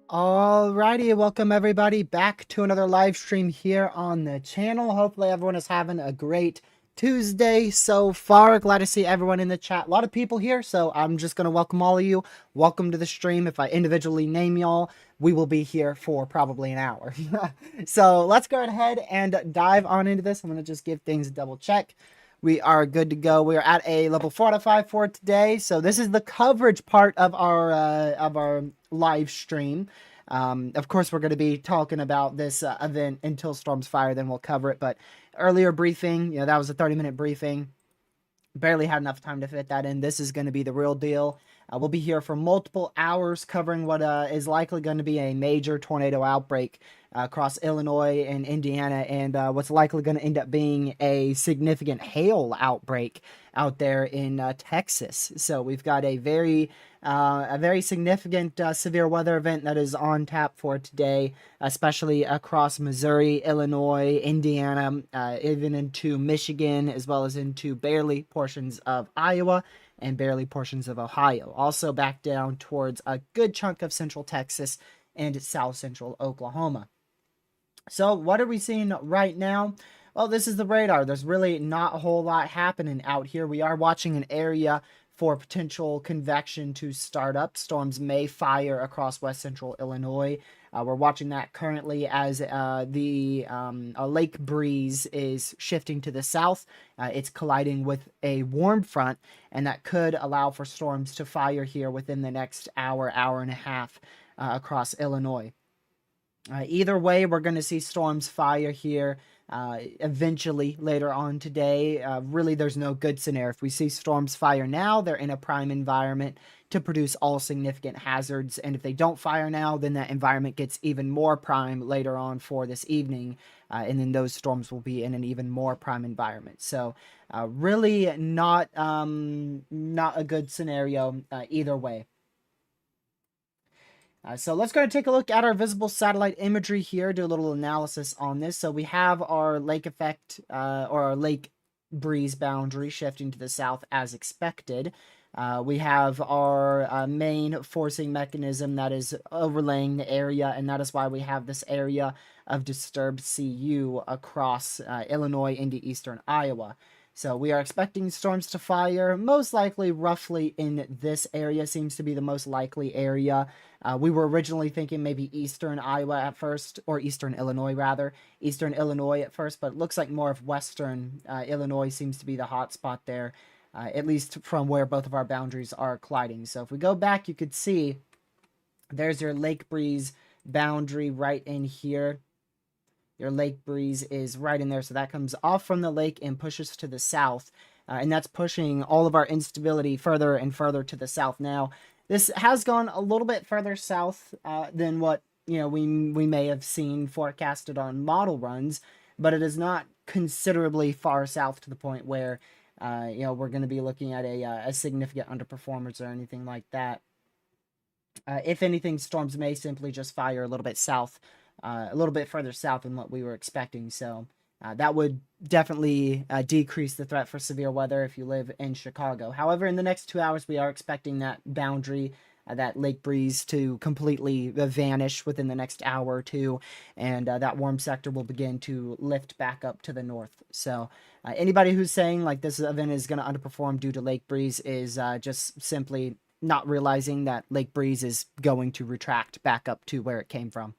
Alrighty, welcome everybody back to another live stream here on the channel. Hopefully everyone is having a great Tuesday so far. Glad to see everyone in the chat. A lot of people here, so I'm just going to welcome all of you. Welcome to the stream. If I individually name y'all, we will be here for probably an hour. So let's go ahead and dive on into this. I'm going to just give things a double check. We are good to go. We are at a level 4 out of 5 for today. So this is the coverage part of our live stream. Of course, we're going to be talking about this event until storms fire, then we'll cover it. But earlier briefing, that was a 30-minute briefing. Barely had enough time to fit that in. This is going to be the real deal. We'll be here for multiple hours covering what is likely going to be a major tornado outbreak across Illinois and Indiana, and what's likely going to end up being a significant hail outbreak out there in Texas. So we've got a very significant severe weather event that is on tap for today, especially across Missouri, Illinois, Indiana, even into Michigan, as well as into barely portions of Iowa and barely portions of Ohio. Also back down towards a good chunk of central Texas and south central Oklahoma. So what are we seeing right now? Well, this is the radar. There's really not a whole lot happening out here. We are watching an area for potential convection to start up. Storms may fire across west central Illinois. We're watching that currently as the lake breeze is shifting to the south. It's colliding with a warm front, and that could allow for storms to fire here within the next hour, hour and a half across Illinois. Either way, we're going to see storms fire here eventually later on today. Really, there's no good scenario. If we see storms fire now, they're in a prime environment to produce all significant hazards. And if they don't fire now, then that environment gets even more prime later on for this evening. And then those storms will be in an even more prime environment. So really not a good scenario either way. So let's go and take a look at our visible satellite imagery here, do a little analysis on this. So we have our lake effect or our lake breeze boundary shifting to the south as expected. We have our main forcing mechanism that is overlaying the area, and that is why we have this area of disturbed CU across Illinois into eastern Iowa. So we are expecting storms to fire, most likely roughly in this area, seems to be the most likely area. We were originally thinking maybe eastern Iowa at first, or eastern Illinois rather, eastern Illinois at first, but it looks like more of western Illinois seems to be the hot spot there, at least from where both of our boundaries are colliding. So if we go back, you could see there's your lake breeze boundary right in here. Your lake breeze is right in there, so that comes off from the lake and pushes to the south, and that's pushing all of our instability further and further to the south. Now, this has gone a little bit further south than what we may have seen forecasted on model runs, but it is not considerably far south to the point where we're going to be looking at a significant underperformance or anything like that. If anything, storms may simply just fire a little bit south, a little bit further south than what we were expecting. So that would definitely decrease the threat for severe weather if you live in Chicago. However, in the next 2 hours, we are expecting that boundary, that lake breeze, to completely vanish within the next hour or two, and that warm sector will begin to lift back up to the north. So anybody who's saying like this event is going to underperform due to lake breeze is just simply not realizing that lake breeze is going to retract back up to where it came from.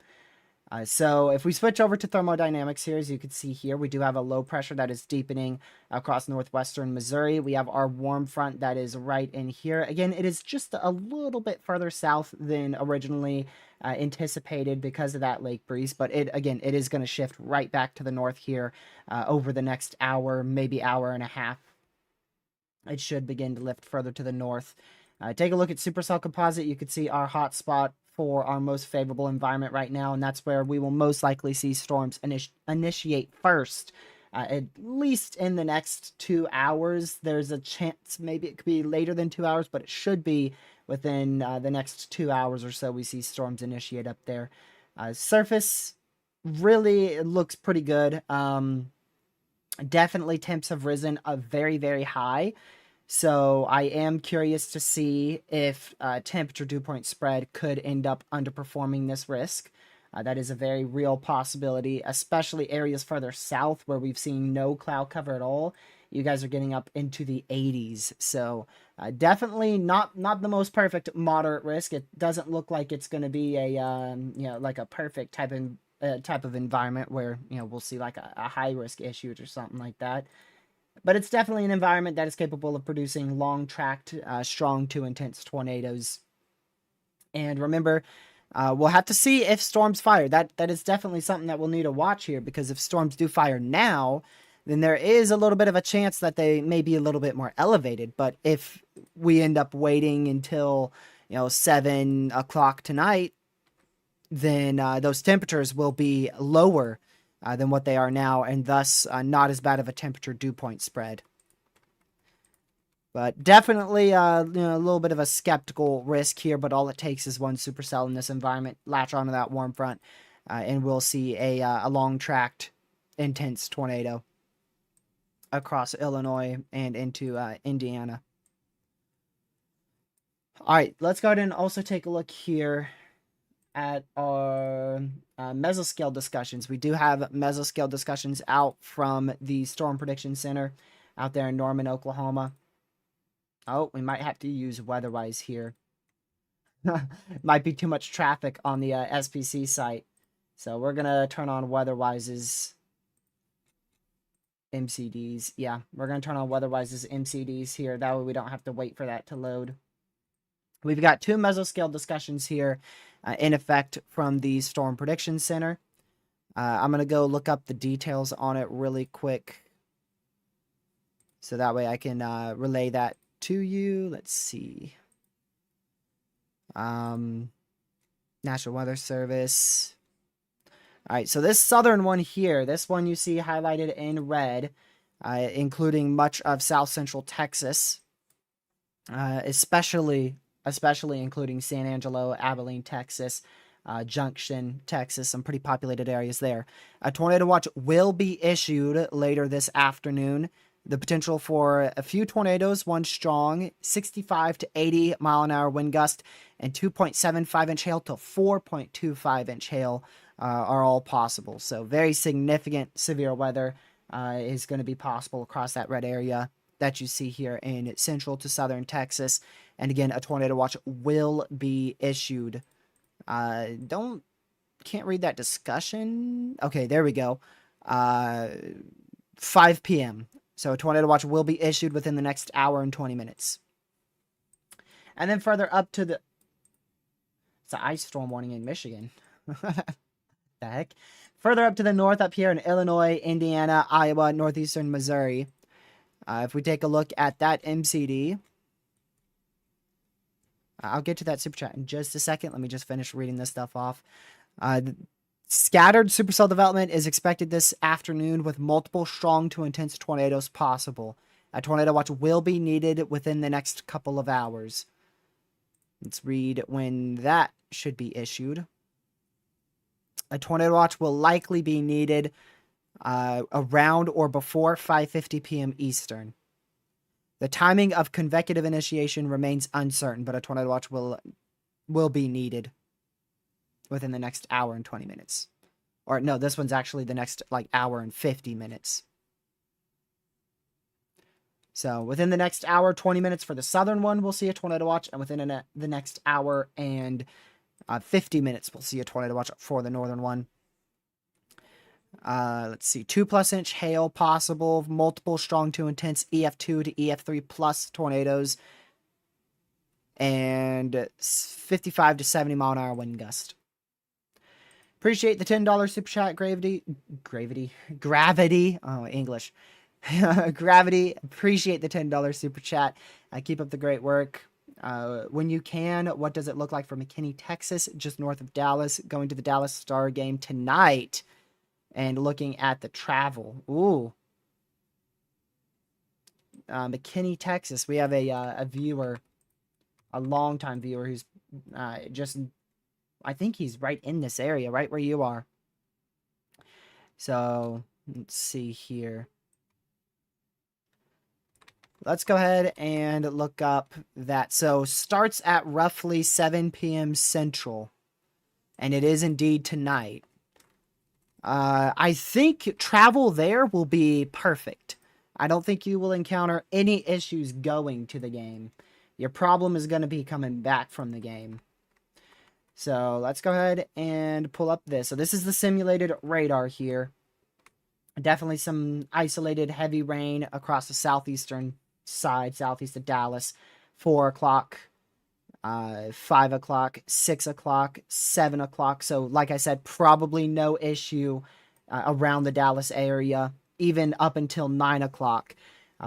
So if we switch over to thermodynamics here, as you can see here, we do have a low pressure that is deepening across northwestern Missouri. We have our warm front that is right in here. Again, it is just a little bit further south than originally anticipated because of that lake breeze. But it is going to shift right back to the north here over the next hour, maybe hour and a half. It should begin to lift further to the north. Take a look at supercell composite. You can see our hot spot for our most favorable environment right now, and that's where we will most likely see storms initiate first. At least in the next 2 hours. There's a chance maybe it could be later than 2 hours, but it should be within the next 2 hours or so we see storms initiate up there. Surface really looks pretty good. Definitely temps have risen very, very high. So I am curious to see if temperature dew point spread could end up underperforming this risk. That is a very real possibility, especially areas further south where we've seen no cloud cover at all. You guys are getting up into the 80s. So definitely not the most perfect moderate risk. It doesn't look like it's going to be a like a perfect type of environment where we'll see like a high risk issues or something like that. But it's definitely an environment that is capable of producing long-tracked, strong to intense tornadoes. And remember, we'll have to see if storms fire. That is definitely something that we'll need to watch here, because if storms do fire now, then there is a little bit of a chance that they may be a little bit more elevated. But if we end up waiting until 7 o'clock tonight, then those temperatures will be lower than what they are now, and thus not as bad of a temperature dew point spread. But definitely a little bit of a skeptical risk here, but all it takes is one supercell in this environment, latch onto that warm front, and we'll see a long-tracked, intense tornado across Illinois and into Indiana. All right, let's go ahead and also take a look here at our mesoscale discussions. We do have mesoscale discussions out from the Storm Prediction Center out there in Norman, Oklahoma. Oh, we might have to use WeatherWise here. Might be too much traffic on the SPC site. So we're going to turn on WeatherWise's MCDs. Yeah, we're going to turn on WeatherWise's MCDs here. That way we don't have to wait for that to load. We've got two mesoscale discussions here in effect from the Storm Prediction Center. I'm going to go look up the details on it really quick, so that way I can relay that to you. Let's see. National Weather Service. All right, so this southern one here, this one you see highlighted in red, including much of south central Texas, especially including San Angelo, Abilene, Texas, Junction, Texas, some pretty populated areas there. A tornado watch will be issued later this afternoon. The potential for a few tornadoes, one strong, 65 to 80 mile an hour wind gust, and 2.75 inch hail to 4.25 inch hail are all possible. So very significant severe weather is going to be possible across that red area that you see here in central to southern Texas. And again, a tornado watch will be issued. Can't read that discussion. Okay, there we go. 5 p.m. So a tornado watch will be issued within the next hour and 20 minutes. And then further up to it's an ice storm warning in Michigan. The heck? Further up to the north, up here in Illinois, Indiana, Iowa, northeastern Missouri. If we take a look at that MCD, I'll get to that super chat in just a second. Let me just finish reading this stuff off. Scattered supercell development is expected this afternoon with multiple strong to intense tornadoes possible. A tornado watch will be needed within the next couple of hours. Let's read when that should be issued. A tornado watch will likely be needed around or before 5:50 p.m. Eastern. The timing of consecutive initiation remains uncertain, but a tornado watch will be needed within the next hour and 20 minutes. Or no, this one's actually the next hour and 50 minutes. So within the next hour, 20 minutes for the southern one, we'll see a tornado watch. And within the next hour and 50 minutes, we'll see a tornado watch for the northern one. Let's see, 2+ inch hail possible, multiple strong to intense EF2 to EF3 plus tornadoes, and 55 to 70 mile an hour wind gust. Appreciate the $10 super chat, Gravity. Oh, English. Gravity. Appreciate the $10 super chat. Keep up the great work. When you can, what does it look like for McKinney, Texas, just north of Dallas? Going to the Dallas Star game tonight and looking at the travel. Ooh. McKinney, Texas. We have a viewer, a longtime viewer who's I think he's right in this area, right where you are. So, let's see here. Let's go ahead and look up that. So, starts at roughly 7 p.m. Central. And it is indeed tonight. I think travel there will be perfect. I don't think you will encounter any issues going to the game. Your problem is going to be coming back from the game. So let's go ahead and pull up this. So this is the simulated radar here. Definitely some isolated heavy rain across the southeastern side, southeast of Dallas. 4 o'clock, 5 o'clock, 6 o'clock, 7 o'clock. So like I said, probably no issue around the Dallas area, even up until 9 o'clock.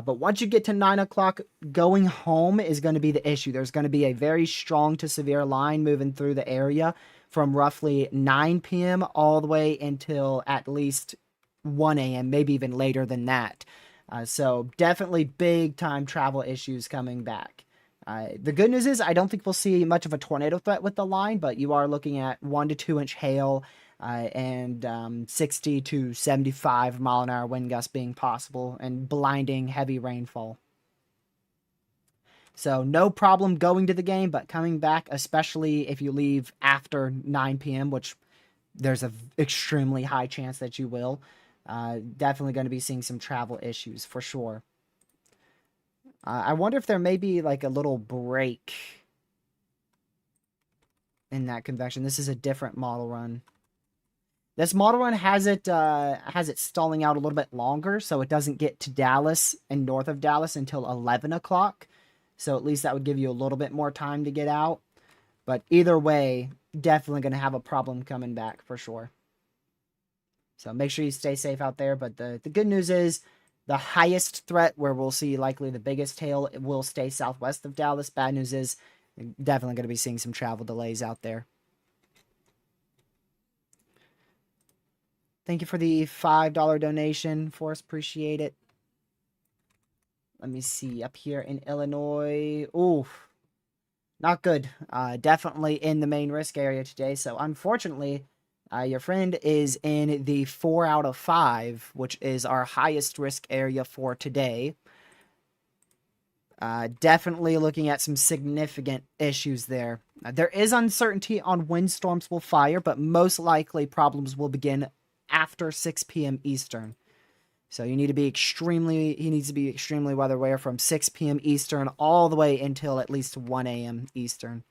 But once you get to 9 o'clock, going home is going to be the issue. There's going to be a very strong to severe line moving through the area from roughly 9 p.m. all the way until at least 1 a.m., maybe even later than that. So definitely big time travel issues coming back. The good news is I don't think we'll see much of a tornado threat with the line, but you are looking at 1 to 2 inch hail and 60 to 75 mile an hour wind gusts being possible and blinding heavy rainfall. So no problem going to the game, but coming back, especially if you leave after 9 p.m., which there's an extremely high chance that you will, definitely going to be seeing some travel issues for sure. I wonder if there may be like a little break in that convection. This is a different model run. This model run has it stalling out a little bit longer, so it doesn't get to Dallas and north of Dallas until 11 o'clock. So at least that would give you a little bit more time to get out. But either way, definitely going to have a problem coming back for sure. So make sure you stay safe out there. But the good news is the highest threat, where we'll see likely the biggest hail, it will stay southwest of Dallas. Bad news is definitely going to be seeing some travel delays out there. Thank you for the $5 donation, Forrest. Appreciate it. Let me see. Up here in Illinois. Ooh, not good. Definitely in the main risk area today. So, unfortunately, your friend is in the 4 out of 5, which is our highest risk area for today. Definitely looking at some significant issues there. There is uncertainty on when storms will fire, but most likely problems will begin after 6 p.m. Eastern. So he needs to be extremely weather aware from 6 p.m. Eastern all the way until at least 1 a.m. Eastern.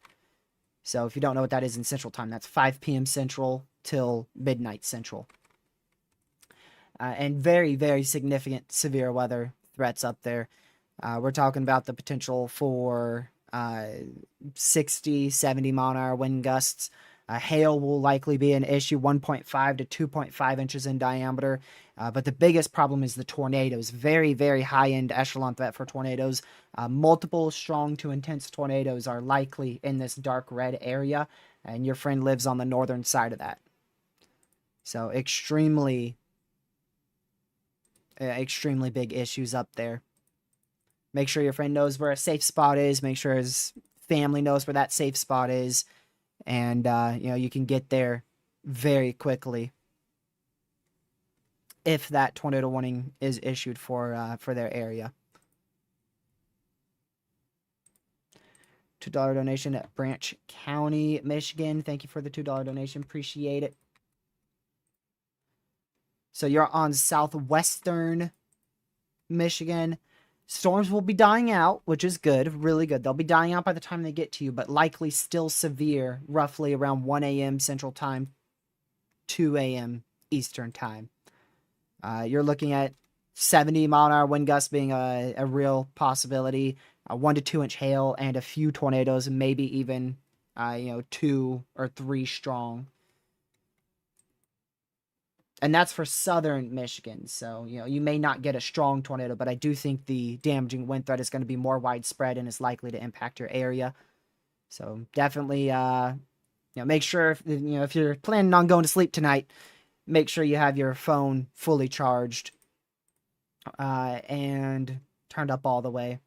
So if you don't know what that is in Central Time, that's 5 p.m. Central till midnight Central. And very, very significant severe weather threats up there. We're talking about the potential for 60, 70 mile an hour wind gusts Hail will likely be an issue, 1.5 to 2.5 inches in diameter. But the biggest problem is the tornadoes. Very, very high-end echelon threat for tornadoes. Multiple strong to intense tornadoes are likely in this dark red area, and your friend lives on the northern side of that. So extremely big issues up there. Make sure your friend knows where a safe spot is. Make sure his family knows where that safe spot is. And, you can get there very quickly if that tornado warning is issued for their area. $2 donation at Branch County, Michigan. Thank you for the $2 donation. Appreciate it. So you're on southwestern Michigan. Storms will be dying out, which is good, really good. They'll be dying out by the time they get to you, but likely still severe, roughly around 1 a.m. Central Time, 2 a.m. Eastern Time. You're looking at 70-mile-an-hour wind gusts being a real possibility, 1 to 2 inch hail, and a few tornadoes, maybe even 2 or 3 strong. And that's for southern Michigan. So, you may not get a strong tornado, but I do think the damaging wind threat is going to be more widespread and is likely to impact your area. So definitely, make sure, if you're planning on going to sleep tonight, make sure you have your phone fully charged and turned up all the way.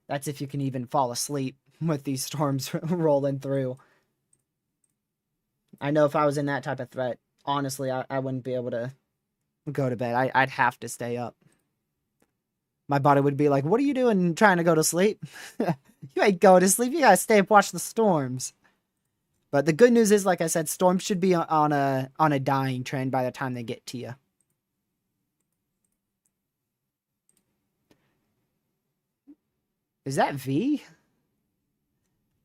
That's if you can even fall asleep with these storms rolling through. I know if I was in that type of threat, honestly, I wouldn't be able to go to bed. I'd have to stay up. My body would be like, what are you doing trying to go to sleep? You ain't going to sleep. You gotta stay up, watch the storms. But the good news is, like I said, storms should be on a dying trend by the time they get to you. Is that V?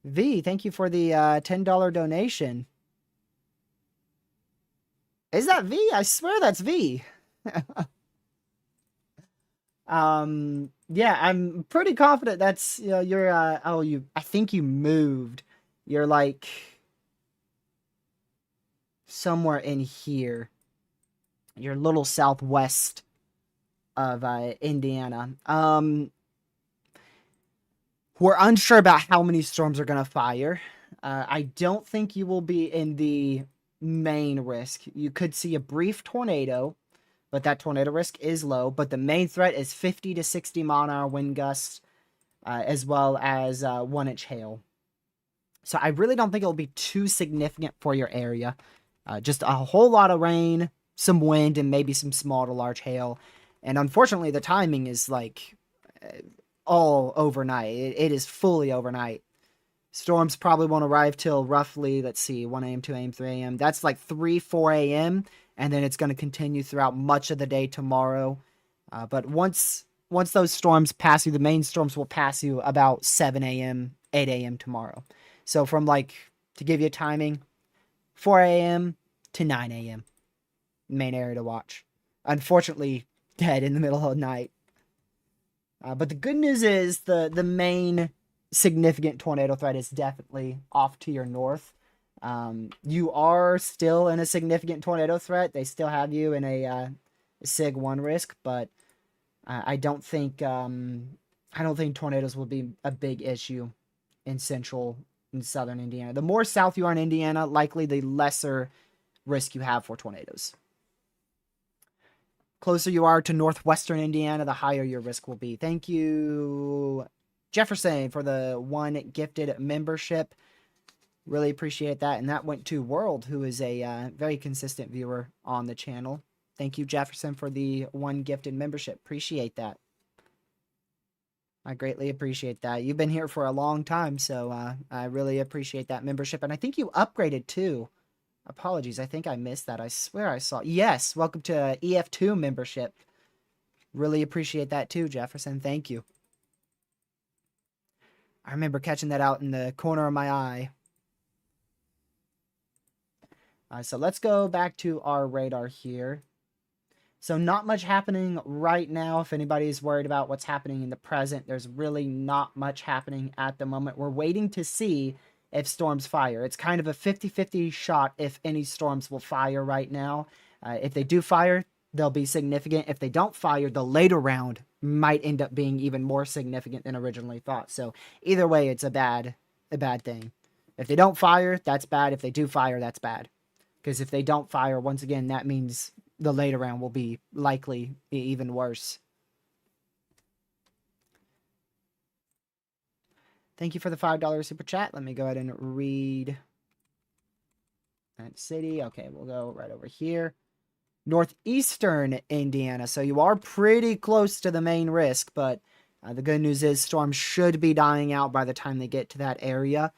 V, thank you for the $10 donation. Is that V? I swear that's V. Yeah, I'm pretty confident that's, you're, I think you moved. You're like somewhere in here. You're a little southwest of Indiana. We're unsure about how many storms are going to fire. I don't think you will be in the main risk. You could see a brief tornado, but that tornado risk is low. But the main threat is 50 to 60 mile-an-hour wind gusts, as well as 1 inch hail. So I really don't think it'll be too significant for your area. Just a whole lot of rain, some wind, and maybe some small to large hail. And unfortunately, the timing is like all overnight. It is fully overnight. Storms probably won't arrive till roughly, let's see, 1 a.m., 2 a.m., 3 a.m. That's like 3, 4 a.m., and then it's going to continue throughout much of the day tomorrow. But once those storms pass you, the main storms will pass you about 7 a.m., 8 a.m. tomorrow. So from to give you a timing, 4 a.m. to 9 a.m., main area to watch. Unfortunately, dead in the middle of the night. But the good news is the main significant tornado threat is definitely off to your north. You are still in a significant tornado threat. They still have you in a Sig 1 risk, but I don't think tornadoes will be a big issue in central and southern Indiana. The more south you are in Indiana, likely the lesser risk you have for tornadoes. Closer you are to northwestern Indiana, the higher your risk will be. Thank you, Jefferson, for the 1 gifted membership. Really appreciate that. And that went to World, who is a very consistent viewer on the channel. Thank you, Jefferson, for the 1 gifted membership. Appreciate that. I greatly appreciate that. You've been here for a long time, so I really appreciate that membership. And I think you upgraded too. Apologies, I think I missed that. I swear I saw. Yes, welcome to EF2 membership. Really appreciate that too, Jefferson. Thank you. I remember catching that out in the corner of my eye. So let's go back to our radar here. So not much happening right now. If anybody's worried about what's happening in the present, there's really not much happening at the moment. We're waiting to see if storms fire. It's kind of a 50-50 shot if any storms will fire right now. If they do fire, they'll be significant. If they don't fire, the later round might end up being even more significant than originally thought. So either way, it's a bad thing. If they don't fire, that's bad. If they do fire, that's bad. Because if they don't fire, once again, that means the later round will be likely even worse. Thank you for the $5 super chat. Let me go ahead and read that city. Okay, we'll go right over here. Northeastern Indiana. So you are pretty close to the main risk, but the good news is storms should be dying out by the time they get to that area.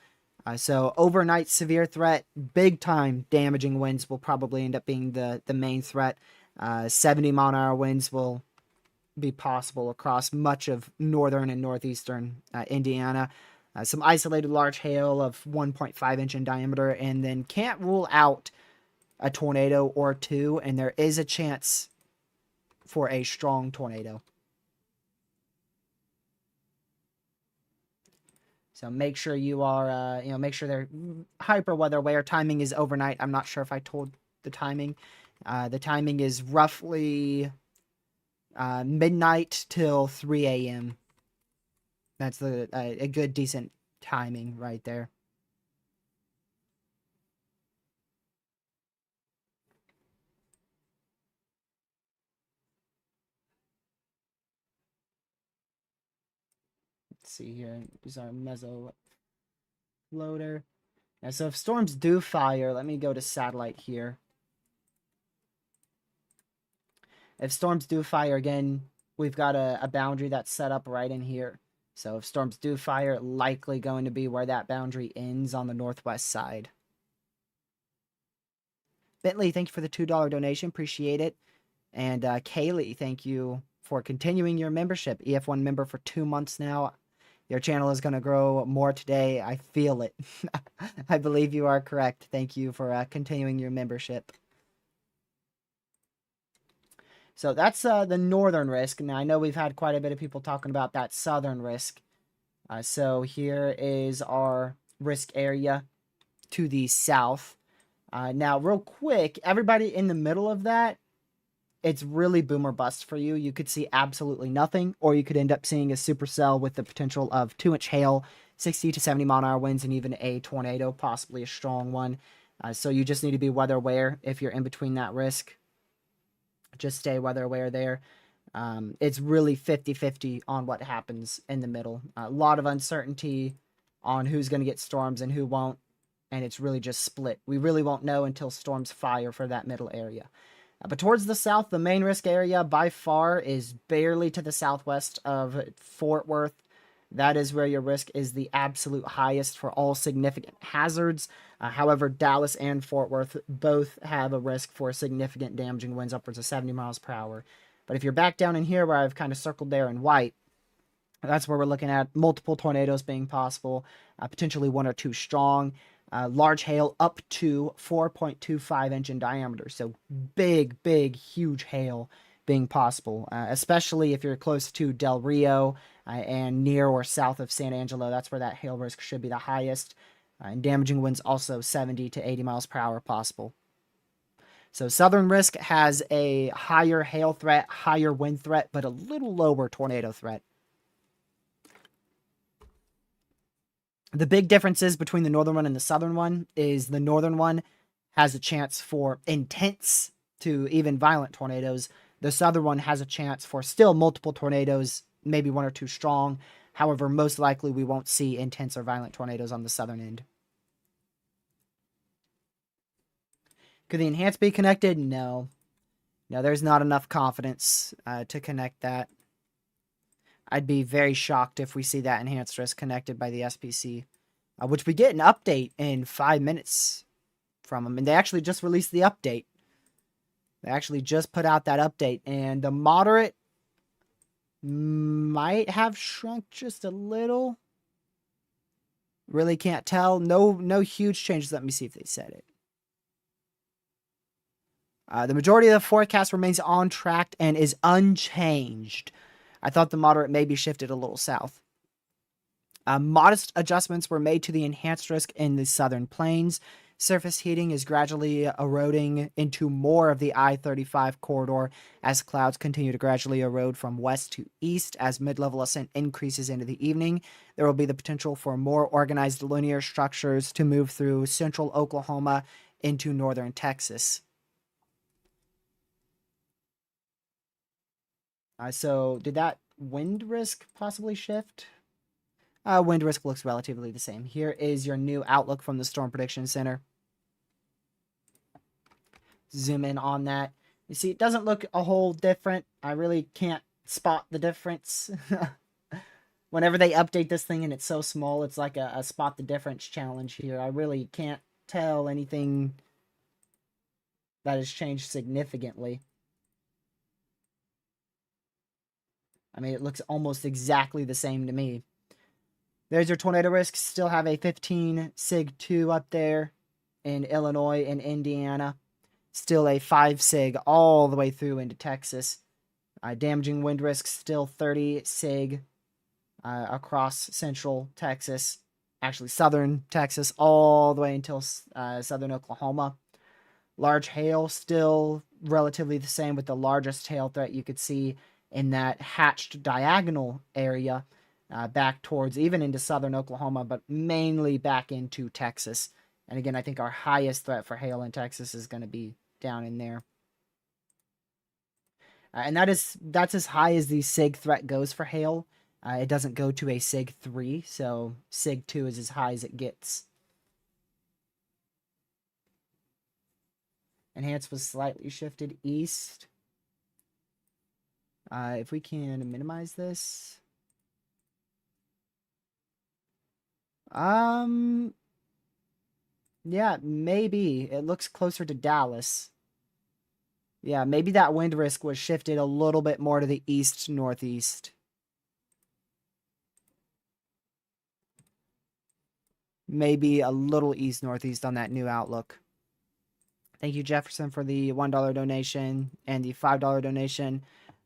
So overnight severe threat, big time damaging winds will probably end up being the main threat. 70 mile an hour winds will be possible across much of northern and northeastern Indiana. Some isolated large hail of 1.5 inch in diameter, and then can't rule out a tornado or two, and there is a chance for a strong tornado. So make sure you are, make sure they're hyper weather aware. Timing is overnight. I'm not sure if I told the timing. The timing is roughly midnight till 3 a.m. That's a good, decent timing right there. Let's see here. Use our meso floater. Now, so if storms do fire, let me go to satellite here. If storms do fire, again, we've got a boundary that's set up right in here. So if storms do fire, likely going to be where that boundary ends on the northwest side. Bentley, thank you for the $2 donation. Appreciate it. And Kaylee, thank you for continuing your membership. EF1 member for 2 months now. Your channel is going to grow more today. I feel it. I believe you are correct. Thank you for continuing your membership. So that's the northern risk. Now, I know we've had quite a bit of people talking about that southern risk. So here is our risk area to the south. Now, real quick, everybody in the middle of that, it's really boom or bust for you. You could see absolutely nothing, or you could end up seeing a supercell with the potential of 2-inch hail, 60 to 70 mile an hour winds, and even a tornado, possibly a strong one. So you just need to be weather aware if you're in between that risk. Just stay weather aware there. It's really 50-50 on what happens in the middle. A lot of uncertainty on who's going to get storms and who won't, and it's really just split. We really won't know until storms fire for that middle area. But towards the south, the main risk area by far is barely to the southwest of Fort Worth. That is where your risk is the absolute highest for all significant hazards. However, Dallas and Fort Worth both have a risk for significant damaging winds upwards of 70 miles per hour. But if you're back down in here where I've kind of circled there in white, that's where we're looking at multiple tornadoes being possible, potentially 1 or 2 strong. Large hail up to 4.25 inch in diameter. So big, huge hail being possible, especially if you're close to Del Rio and near or south of San Angelo. That's where that hail risk should be the highest. And damaging winds also 70 to 80 miles per hour possible. So southern risk has a higher hail threat, higher wind threat, but a little lower tornado threat. The big differences between the northern one and the southern one is the northern one has a chance for intense to even violent tornadoes. The southern one has a chance for still multiple tornadoes, maybe 1 or 2 strong. However, most likely we won't see intense or violent tornadoes on the southern end. Could the enhanced be connected? No. No, there's not enough confidence to connect that. I'd be very shocked if we see that enhanced risk connected by the SPC, which we get an update in 5 minutes from them. And they actually just released the update. They actually just put out that update. And the moderate might have shrunk just a little. Really can't tell. No huge changes. Let me see if they said it. The majority of the forecast remains on track and is unchanged. I thought the moderate maybe shifted a little south. Modest adjustments were made to the enhanced risk in the southern plains. Surface heating is gradually eroding into more of the I-35 corridor as clouds continue to gradually erode from west to east. As mid-level ascent increases into the evening, there will be the potential for more organized linear structures to move through central Oklahoma into northern Texas. So did that wind risk possibly shift? Wind risk looks relatively the same. Here is your new outlook from the Storm Prediction Center. Zoom in on that. You see, it doesn't look a whole different. I really can't spot the difference. Whenever they update this thing and it's so small, it's like a spot the difference challenge here. I really can't tell anything that has changed significantly. I mean, it looks almost exactly the same to me. There's your tornado risk. Still have a 15 Sig 2 up there in Illinois and Indiana. Still a 5 Sig all the way through into Texas. Damaging wind risk still 30 Sig across central Texas. Actually, southern Texas all the way until southern Oklahoma. Large hail still relatively the same, with the largest hail threat you could see in that hatched diagonal area back towards even into southern Oklahoma, but mainly back into Texas. And again, I think our highest threat for hail in Texas is going to be down in there. And that's as high as the SIG threat goes for hail. It doesn't go to a SIG 3, so SIG 2 is as high as it gets. Enhance was slightly shifted east. If we can minimize this. Yeah, maybe. It looks closer to Dallas. Yeah, maybe that wind risk was shifted a little bit more to the east-northeast. Maybe a little east-northeast on that new outlook. Thank you, Jefferson, for the $1 donation and the $5 donation.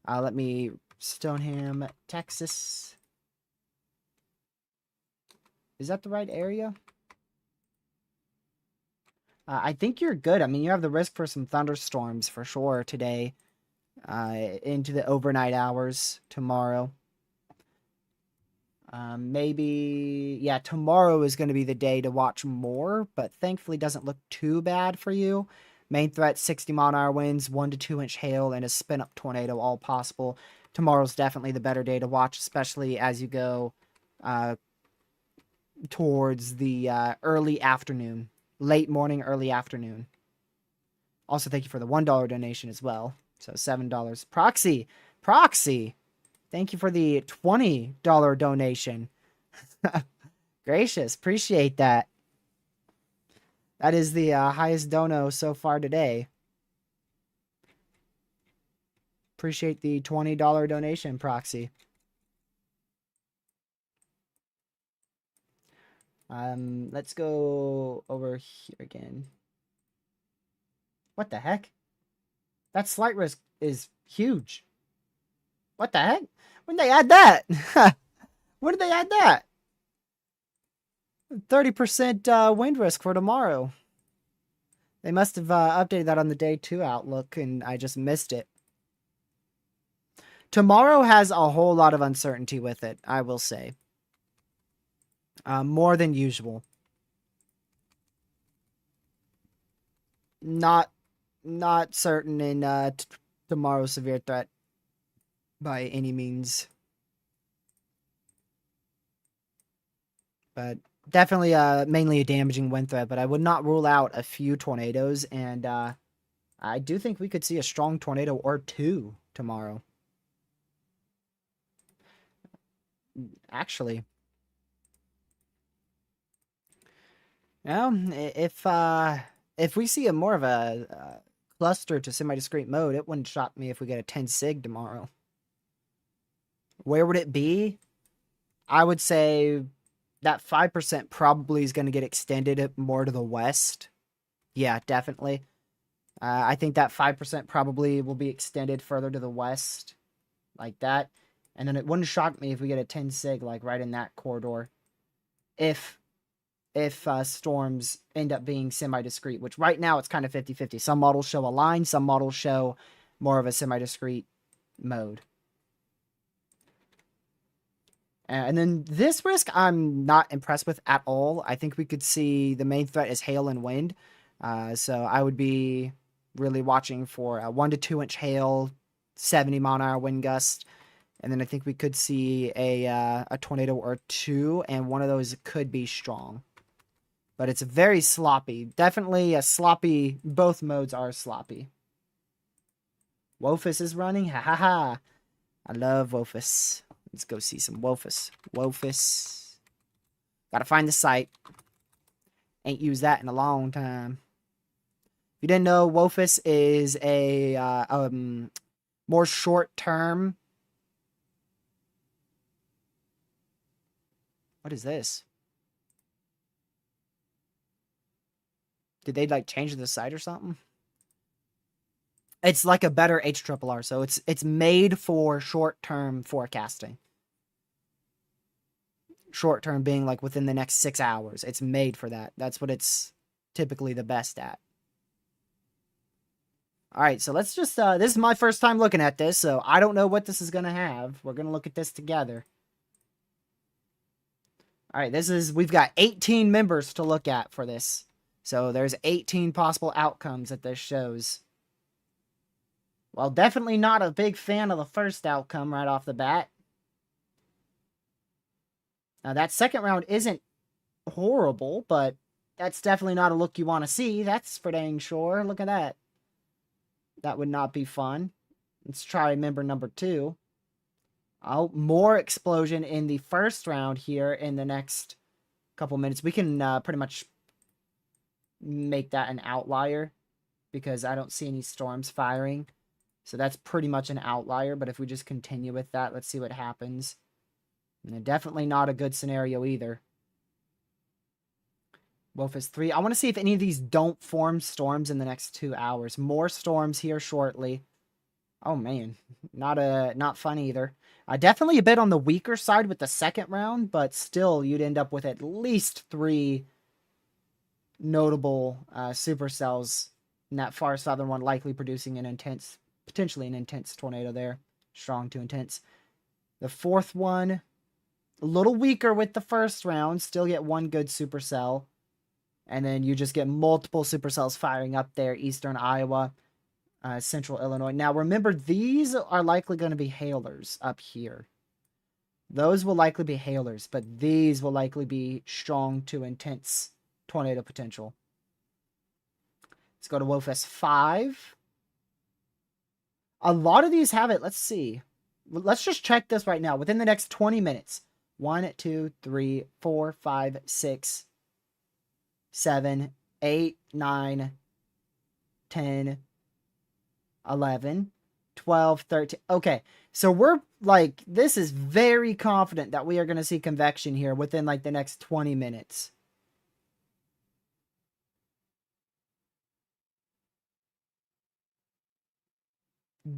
Let me Stoneham, Texas. Is that the right area? I think you're good. I mean, you have the risk for some thunderstorms for sure today, into the overnight hours tomorrow. Maybe, yeah, tomorrow is going to be the day to watch more, but thankfully doesn't look too bad for you. Main threat, 60-mile-an-hour winds, 1 to 2 inch hail, and a spin-up tornado, all possible. Tomorrow's definitely the better day to watch, especially as you go towards the early afternoon. Late morning, early afternoon. Also, thank you for the $1 donation as well. So, $7. Proxy! Thank you for the $20 donation. Gracious. Appreciate that. That is the highest dono so far today. Appreciate the $20 donation, Proxy. Let's go over here again. What the heck? That slight risk is huge. What the heck? When did they add that? When did they add that? 30% wind risk for tomorrow. They must have updated that on the day 2 outlook, and I just missed it. Tomorrow has a whole lot of uncertainty with it, I will say. More than usual. Not certain in tomorrow's severe threat by any means. But definitely mainly a damaging wind threat, but I would not rule out a few tornadoes, and I do think we could see a strong tornado or 2 tomorrow. Actually. Well, if we see a more of a cluster to semi-discrete mode, it wouldn't shock me if we get a 10 sig tomorrow. Where would it be? I would say that 5% probably is going to get extended more to the west. Yeah, definitely. I think that 5% probably will be extended further to the west, like that. And then it wouldn't shock me if we get a 10 sig, like right in that corridor. if storms end up being semi-discrete, which right now it's kind of 50-50. Some models show a line, some models show more of a semi-discrete mode. And then this risk I'm not impressed with at all. I think we could see the main threat is hail and wind. So I would be really watching for a 1 to 2 inch hail, 70 mile an hour wind gust. And then I think we could see a tornado or two, and one of those could be strong. But it's very sloppy. Definitely a sloppy, both modes are sloppy. Wophus is running, ha ha ha. I love Wophus. Let's go see some Wophus. Wophus. Gotta find the site. Ain't used that in a long time. If you didn't know, Wophus is a more short-term. What is this? Did they like change the site or something? It's like a better HRRR, so it's made for short-term forecasting. Short-term being like within the next 6 hours. It's made for that. That's what it's typically the best at. Alright, so let's just, this is my first time looking at this, so I don't know what this is going to have. We're going to look at this together. Alright, we've got 18 members to look at for this. So there's 18 possible outcomes that this shows. Well, definitely not a big fan of the first outcome right off the bat. Now, that second round isn't horrible, but that's definitely not a look you want to see. That's for dang sure. Look at that. That would not be fun. Let's try member number 2. Oh, more explosion in the first round here in the next couple minutes. We can pretty much make that an outlier because I don't see any storms firing. So that's pretty much an outlier, but if we just continue with that, let's see what happens. And definitely not a good scenario either. Wophus 3. I want to see if any of these don't form storms in the next 2 hours. More storms here shortly. Oh man, not fun either. Definitely a bit on the weaker side with the second round, but still you'd end up with at least 3 notable supercells in that far southern one, likely producing an intense, potentially an intense tornado there. Strong to intense. The fourth one, a little weaker with the first round, still get 1 good supercell. And then you just get multiple supercells firing up there, eastern Iowa, central Illinois. Now, remember, these are likely going to be hailers up here. Those will likely be hailers, but these will likely be strong to intense tornado potential. Let's go to Wophus 5. A lot of these have it. Let's see. Let's just check this right now. Within the next 20 minutes. 1, 2, 3, 4, 5, 6, 7, 8, 9, 10, 11, 12, 13. Okay, so we're like, this is very confident that we are going to see convection here within like the next 20 minutes.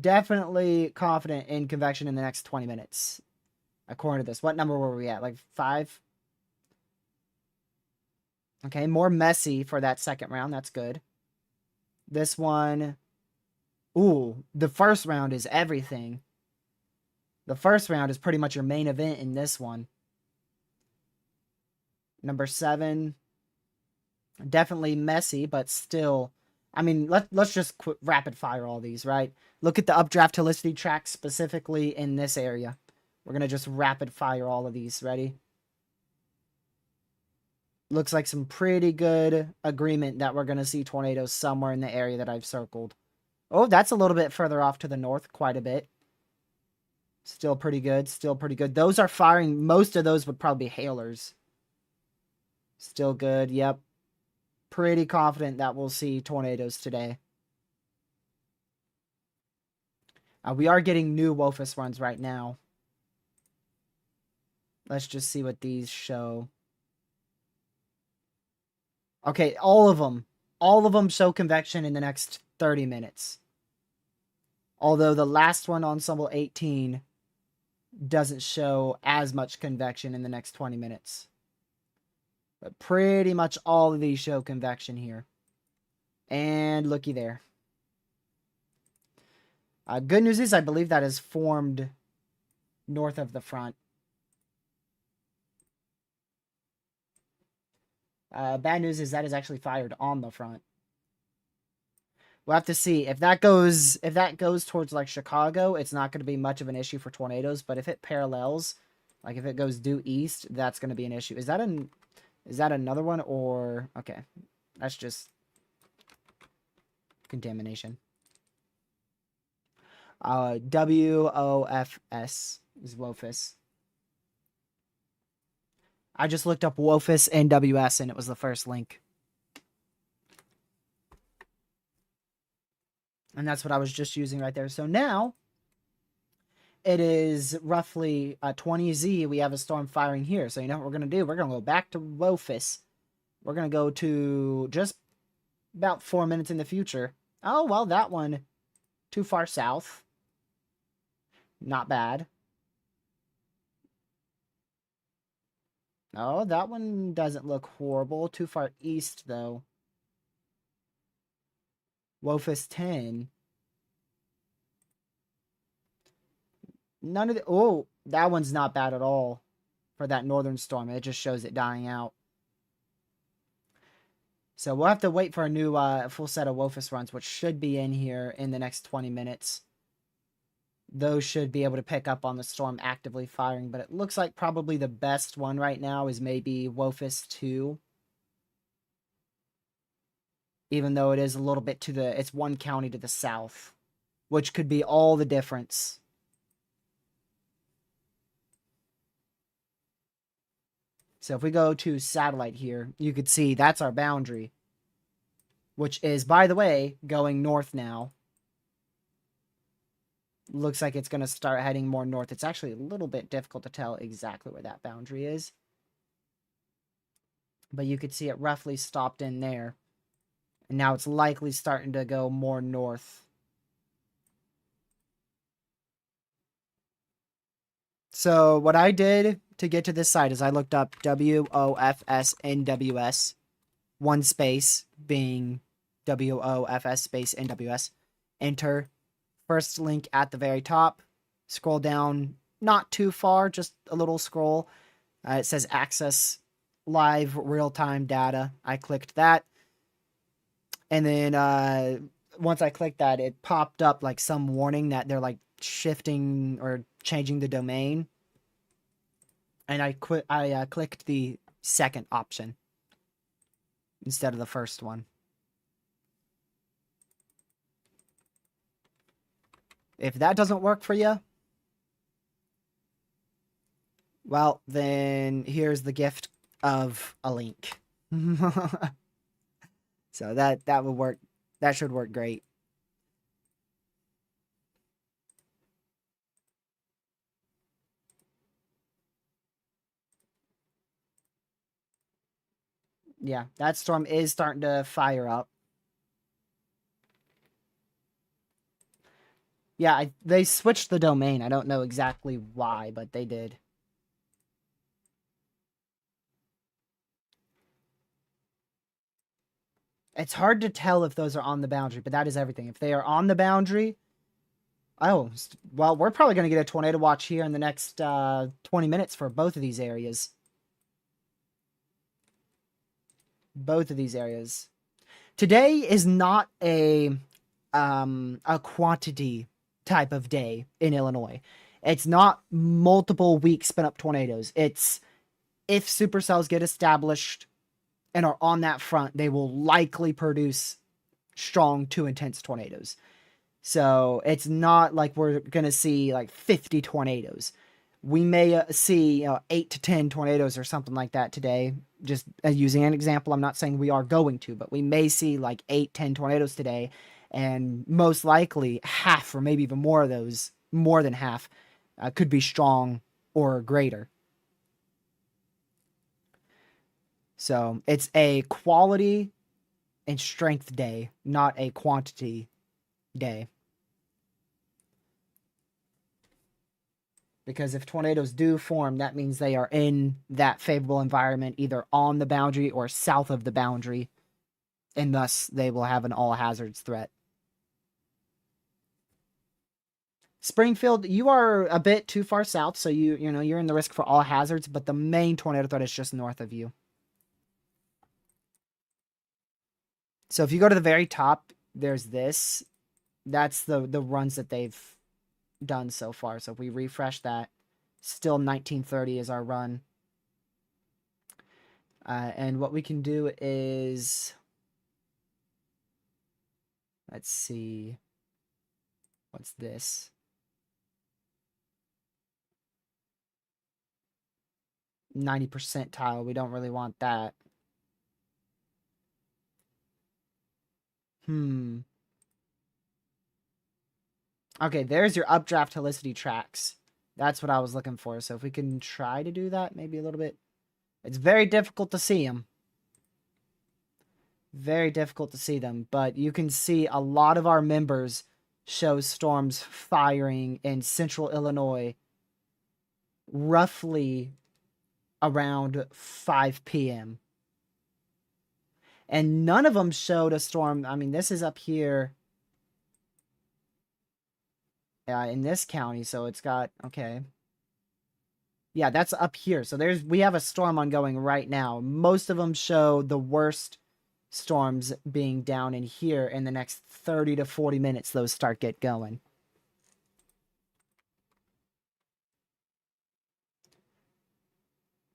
Definitely confident in convection in the next 20 minutes. According to this. What number were we at? Like 5? Okay, more messy for that second round. That's good. This one. Ooh, the first round is everything. The first round is pretty much your main event in this one. Number 7. Definitely messy, but still. I mean, let's just rapid fire all these, right? Look at the updraft helicity track specifically in this area. We're going to just rapid fire all of these. Ready? Looks like some pretty good agreement that we're going to see tornadoes somewhere in the area that I've circled. Oh, that's a little bit further off to the north, quite a bit. Still pretty good, still pretty good. Those are firing, most of those would probably be hailers. Still good, yep. Pretty confident that we'll see tornadoes today. We are getting new Wophus runs right now. Let's just see what these show. Okay, all of them show convection in the next 30 minutes. Although the last one, Ensemble 18, doesn't show as much convection in the next 20 minutes. But pretty much all of these show convection here. And looky there. Good news is I believe that is formed north of the front. Bad news is that is actually fired on the front. We'll have to see if that goes towards like Chicago. It's not going to be much of an issue for tornadoes, but if it parallels, like if it goes due east, that's going to be an issue. Is that another one, or okay? That's just contamination. WOFS is WOFS. I just looked up WOFS and WS, and it was the first link. And that's what I was just using right there. So now, it is roughly 20Z. We have a storm firing here. So you know what we're going to do? We're going to go back to WOFS. We're going to go to just about 4 minutes in the future. Oh, well, that one, too far south. Not bad. Oh, that one doesn't look horrible. Too far east, though. WOFS 10. None of the... Oh, that one's not bad at all for that northern storm. It just shows it dying out. So we'll have to wait for a new full set of WOFS runs, which should be in here in the next 20 minutes. Those should be able to pick up on the storm actively firing, but it looks like probably the best one right now is maybe WOFS 2. Even though it is a little bit it's one county to the south, which could be all the difference. So if we go to satellite here, you could see that's our boundary, which is, by the way, going north now. Looks like it's going to start heading more north. It's actually a little bit difficult to tell exactly where that boundary is. But you could see it roughly stopped in there. And now it's likely starting to go more north. So what I did to get to this site is I looked up WOFS one space being WOFS space NWS. Enter. First link at the very top. Scroll down not too far, just a little scroll. It says access live real-time data. I clicked that. And then once I clicked that, it popped up like some warning that they're like shifting or changing the domain. And I clicked the second option instead of the first one. If that doesn't work for you, well, then here's the gift of a link. So that will work. That should work great. Yeah, that storm is starting to fire up. Yeah, they switched the domain. I don't know exactly why, but they did. It's hard to tell if those are on the boundary, but that is everything. If they are on the boundary... Oh, well, we're probably going to get a tornado watch here in the next 20 minutes for both of these areas. Both of these areas. Today is not a quantity type of day in Illinois. It's not multiple week spin up tornadoes. It's if supercells get established and are on that front, they will likely produce strong to intense tornadoes. So it's not like we're going to see like 50 tornadoes. We may see 8 to 10 tornadoes or something like that today. Just using an example, I'm not saying we are going to, but we may see like 8, 10 tornadoes today. And most likely half or maybe even more of those, more than half, could be strong or greater. So it's a quality and strength day, not a quantity day. Because if tornadoes do form, that means they are in that favorable environment, either on the boundary or south of the boundary, and thus they will have an all hazards threat. Springfield, you are a bit too far south, so you're in the risk for all hazards, but the main tornado threat is just north of you. So if you go to the very top, there's this. That's the runs that they've done so far. So if we refresh that, still 1930 is our run. And what we can do is, let's see, what's this? "90 percentile." We don't really want that. Okay, there's your updraft helicity tracks. That's what I was looking for. So if we can try to do that, maybe a little bit. It's very difficult to see them. Very difficult to see them. But you can see a lot of our members show storms firing in central Illinois roughly around 5 p.m. And none of them showed a storm. I mean, this is up here in this county, so it's got, okay. Yeah, that's up here. So we have a storm ongoing right now. Most of them show the worst storms being down in here. In the next 30 to 40 minutes, those start get going.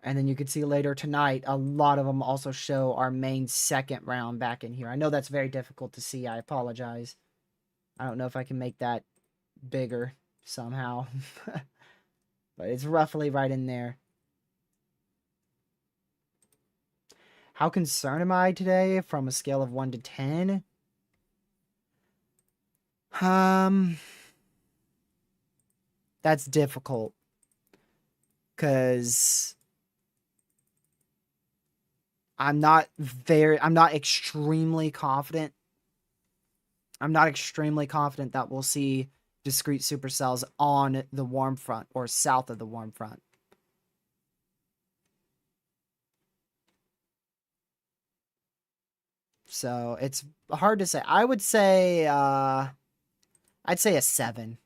And then you can see later tonight, a lot of them also show our main second round back in here. I know that's very difficult to see. I apologize. I don't know if I can make that bigger somehow. But it's roughly right in there. How concerned am I today from a scale of 1 to 10? That's difficult. Because I'm not extremely confident. I'm not extremely confident that we'll see discrete supercells on the warm front or south of the warm front. So it's hard to say. I would say, I'd say a 7.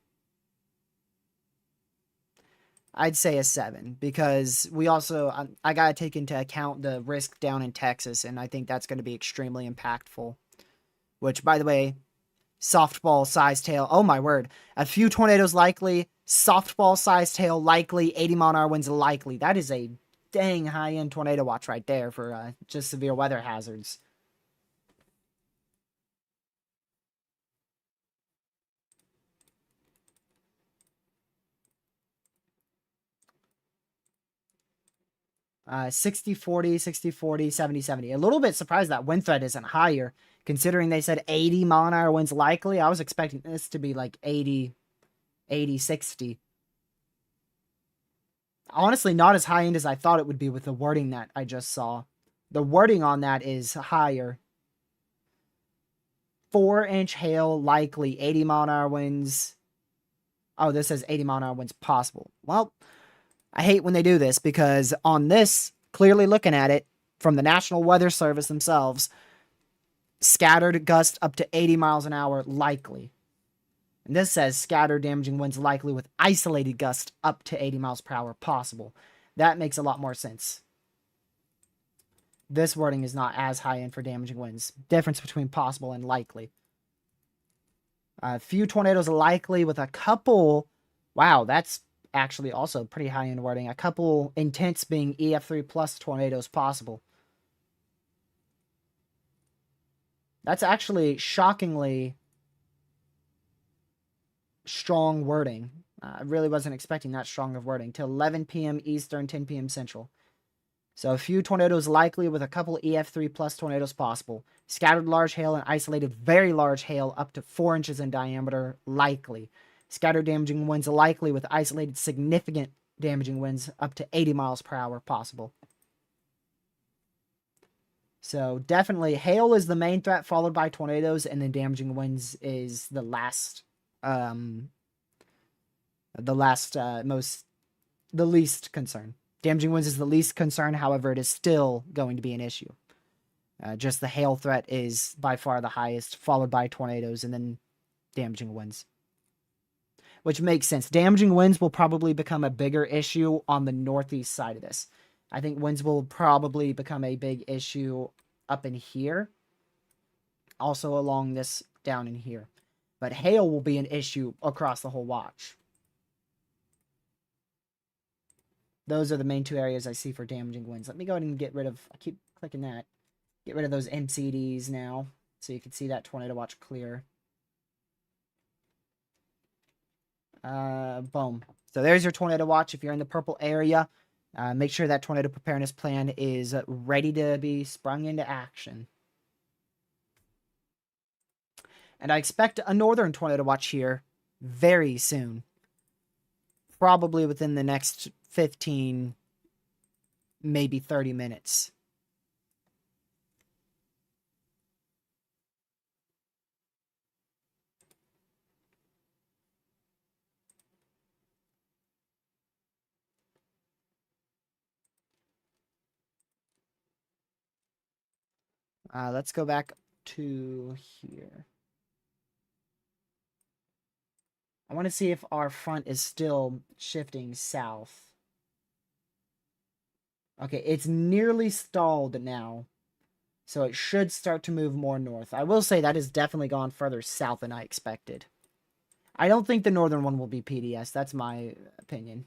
I'd say a 7 because we also, I got to take into account the risk down in Texas, and I think that's going to be extremely impactful. Which, by the way, softball size tail. Oh my word. A few tornadoes likely, softball size tail likely, 80 mile an hour winds likely. That is a dang high-end tornado watch right there for just severe weather hazards. Uh, 60-40, 60-40, 70-70. A little bit surprised that wind threat isn't higher, considering they said 80 mile an hour winds likely. I was expecting this to be like 80, 60. Honestly, not as high end as I thought it would be with the wording that I just saw. The wording on that is higher. 4-inch hail likely, 80 mile an hour winds. Oh, this says 80 mile an hour winds possible. Well, I hate when they do this because on this, clearly looking at it from the National Weather Service themselves, scattered gust up to 80 miles an hour likely. And this says scattered damaging winds likely with isolated gust up to 80 miles per hour possible. That makes a lot more sense. This wording is not as high end for damaging winds. Difference between possible and likely. A few tornadoes likely with a couple. Wow, that's actually also pretty high end wording. A couple intense being EF3 plus tornadoes possible. That's actually shockingly strong wording. I really wasn't expecting that strong of wording. Till 11 p.m. Eastern, 10 p.m. Central. So a few tornadoes likely with a couple EF3 plus tornadoes possible. Scattered large hail and isolated very large hail up to 4 inches in diameter likely. Scattered damaging winds likely with isolated significant damaging winds up to 80 miles per hour possible. So definitely hail is the main threat, followed by tornadoes, and then damaging winds is the last most the least concern. Damaging winds is the least concern. However, it is still going to be an issue. Just the hail threat is by far the highest, followed by tornadoes and then damaging winds. Which makes sense. Damaging winds will probably become a bigger issue on the northeast side of this. I think winds will probably become a big issue up in here. Also along this down in here. But hail will be an issue across the whole watch. Those are the main two areas I see for damaging winds. Let me go ahead and get rid of... I keep clicking that. Get rid of those MCDs now. So you can see that tornado watch clear. Boom. So there's your tornado watch. If you're in the purple area, make sure that tornado preparedness plan is ready to be sprung into action. And I expect a northern tornado watch here very soon. Probably within the next 15, maybe 30 minutes. Let's go back to here. I want to see if our front is still shifting south. Okay, it's nearly stalled now. So it should start to move more north. I will say that has definitely gone further south than I expected. I don't think the northern one will be PDS. That's my opinion.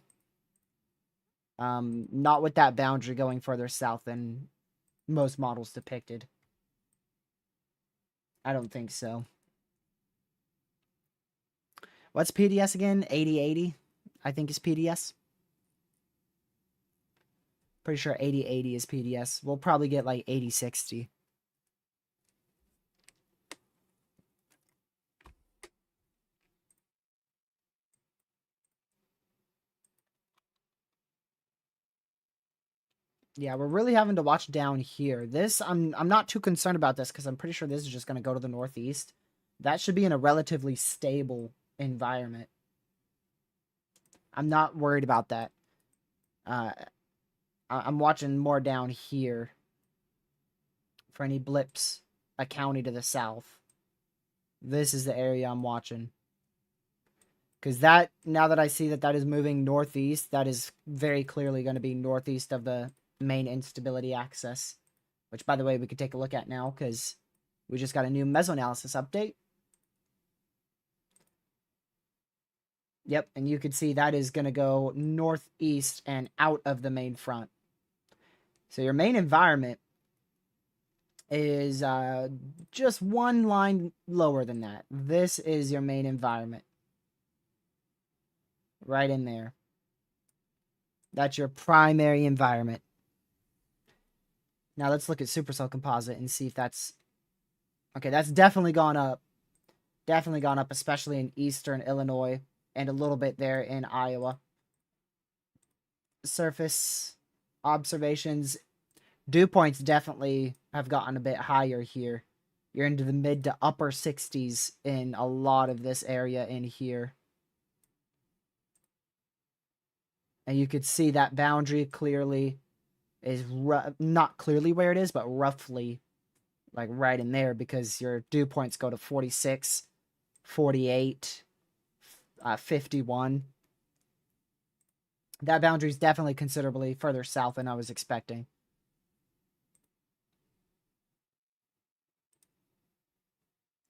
Not with that boundary going further south than most models depicted. I don't think so. What's PDS again? 8080, I think is PDS. Pretty sure 8080 is PDS. We'll probably get like 8060. Yeah, we're really having to watch down here. This, I'm not too concerned about this because I'm pretty sure this is just going to go to the northeast. That should be in a relatively stable environment. I'm not worried about that. I'm watching more down here for any blips, a county to the south. This is the area I'm watching. Because that, now that I see that that is moving northeast, that is very clearly going to be northeast of the main instability axis. Which, by the way, we could take a look at now because we just got a new mesoanalysis update. Yep, and you can see that is going to go northeast and out of the main front. So your main environment is just one line lower than that. This is your main environment. Right in there. That's your primary environment. Now let's look at supercell composite and see if that's... Okay, that's definitely gone up. Definitely gone up, especially in eastern Illinois and a little bit there in Iowa. Surface observations. Dew points definitely have gotten a bit higher here. You're into the mid to upper 60s in a lot of this area in here. And you could see that boundary clearly is not clearly where it is, but roughly like right in there because your dew points go to 46, 48, 51. That boundary is definitely considerably further south than I was expecting.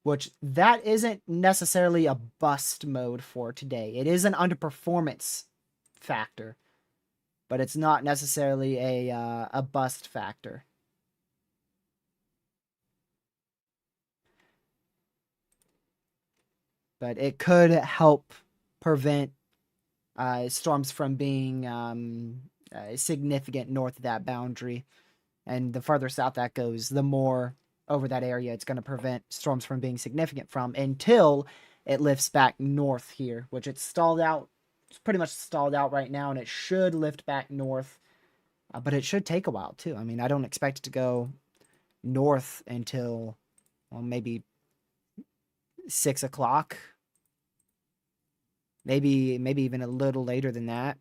Which that isn't necessarily a bust mode for today. It is an underperformance factor, but it's not necessarily a bust factor. But it could help prevent storms from being significant north of that boundary. And the further south that goes, the more over that area it's going to prevent storms from being significant from until it lifts back north here, which it's stalled out. It's pretty much stalled out right now, and it should lift back north. But it should take a while, too. I mean, I don't expect it to go north until, well, maybe 6 o'clock. Maybe even a little later than that.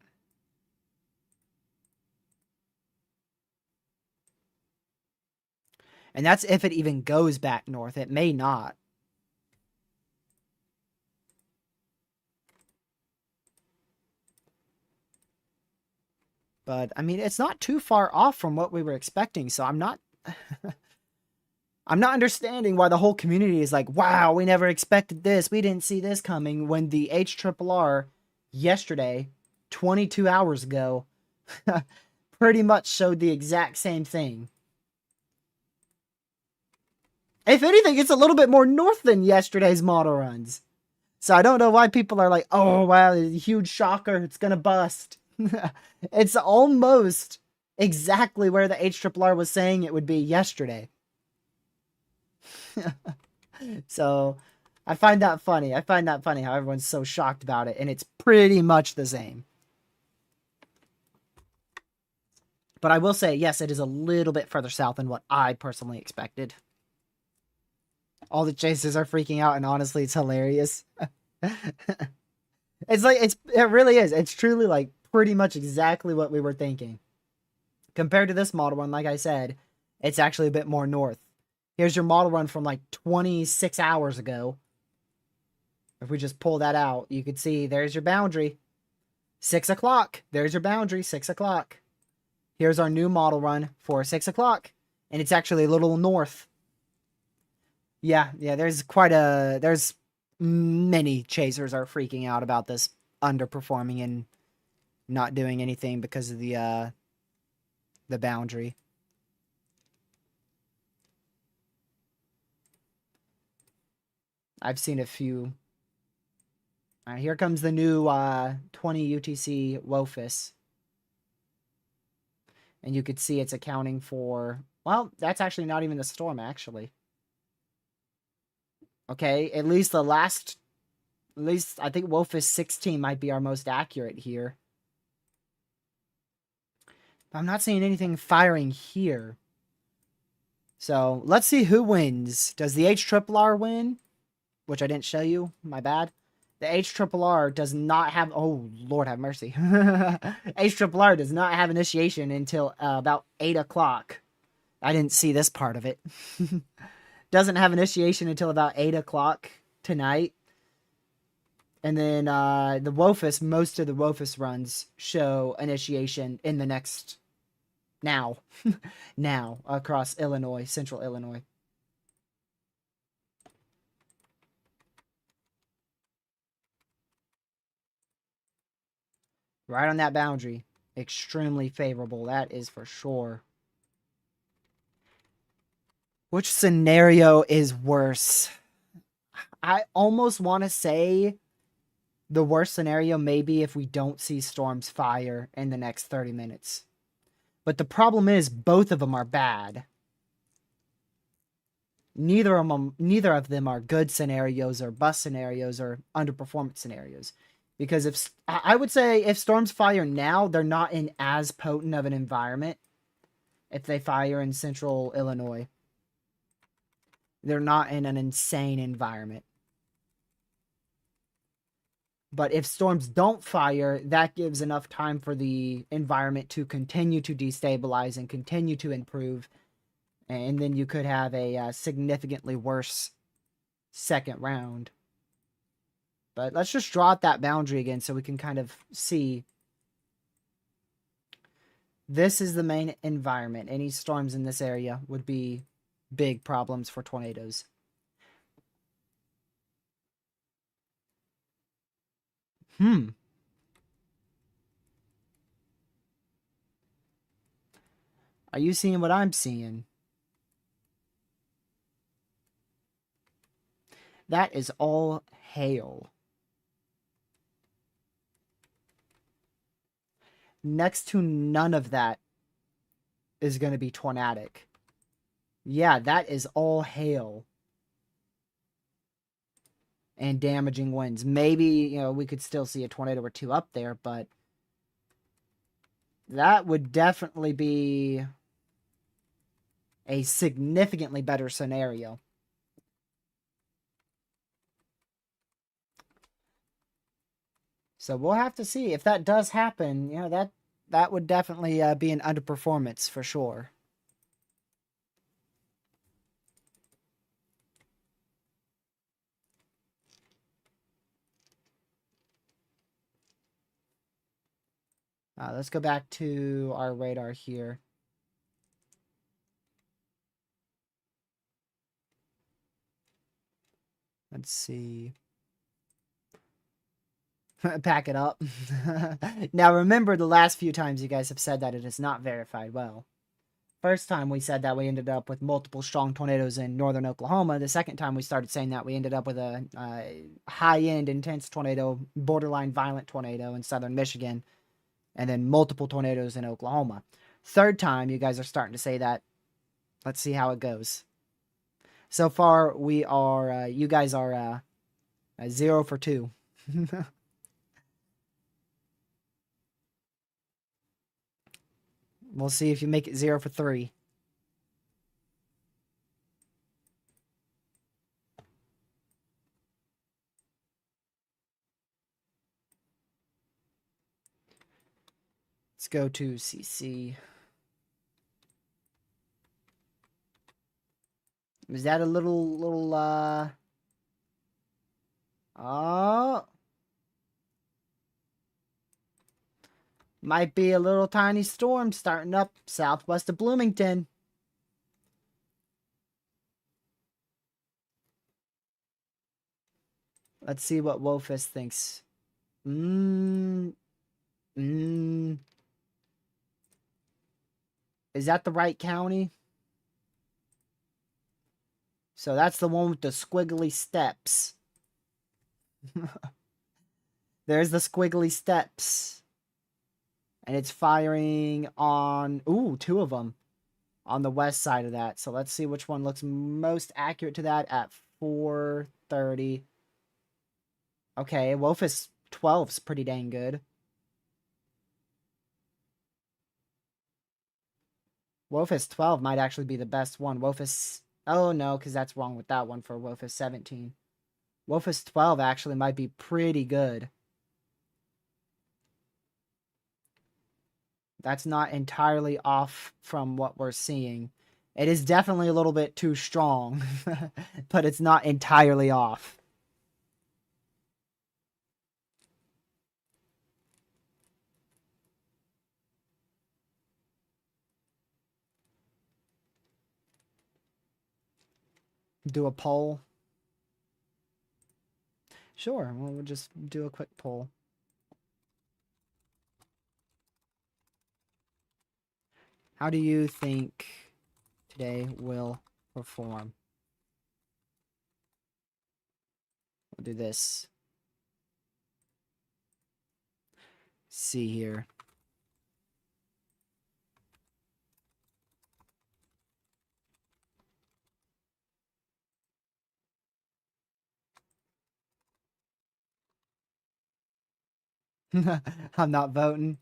And that's if it even goes back north. It may not. But I mean, it's not too far off from what we were expecting, so I'm not I'm not understanding why the whole community is like, wow, we never expected this. We didn't see this coming, when the HRRR yesterday, 22 hours ago, pretty much showed the exact same thing. If anything, it's a little bit more north than yesterday's model runs. So I don't know why people are like, oh, wow, huge shocker, it's going to bust. It's almost exactly where the HRRR was saying it would be yesterday. So I find that funny. I find that funny how everyone's so shocked about it, and it's pretty much the same. But I will say, yes, it is a little bit further south than what I personally expected. All the chasers are freaking out, and honestly, it's hilarious. It's like, it really is. It's truly like pretty much exactly what we were thinking. Compared to this model run, like I said, it's actually a bit more north. Here's your model run from like 26 hours ago. If we just pull that out, you could see there's your boundary. 6 o'clock. There's your boundary, 6 o'clock. Here's our new model run for 6 o'clock. And it's actually a little north. Yeah, there's many chasers are freaking out about this underperforming and not doing anything because of the boundary. I've seen a few. All right, here comes the new 20 UTC Wofus. And you could see it's accounting for, well, that's actually not even the storm, actually. Okay, at least I think Wofus 16 might be our most accurate here. But I'm not seeing anything firing here. So, let's see who wins. Does the HRRR win? Which I didn't show you, my bad. The HRRR does not have, oh, Lord have mercy. HRRR does not have initiation until about 8 o'clock. I didn't see this part of it. Doesn't have initiation until about 8 o'clock tonight. And then the Wofus, most of the Wofus runs show initiation in the next, now, across Illinois, central Illinois. Right on that boundary. Extremely favorable, that is for sure. Which scenario is worse? I almost want to say the worst scenario may be if we don't see storms fire in the next 30 minutes. But the problem is both of them are bad. Neither of them are good scenarios or bust scenarios or underperformance scenarios. Because I would say if storms fire now, they're not in as potent of an environment. If they fire in central Illinois, they're not in an insane environment. But if storms don't fire, that gives enough time for the environment to continue to destabilize and continue to improve. And then you could have a significantly worse second round. But let's just draw out that boundary again so we can kind of see. This is the main environment. Any storms in this area would be big problems for tornadoes. Are you seeing what I'm seeing? That is all hail. Next to none of that is going to be tornadic. Yeah, that is all hail. And damaging winds. Maybe, we could still see a tornado or two up there, but that would definitely be a significantly better scenario. So we'll have to see if that does happen. That would definitely be an underperformance for sure. Let's go back to our radar here. Let's see. Pack it up. Now remember, the last few times you guys have said that it is not verified well. First time we said that we ended up with multiple strong tornadoes in northern Oklahoma. The second time we started saying that we ended up with a high-end intense tornado, borderline violent tornado in southern Michigan, and then multiple tornadoes in Oklahoma. Third time you guys are starting to say that. Let's see how it goes. So far we are, you guys are 0 for 2. We'll see if you make it 0 for 3. Let's go to CC. Is that a little, oh, might be a little tiny storm starting up southwest of Bloomington. Let's see what Wofus thinks. Is that the right county? So that's the one with the squiggly steps. There's the squiggly steps. And it's firing on, ooh, 2 of them on the west side of that. So let's see which one looks most accurate to that at 4:30. Okay, Wofus 12's pretty dang good. Wofus 12 might actually be the best one. Wofus, oh no, because that's wrong with that one for Wofus 17. Wofus 12 actually might be pretty good. That's not entirely off from what we're seeing. It is definitely a little bit too strong, but it's not entirely off. Do a poll. Sure, we'll just do a quick poll. How do you think today will perform? We'll do this. See here. I'm not voting.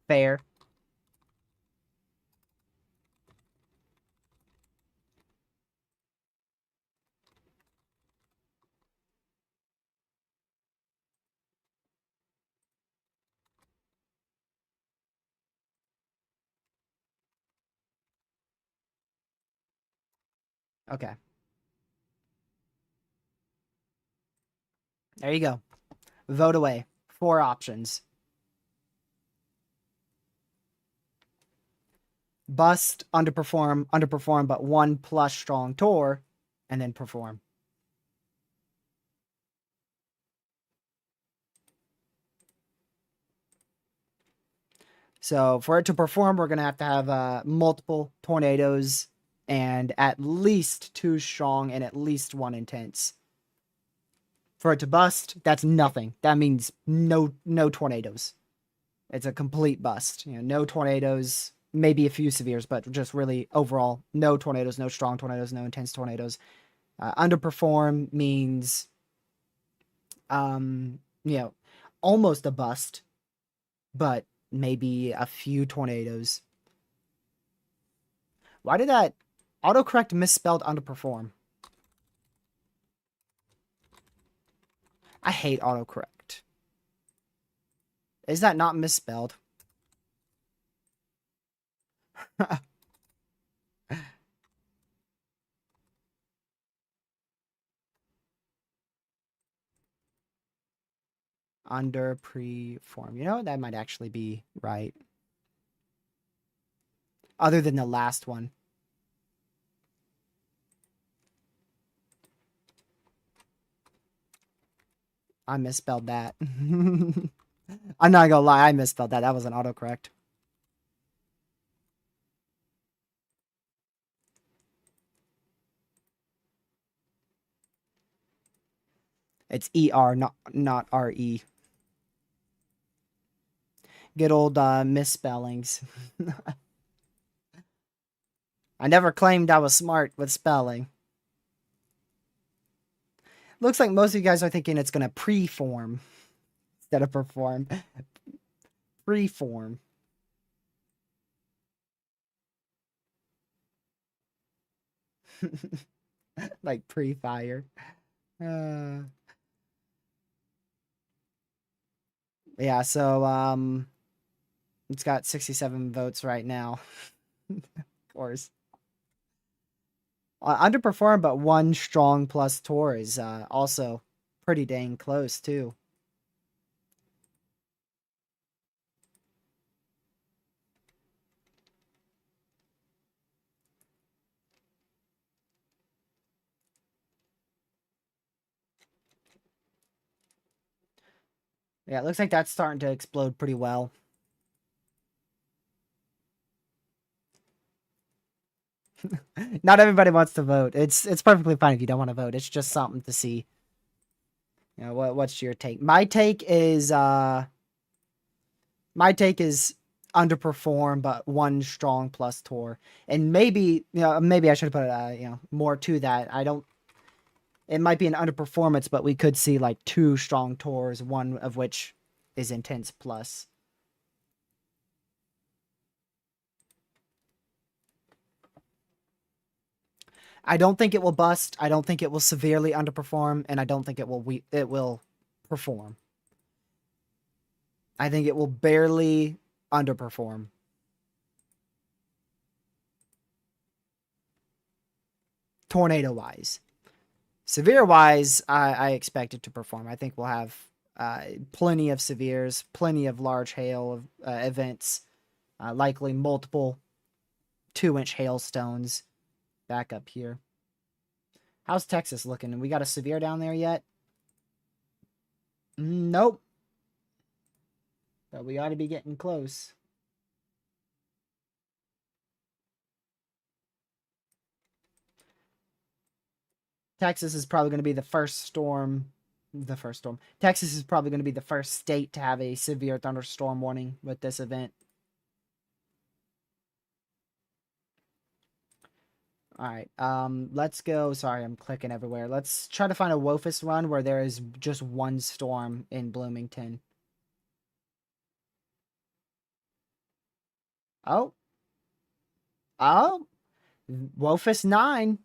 Fair. Okay. There you go. Vote away. 4 options. Bust, underperform, but 1 plus strong tour, and then perform. So for it to perform, we're going to have multiple tornadoes and at least 2 strong and at least 1 intense. For it to bust, that's nothing. That means no tornadoes. It's a complete bust. You know, no tornadoes, maybe a few severes, but just really overall, no tornadoes, no strong tornadoes, no intense tornadoes. Underperform means, you know, almost a bust, but maybe a few tornadoes. Why did that autocorrect misspelled underperform? I hate autocorrect. Is that not misspelled? Under preform. You know, that might actually be right. Other than the last one. I misspelled that. I'm not gonna lie, I misspelled that. That was an autocorrect. It's ER, not RE. Good old misspellings. I never claimed I was smart with spelling. Looks like most of you guys are thinking it's gonna preform instead of perform. Preform. Like pre-fire. Uh, yeah, so it's got 67 votes right now. Of course. Underperformed, but one strong plus tour is also pretty dang close too. Yeah, it looks like that's starting to explode pretty well. Not everybody wants to vote. It's perfectly fine if you don't want to vote. It's just something to see. You know, what's your take? My take is underperform, but one strong plus tour. And maybe, maybe I should put more to that. It might be an underperformance, but we could see like two strong tours, one of which is intense plus. I don't think it will bust. I don't think it will severely underperform, and I don't think it will perform. I think it will barely underperform. Tornado wise. Severe wise, I expect it to perform. I think we'll have plenty of severes, plenty of large hail events, likely multiple 2-inch hailstones back up here. How's Texas looking? We got a severe down there yet? Nope. But we ought to be getting close. Texas is probably going to be the first storm. Texas is probably going to be the first state to have a severe thunderstorm warning with this event. All right. Let's go. Sorry, I'm clicking everywhere. Let's try to find a Wofus run where there is just one storm in Bloomington. Oh. Oh. Wofus 9.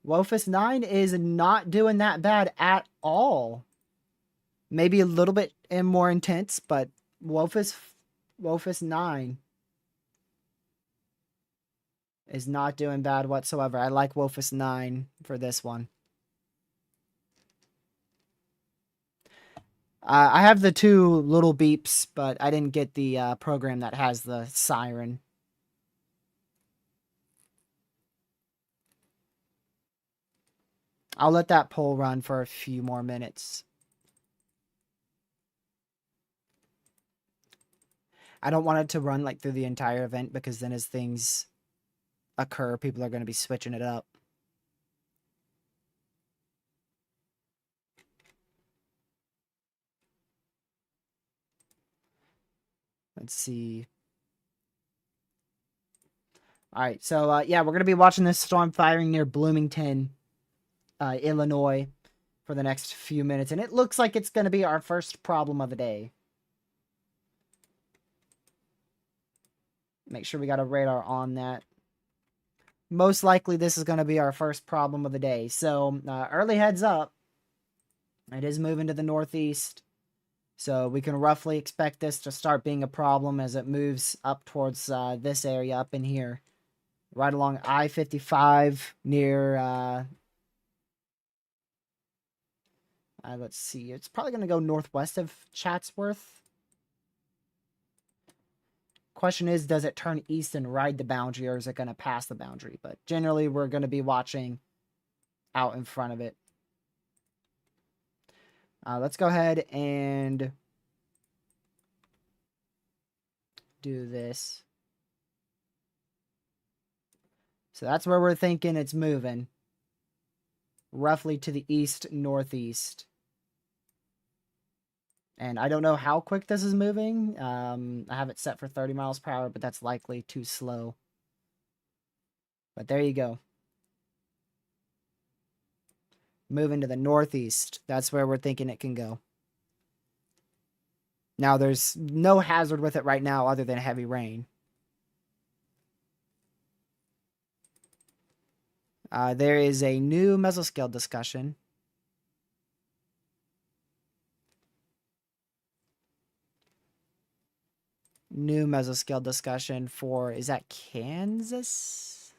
Wofus 9 is not doing that bad at all. Maybe a little bit more intense, but Wofus 9 is not doing bad whatsoever. I like Wofus 9 for this one. I have the two little beeps, but I didn't get the program that has the siren. I'll let that poll run for a few more minutes. I don't want it to run like through the entire event because then as things occur, people are going to be switching it up. Let's see. All right, so yeah, we're going to be watching this storm firing near Bloomington, Illinois for the next few minutes, and it looks like it's going to be our first problem of the day. Make sure we got a radar on that. Most likely this is going to be our first problem of the day. So early heads up. It is moving to the northeast. So we can roughly expect this to start being a problem as it moves up towards this area up in here. Right along I-55 near Let's see. It's probably going to go northwest of Chatsworth. Question is, does it turn east and ride the boundary, or is it going to pass the boundary? But generally, we're going to be watching out in front of it. Let's go ahead and do this. So that's where we're thinking it's moving. Roughly to the east-northeast. And I don't know how quick this is moving. I have it set for 30 miles per hour, but that's likely too slow. But there you go. Moving to the northeast. That's where we're thinking it can go. Now, there's no hazard with it right now other than heavy rain. There is a new mesoscale discussion. New mesoscale discussion for, is that Kansas?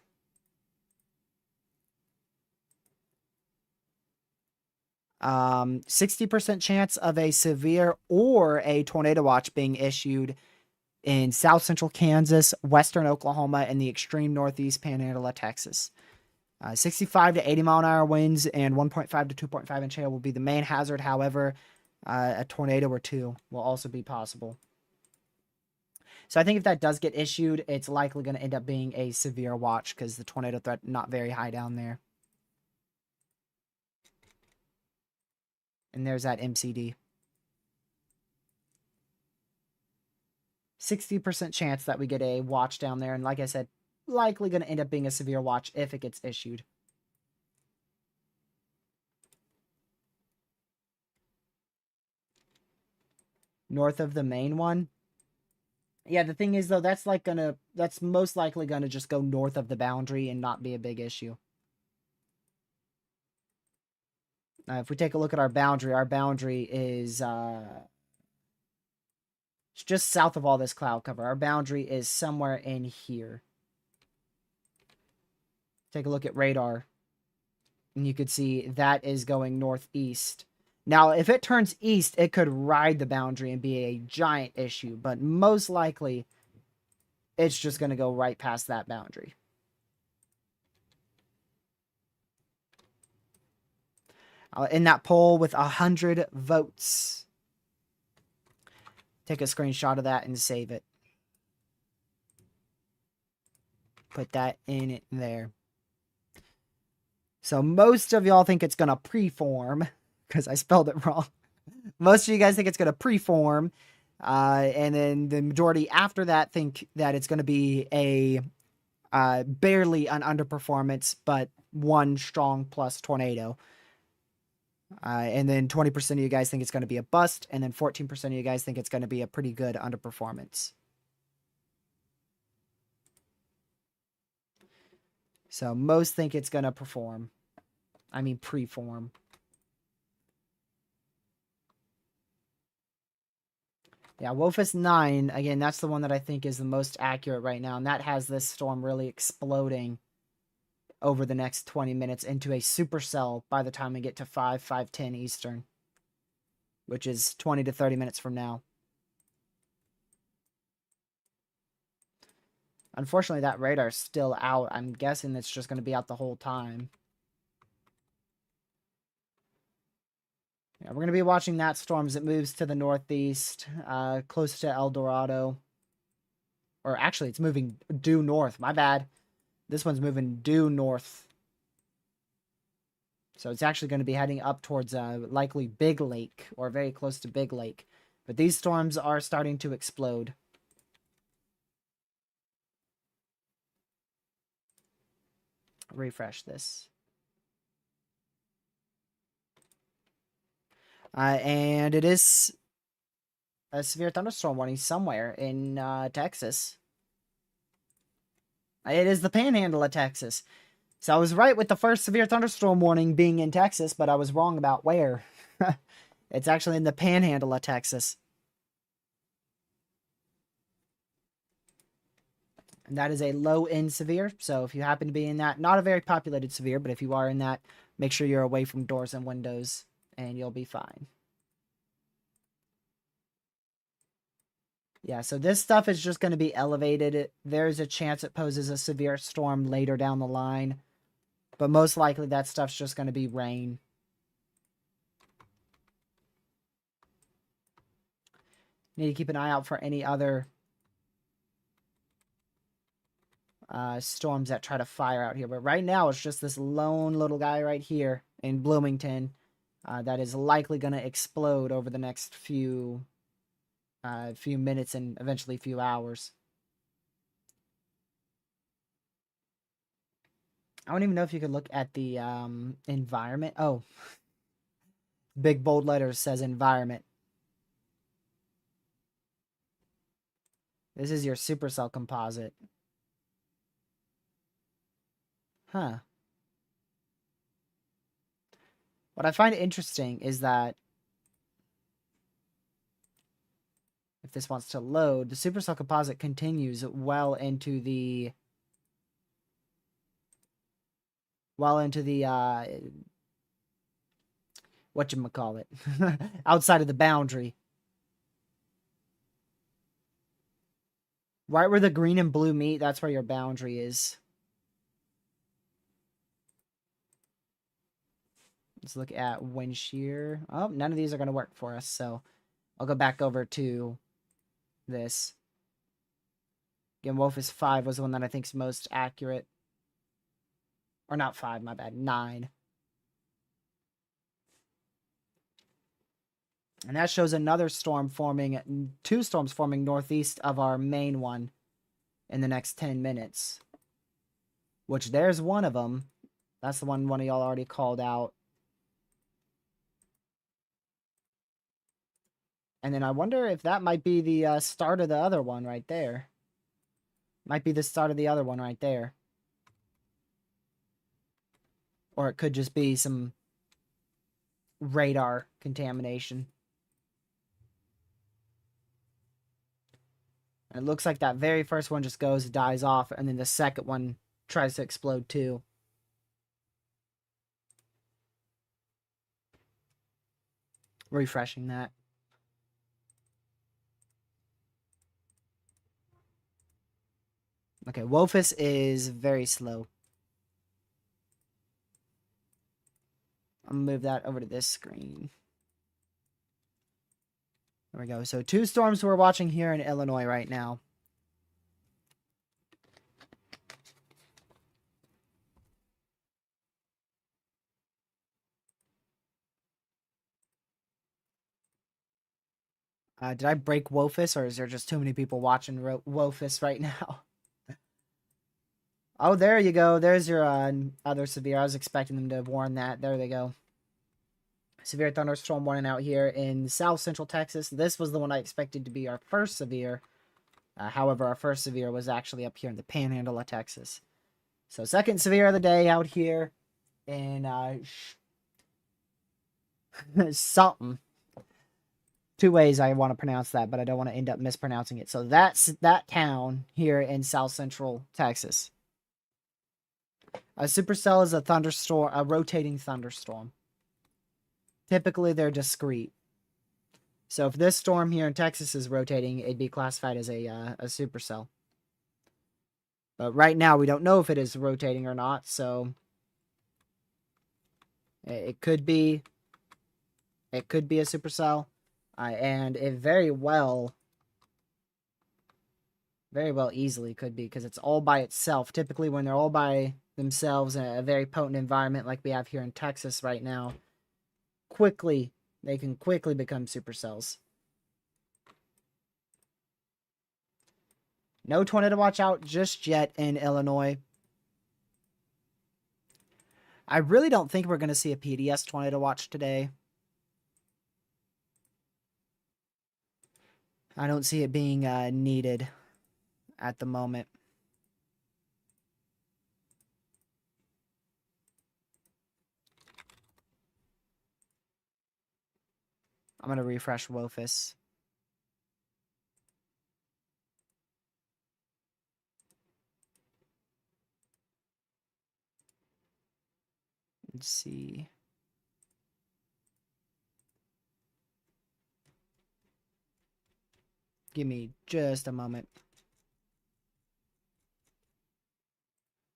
Um, 60% chance of a severe or a tornado watch being issued in south central Kansas, western Oklahoma, and the extreme northeast panhandle of Texas. 65 to 80 mile an hour winds and 1.5 to 2.5 inch hail will be the main hazard. However, a tornado or two will also be possible. So I think if that does get issued, it's likely going to end up being a severe watch because the tornado threat not very high down there. And there's that MCD. 60% chance that we get a watch down there. And like I said, likely going to end up being a severe watch if it gets issued. North of the main one. Yeah, the thing is, though, that's most likely going to just go north of the boundary and not be a big issue. If we take a look at our boundary is it's just south of all this cloud cover. Our boundary is somewhere in here. Take a look at radar. And you could see that is going northeast. Now, if it turns east, it could ride the boundary and be a giant issue. But most likely, it's just going to go right past that boundary. In that poll with 100 votes. Take a screenshot of that and save it. Put that in there. So most of y'all think it's going to preform, because I spelled it wrong. Most of you guys think it's going to preform. And then the majority after that think that it's going to be a barely an underperformance, but one strong plus tornado. And then 20% of you guys think it's going to be a bust. And then 14% of you guys think it's going to be a pretty good underperformance. So most think it's going to perform. I mean, preform. Yeah, Wofus 9, again, that's the one that I think is the most accurate right now. And that has this storm really exploding over the next 20 minutes into a supercell by the time we get to 5:10 Eastern, which is 20 to 30 minutes from now. Unfortunately, that radar's still out. I'm guessing it's just going to be out the whole time. Yeah, we're going to be watching that storm as it moves to the northeast, close to El Dorado. Or actually, it's moving due north. My bad. This one's moving due north. So it's actually going to be heading up towards likely Big Lake, or very close to Big Lake. But these storms are starting to explode. Refresh this. And it is a severe thunderstorm warning somewhere in Texas. It is the panhandle of Texas. So I was right with the first severe thunderstorm warning being in Texas, but I was wrong about where. It's actually in the panhandle of Texas. And that is a low-end severe. So if you happen to be in that, not a very populated severe, but if you are in that, make sure you're away from doors and windows. and you'll be fine. Yeah, so this stuff is just going to be elevated. There's a chance it poses a severe storm later down the line. But most likely that stuff's just going to be rain. Need to keep an eye out for any other storms that try to fire out here. But right now, it's just this lone little guy right here in Bloomington that is likely going to explode over the next few minutes and eventually few hours. I don't even know if you could look at the environment. Oh, big bold letters says environment. This is your supercell composite. Huh. What I find interesting is that if this wants to load, the supercell composite continues well into the whatchamacallit, outside of the boundary. Right where the green and blue meet, that's where your boundary is. Let's look at wind shear. Oh, none of these are going to work for us, so I'll go back over to this. Again, Wolfus 5 was the one that I think is most accurate. Or not 5, my bad, 9. And that shows another storm forming, 2 storms forming northeast of our main one in the next 10 minutes. Which there's one of them. That's the one of y'all already called out. And then I wonder if that might be the start of the other one right there. Might be the start of the other one right there. Or it could just be some radar contamination. And it looks like that very first one just goes, dies off, and then the second one tries to explode too. Refreshing that. Okay, Wolfus is very slow. I'm going to move that over to this screen. There we go. So 2 storms we're watching here in Illinois right now. Did I break Wolfus, or is there just too many people watching Wolfus right now? Oh, there you go. There's your other severe. I was expecting them to warn that. There they go. Severe thunderstorm warning out here in south central Texas. This was the one I expected to be our first severe. However, our first severe was actually up here in the panhandle of Texas. So second severe of the day out here in something. 2 ways I want to pronounce that, but I don't want to end up mispronouncing it. So that's that town here in south central Texas. A supercell is a thunderstorm, a rotating thunderstorm. Typically, they're discrete. So if this storm here in Texas is rotating, it'd be classified as a supercell. But right now, we don't know if it is rotating or not, so it could be a supercell, and it very well easily could be, because it's all by itself. Typically, when they're all by themselves in a very potent environment like we have here in Texas right now, they can quickly become supercells. No tornado to watch out just yet in Illinois. I really don't think we're going to see a PDS tornado watch today. I don't see it being needed at the moment. I'm going to refresh Wolfus. Let's see. Give me just a moment.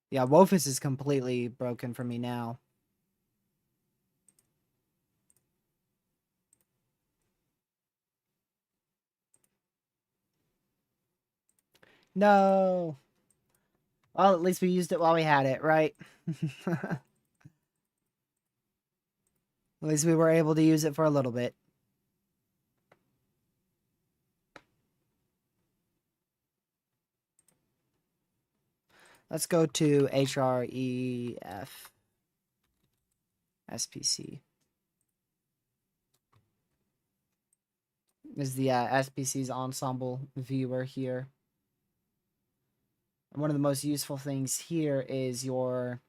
Yeah, Wophus is completely broken for me now. No. Well, at least we used it while we had it, right? At least we were able to use it for a little bit. Let's go to HREF SPC. Is the SPC's ensemble viewer here. And one of the most useful things here is your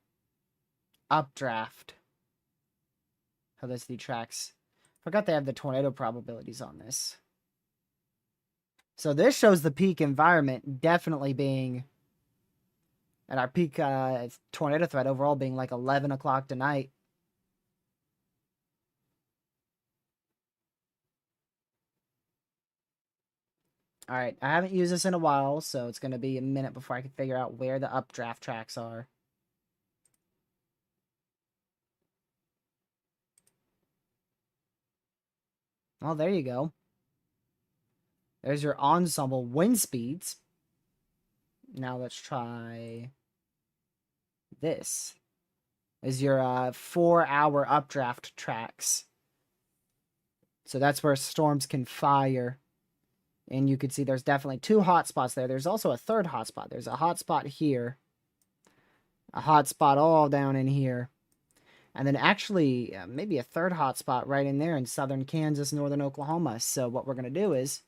updraft. How this tracks. Forgot they have the tornado probabilities on this. So this shows the peak environment definitely being, and our peak tornado threat overall being like 11 o'clock tonight. All right, I haven't used this in a while, so it's going to be a minute before I can figure out where the updraft tracks are. Well, there you go. There's your ensemble wind speeds. Now let's try this. Is your 4-hour updraft tracks. So that's where storms can fire. And you can see there's definitely 2 hotspots there. There's also a third hotspot. There's a hotspot here. A hotspot all down in here. And then actually maybe a third hotspot right in there in southern Kansas, northern Oklahoma. So what we're going to do is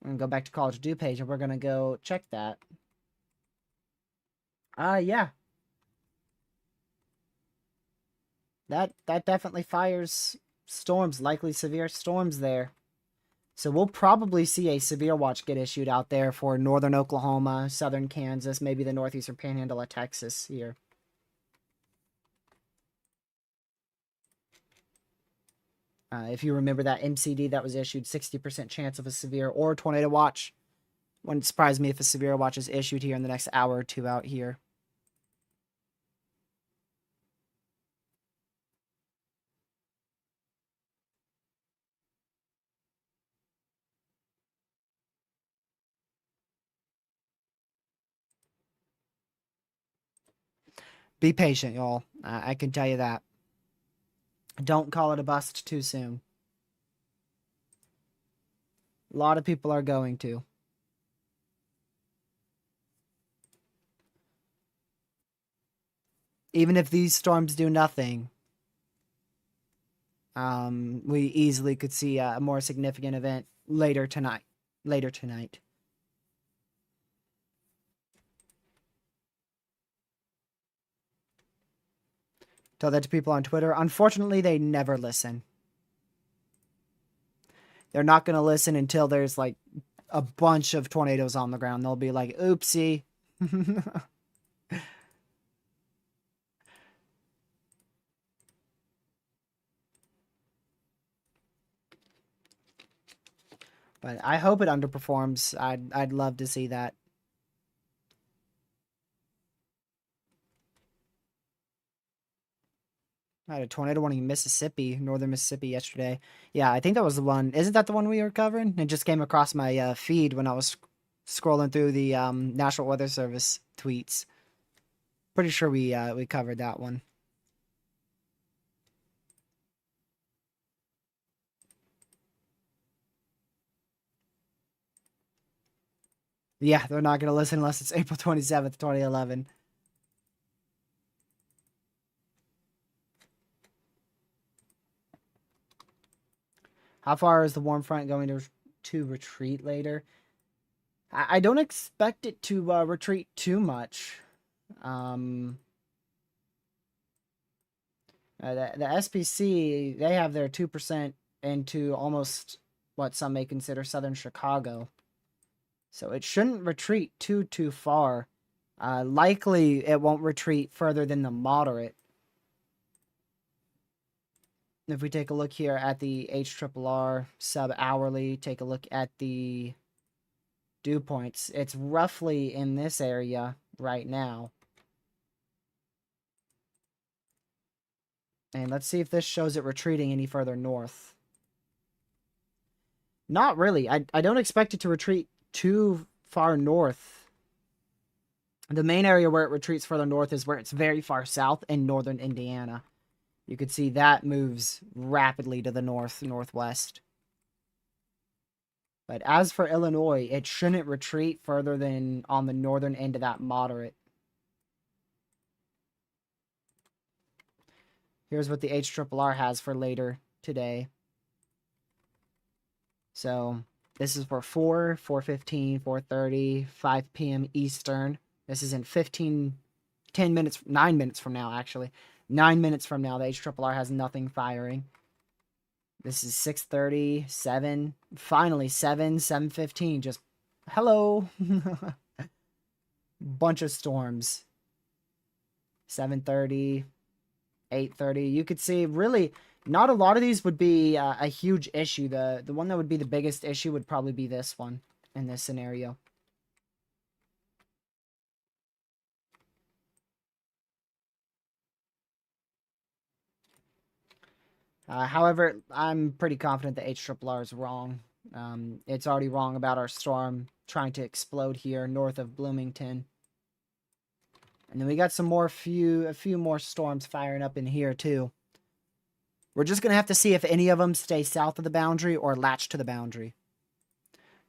we're going to go back to College Due page and we're going to go check that. Yeah. That definitely fires storms, likely severe storms there. So we'll probably see a severe watch get issued out there for northern Oklahoma, southern Kansas, maybe the northeastern panhandle of Texas here. If you remember that MCD that was issued, 60% chance of a severe or tornado watch. Wouldn't surprise me if a severe watch is issued here in the next hour or two out here. Be patient, y'all. I can tell you that. Don't call it a bust too soon. A lot of people are going to. Even if these storms do nothing, we easily could see a more significant event later tonight. Tell that to people on Twitter. Unfortunately, they never listen. They're not going to listen until there's like a bunch of tornadoes on the ground. They'll be like, oopsie. But I hope it underperforms. I'd love to see that. I had a tornado warning in Mississippi, northern Mississippi yesterday. Yeah, I think that was the one. Isn't that the one we were covering? It just came across my feed when I was scrolling through the National Weather Service tweets. Pretty sure we covered that one. Yeah, they're not going to listen unless it's April 27th, 2011. How far is the warm front going to retreat later? I don't expect it to retreat too much. The SPC, they have their 2% into almost what some may consider southern Chicago. So it shouldn't retreat too far. Likely it won't retreat further than the moderate. If we take a look here at the HRRR sub-hourly, take a look at the dew points, it's roughly in this area right now. And let's see if this shows it retreating any further north. Not really. I don't expect it to retreat too far north. The main area where it retreats further north is where it's very far south in northern Indiana. You could see that moves rapidly to the north, northwest. But as for Illinois, it shouldn't retreat further than on the northern end of that moderate. Here's what the HRRR has for later today. So this is for 4, 4:15, 4:30, 5 p.m. Eastern. This is in 10 minutes, 9 minutes from now, actually. 9 minutes from now, the HRRR has nothing firing. This is 6:30, 7, finally 7, 7:15. Just, hello. Bunch of storms. 7:30, 8:30. You could see, really, not a lot of these would be a huge issue. The one that would be the biggest issue would probably be this one in this scenario. However, I'm pretty confident the HRRR is wrong. It's already wrong about our storm trying to explode here north of Bloomington. And then we got a few more storms firing up in here too. We're just going to have to see if any of them stay south of the boundary or latch to the boundary.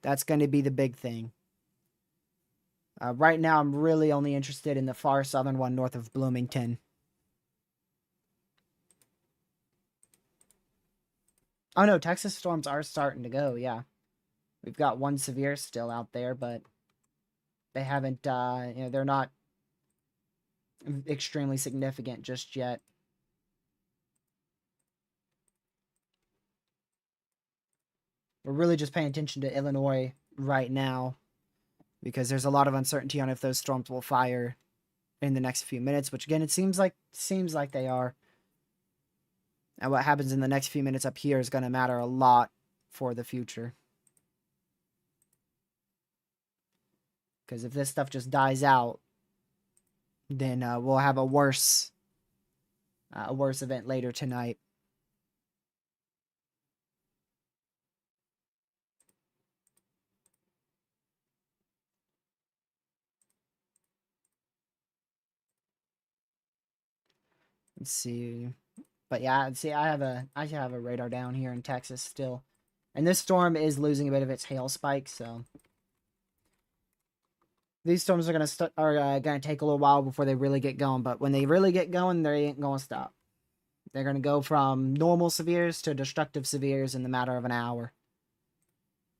That's going to be the big thing. Right now, I'm really only interested in the far southern one north of Bloomington. Oh no, Texas storms are starting to go, yeah. We've got one severe still out there, but they haven't, they're not extremely significant just yet. We're really just paying attention to Illinois right now because there's a lot of uncertainty on if those storms will fire in the next few minutes, which again, it seems like they are. And what happens in the next few minutes up here is going to matter a lot for the future. Because if this stuff just dies out, then we'll have a worse event later tonight. Let's see. But yeah, see, I have a radar down here in Texas still. And this storm is losing a bit of its hail spike, so these storms are gonna take a little while before they really get going, but when they really get going, they ain't gonna stop. They're gonna go from normal severes to destructive severes in the matter of an hour.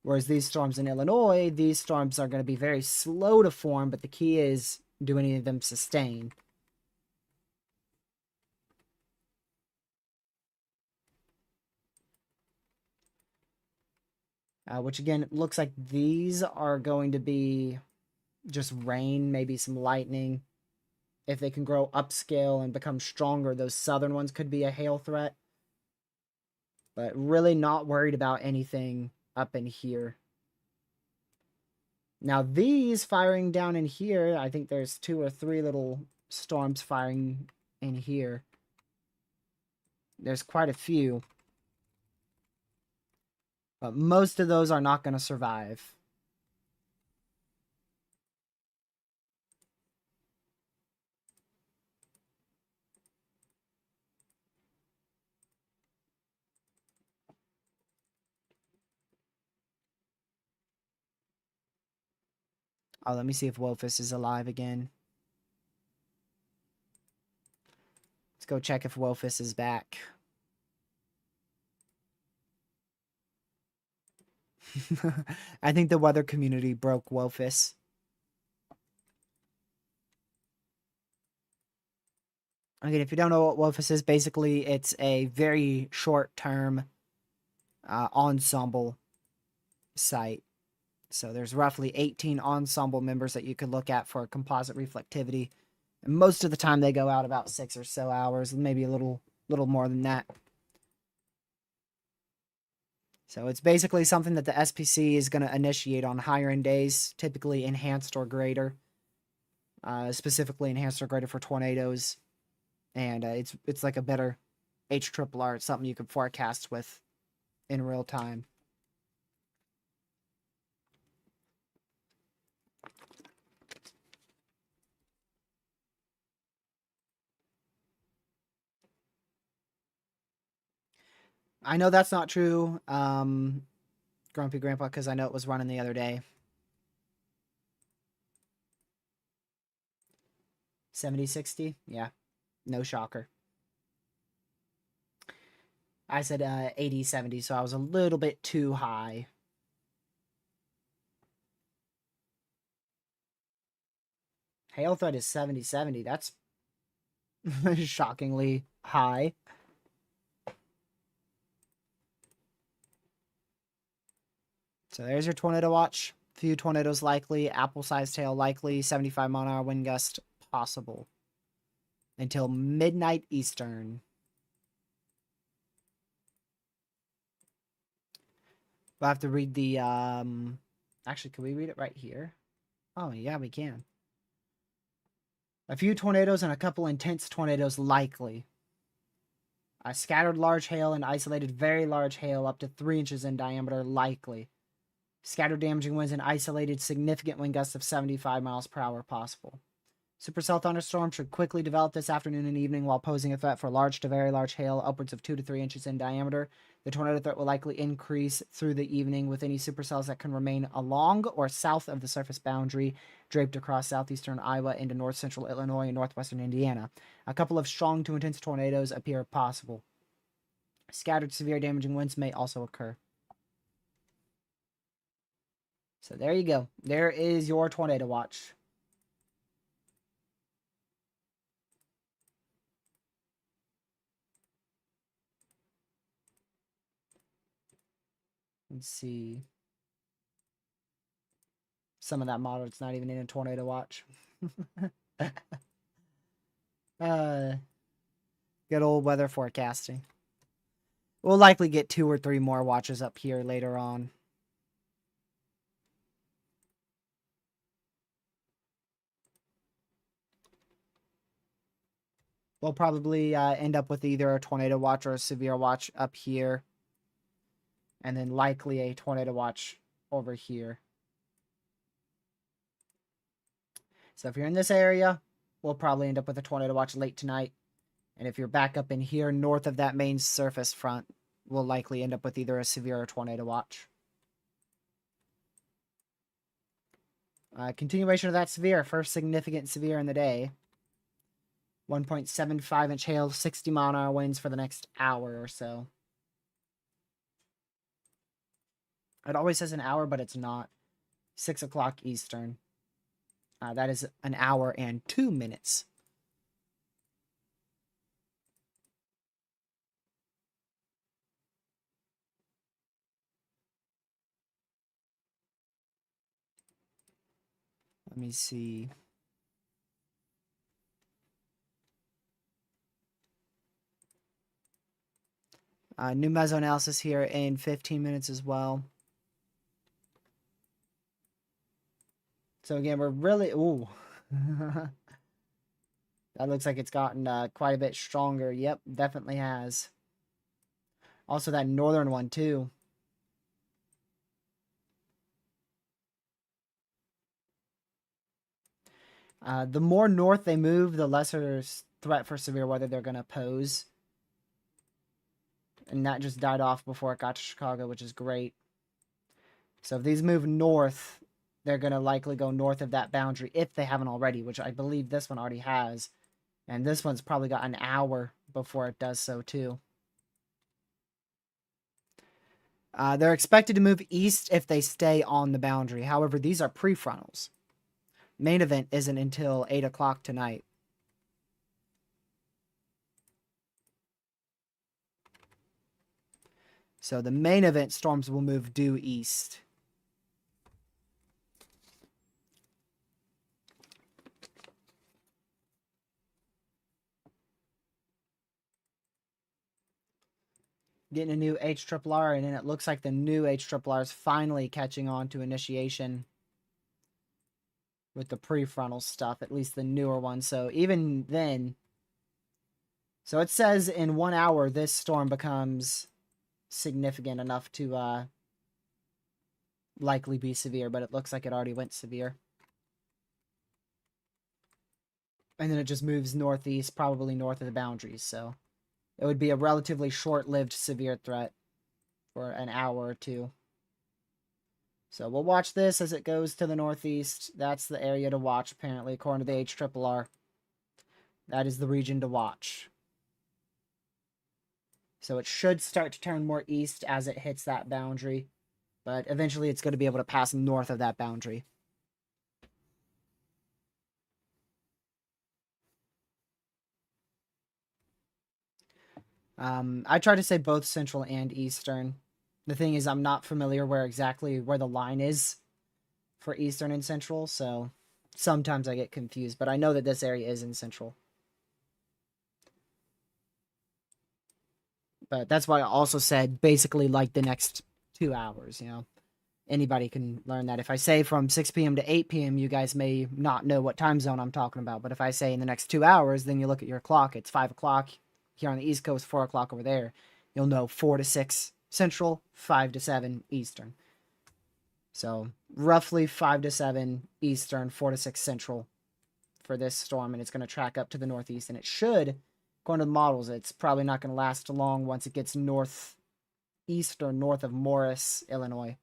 Whereas these storms in Illinois, these storms are gonna be very slow to form, but the key is, do any of them sustain? Which again, it looks like these are going to be just rain, maybe some lightning. If they can grow upscale and become stronger, those southern ones could be a hail threat. But really not worried about anything up in here. Now these firing down in here, I think there's 2 or 3 little storms firing in here. There's quite a few. But most of those are not going to survive. Oh, let me see if Wophus is alive again. Let's go check if Wophus is back. I think the weather community broke Wophus. Again, if you don't know what Wophus is, basically it's a very short-term ensemble site. So there's roughly 18 ensemble members that you could look at for composite reflectivity. And most of the time they go out about 6 or so hours, maybe a little more than that. So it's basically something that the SPC is going to initiate on higher end days, typically enhanced or greater, specifically enhanced or greater for tornadoes. And it's like a better HRRR. It's something you can forecast with in real time. I know that's not true, Grumpy Grandpa, because I know it was running the other day. 70-60? Yeah, no shocker. I said 80-70, so I was a little bit too high. Hail threat is 70-70. That's shockingly high. So there's your tornado watch. Few tornadoes likely. Apple-sized hail likely. 75-mile-an-hour wind gust possible. Until midnight Eastern. We'll have to read the... Actually, can we read it right here? Oh, yeah, we can. A few tornadoes and a couple intense tornadoes likely. Scattered large hail and isolated very large hail up to 3 inches in diameter likely. Scattered damaging winds and isolated significant wind gusts of 75 miles per hour possible. Supercell thunderstorms should quickly develop this afternoon and evening while posing a threat for large to very large hail upwards of 2 to 3 inches in diameter. The tornado threat will likely increase through the evening with any supercells that can remain along or south of the surface boundary draped across southeastern Iowa into north central Illinois and northwestern Indiana. A couple of strong to intense tornadoes appear possible. Scattered severe damaging winds may also occur. So there you go. There is your tornado watch. Let's see. Some of that model, it's not even in a tornado watch. Good old weather forecasting. We'll likely get 2 or 3 more watches up here later on. We'll probably end up with either a tornado watch or a severe watch up here. And then likely a tornado watch over here. So if you're in this area, we'll probably end up with a tornado watch late tonight. And if you're back up in here north of that main surface front, we'll likely end up with either a severe or tornado watch. Continuation of that severe. First significant severe in the day. 1.75 inch hail, 60 mile an hour winds for the next hour or so. It always says an hour, but it's not. 6 o'clock Eastern. That is an hour and 2 minutes. Let me see. New meso analysis here in 15 minutes as well. So again, we're really... Ooh. That looks like it's gotten quite a bit stronger. Yep, definitely has. Also that northern one too. The more north they move, the lesser threat for severe weather they're going to pose. And that just died off before it got to Chicago, which is great. So if these move north, they're going to likely go north of that boundary if they haven't already, which I believe this one already has. And this one's probably got an hour before it does so too. They're expected to move east if they stay on the boundary. However, these are prefrontals. Main event isn't until 8 o'clock tonight. So the main event storms will move due east. getting a new HRRR, and then it looks like the new HRRR is finally catching on to initiation with the prefrontal stuff, at least the newer one. So even then, so it says in 1 hour this storm becomes significant enough to likely be severe, but it looks like it already went severe. And then it just moves northeast, probably north of the boundaries, so it would be a relatively short-lived severe threat for an hour or two. So we'll watch this as it goes to the northeast. That's the area to watch, apparently, according to the HRRR. That is the region to watch. So it should start to turn more east as it hits that boundary, but eventually it's going to be able to pass north of that boundary. I try to say both central and eastern. The thing is, I'm not familiar exactly where the line is for eastern and central, so sometimes I get confused, but I know that this area is in central. But that's why I also said basically like the next 2 hours, you know. Anybody can learn that. If I say from 6 p.m. to 8 p.m., you guys may not know what time zone I'm talking about. But if I say in the next 2 hours, then you look at your clock, it's 5 o'clock here on the East Coast, 4 o'clock over there. You'll know 4 to 6 Central, 5 to 7 Eastern. So roughly 5 to 7 Eastern, 4 to 6 Central for this storm. And it's going to track up to the northeast. And it should, according to the models, it's probably not going to last long once it gets northeast or north of Morris, Illinois.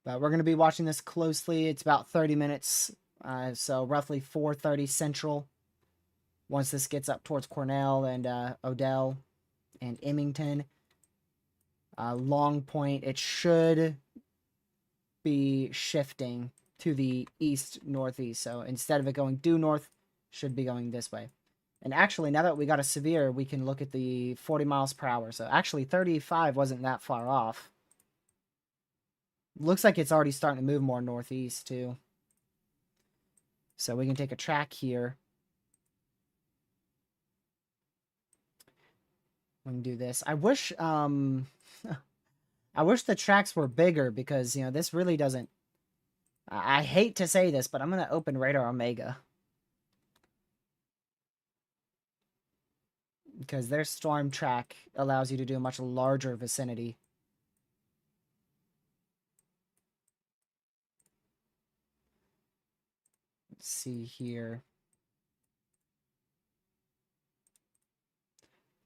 But we're going to be watching this closely. It's about 30 minutes, so roughly 4:30 Central. Once this gets up towards Cornell and Odell and Emmington. Long Point, it should be shifting to the east-northeast. So instead of it going due north, should be going this way. And actually, now that we got a severe, we can look at the 40 miles per hour. So actually, 35 wasn't that far off. Looks like it's already starting to move more northeast, too. So we can take a track here. We can do this. I wish, I wish the tracks were bigger because, you know, this really doesn't... I hate to say this, but I'm going to open Radar Omega. Because their storm track allows you to do a much larger vicinity. Let's see here.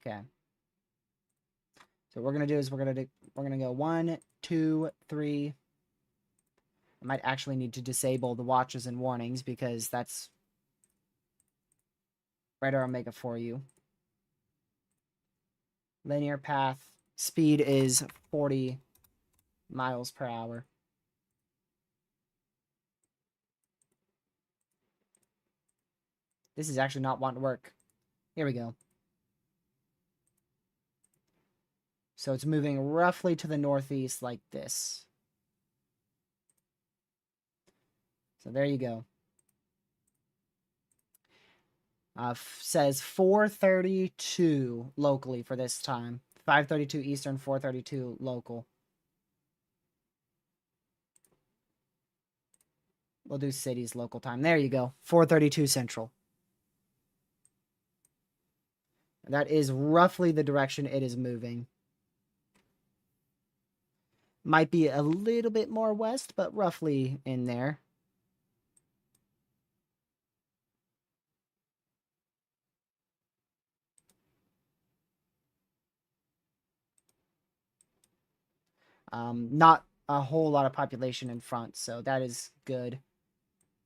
Okay. So what we're gonna do is we're gonna go 1, 2, 3. I might actually need to disable the watches and warnings because that's Radar Omega for you. Linear path speed is 40 miles per hour. This is actually not wanting to work. Here we go. So it's moving roughly to the northeast like this. So there you go. Says 4:32 locally for this time. 5:32 Eastern, 4:32 local. We'll do cities local time. There you go. 4:32 Central. That is roughly the direction it is moving. Might be a little bit more west, but roughly in there. Not a whole lot of population in front, so that is good.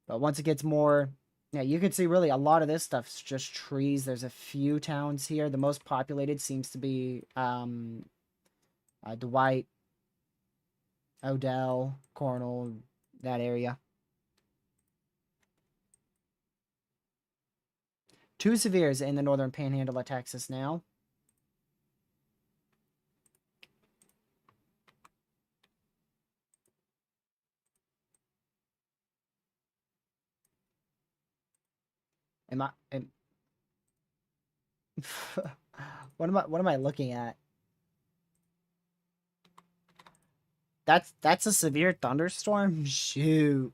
But once it gets more... Yeah, you can see really a lot of this stuff's just trees. There's a few towns here. The most populated seems to be Dwight, Odell, Cornell, that area. 2 severes in the northern panhandle of Texas now. Am I? What am I looking at? That's a severe thunderstorm? Shoot.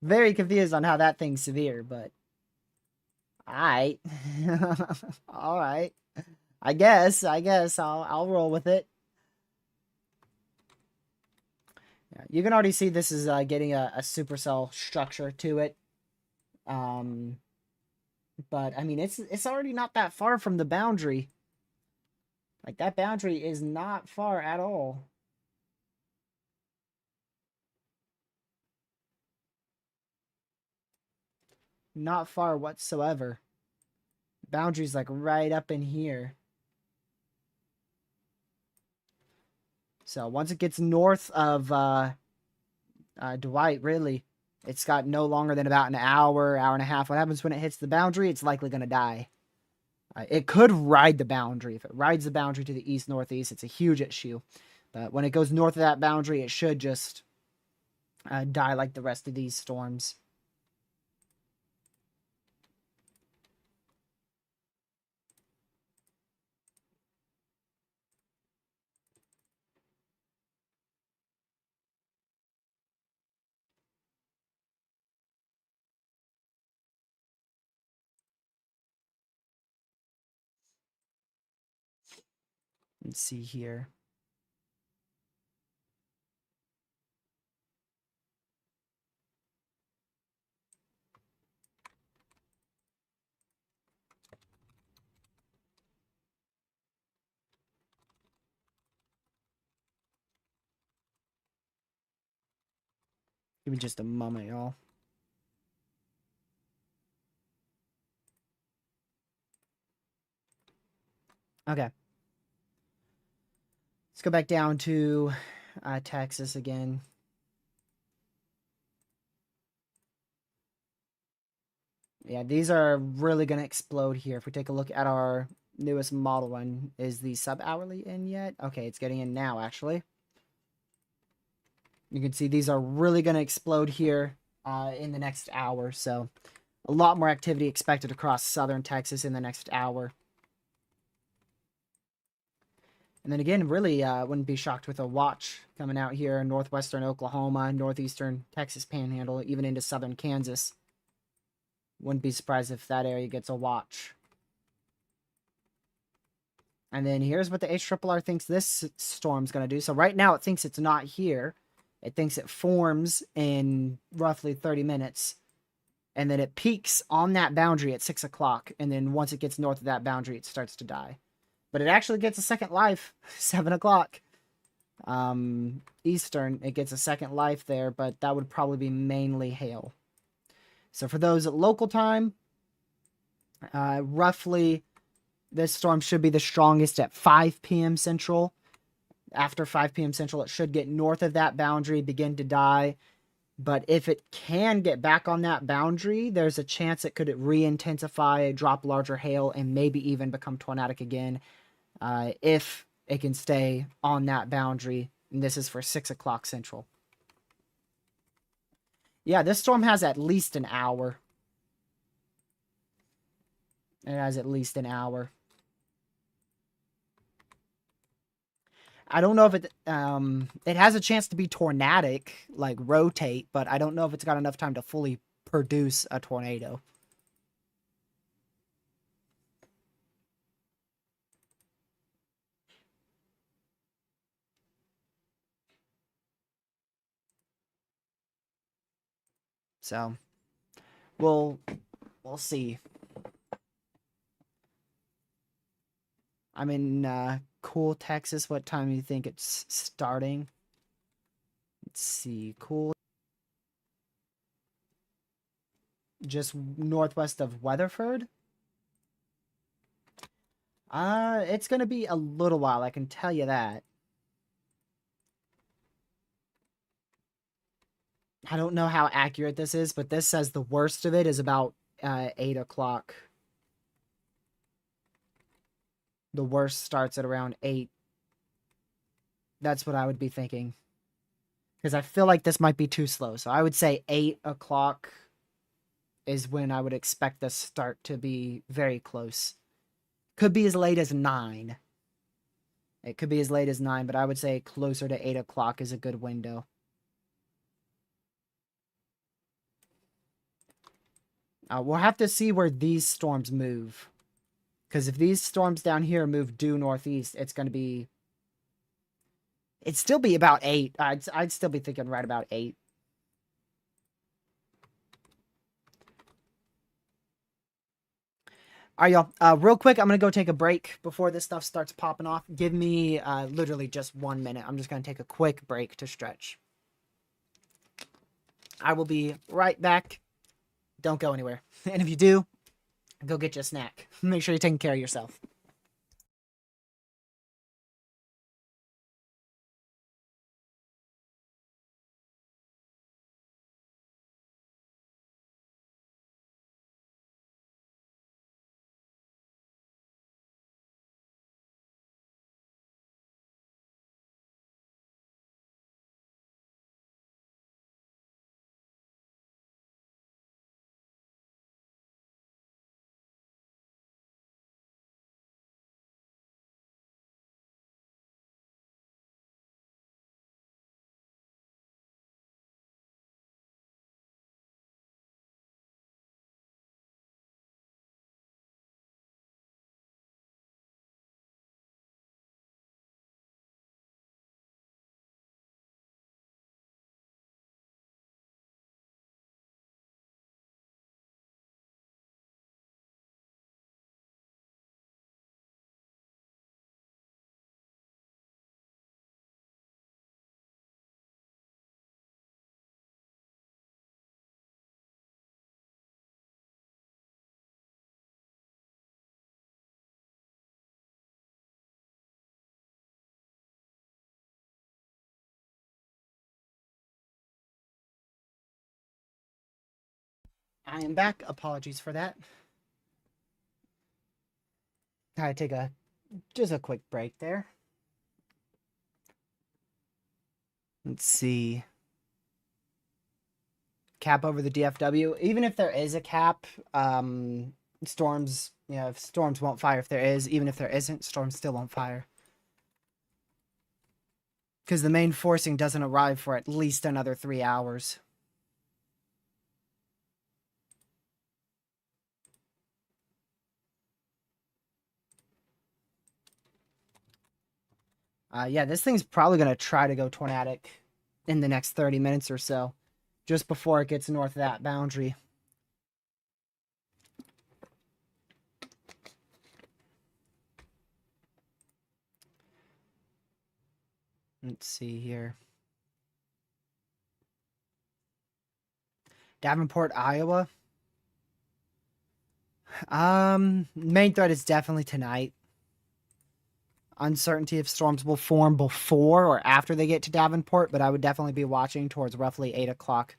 Very confused on how that thing's severe, but alright. Alright. I guess I'll roll with it. Yeah, you can already see this is getting a supercell structure to it. But I mean it's already not that far from the boundary. Like that boundary is not far at all. Not far whatsoever. Boundary's like right up in here. So once it gets north of Dwight, really, it's got no longer than about an hour, hour and a half. What happens when it hits the boundary? It's likely going to die. It could ride the boundary. If it rides the boundary to the east-northeast, it's a huge issue. But when it goes north of that boundary, it should just die like the rest of these storms. Let's see here. Give me just a moment, y'all. Okay. Let's go back down to Texas again. Yeah, these are really going to explode here. If we take a look at our newest model one, is the sub-hourly in yet? Okay, it's getting in now, actually. You can see these are really going to explode here in the next hour. So a lot more activity expected across southern Texas in the next hour. And then again, really wouldn't be shocked with a watch coming out here in northwestern Oklahoma, northeastern Texas Panhandle, even into southern Kansas. Wouldn't be surprised if that area gets a watch. And then here's what the HRRR thinks this storm's going to do. So right now it thinks it's not here. It thinks it forms in roughly 30 minutes. And then it peaks on that boundary at 6 o'clock. And then once it gets north of that boundary, it starts to die. But it actually gets a second life, 7 o'clock. Eastern, it gets a second life there, but that would probably be mainly hail. So for those at local time, roughly this storm should be the strongest at 5 p.m. Central. After 5 p.m. Central, it should get north of that boundary, begin to die. But if it can get back on that boundary, there's a chance it could re-intensify, drop larger hail, and maybe even become tornadic again if it can stay on that boundary. And this is for 6 o'clock Central. Yeah, this storm has at least an hour. It has at least an hour. I don't know if it has a chance to be tornadic, like rotate, but I don't know if it's got enough time to fully produce a tornado. So we'll see. I'm in Cool, Texas. What time do you think it's starting? Let's see. Cool. Just northwest of Weatherford. It's gonna be a little while, I can tell you that. I don't know how accurate this is, but this says the worst of it is about 8 o'clock. The worst starts at around 8. That's what I would be thinking. Because I feel like this might be too slow. So I would say 8 o'clock is when I would expect the start to be very close. Could be as late as 9. It could be as late as 9, but I would say closer to 8 o'clock is a good window. We'll have to see where these storms move. Because if these storms down here move due northeast, it's going to be... It'd still be about 8. I'd still be thinking right about 8. All right, y'all. Real quick, I'm going to go take a break before this stuff starts popping off. Give me literally just 1 minute. I'm just going to take a quick break to stretch. I will be right back. Don't go anywhere. And if you do, go get you a snack. Make sure you're taking care of yourself. I am back. Apologies for that. I take just a quick break there. Let's see. Cap over the DFW. Even if there is a cap, storms, if storms won't fire if there is. Even if there isn't, storms still won't fire. Because the main forcing doesn't arrive for at least another 3 hours. Yeah, this thing's probably going to try to go tornadic in the next 30 minutes or so. Just before it gets north of that boundary. Let's see here. Davenport, Iowa. Main threat is definitely tonight. Uncertainty if storms will form before or after they get to Davenport, but I would definitely be watching towards roughly 8 o'clock.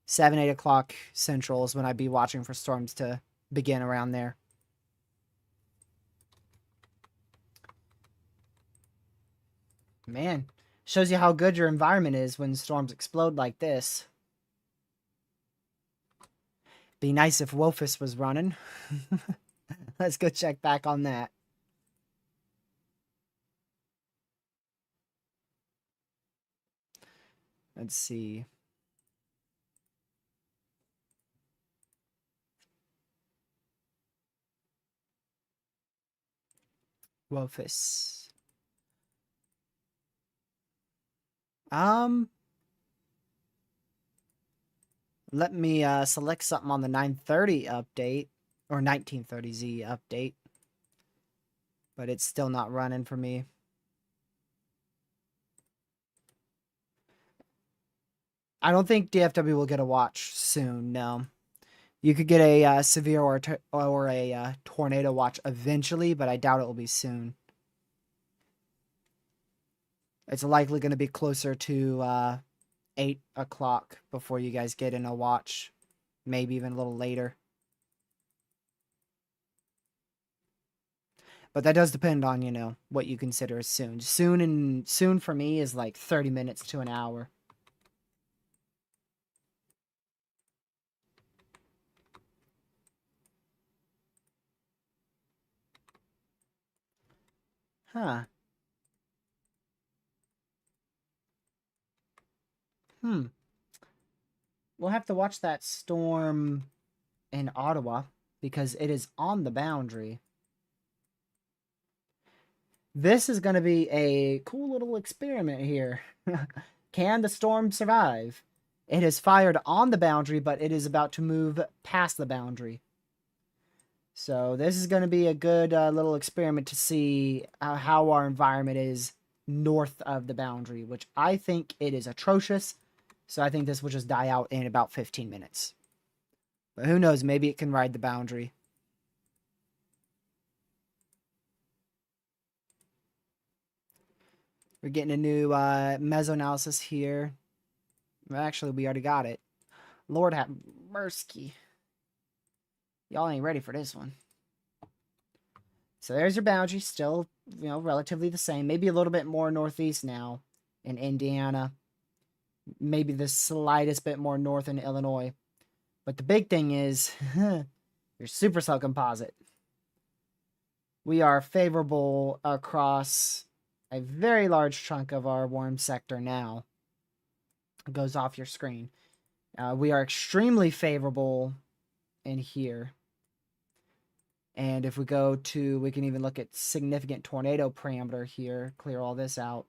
7, 8 o'clock Central is when I'd be watching for storms to begin around there. Man, shows you how good your environment is when storms explode like this. Be nice if Wofus was running. Let's go check back on that. Let's see. Wofus. Let me select something on the 930 update or 1930Z update. But it's still not running for me. I don't think DFW will get a watch soon, no. You could get a severe or a tornado watch eventually, but I doubt it will be soon. It's likely going to be closer to 8 o'clock before you guys get in a watch. Maybe even a little later. But that does depend on, what you consider as soon. Soon for me is like 30 minutes to an hour. Huh. Hmm. We'll have to watch that storm in Ottawa because it is on the boundary. This is going to be a cool little experiment here. Can the storm survive? It has fired on the boundary, but it is about to move past the boundary. So this is going to be a good little experiment to see how our environment is north of the boundary, which I think it is atrocious. So I think this will just die out in about 15 minutes. But who knows? Maybe it can ride the boundary. We're getting a new mesoanalysis here. Actually, we already got it. Lord have mercy. Y'all ain't ready for this one. So there's your boundary. Still, relatively the same. Maybe a little bit more northeast now in Indiana. Maybe the slightest bit more north in Illinois. But the big thing is your supercell composite. We are favorable across a very large chunk of our warm sector now. It goes off your screen. We are extremely favorable in here. And if we go to, we can even look at significant tornado parameter here, clear all this out.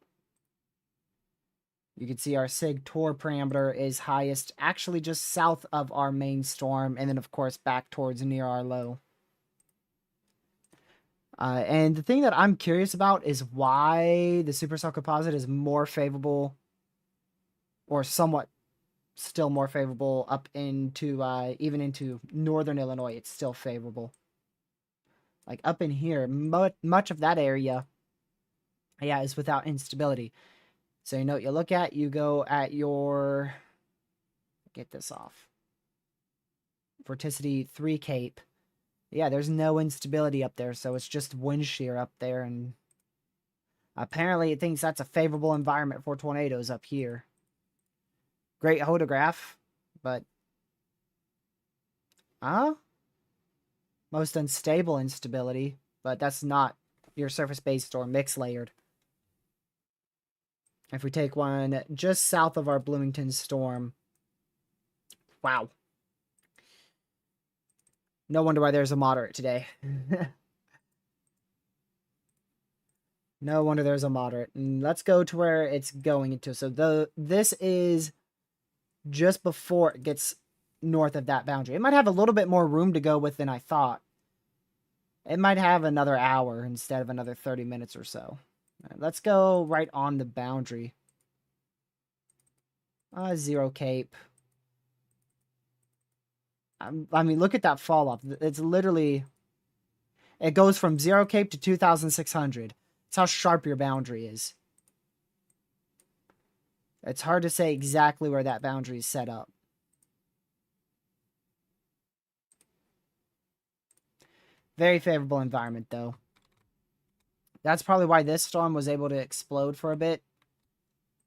You can see our SIG Tor parameter is highest actually just south of our main storm, and then of course back towards near our low. And the thing that I'm curious about is why the supercell composite is more favorable, or somewhat still more favorable up into, even into northern Illinois. It's still favorable. Like up in here, much of that area, yeah, is without instability. So you know what you look at, you go at your, get this off, vorticity 3 cape. Yeah, there's no instability up there, so it's just wind shear up there, and apparently it thinks that's a favorable environment for tornadoes up here. Great photograph, but most unstable instability, but that's not your surface-based or mixed layered. If we take one just south of our Bloomington storm, wow. No wonder why there's a moderate today. No wonder there's a moderate. And let's go to where it's going into. So this is just before it gets north of that boundary. It might have a little bit more room to go with than I thought. It might have another hour instead of another 30 minutes or so. Right, let's go right on the boundary. 0 cape. I mean, look at that fall off. It's literally, it goes from 0 cape to 2,600. It's how sharp your boundary is. It's hard to say exactly where that boundary is set up. Very favorable environment, though. That's probably why this storm was able to explode for a bit,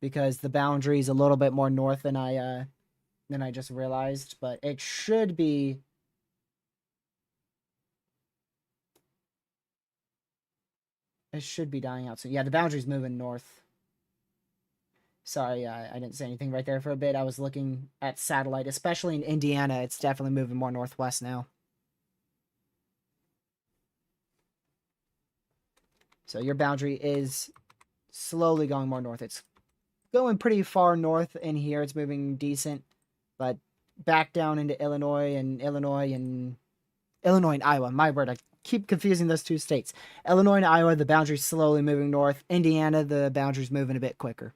because the boundary is a little bit more north than I just realized. But it should be. It should be dying out soon. Yeah, the boundary's moving north. Sorry, I didn't say anything right there for a bit. I was looking at satellite, especially in Indiana. It's definitely moving more northwest now. So your boundary is slowly going more north. It's going pretty far north in here. It's moving decent, but back down into Illinois and Iowa. My word, I keep confusing those two states. Illinois and Iowa, the boundary's slowly moving north. Indiana, the boundary's moving a bit quicker.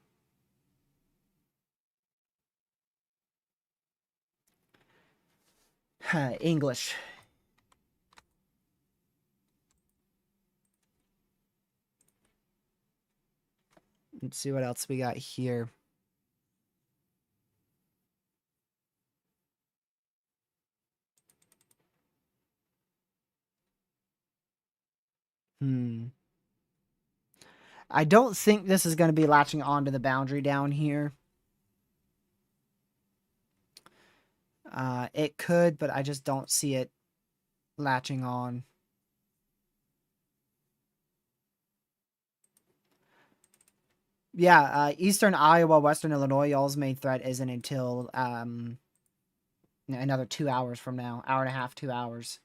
English. Let's see what else we got here. I don't think this is going to be latching onto the boundary down here. It could, but I just don't see it latching on. Yeah, eastern Iowa, western Illinois, y'all's main threat isn't until another 2 hours from now. Hour and a half, 2 hours.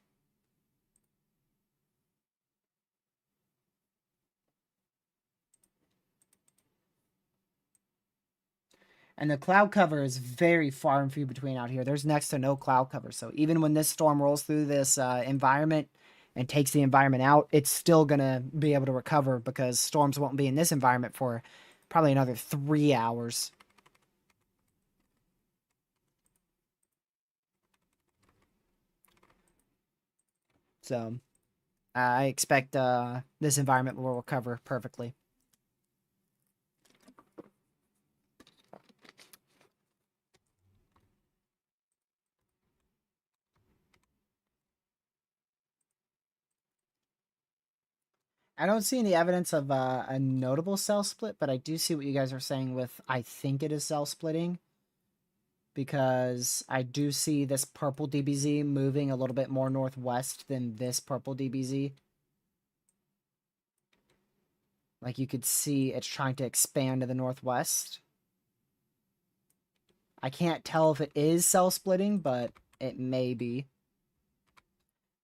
And the cloud cover is very far and few between out here. There's next to no cloud cover. So even when this storm rolls through this environment and takes the environment out, it's still going to be able to recover because storms won't be in this environment for probably another 3 hours. So I expect this environment will recover perfectly. I don't see any evidence of a notable cell split, but I do see what you guys are saying with I think it is cell splitting because I do see this purple DBZ moving a little bit more northwest than this purple DBZ. Like you could see it's trying to expand to the northwest. I can't tell if it is cell splitting, but it may be.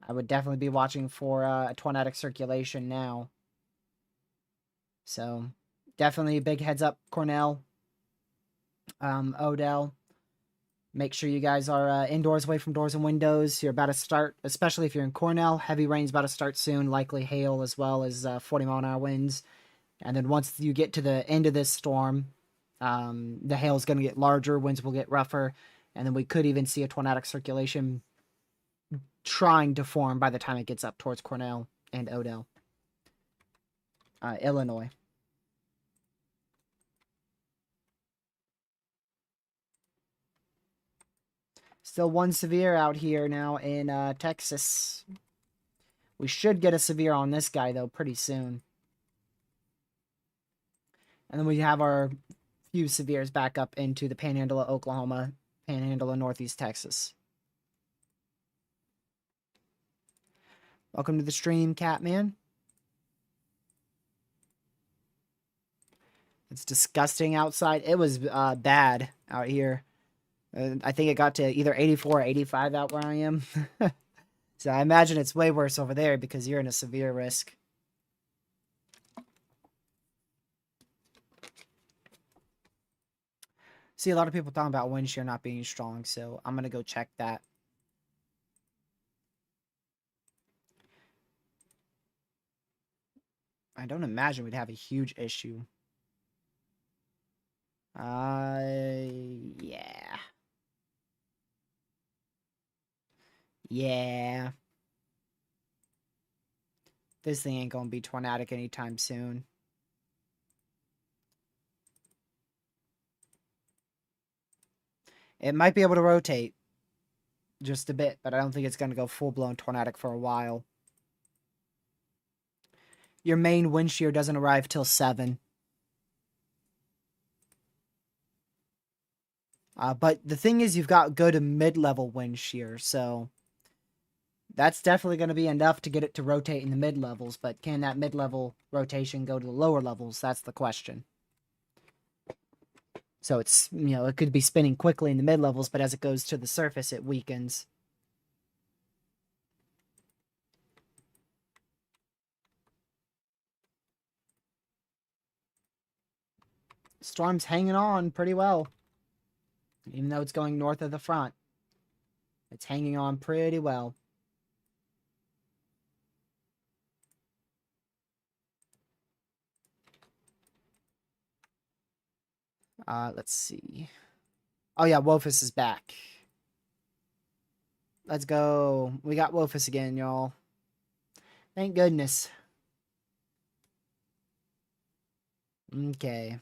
I would definitely be watching for a tornadic circulation now. So definitely a big heads up, Cornell, Odell. Make sure you guys are indoors, away from doors and windows. You're about to start, especially if you're in Cornell. Heavy rain's about to start soon, likely hail as well as 40-mile-an-hour winds. And then once you get to the end of this storm, the hail is going to get larger, winds will get rougher, and then we could even see a tornadic circulation trying to form by the time it gets up towards Cornell and Odell, Illinois. Still one severe out here now in Texas. We should get a severe on this guy, though, pretty soon. And then we have our few severes back up into the Panhandle of Oklahoma, Panhandle of Northeast Texas. Welcome to the stream, Catman. It's disgusting outside. It was bad out here. I think it got to either 84 or 85 out where I am. So I imagine it's way worse over there because you're in a severe risk. See a lot of people talking about wind shear not being strong, so I'm going to go check that. I don't imagine we'd have a huge issue. Yeah. Yeah. This thing ain't gonna be tornadic anytime soon. It might be able to rotate just a bit, but I don't think it's gonna go full-blown tornadic for a while. Your main wind shear doesn't arrive till 7. But the thing is, you've got good to mid-level wind shear, so that's definitely going to be enough to get it to rotate in the mid-levels, but can that mid-level rotation go to the lower levels? That's the question. So it's, it could be spinning quickly in the mid-levels, but as it goes to the surface, it weakens. Storm's hanging on pretty well. Even though it's going north of the front. It's hanging on pretty well. Let's see. Oh yeah, Wophus is back. Let's go. We got Wophus again, y'all. Thank goodness. Okay.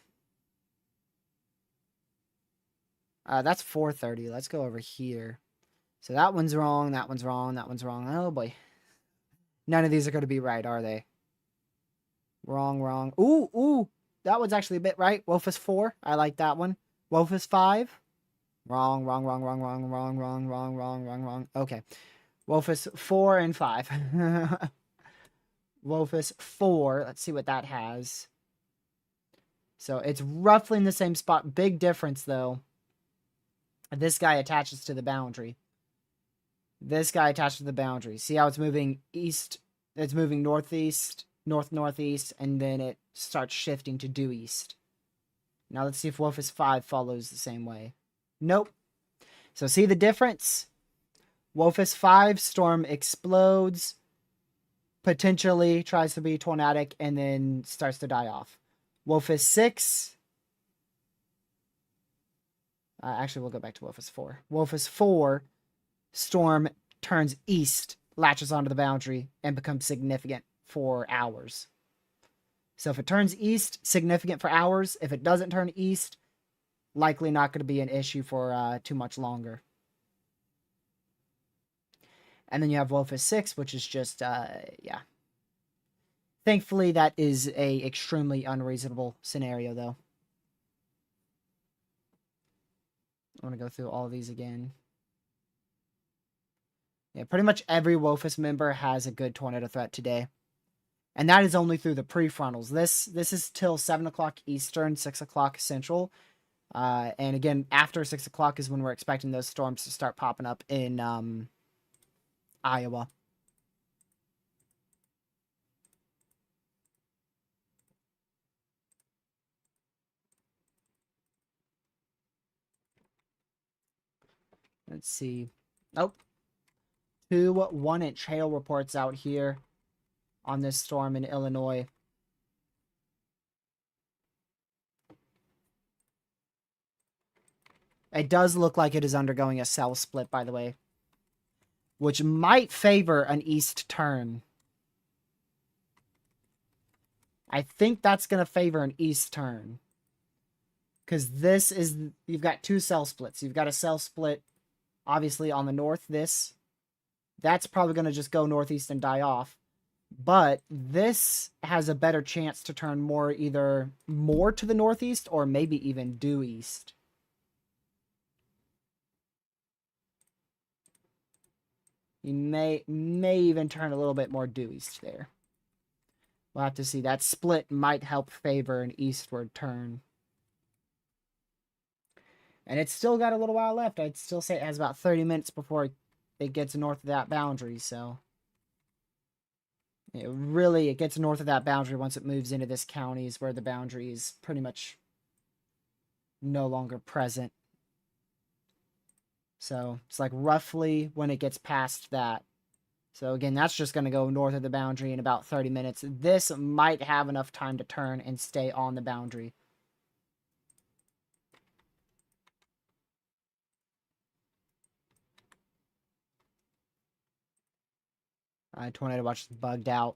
That's 4:30. Let's go over here. So that one's wrong, that one's wrong, that one's wrong. Oh boy. None of these are going to be right, are they? Wrong, wrong. Ooh, ooh. That one's actually a bit right. Wophus 4. I like that one. Wophus 5. Wrong, wrong, wrong, wrong, wrong, wrong, wrong, wrong, wrong, wrong, wrong. Okay. Wophus 4 and 5. Wophus 4. Let's see what that has. So it's roughly in the same spot. Big difference, though. This guy attaches to the boundary. This guy attaches to the boundary. See how it's moving east? It's moving northeast, northeast, and then it starts shifting to due east. Now let's see if Wolfus 5 follows the same way. Nope. So see the difference? Wolfus 5, storm explodes, potentially tries to be tornadic, and then starts to die off. Wolfus 6... actually, we'll go back to Wolfus 4. Wolfus 4, storm turns east, latches onto the boundary, and becomes significant for hours. So if it turns east, significant for hours. If it doesn't turn east, likely not going to be an issue for too much longer. And then you have Wolfus 6, which is just, yeah. Thankfully, that is a extremely unreasonable scenario, though. I want to go through all of these again. Yeah, pretty much every Wolfus member has a good tornado threat today. And that is only through the prefrontals. This is till 7 o'clock Eastern, 6 o'clock Central. And again, after 6 o'clock is when we're expecting those storms to start popping up in Iowa. Let's see. Oh. 2 1-inch hail reports out here on this storm in Illinois. It does look like it is undergoing a cell split, by the way, which might favor an east turn. I think that's going to favor an east turn. Because this is, you've got 2 cell splits. You've got a cell split, obviously, on the north, this. That's probably going to just go northeast and die off. But this has a better chance to turn either more to the northeast or maybe even due east. You may even turn a little bit more due east there. We'll have to see. That split might help favor an eastward turn. And it's still got a little while left. I'd still say it has about 30 minutes before it gets north of that boundary, so... It gets north of that boundary once it moves into this county is where the boundary is pretty much no longer present. So it's like roughly when it gets past that. So again, that's just going to go north of the boundary in about 30 minutes. This might have enough time to turn and stay on the boundary. Tornado Watch is bugged out.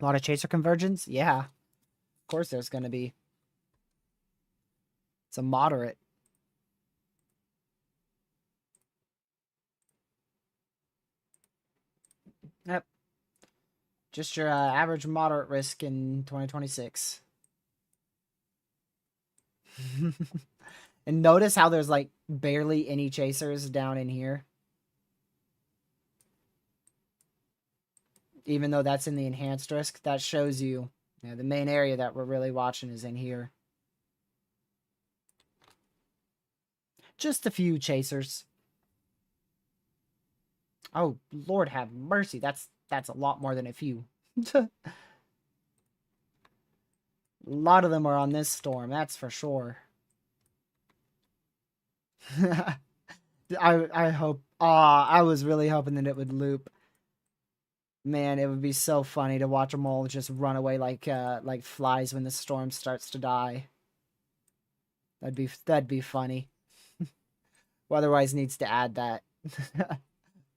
A lot of chaser convergence? Yeah. Of course there's going to be. It's a moderate. Yep. Just your average moderate risk in 2026. And notice how there's like barely any chasers down in here. Even though that's in the enhanced risk, that shows you, the main area that we're really watching is in here. Just a few chasers. Oh, Lord have mercy. That's a lot more than a few. A lot of them are on this storm, that's for sure. I hope. I was really hoping that it would loop. Man, it would be so funny to watch them all just run away like flies when the storm starts to die. That'd be funny. Well, otherwise needs to add that.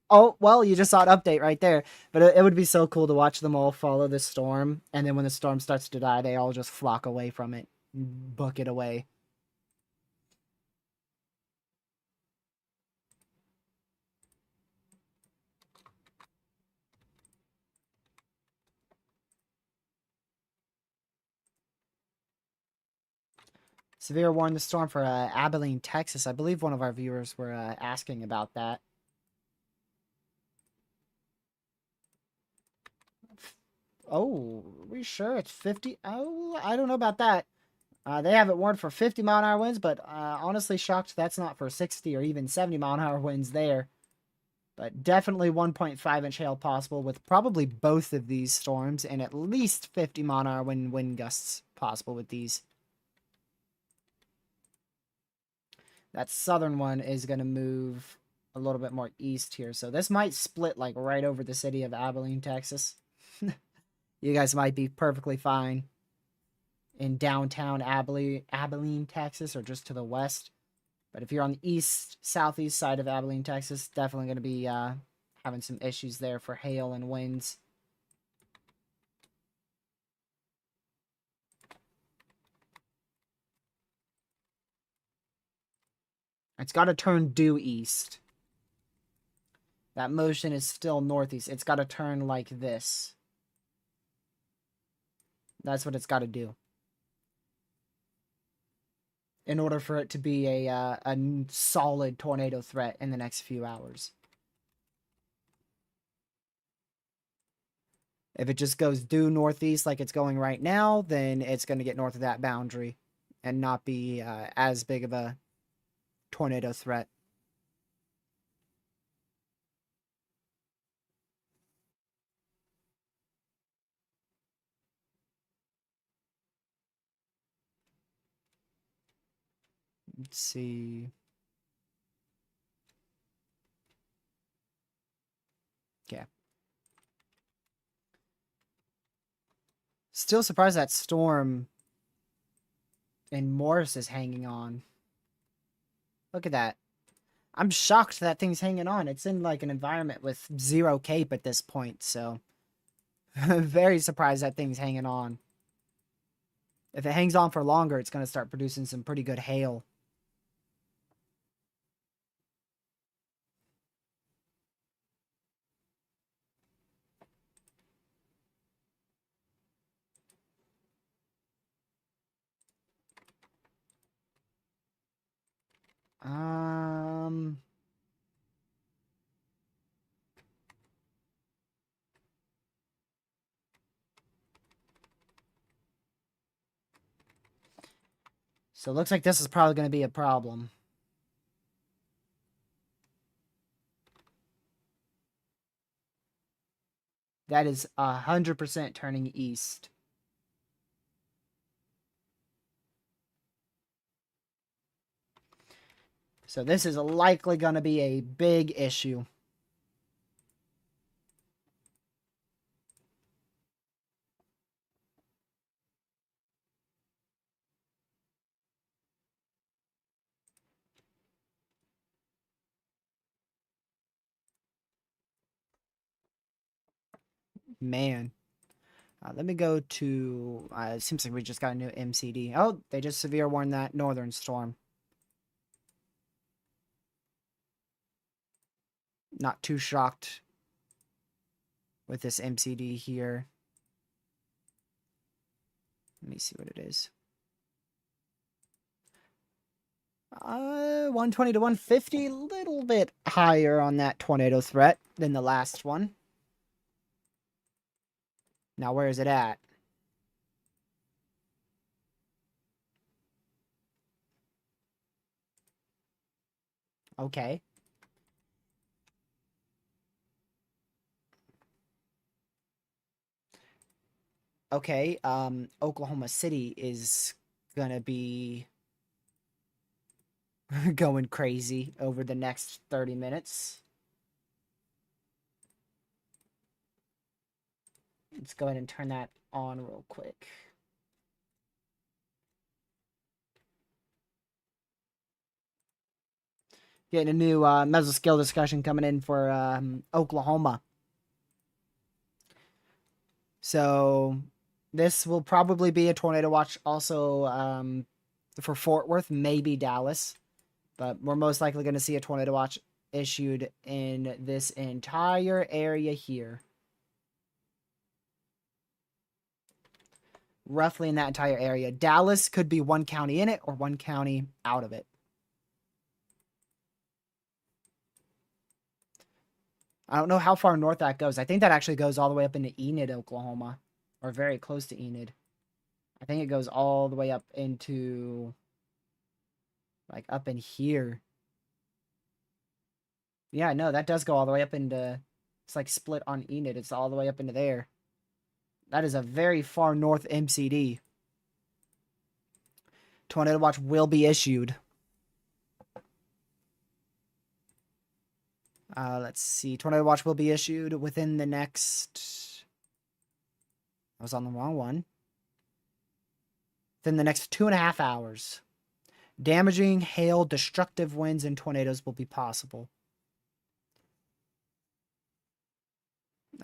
Oh, well, you just saw an update right there. But it would be so cool to watch them all follow the storm, and then when the storm starts to die, they all just flock away from it, book it away. Severe warned the storm for Abilene, Texas. I believe one of our viewers were asking about that. Oh, are we sure it's 50? Oh, I don't know about that. They have it warned for 50-mile-an-hour winds, but honestly shocked that's not for 60 or even 70-mile-an-hour winds there. But definitely 1.5-inch hail possible with probably both of these storms and at least 50-mile-an-hour wind gusts possible with these. That southern one is going to move a little bit more east here. So this might split like right over the city of Abilene, Texas. You guys might be perfectly fine in downtown Abilene, Texas, or just to the west. But if you're on the east, southeast side of Abilene, Texas, definitely going to be having some issues there for hail and winds. It's got to turn due east. That motion is still northeast. It's got to turn like this. That's what it's got to do in order for it to be a solid tornado threat in the next few hours. If it just goes due northeast like it's going right now, then it's going to get north of that boundary and not be as big of a tornado threat. Let's see. Yeah. Still surprised that storm in Morris is hanging on. Look at that. I'm shocked that thing's hanging on. It's in like an environment with 0 cape at this point, so very surprised that thing's hanging on. If it hangs on for longer, it's going to start producing some pretty good hail. Um, so it looks like this is probably going to be a problem. That is 100% turning east. So this is likely going to be a big issue. Man. Let me go to... it seems like we just got a new MCD. Oh, they just severe warned that northern storm. Not too shocked with this MCD here. Let me see what it is. 120 to 150, a little bit higher on that tornado threat than the last one. Now, where is it at? Okay. Okay, Oklahoma City is gonna be going crazy over the next 30 minutes. Let's go ahead and turn that on real quick. Getting a new mesoscale discussion coming in for Oklahoma. So this will probably be a tornado watch also for Fort Worth, maybe Dallas. But we're most likely going to see a tornado watch issued in this entire area here. Roughly in that entire area. Dallas could be one county in it or one county out of it. I don't know how far north that goes. I think that actually goes all the way up into Enid, Oklahoma. or very close to Enid. I think it goes all the way up into, like, up in here. Yeah, no, that does go all the way up into, it's like split on Enid. It's all the way up into there. That is a very far north MCD. Tornado watch will be issued. Let's see. Tornado watch will be issued within the next. I was on the wrong one. Within the next 2.5 hours. Damaging, hail, destructive winds, and tornadoes will be possible.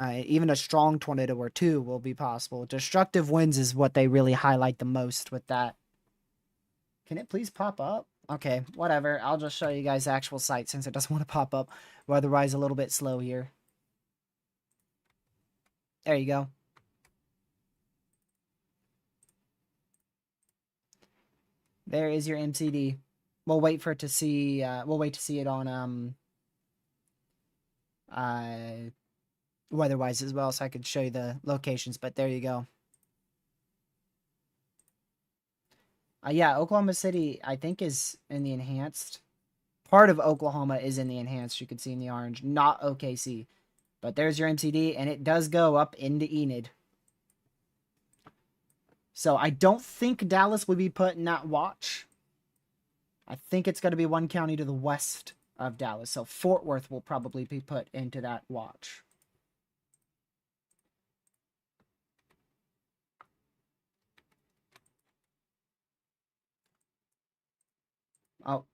Even a strong tornado or two will be possible. Destructive winds is what they really highlight the most with that. Can it please pop up? Okay, whatever. I'll just show you guys the actual site since it doesn't want to pop up. Otherwise, a little bit slow here. There you go. There is your MCD. We'll wait for it to see. We'll wait to see it on weather-wise as well, so I could show you the locations. But there you go. Yeah, Oklahoma City, I think, is in the enhanced. Part of Oklahoma is in the enhanced. You can see in the orange, not OKC. But there's your MCD, and it does go up into Enid. So I don't think Dallas would be put in that watch. I think it's going to be one county to the west of Dallas. So Fort Worth will probably be put into that watch. Oh,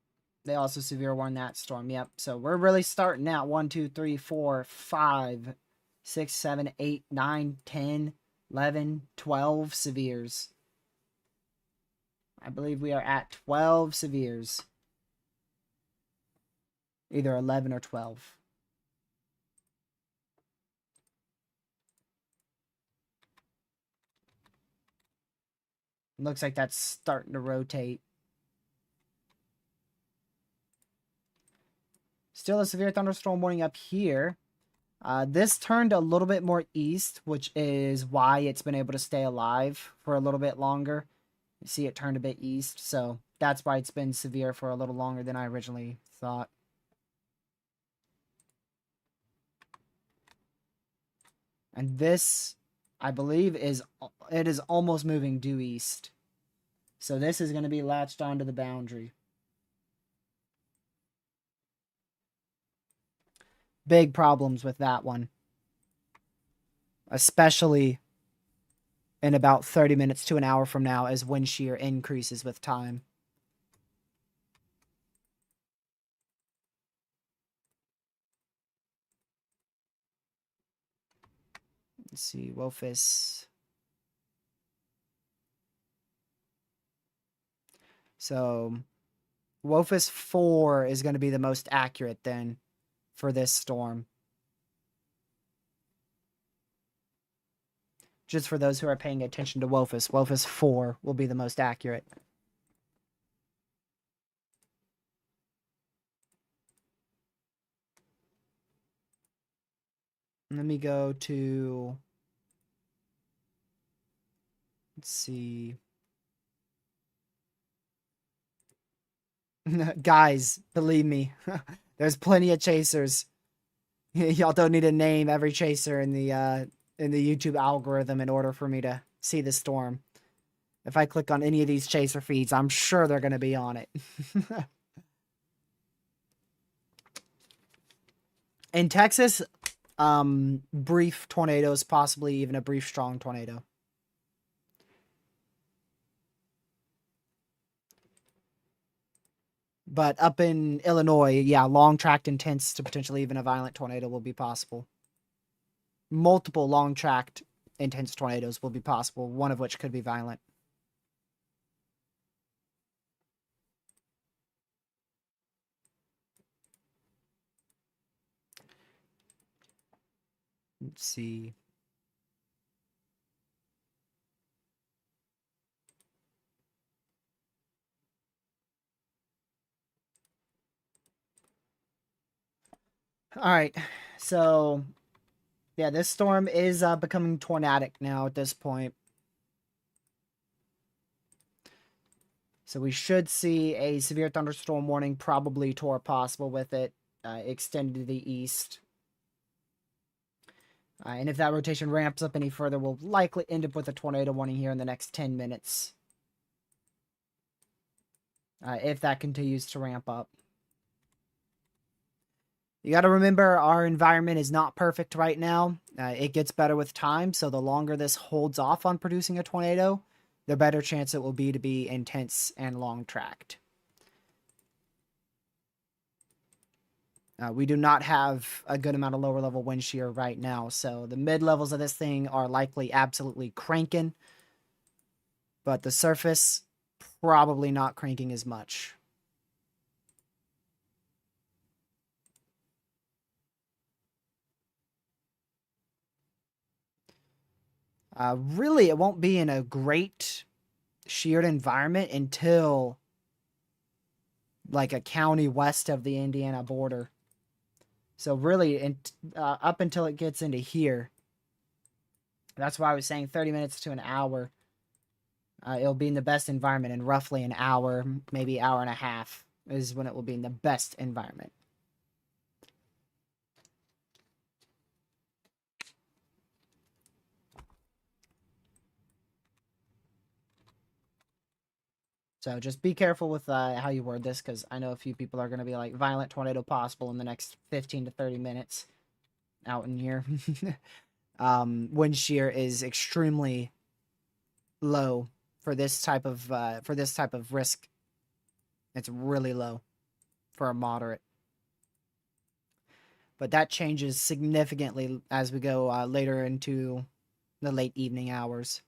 they also severe warned that storm. Yep. So we're really starting out. 1, 2, 3, 4, 5, 6, 7, 8, 9, 10, 11, 12 severes. I believe we are at 12 severes. Either 11 or 12. Looks like that's starting to rotate. Still a severe thunderstorm warning up here. This turned a little bit more east, which is why it's been able to stay alive for a little bit longer. You see it turned a bit east, so that's why it's been severe for a little longer than I originally thought. And this, I believe, is almost moving due east. So this is going to be latched onto the boundary. Big problems with that one. Especially in about 30 minutes to an hour from now as wind shear increases with time. Let's see, Wofus. So, Wofus 4 is going to be the most accurate then for this storm. Just for those who are paying attention to Wofus, Wofus 4 will be the most accurate. Let me go to, let's see. Guys, believe me, there's plenty of chasers. Y'all don't need to name every chaser in the YouTube algorithm in order for me to see the storm. If I click on any of these chaser feeds, I'm sure they're going to be on it. In Texas, brief tornadoes, possibly even a brief strong tornado. But up in Illinois, yeah, long-tracked intense to potentially even a violent tornado will be possible. Multiple long-tracked intense tornadoes will be possible, one of which could be violent. Let's see. All right, so Yeah, this storm is becoming tornadic now at this point. So we should see a severe thunderstorm warning, probably to or possible with it extended to the east. And if that rotation ramps up any further, we'll likely end up with a tornado warning here in the next 10 minutes. If that continues to ramp up. You got to remember, our environment is not perfect right now. It gets better with time, so the longer this holds off on producing a tornado, the better chance it will be to be intense and long-tracked. We do not have a good amount of lower level wind shear right now, so the mid levels of this thing are likely absolutely cranking, but the surface probably not cranking as much. Really, it won't be in a great sheared environment until like a county west of the Indiana border. So really, up until it gets into here. That's why I was saying 30 minutes to an hour. It'll be in the best environment in roughly an hour, maybe hour and a half is when it will be in the best environment. So just be careful with how you word this, because I know a few people are going to be like, violent tornado possible in the next 15 to 30 minutes out in here. Wind shear is extremely low for this type of risk. It's really low for a moderate. But that changes significantly as we go later into the late evening hours.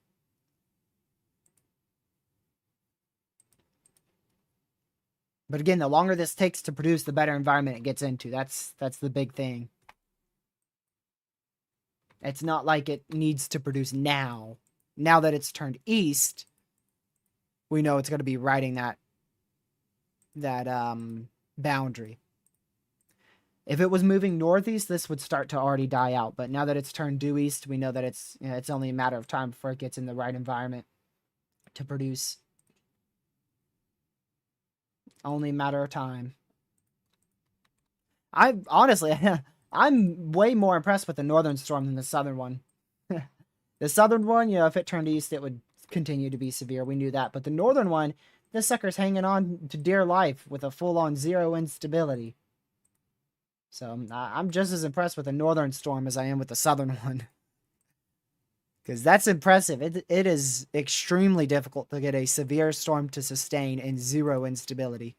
But again, the longer this takes to produce, the better environment it gets into. That's the big thing. It's not like it needs to produce now. Now that it's turned east, we know it's going to be riding that boundary. If it was moving northeast, this would start to already die out. But now that it's turned due east, we know that it's only a matter of time before it gets in the right environment to produce. Only a matter of time. I honestly, I'm way more impressed with the northern storm than the southern one. The southern one, if it turned east, it would continue to be severe. We knew that. But the northern one, this sucker's hanging on to dear life with a full-on zero instability. So I'm just as impressed with the northern storm as I am with the southern one. Because that's impressive. It is extremely difficult to get a severe storm to sustain in zero instability.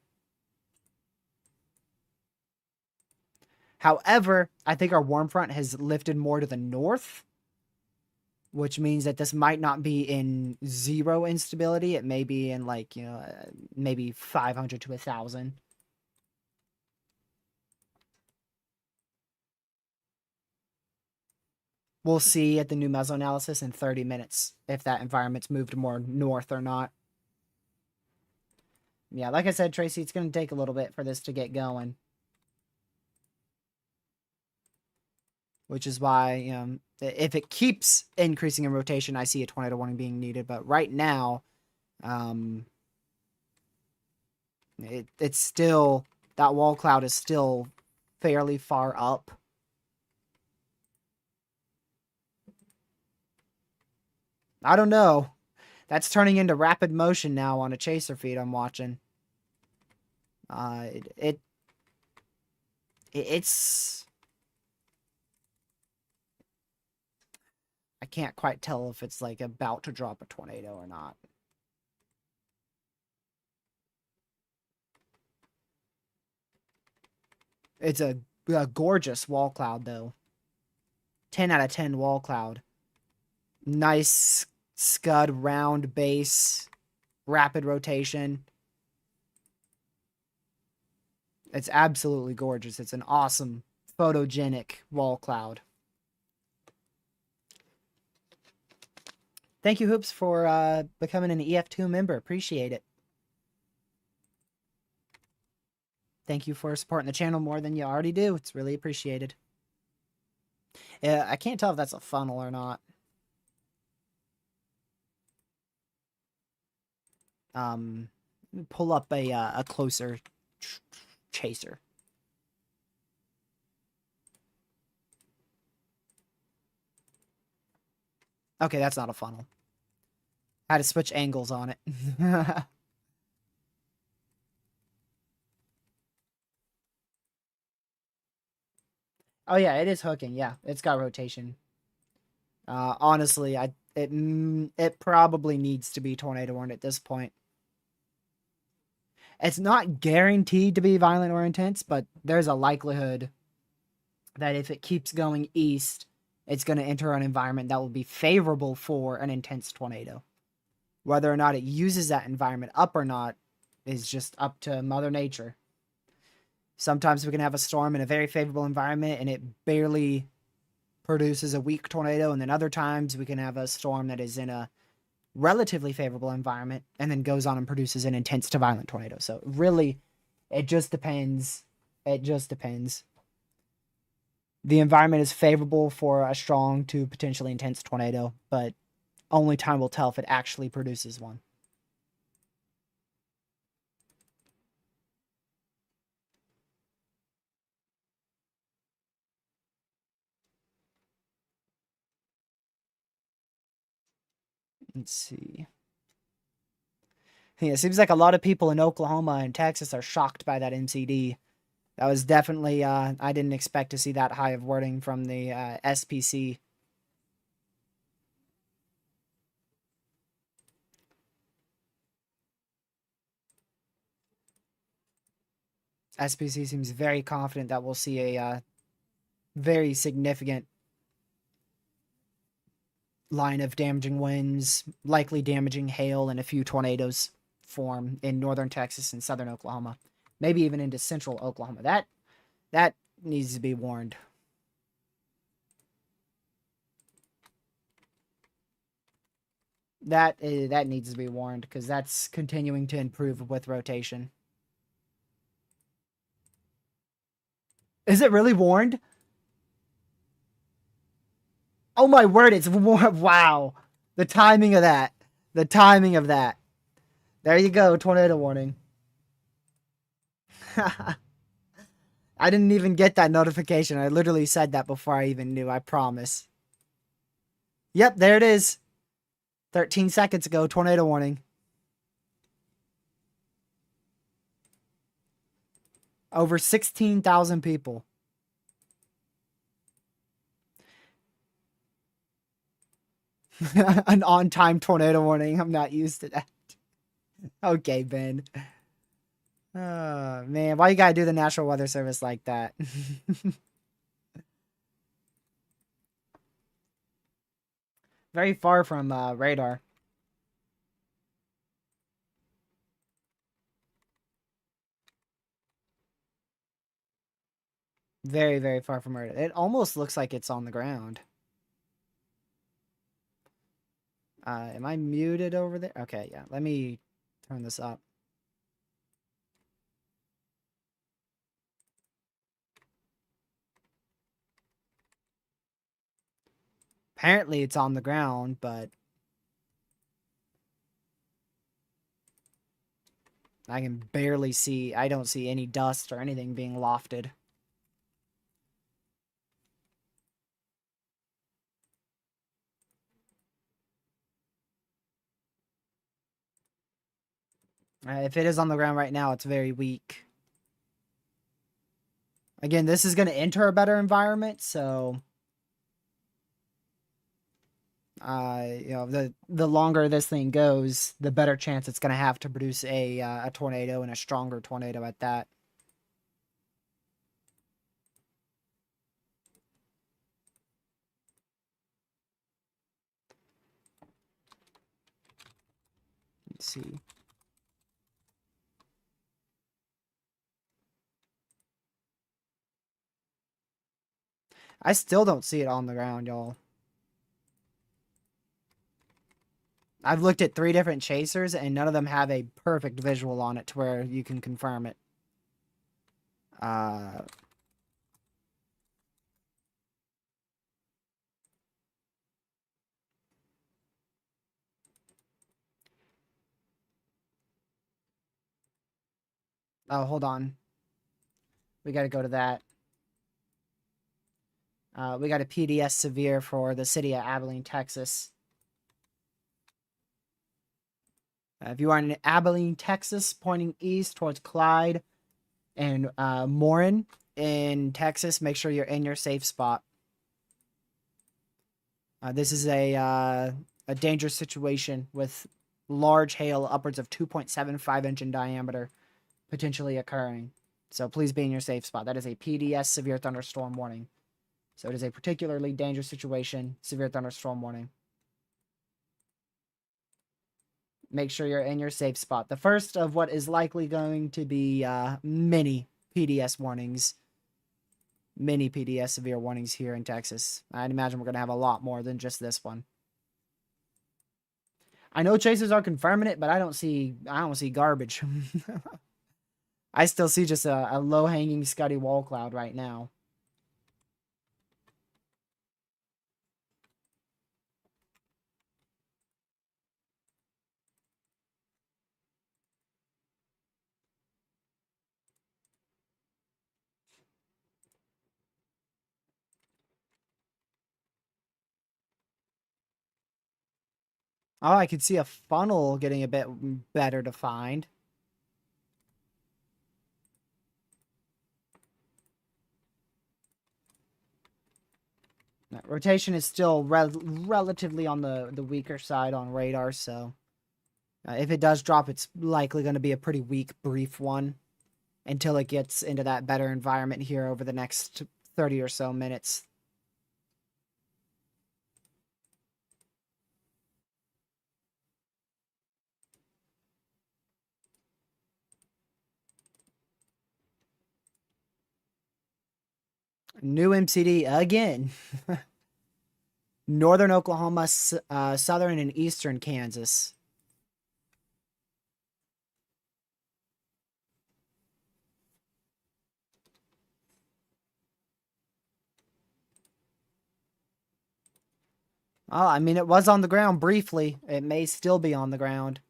However, I think our warm front has lifted more to the north, which means that this might not be in zero instability. It may be in like, maybe 500 to 1,000. We'll see at the new mesoanalysis in 30 minutes if that environment's moved more north or not. Yeah, like I said, Tracy, it's going to take a little bit for this to get going. Which is why, if it keeps increasing in rotation, I see a tornado warning being needed. But right now, it's still, that wall cloud is still fairly far up. I don't know. That's turning into rapid motion now on a chaser feed I'm watching. It's... I can't quite tell if it's like about to drop a tornado or not. It's a gorgeous wall cloud, though. 10 out of 10 wall cloud. Nice scud round base, rapid rotation. It's absolutely gorgeous. It's an awesome photogenic wall cloud. Thank you, Hoops, for becoming an EF2 member. Appreciate it. Thank you for supporting the channel more than you already do. It's really appreciated. I can't tell if that's a funnel or not. Pull up a closer chaser. Okay, that's not a funnel. I had to switch angles on it. Oh yeah, it is hooking. Yeah, it's got rotation. Honestly, it probably needs to be tornado warned at this point. It's not guaranteed to be violent or intense, but there's a likelihood that if it keeps going east, it's going to enter an environment that will be favorable for an intense tornado. Whether or not it uses that environment up or not is just up to Mother Nature. Sometimes we can have a storm in a very favorable environment and it barely produces a weak tornado, and then other times we can have a storm that is in a relatively favorable environment and then goes on and produces an intense to violent tornado. So really, it just depends. It just depends. The environment is favorable for a strong to potentially intense tornado, but only time will tell if it actually produces one. Let's see. Yeah, it seems like a lot of people in Oklahoma and Texas are shocked by that MCD. That was definitely, I didn't expect to see that high of wording from the SPC. SPC seems very confident that we'll see a very significant line of damaging winds, likely damaging hail, and a few tornadoes form in northern Texas and southern Oklahoma, maybe even into central Oklahoma. That needs to be warned. That needs to be warned because that's continuing to improve with rotation. Is it really warned? Oh my word, it's warned. Wow. The timing of that. The timing of that. There you go, tornado warning. I didn't even get that notification. I literally said that before I even knew, I promise. Yep, there it is. 13 seconds ago, tornado warning. Over 16,000 people. An on-time tornado warning. I'm not used to that. Okay, Ben. Man, why you gotta do the National Weather Service like that? Very far from radar. Very, very far from radar. It almost looks like it's on the ground. Am I muted over there? Okay, yeah. Let me turn this up. Apparently it's on the ground, but I can barely see. I don't see any dust or anything being lofted. If it is on the ground right now, it's very weak. Again, this is going to enter a better environment, so you know, the longer this thing goes, the better chance it's going to have to produce a tornado, and a stronger tornado at that. Let's see. I still don't see it on the ground, y'all. I've looked at 3 different chasers, and none of them have a perfect visual on it to where you can confirm it. Oh, hold on. We got to go to that. We got a PDS severe for the city of Abilene, Texas. If you are in Abilene, Texas, pointing east towards Clyde and Morin in Texas, make sure you're in your safe spot. This is a dangerous situation with large hail upwards of 2.75 inch in diameter potentially occurring. So please be in your safe spot. That is a PDS severe thunderstorm warning. So it is a particularly dangerous situation, severe thunderstorm warning. Make sure you're in your safe spot. The first of what is likely going to be many PDS warnings. Many PDS severe warnings here in Texas. I'd imagine we're going to have a lot more than just this one. I know chasers are confirming it, but I don't see garbage. I still see just a low-hanging scuddy wall cloud right now. Oh, I could see a funnel getting a bit better defined. Rotation is still relatively on the weaker side on radar, so if it does drop, it's likely going to be a pretty weak, brief one until it gets into that better environment here over the next 30 or so minutes. New MCD again. Northern Oklahoma, southern and eastern Kansas. Oh, I mean, it was on the ground briefly. It may still be on the ground.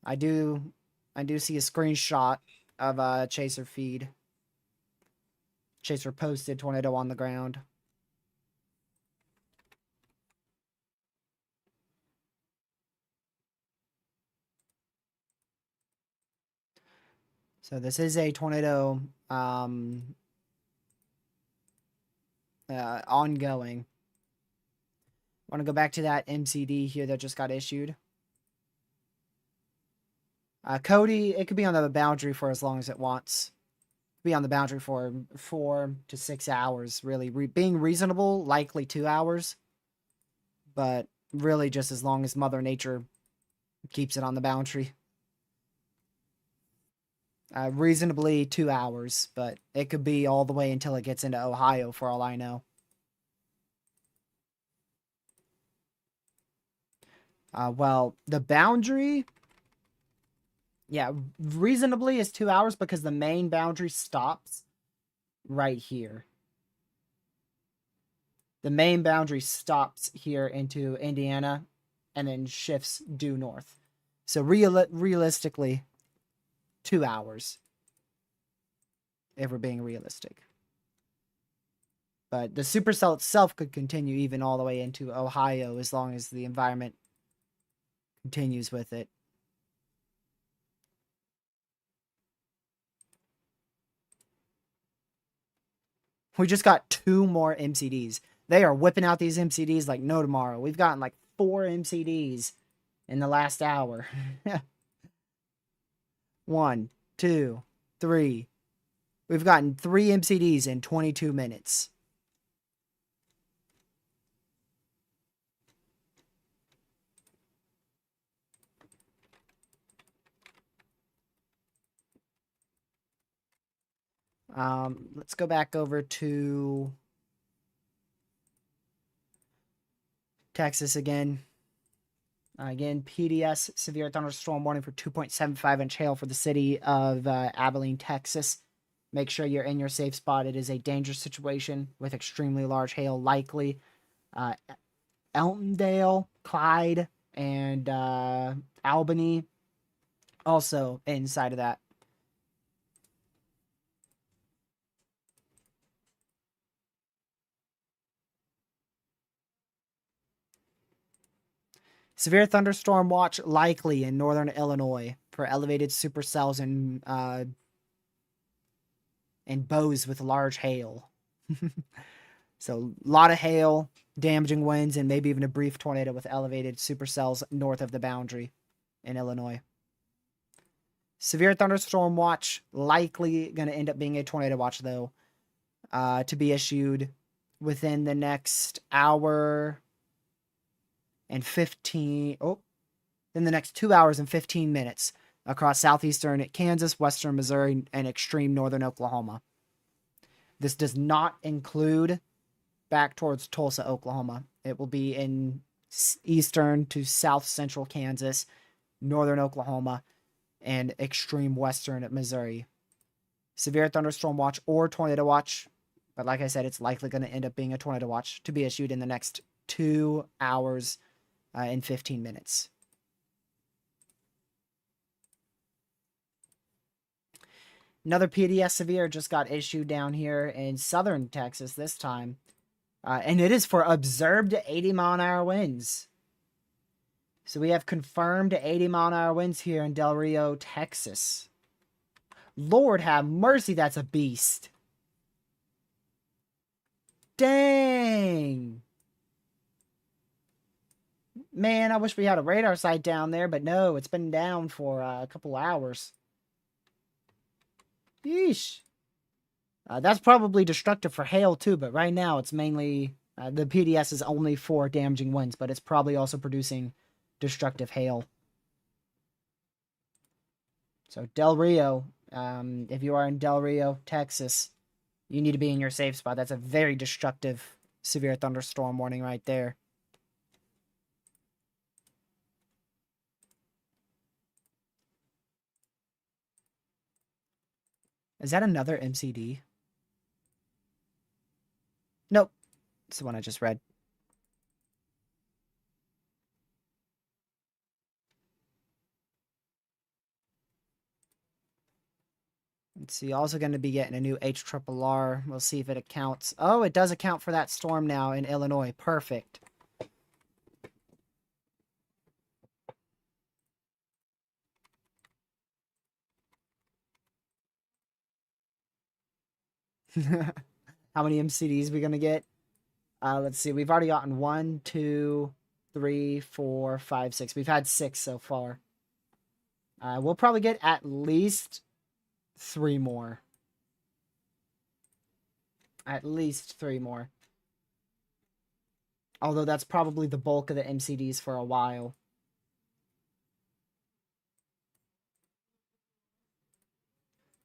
I do see a screenshot of a chaser feed. Chaser posted tornado on the ground. So this is a tornado ongoing. Want to go back to that MCD here that just got issued. Cody, it could be on the boundary for as long as it wants. Be on the boundary for 4 to 6 hours, really. Being reasonable, likely 2 hours. But really just as long as Mother Nature keeps it on the boundary. Reasonably 2 hours, but it could be all the way until it gets into Ohio for all I know. Well, the boundary, yeah, reasonably is 2 hours because the main boundary stops right here. The main boundary stops here into Indiana and then shifts due north. So realistically, 2 hours, if we're being realistic. But the supercell itself could continue even all the way into Ohio as long as the environment continues with it. We just got 2 more MCDs. They are whipping out these MCDs like no tomorrow. We've gotten like 4 MCDs in the last hour. 1, 2, 3. We've gotten 3 MCDs in 22 minutes. Let's go back over to Texas again. Again, PDS, severe thunderstorm warning for 2.75 inch hail for the city of Abilene, Texas. Make sure you're in your safe spot. It is a dangerous situation with extremely large hail likely. Elmdale, Clyde, and Albany also inside of that. Severe thunderstorm watch likely in northern Illinois for elevated supercells and bows with large hail. So a lot of hail, damaging winds, and maybe even a brief tornado with elevated supercells north of the boundary in Illinois. Severe thunderstorm watch likely going to end up being a tornado watch, though, to be issued within the next hour and 15... Oh, in the next 2 hours and 15 minutes across southeastern Kansas, western Missouri, and extreme northern Oklahoma. This does not include back towards Tulsa, Oklahoma. It will be in eastern to south central Kansas, northern Oklahoma, and extreme western Missouri. Severe thunderstorm watch or tornado watch, but like I said, it's likely going to end up being a tornado watch to be issued in the next 2 hours and 15 minutes. Another PDS severe just got issued down here in southern Texas this time. And it is for observed 80-mile-an-hour winds. So we have confirmed 80-mile-an-hour winds here in Del Rio, Texas. Lord have mercy, that's a beast. Dang. Man, I wish we had a radar site down there, but no, it's been down for a couple hours. Yeesh. That's probably destructive for hail too, but right now it's mainly, the PDS is only for damaging winds, but it's probably also producing destructive hail. So Del Rio, if you are in Del Rio, Texas, you need to be in your safe spot. That's a very destructive severe thunderstorm warning right there. Is that another MCD? Nope. It's the one I just read. Let's see. Also going to be getting a new HRRR. We'll see if it accounts. Oh, it does account for that storm now in Illinois. Perfect. How many MCDs we going to get? Let's see. We've already gotten 1, 2, 3, 4, 5, 6. We've had 6 so far. We'll probably get at least 3 more. At least 3 more. Although that's probably the bulk of the MCDs for a while.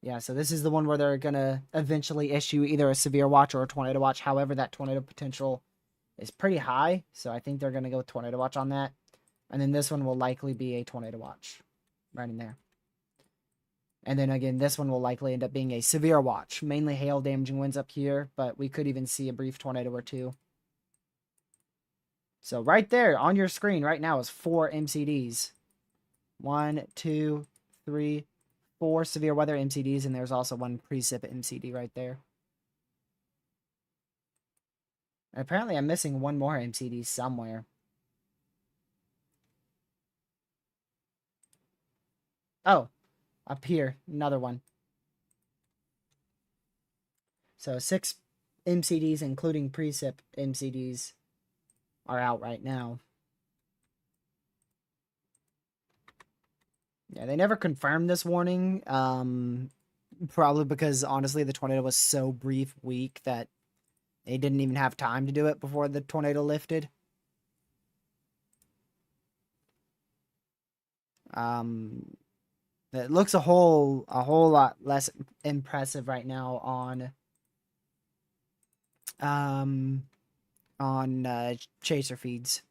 Yeah, so this is the one where they're going to eventually issue either a severe watch or a tornado watch. However, that tornado potential is pretty high, so I think they're going to go with tornado watch on that. And then this one will likely be a tornado watch right in there. And then again, this one will likely end up being a severe watch. Mainly hail damaging winds up here, but we could even see a brief tornado or 2. So right there on your screen right now is 4 MCDs. 1, 2, 3, 4 severe weather MCDs, and there's also 1 precip MCD right there. And apparently I'm missing 1 more MCD somewhere. Oh, up here, another one. So 6 MCDs, including precip MCDs, are out right now. Yeah, they never confirmed this warning. Probably because, honestly, the tornado was so brief, weak, that they didn't even have time to do it before the tornado lifted. It looks a whole lot less impressive right now on chaser feeds.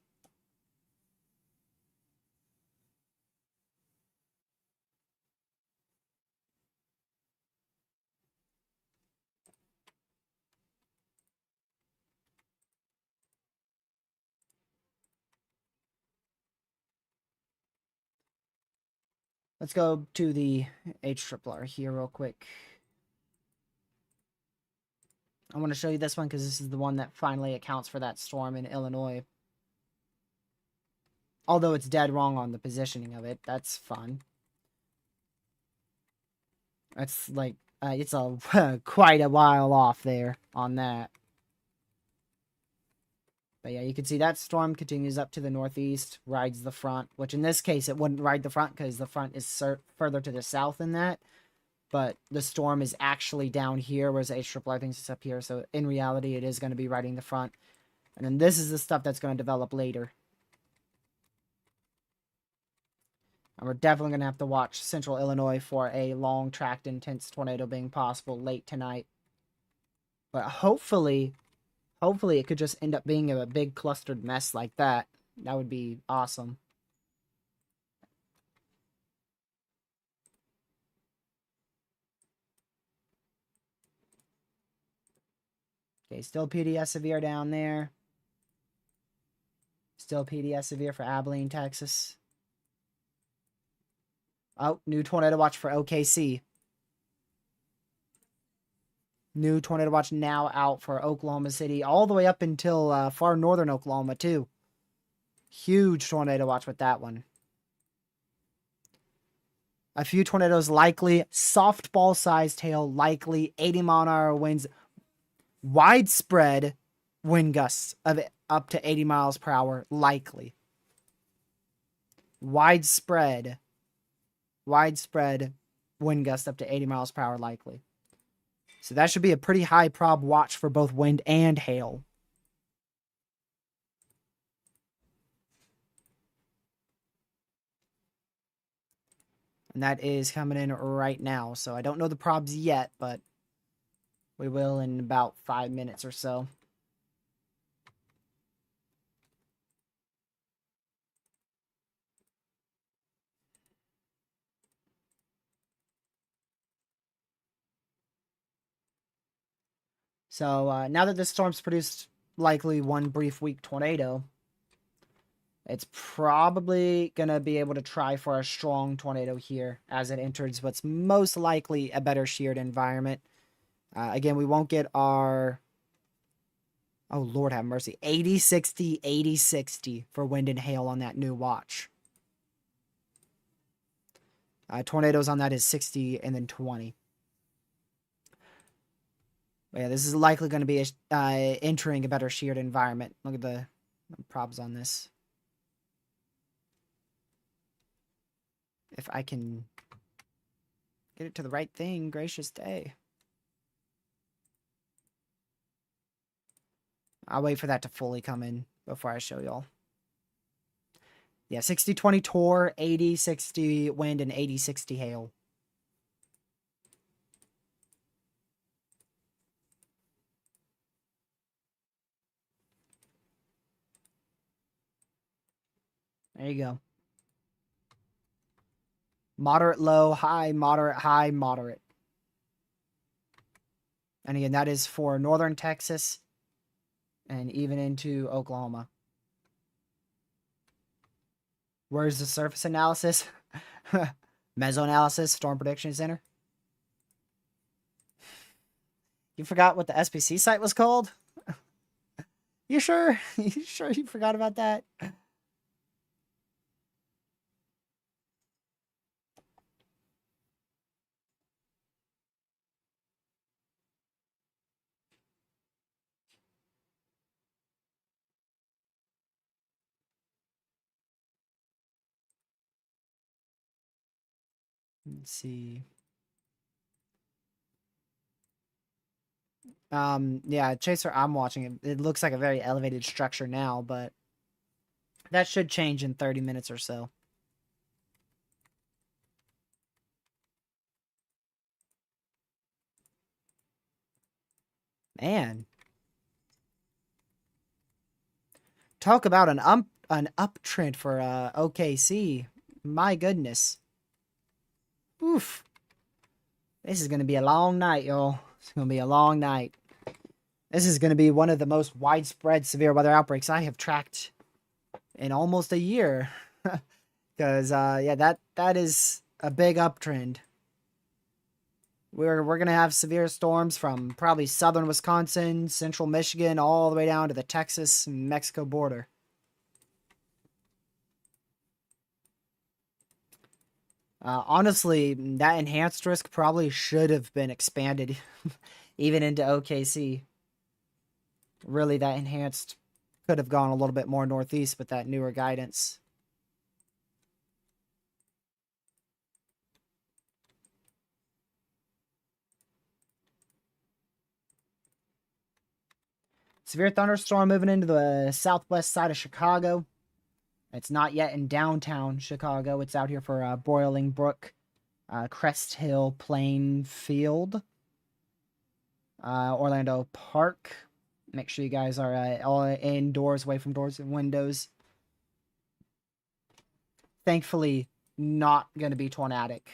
Let's go to the HRRR here real quick. I want to show you this one because this is the one that finally accounts for that storm in Illinois. Although it's dead wrong on the positioning of it. That's fun. That's like, it's a quite a while off there on that. But yeah, you can see that storm continues up to the northeast, rides the front, which in this case it wouldn't ride the front because the front is further to the south than that. But the storm is actually down here, whereas AAA thinks it's up here. So in reality, it is going to be riding the front. And then this is the stuff that's going to develop later. And we're definitely going to have to watch Central Illinois for a long-tracked, intense tornado being possible late tonight. But hopefully it could just end up being a big clustered mess like that. That would be awesome. Okay, still PDS severe down there. Still PDS severe for Abilene, Texas. Oh, new tornado watch for OKC. New tornado watch now out for Oklahoma City, all the way up until far northern Oklahoma, too. Huge tornado watch with that one. A few tornadoes likely. Softball-sized hail likely. 80-mile-an-hour winds. Widespread wind gusts of up to 80 miles per hour likely. Widespread wind gusts up to 80 miles per hour likely. So that should be a pretty high prob watch for both wind and hail. And that is coming in right now. So I don't know the probs yet, but we will in about 5 minutes or so. So now that this storm's produced likely one brief weak tornado, it's probably going to be able to try for a strong tornado here as it enters what's most likely a better sheared environment. Again, we won't get our, oh Lord have mercy, 80, 60, 80, 60 for wind and hail on that new watch. Tornadoes on that is 60 and then 20. But yeah, this is likely going to be entering a better sheared environment. Look at the probs on this. If I can get it to the right thing, gracious day. I'll wait for that to fully come in before I show y'all. Yeah, 60-20 tor, 80-60 wind, and 80-60 hail. There you go. Moderate, low, high, moderate. And again, that is for northern Texas and even into Oklahoma. Where's the surface analysis? Mesoanalysis, Storm Prediction Center. You forgot what the SPC site was called? You sure? You sure you forgot about that? Let's see. Yeah, Chaser, I'm watching it. It looks like a very elevated structure now, but that should change in 30 minutes or so. Man. Talk about an uptrend for OKC. My goodness. Oof. This is going to be a long night, y'all. It's going to be a long night. This is going to be one of the most widespread severe weather outbreaks I have tracked in almost a year. Because, yeah, that is a big uptrend. We're going to have severe storms from probably southern Wisconsin, central Michigan, all the way down to the Texas-Mexico border. Honestly, that enhanced risk probably should have been expanded even into OKC. Really, that enhanced could have gone a little bit more northeast with that newer guidance. Severe thunderstorm moving into the southwest side of Chicago. It's not yet in downtown Chicago. It's out here for Boiling Brook, Crest Hill, Plainfield, Orlando Park. Make sure you guys are all indoors, away from doors and windows. Thankfully, not going to be tornadic.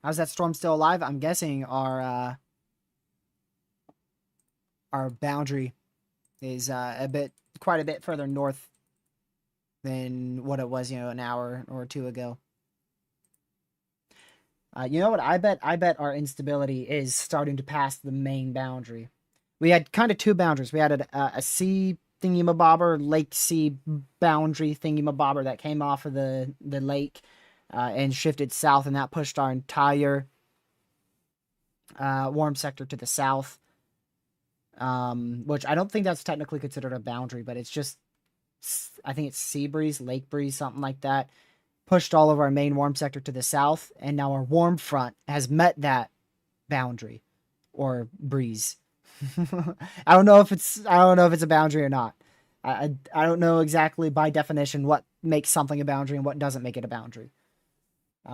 How's that storm still alive? I'm guessing our boundary is quite a bit further north than what it was, an hour or two ago. You know what? I bet our instability is starting to pass the main boundary. We had kind of two boundaries. We had a sea thingy-mabobber, lake sea boundary thingy-mabobber that came off of the lake and shifted south, and that pushed our entire warm sector to the south. Which I don't think that's technically considered a boundary, but it's just, I think it's sea breeze, lake breeze, something like that. Pushed all of our main warm sector to the south, and now our warm front has met that boundary or breeze. I don't know if it's a boundary or not. I don't know exactly by definition what makes something a boundary and what doesn't make it a boundary.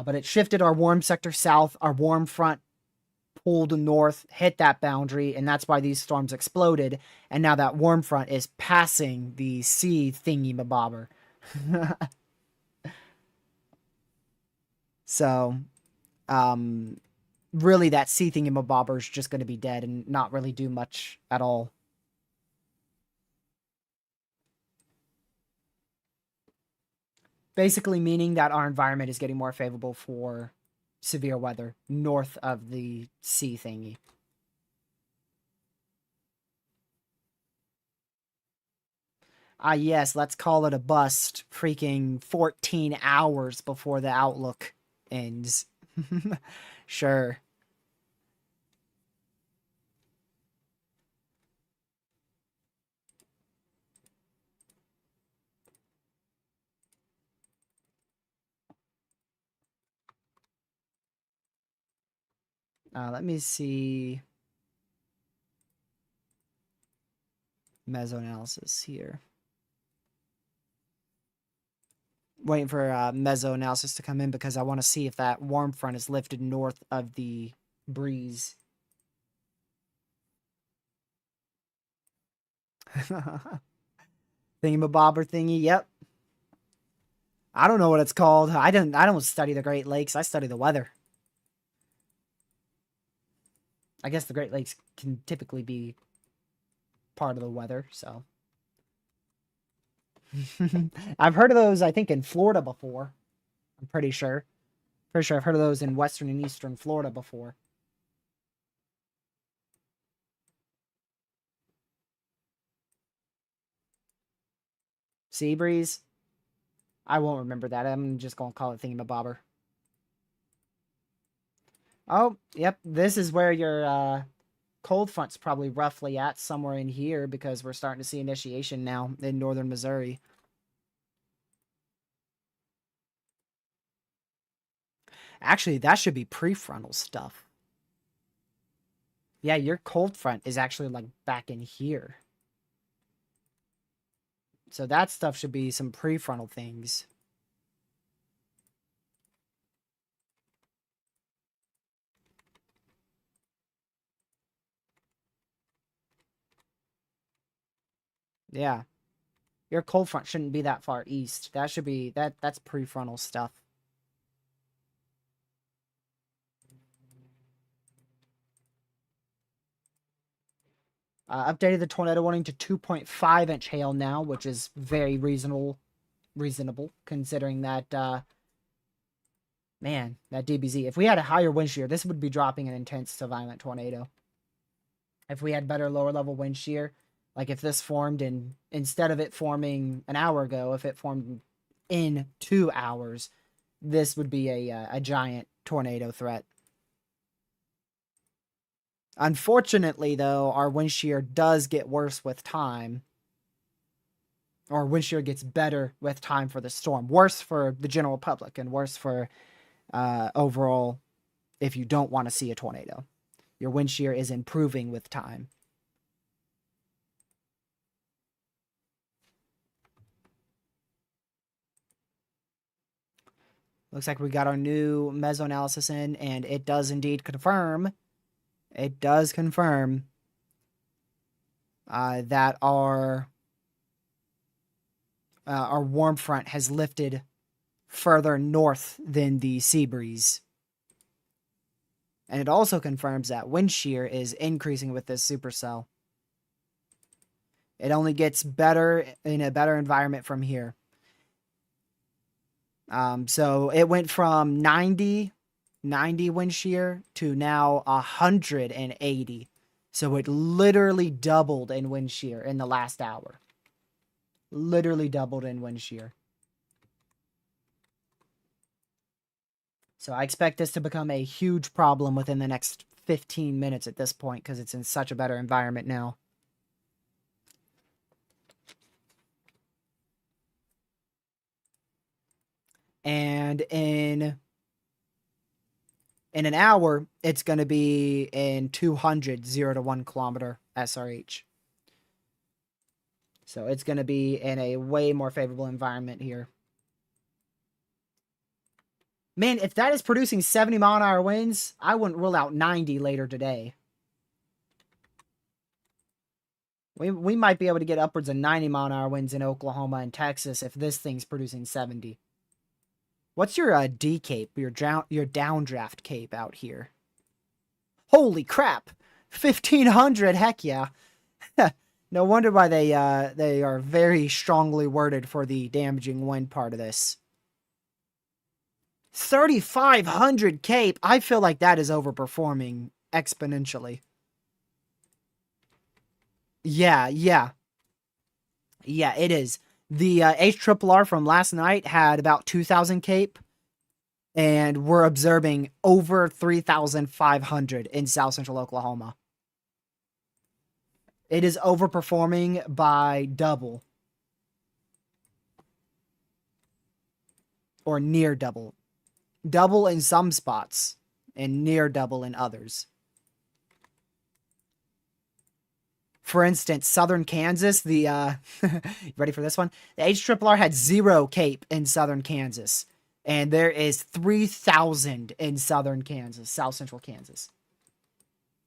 But it shifted our warm sector south. Our warm front pulled north, hit that boundary, and that's why these storms exploded. And now that warm front is passing the sea thingy-mabobber. So, really that sea thingy-mabobber is just going to be dead and not really do much at all. Basically meaning that our environment is getting more favorable for severe weather north of the sea thingy. Yes, let's call it a bust. Freaking 14 hours before the outlook ends. Sure. Let me see. Mesoanalysis here. Waiting for mesoanalysis to come in because I want to see if that warm front is lifted north of the breeze. Thingy-mabobber thingy, yep. I don't know what it's called. I don't study the Great Lakes. I study the weather. I guess the Great Lakes can typically be part of the weather, so. I've heard of those, I think, in Florida before. I'm pretty sure. Pretty sure I've heard of those in western and eastern Florida before. Sea breeze? I won't remember that. I'm just going to call it thingamabobber. Oh, yep. This is where your cold front's probably roughly at, somewhere in here, because we're starting to see initiation now in northern Missouri. Actually, that should be prefrontal stuff. Yeah, your cold front is actually like back in here. So that stuff should be some prefrontal things. Yeah. Your cold front shouldn't be that far east. That should be that's prefrontal stuff. Updated the tornado warning to 2.5 inch hail now, which is very reasonable considering that man, that DBZ. If we had a higher wind shear, this would be dropping an intense to violent tornado. If we had better lower level wind shear, Like if this formed in, instead of it forming an hour ago, if it formed in 2 hours, this would be a giant tornado threat. Unfortunately, though, our wind shear does get worse with time. Or wind shear gets better with time for the storm. Worse for the general public and worse for overall if you don't want to see a tornado. Your wind shear is improving with time. Looks like we got our new mesoanalysis in, and it does indeed confirm. It does confirm that our warm front has lifted further north than the sea breeze. And it also confirms that wind shear is increasing with this supercell. It only gets better in a better environment from here. So it went from 90 wind shear to now 180. So it literally doubled in wind shear in the last hour. Literally doubled in wind shear. So I expect this to become a huge problem within the next 15 minutes at this point because it's in such a better environment now. And in an hour, it's going to be in 200 0 to 1 kilometer SRH. So it's going to be in a way more favorable environment here. Man, if that is producing 70-mile-an-hour winds, I wouldn't rule out 90 later today. We might be able to get upwards of 90-mile-an-hour winds in Oklahoma and Texas if this thing's producing 70. What's your D cape, your downdraft cape out here? Holy crap! 1,500, heck yeah. No wonder why they are very strongly worded for the damaging wind part of this. 3,500 cape. I feel like that is overperforming exponentially. Yeah, it is. The HRRR from last night had about 2,000 cape, and we're observing over 3,500 in South Central Oklahoma. It is overperforming by double. Or near double. Double in some spots, and near double in others. For instance, southern Kansas, the you ready for this one? The HRRR had 0 cape in southern Kansas, and there is 3,000 in southern Kansas, South Central Kansas.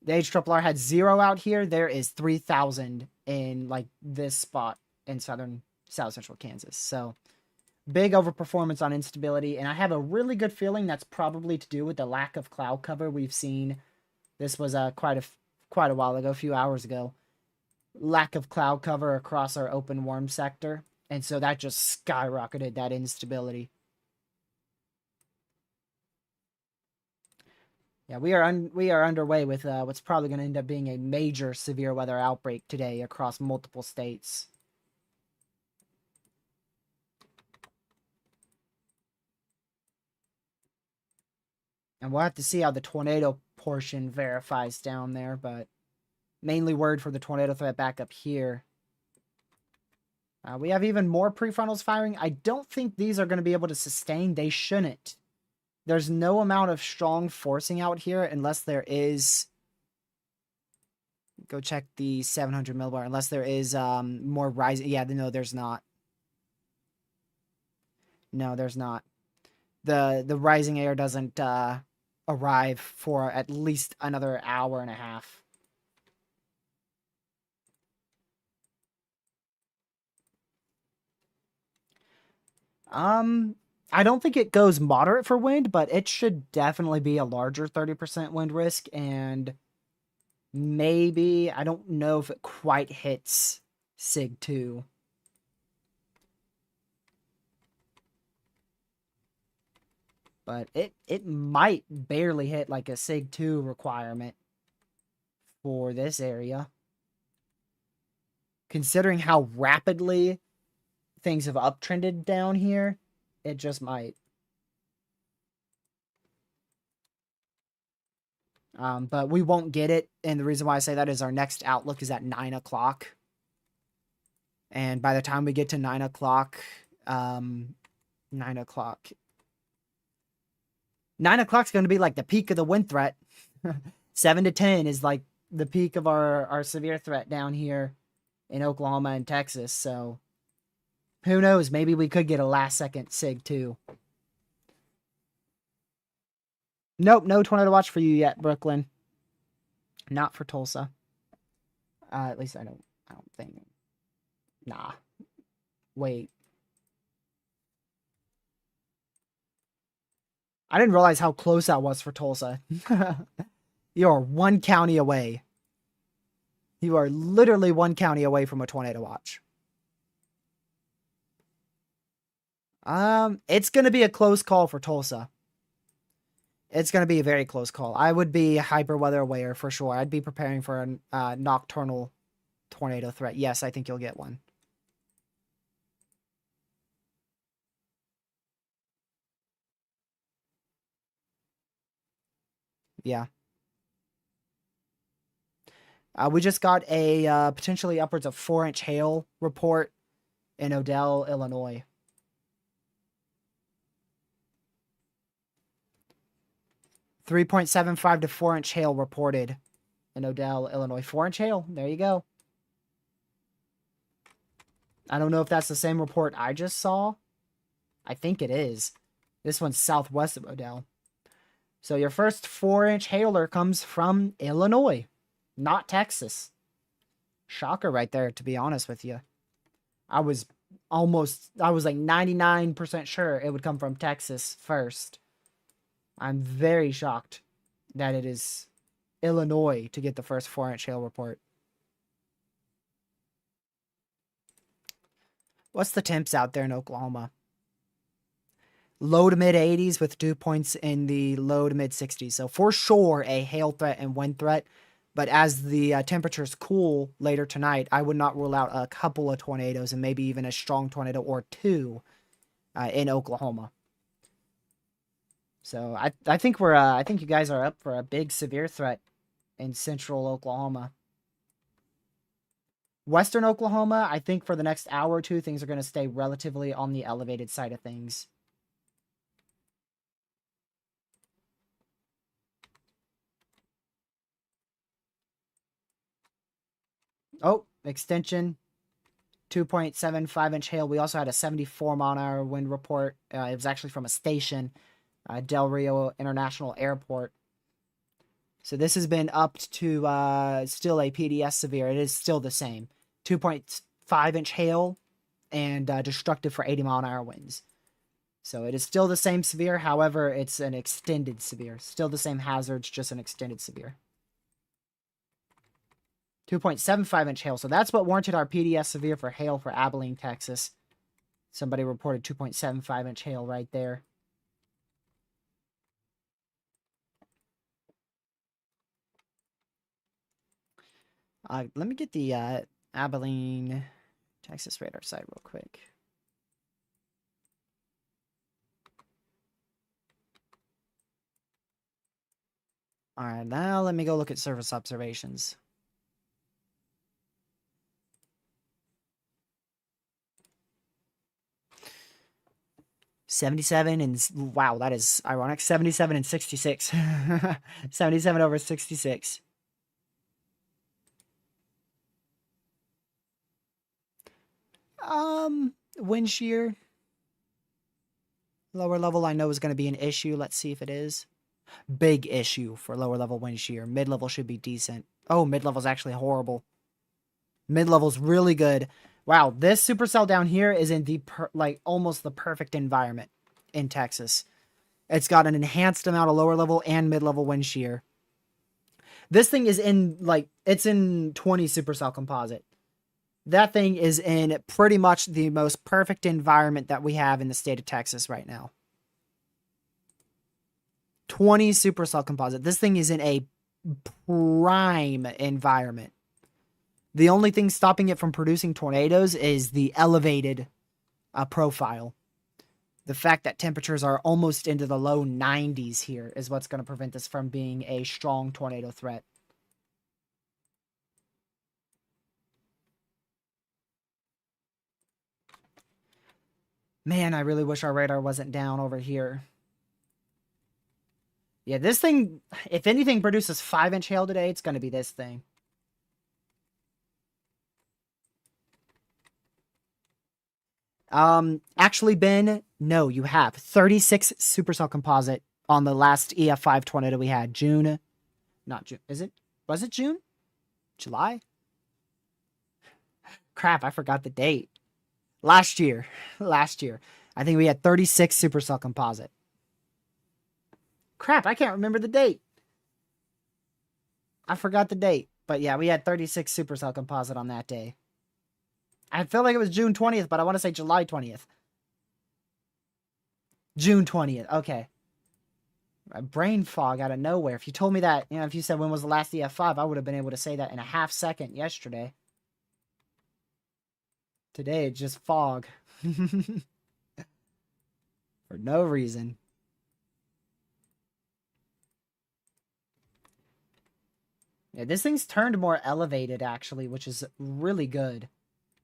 The HRRR had 0 out here. There is 3,000 in like this spot in South Central Kansas. So big overperformance on instability, and I have a really good feeling that's probably to do with the lack of cloud cover we've seen. This was quite a while ago, a few hours ago. Lack of cloud cover across our open warm sector, and so that just skyrocketed that instability. Yeah, we are underway with what's probably going to end up being a major severe weather outbreak today across multiple states. And we'll have to see how the tornado portion verifies down there, but mainly word for the tornado threat back up here. We have even more prefrontals firing. I don't think these are going to be able to sustain. They shouldn't. There's no amount of strong forcing out here unless there is... Go check the 700 millibar. Unless there is more rising... Yeah, no, there's not. No, there's not. The rising air doesn't arrive for at least another hour and a half. I don't think it goes moderate for wind, but it should definitely be a larger 30% wind risk, and maybe, I don't know if it quite hits SIG 2. But it might barely hit like a SIG 2 requirement for this area. Considering how rapidly things have uptrended down here, it just might. But we won't get it. And the reason why I say that is our next outlook is at 9 o'clock. And by the time we get to 9 o'clock, 9 o'clock. 9 o'clock's going to be like the peak of the wind threat. 7 to 10 is like the peak of our severe threat down here in Oklahoma and Texas. So who knows? Maybe we could get a last second SIG too. Nope, no tornado watch for you yet, Brooklyn. Not for Tulsa. At least I don't think. Nah. Wait. I didn't realize how close that was for Tulsa. You are one county away. You are literally one county away from a tornado watch. It's going to be a close call for Tulsa. It's going to be a very close call. I would be hyper weather aware for sure. I'd be preparing for a nocturnal tornado threat. Yes, I think you'll get one. Yeah. We just got a potentially upwards of 4-inch hail report in Odell, Illinois. 3.75 to 4-inch hail reported in Odell, Illinois. 4-inch hail. There you go. I don't know if that's the same report I just saw. I think it is. This one's southwest of Odell. So your first 4-inch hailer comes from Illinois, not Texas. Shocker right there, to be honest with you. I was like 99% sure it would come from Texas first. I'm very shocked that it is Illinois to get the first 4-inch hail report. What's the temps out there in Oklahoma? Low to mid 80s with dew points in the low to mid 60s. So for sure a hail threat and wind threat. But as the temperatures cool later tonight, I would not rule out a couple of tornadoes and maybe even a strong tornado or two in Oklahoma. So I think I think you guys are up for a big severe threat in central Oklahoma. Western Oklahoma, I think for the next hour or two, things are going to stay relatively on the elevated side of things. Oh, extension. 2.75-inch hail. We also had a 74-mile-an-hour wind report. It was actually from a station, Del Rio International Airport. So this has been upped to still a PDS severe. It is still the same. 2.5-inch hail and destructive for 80-mile-an-hour winds. So it is still the same severe. However, it's an extended severe. Still the same hazards, just an extended severe. 2.75-inch hail. So that's what warranted our PDS severe for hail for Abilene, Texas. Somebody reported 2.75-inch hail right there. Let me get the Abilene, Texas radar site real quick. All right, now let me go look at surface observations. $77 and wow, that is ironic. 77 and 66. 77 over 66. Wind shear. Lower level I know is going to be an issue. Let's see if it is. Big issue for lower level wind shear. Mid-level should be decent. Oh, mid-level is actually horrible. Mid-level is really good. Wow, this supercell down here is in the almost the perfect environment in Texas. It's got an enhanced amount of lower level and mid-level wind shear. This thing is in it's in 20 supercell composite. That thing is in pretty much the most perfect environment that we have in the state of Texas right now. 20 supercell composite. This thing is in a prime environment. The only thing stopping it from producing tornadoes is the elevated profile. The fact that temperatures are almost into the low 90s here is what's going to prevent this from being a strong tornado threat. Man, I really wish our radar wasn't down over here. Yeah, this thing, if anything produces 5-inch hail today, it's going to be this thing. Actually, Ben, no, you have 36 supercell composite on the last EF5 tornado we had. June, not June, is it? Was it June? July? Crap, I forgot the date. Last year. I think we had 36 supercell composite. Crap, I can't remember the date. I forgot the date. But yeah, we had 36 supercell composite on that day. I feel like it was June 20th, but I want to say July 20th. June 20th. Okay. My brain fog out of nowhere. If you told me that, if you said when was the last EF5, I would have been able to say that in a half second yesterday. Today, it's just fog. For no reason. Yeah, this thing's turned more elevated, actually, which is really good.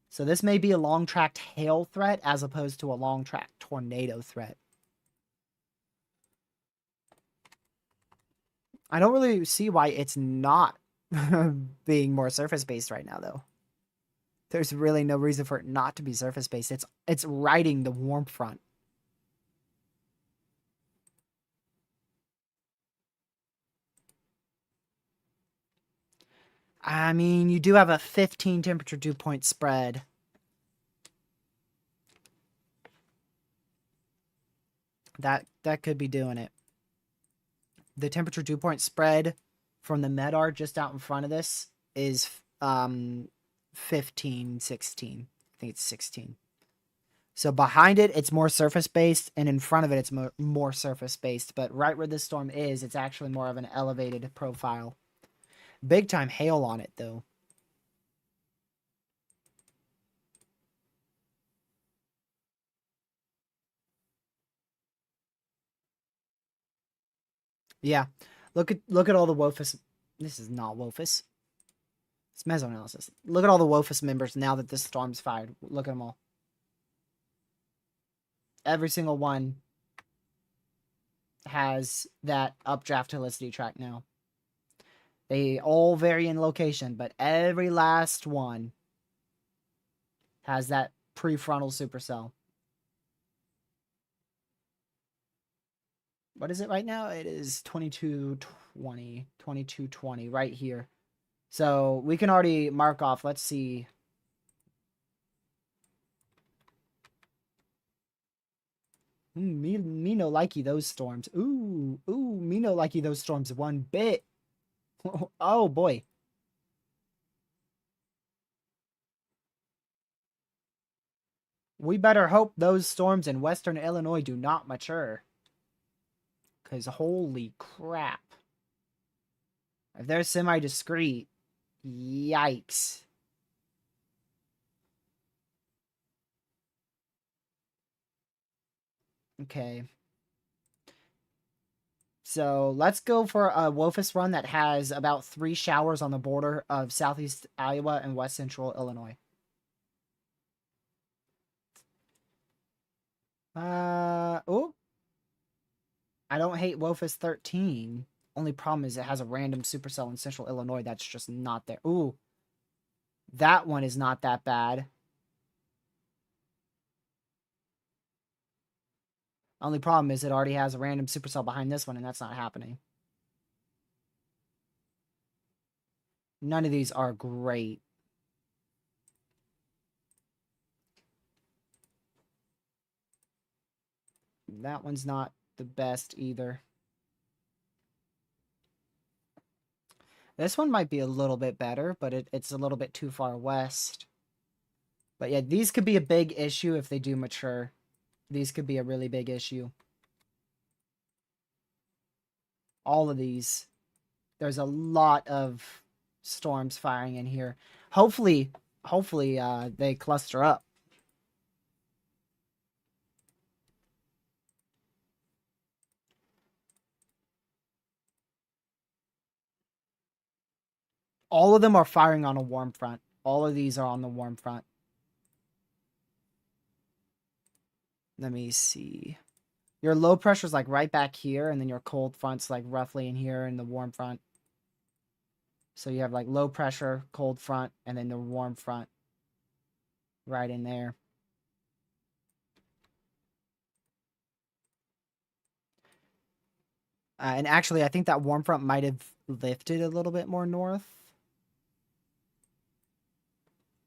So this may be a long-tracked hail threat as opposed to a long-tracked tornado threat. I don't really see why it's not being more surface-based right now, though. There's really no reason for it not to be surface-based. It's riding the warm front. I mean, you do have a 15 temperature dew point spread. That could be doing it. The temperature dew point spread from the MEDAR just out in front of this is 15, 16. I think it's 16. So behind it, it's more surface-based, and in front of it, it's more surface-based. But right where this storm is, it's actually more of an elevated profile. Big-time hail on it, though. Yeah. Look at all the WOFUS. This is not WOFUS. It's mesoanalysis. Look at all the WOFUS members now that this storm's fired. Look at them all. Every single one has that updraft helicity track now. They all vary in location, but every last one has that prefrontal supercell. What is it right now? It is 2220 right here. So we can already mark off. Let's see. Me no likey those storms. Ooh, me no likey those storms one bit. Oh boy. We better hope those storms in western Illinois do not mature. Because holy crap. If they're semi-discrete, yikes. Okay. So let's go for a WOFUS run that has about 3 showers on the border of southeast Iowa and west central Illinois. Oh. I don't hate WOFUS 13. Only problem is it has a random supercell in central Illinois that's just not there. Ooh. That one is not that bad. Only problem is it already has a random supercell behind this one, and that's not happening. None of these are great. That one's not the best either. This one might be a little bit better, but it's a little bit too far west. But yeah, these could be a big issue if they do mature. These could be a really big issue. All of these. There's a lot of storms firing in here. Hopefully, they cluster up. All of them are firing on a warm front. All of these are on the warm front. Let me see. Your low pressure is like right back here, and then your cold front's like roughly in here in the warm front. So you have like low pressure, cold front, and then the warm front right in there. And actually, I think that warm front might have lifted a little bit more north.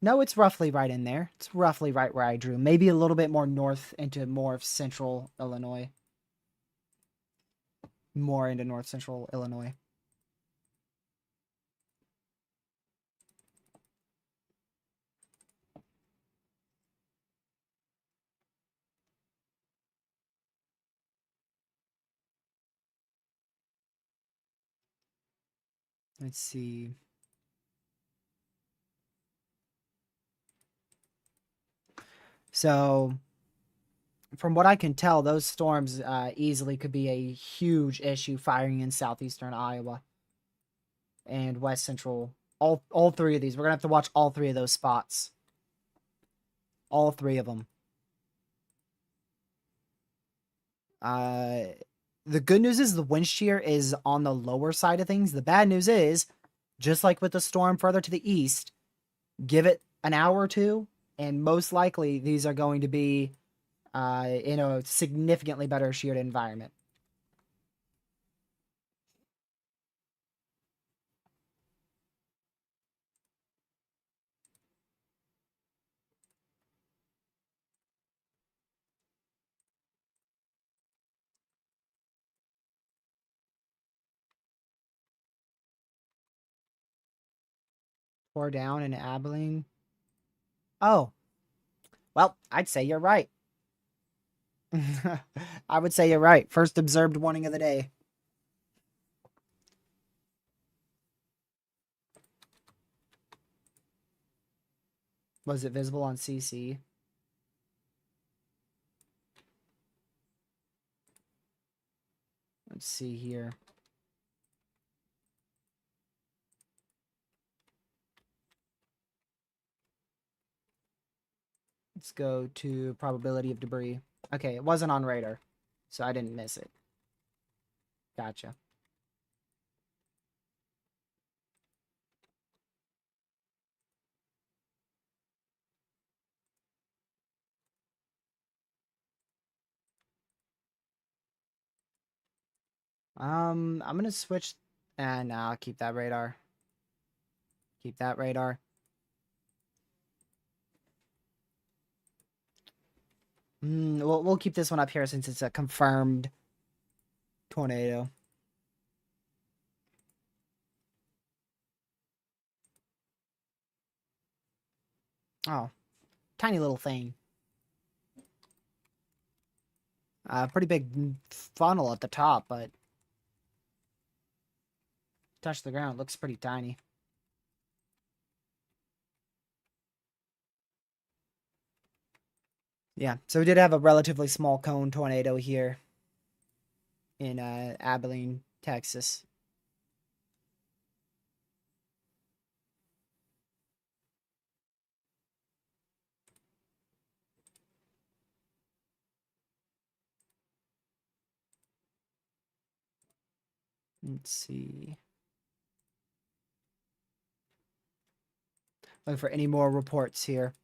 No, it's roughly right in there. It's roughly right where I drew. Maybe a little bit more north into more of central Illinois. More into north central Illinois. Let's see. So, from what I can tell, those storms easily could be a huge issue firing in southeastern Iowa and west central. All three of these. We're going to have to watch all three of those spots. All three of them. The good news is the wind shear is on the lower side of things. The bad news is, just like with the storm further to the east, give it an hour or two, and most likely these are going to be in a significantly better sheared environment. Pour down in Abilene. Oh, well, I'd say you're right. I would say you're right. First observed warning of the day. Was it visible on CC? Let's see here. Let's go to probability of debris. Okay, it wasn't on radar, so I didn't miss it. Gotcha. I'm gonna switch, and I'll keep that radar. Keep that radar. We'll keep this one up here since it's a confirmed tornado. Oh, tiny little thing. Pretty big funnel at the top, but touch the ground. Looks pretty tiny. Yeah, so we did have a relatively small cone tornado here in Abilene, Texas. Let's see. Looking for any more reports here.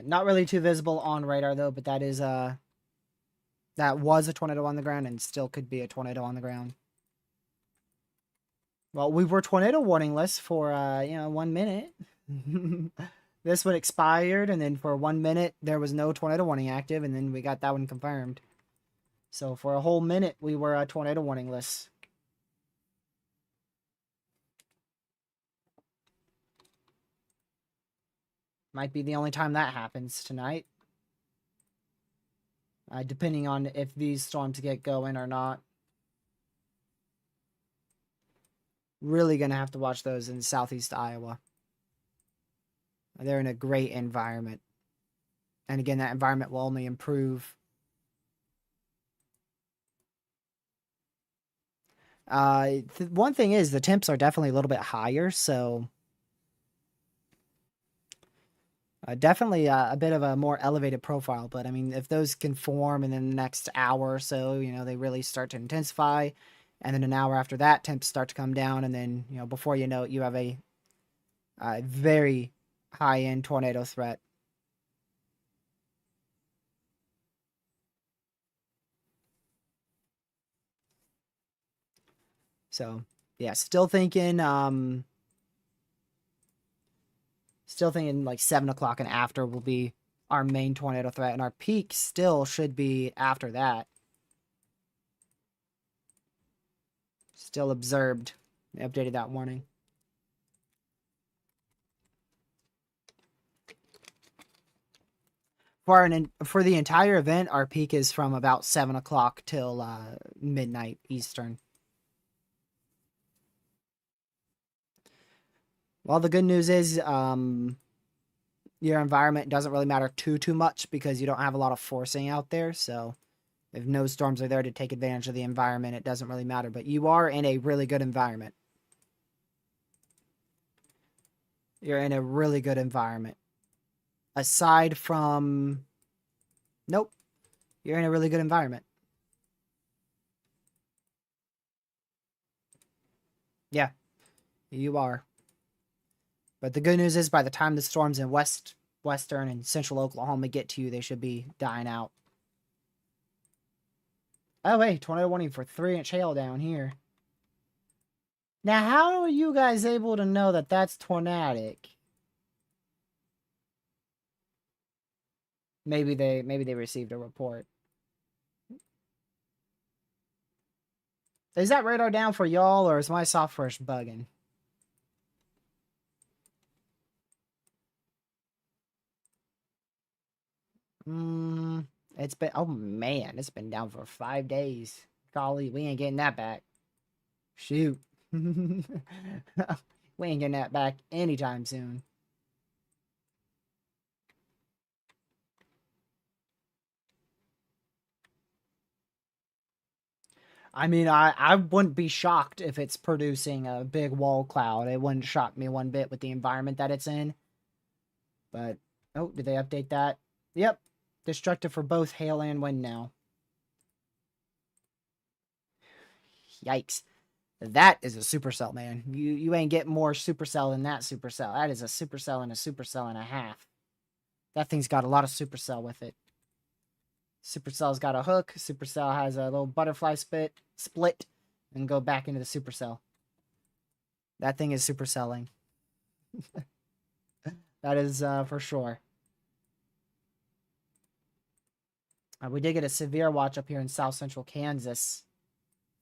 Not really too visible on radar though, but that is that was a tornado on the ground and still could be a tornado on the ground. Well, we were tornado warning list for 1 minute. This one expired, and then for 1 minute there was no tornado warning active, and then we got that one confirmed. So for a whole minute we were a tornado warning list. Might be the only time that happens tonight. Depending on if these storms get going or not. Really going to have to watch those in southeast Iowa. They're in a great environment. And again, that environment will only improve. One thing is the temps are definitely a little bit higher, so definitely a bit of a more elevated profile. But I mean, if those can form in the next hour or so, they really start to intensify, and then an hour after that, temps start to come down, and then before you know it, you have a very high-end tornado threat. So yeah, still thinking like 7 o'clock and after will be our main tornado threat, and our peak still should be after that. Still observed. They updated that warning. For the entire event, our peak is from about 7 o'clock till midnight Eastern. Well, the good news is your environment doesn't really matter too much because you don't have a lot of forcing out there. So if no storms are there to take advantage of the environment, it doesn't really matter. But you are in a really good environment. You're in a really good environment. Aside from... Nope. You're in a really good environment. Yeah, you are. But the good news is by the time the storms in western and central Oklahoma get to you, they should be dying out. Oh, wait, tornado warning for 3-inch hail down here. Now, how are you guys able to know that that's tornadic? Maybe they received a report. Is that radar down for y'all, or is my software bugging? It's been, oh man, it's been down for 5 days. Golly, we ain't getting that back. Shoot. We ain't getting that back anytime soon. I mean, I wouldn't be shocked if it's producing a big wall cloud. It wouldn't shock me one bit with the environment that it's in. But, oh, did they update that? Yep. Destructive for both hail and wind now. Yikes. That is a supercell, man. You ain't getting more supercell than that supercell. That is a supercell and a supercell and a half. That thing's got a lot of supercell with it. Supercell's got a hook. Supercell has a little butterfly split, and go back into the supercell. That thing is supercelling. That is for sure. We did get a severe watch up here in south central Kansas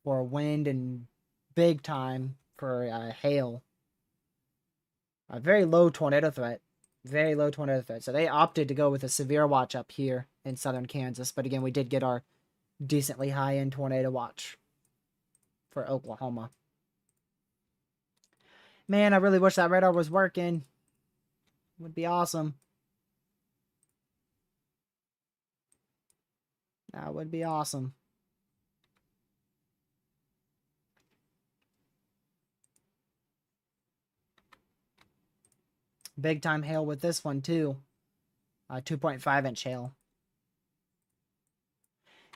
for wind and big time for hail. A very low tornado threat. Very low tornado threat. So they opted to go with a severe watch up here in southern Kansas. But again, we did get our decently high-end tornado watch for Oklahoma. Man, I really wish that radar was working. Would be awesome. That would be awesome. Big time hail with this one too. 2.5-inch hail.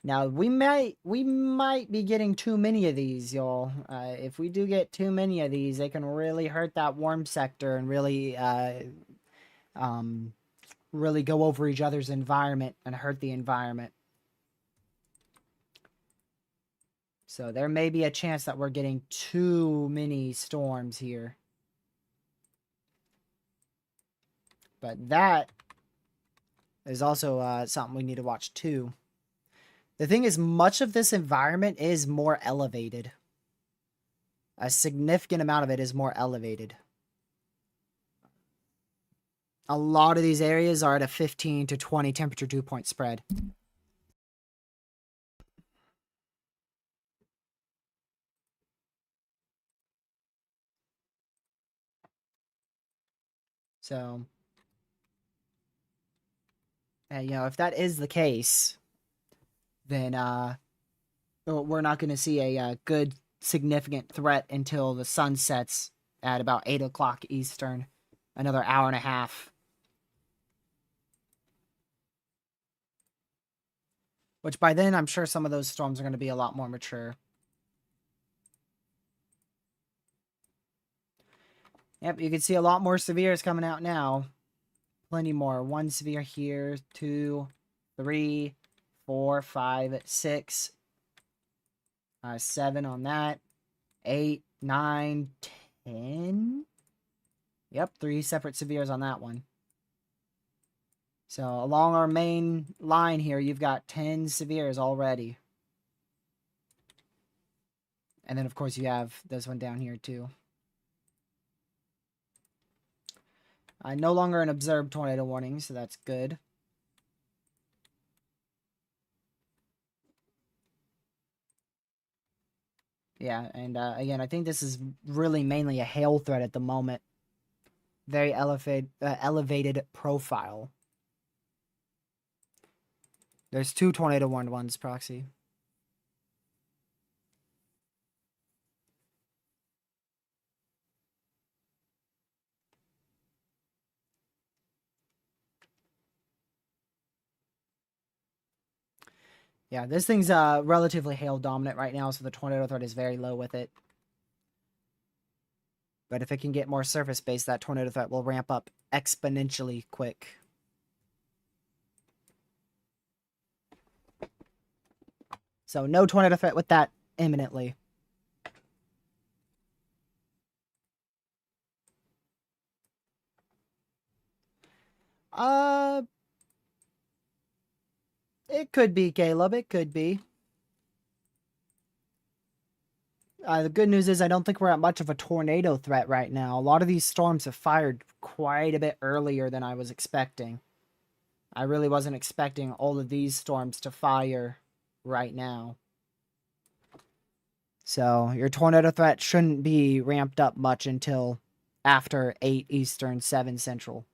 Now we might be getting too many of these, y'all. If we do get too many of these, they can really hurt that warm sector and really really go over each other's environment and hurt the environment. So there may be a chance that we're getting too many storms here. But that is also something we need to watch too. The thing is, much of this environment is more elevated. A significant amount of it is more elevated. A lot of these areas are at a 15 to 20 temperature dew point spread. So, if that is the case, then we're not going to see a good significant threat until the sun sets at about 8 o'clock Eastern, another hour and a half. Which by then, I'm sure some of those storms are going to be a lot more mature. Yep, you can see a lot more severes coming out now. Plenty more. 1 severe here, 2, 3, 4, 5, 6, 7 on that, 8, 9, 10. Yep, 3 separate severes on that one. So along our main line here, you've got 10 severes already. And then, of course, you have this one down here, too. No longer an observed tornado warning, so that's good. Yeah, and again, I think this is really mainly a hail threat at the moment. Very elevated profile. There's 2 tornado warned ones, Proxy. Yeah, this thing's relatively hail dominant right now, so the tornado threat is very low with it. But if it can get more surface based, that tornado threat will ramp up exponentially quick. So no tornado threat with that imminently. It could be, Caleb. It could be. The good news is I don't think we're at much of a tornado threat right now. A lot of these storms have fired quite a bit earlier than I was expecting. I really wasn't expecting all of these storms to fire right now. So your tornado threat shouldn't be ramped up much until after 8 Eastern, 7 Central.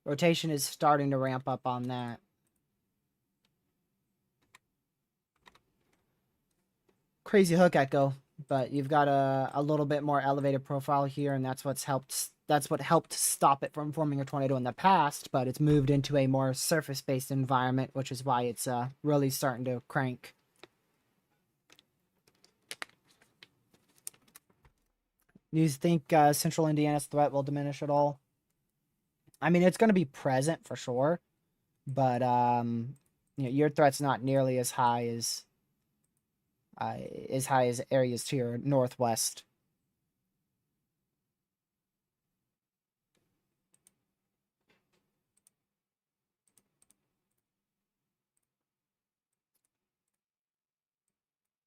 Rotation is starting to ramp up on that. Crazy hook echo, but you've got a little bit more elevated profile here, and that's what helped stop it from forming a tornado in the past, but it's moved into a more surface-based environment, which is why it's really starting to crank. Do you think Central Indiana's threat will diminish at all? I mean, it's going to be present for sure, but your threat's not nearly as high as areas to your northwest.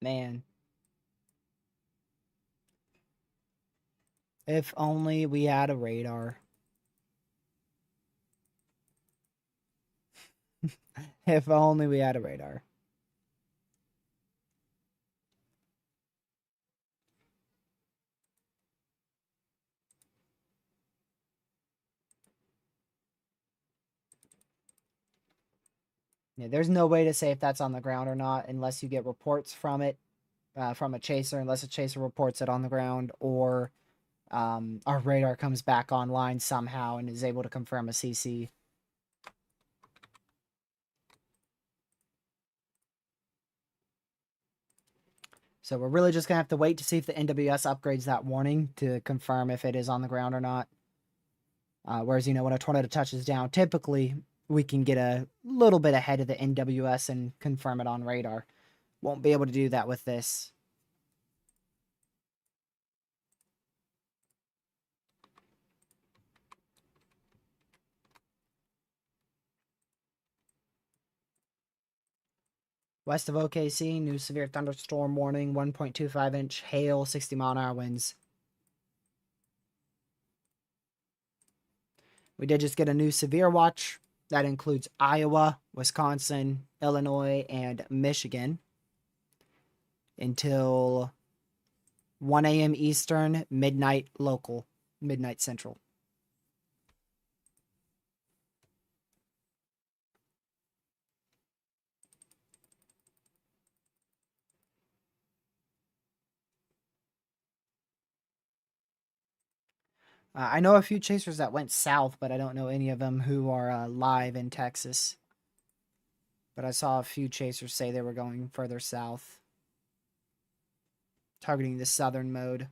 Man. If only we had a radar. If only we had a radar. Yeah, there's no way to say if that's on the ground or not unless you get reports from it, from a chaser, unless a chaser reports it on the ground, or our radar comes back online somehow and is able to confirm a CC. So we're really just going to have to wait to see if the NWS upgrades that warning to confirm if it is on the ground or not. Whereas, when a tornado touches down, typically we can get a little bit ahead of the NWS and confirm it on radar. Won't be able to do that with this. West of OKC, new severe thunderstorm warning, 1.25-inch hail, 60-mile-an-hour winds. We did just get a new severe watch. That includes Iowa, Wisconsin, Illinois, and Michigan. until 1 a.m. Eastern, midnight local, midnight central. I know a few chasers that went south, but I don't know any of them who are live in Texas. But I saw a few chasers say they were going further south, targeting the southern mode.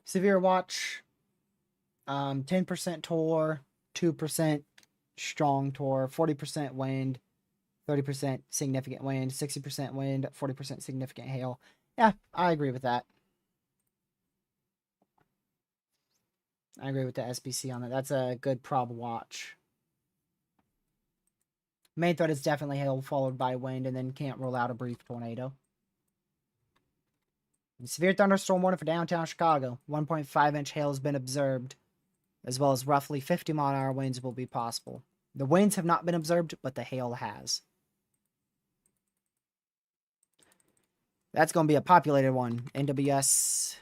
Severe watch, 10% tour, 2% strong tour, 40% wind, 30% significant wind, 60% wind, 40% significant hail. Yeah, I agree with that. I agree with the SBC on that. That's a good prob watch. Main threat is definitely hail followed by wind, and then can't rule out a brief tornado. Severe thunderstorm warning for downtown Chicago. 1.5-inch hail has been observed, as well as roughly 50-mile-an-hour winds will be possible. The winds have not been observed, but the hail has. That's going to be a populated one. NWS.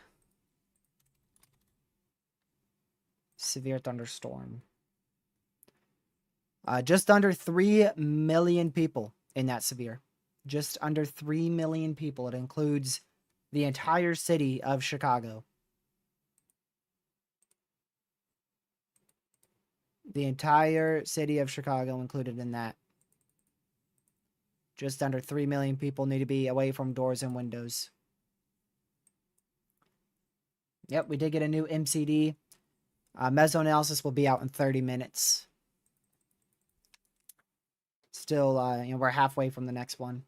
Severe thunderstorm. Just under 3 million people in that severe. Just under 3 million people. It includes the entire city of Chicago. The entire city of Chicago included in that. Just under 3 million people need to be away from doors and windows. Yep, we did get a new MCD. Mesoanalysis will be out in 30 minutes. Still, we're halfway from the next one.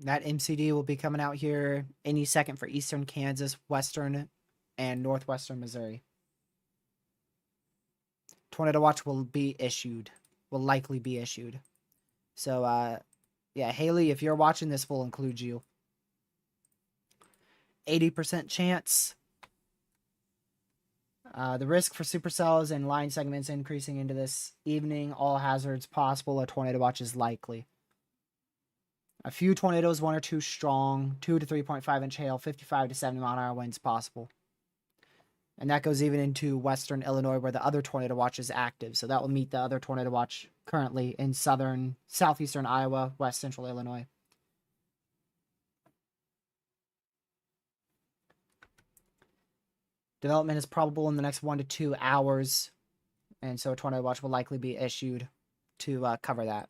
That MCD will be coming out here any second for eastern Kansas, western, and northwestern Missouri. Tornado watch will be issued. Will likely be issued. So, yeah, Haley, if you're watching this, will include you. 80% chance. The risk for supercells and line segments increasing into this evening. All hazards possible. A tornado watch is likely. A few tornadoes, 1 or 2 strong, 2 to 3.5-inch hail, 55 to 70-mile-an-hour winds possible. And that goes even into western Illinois, where the other tornado watch is active. So that will meet the other tornado watch currently in southeastern Iowa, west central Illinois. Development is probable in the next 1 to 2 hours. And so a tornado watch will likely be issued to cover that.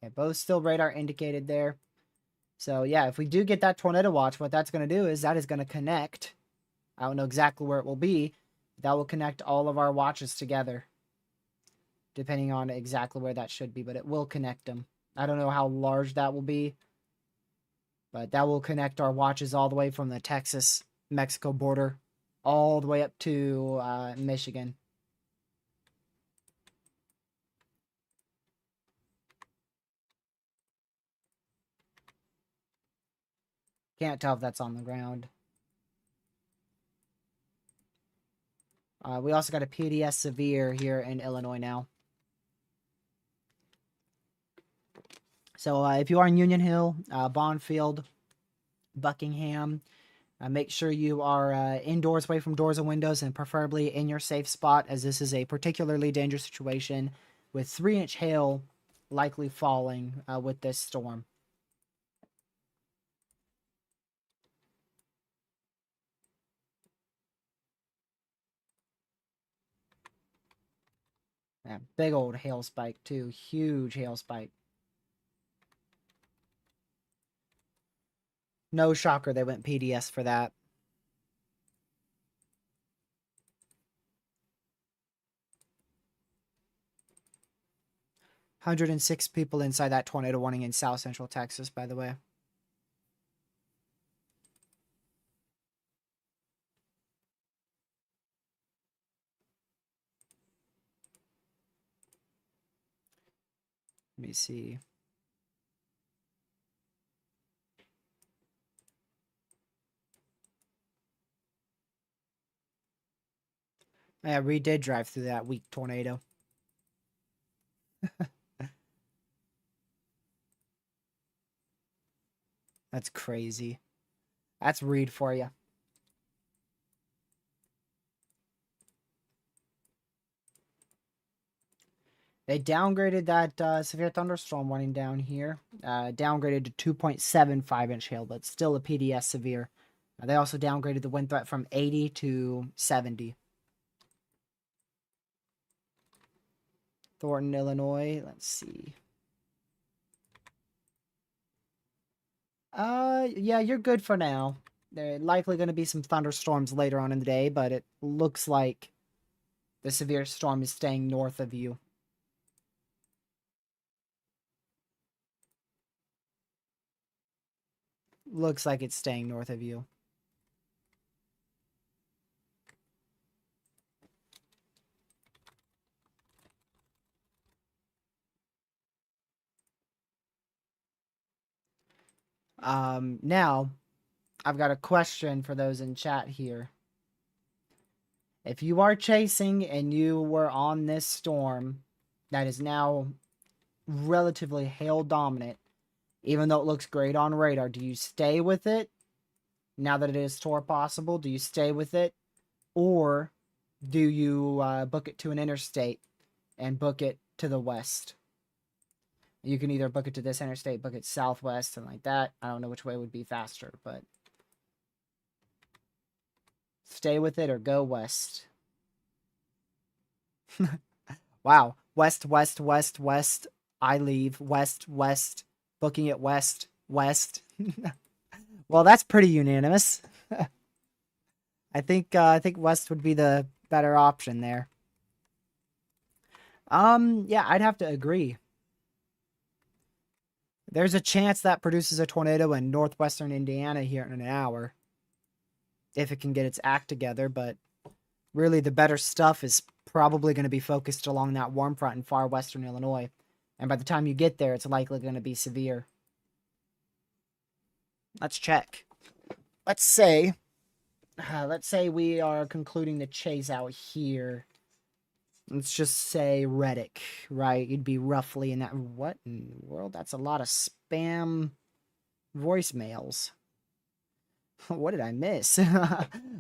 Okay, both still radar indicated there. So yeah, if we do get that tornado watch, what that's going to do is that is going to connect. I don't know exactly where it will be. That will connect all of our watches together. Depending on exactly where that should be, but it will connect them. I don't know how large that will be. But that will connect our watches all the way from the Texas-Mexico border all the way up to Michigan. Can't tell if that's on the ground. We also got a PDS severe here in Illinois now. So if you are in Union Hill, Bondfield, Buckingham, make sure you are indoors, away from doors and windows, and preferably in your safe spot, as this is a particularly dangerous situation with 3-inch hail likely falling with this storm. Yeah, big old hail spike too. Huge hail spike. No shocker they went PDS for that. 106 people inside that tornado warning in South Central Texas, by the way. Let me see. Yeah, we did drive through that weak tornado. That's crazy. That's Reed for you. They downgraded that severe thunderstorm warning down here. Downgraded to 2.75 inch hail, but still a PDS severe. They also downgraded the wind threat from 80 to 70. Thornton, Illinois. Let's see. Yeah, you're good for now. There are likely going to be some thunderstorms later on in the day, but it looks like the severe storm is staying north of you. Looks like it's staying north of you. Now, I've got a question for those in chat here. If you are chasing and you were on this storm that is now relatively hail dominant, even though it looks great on radar, do you stay with it now that it is tour possible? Do you stay with it? Or do you book it to an interstate and book it to the west? You can either book it to this interstate, book it southwest, and like that. I don't know which way would be faster, but stay with it or go west. Wow. West, west, west, west. I leave. West, west. Booking it west, west. Well, that's pretty unanimous. I think west would be the better option there. Yeah, I'd have to agree. There's a chance that produces a tornado in northwestern Indiana here in an hour. If it can get its act together, but really the better stuff is probably going to be focused along that warm front in far western Illinois. And by the time you get there, it's likely going to be severe. Let's check. Let's say we are concluding the chase out here. Let's just say Reddick, right? You'd be roughly in that. What in the world? That's a lot of spam voicemails. What did I miss?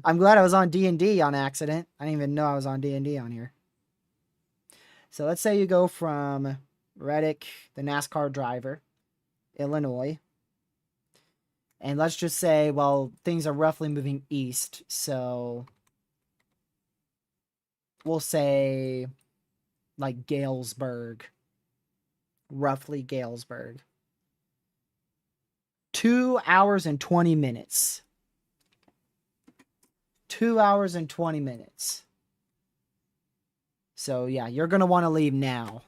I'm glad I was on D&D on accident. I didn't even know I was on D&D on here. So let's say you go from Reddick, the NASCAR driver, Illinois. And let's just say, well, things are roughly moving east. So we'll say like Galesburg. Roughly Galesburg. 2 hours and 20 minutes. 2 hours and 20 minutes. So yeah, you're going to want to leave now.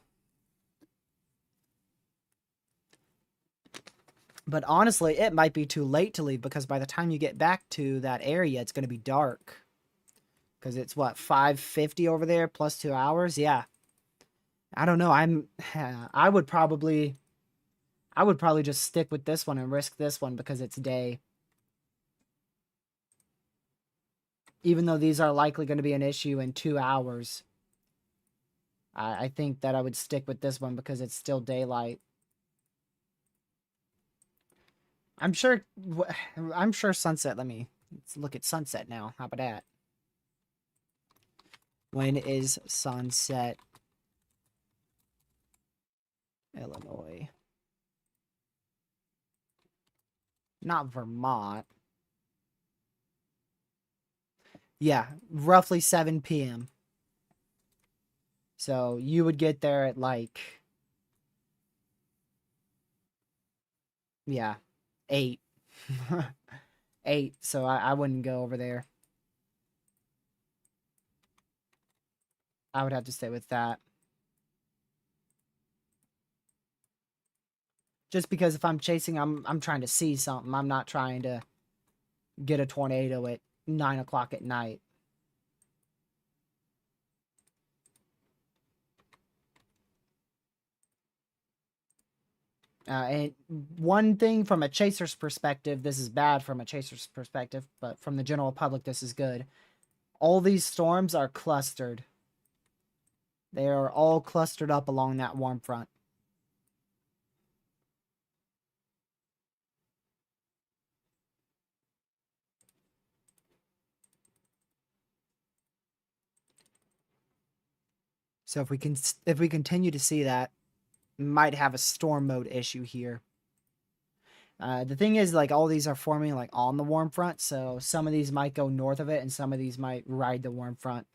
But honestly, it might be too late to leave because by the time you get back to that area, it's going to be dark. Because it's what, 5:50 over there plus 2 hours? Yeah. I don't know. I would probably just stick with this one and risk this one because it's day. Even though these are likely going to be an issue in 2 hours. I think that I would stick with this one because it's still daylight. I'm sure sunset. Let's look at sunset now. How about that? When is sunset? Illinois. Not Vermont. Yeah, roughly 7 p.m. So you would get there at like, yeah, 8. 8, so I wouldn't go over there. I would have to stay with that. Just because if I'm chasing, I'm trying to see something. I'm not trying to get a tornado at 9 o'clock at night. And one thing from a chaser's perspective, this is bad from a chaser's perspective, but from the general public, this is good. All these storms are clustered. They are all clustered up along that warm front. So if we continue to see that, might have a storm mode issue here. The thing is, like, all these are forming like on the warm front, so some of these might go north of it, and some of these might ride the warm front.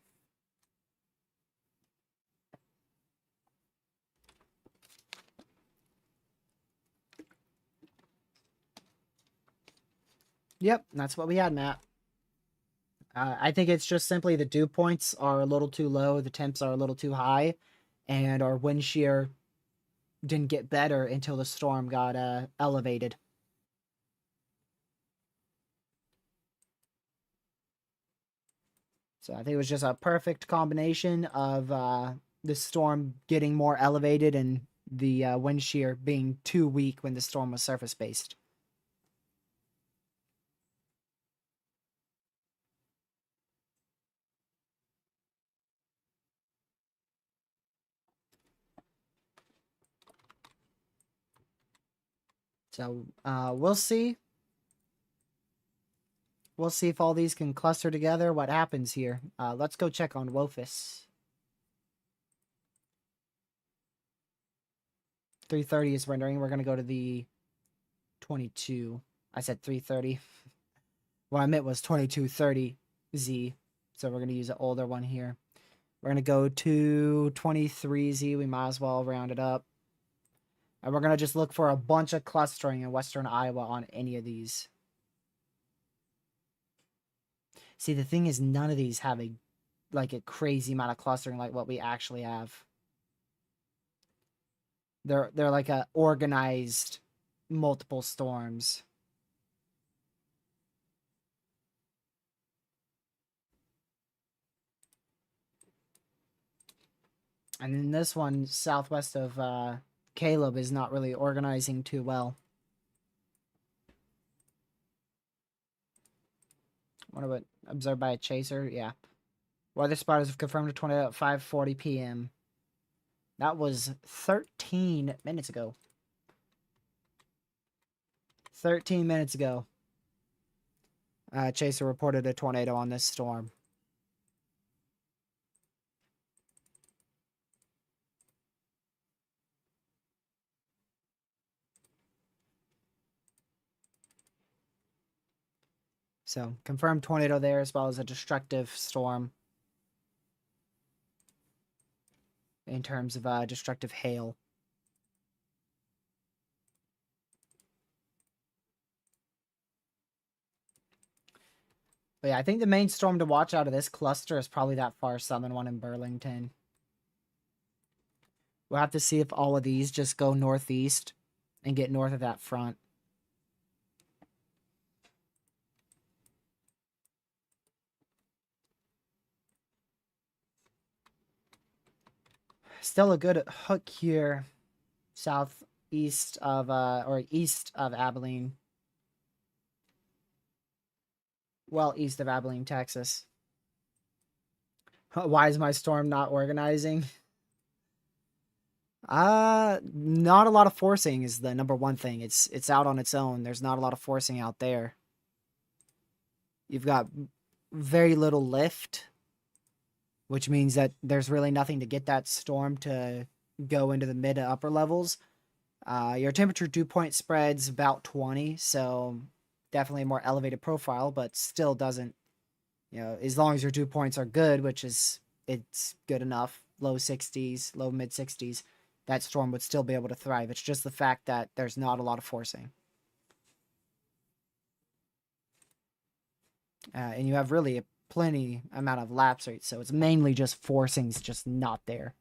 Yep, that's what we had, Matt. I think it's just simply the dew points are a little too low, the temps are a little too high, and our wind shear didn't get better until the storm got elevated. So I think it was just a perfect combination of the storm getting more elevated and the wind shear being too weak when the storm was surface based. So we'll see. We'll see if all these can cluster together. What happens here? Let's go check on Wophus. 330 is rendering. We're going to go to the 22. I said 330. What I meant was 2230Z. So we're going to use an older one here. We're going to go to 23Z. We might as well round it up. And we're going to just look for a bunch of clustering in western Iowa on any of these. See, the thing is, none of these have a crazy amount of clustering like what we actually have. They're like a organized multiple storms. And then this one, southwest of Caleb, is not really organizing too well. Wonder what observed by a chaser. Yeah. Weather spotters have confirmed a tornado at 5:40 p.m. That was 13 minutes ago. 13 minutes ago. Chaser reported a tornado on this storm. So, confirmed tornado there as well as a destructive storm in terms of destructive hail. But yeah, I think the main storm to watch out of this cluster is probably that far southern one in Burlington. We'll have to see if all of these just go northeast and get north of that front. Still a good hook here, southeast of, or east of Abilene. Well, east of Abilene, Texas. Why is my storm not organizing? Not a lot of forcing is the number one thing. It's out on its own. There's not a lot of forcing out there. You've got very little lift, which means that there's really nothing to get that storm to go into the mid to upper levels. Your temperature dew point spread's about 20, so definitely a more elevated profile, but still doesn't, as long as your dew points are good, which is, it's good enough, low 60s, low mid 60s, that storm would still be able to thrive. It's just the fact that there's not a lot of forcing. And you have really a plenty amount of lapse rate, so it's mainly just forcing's just not there.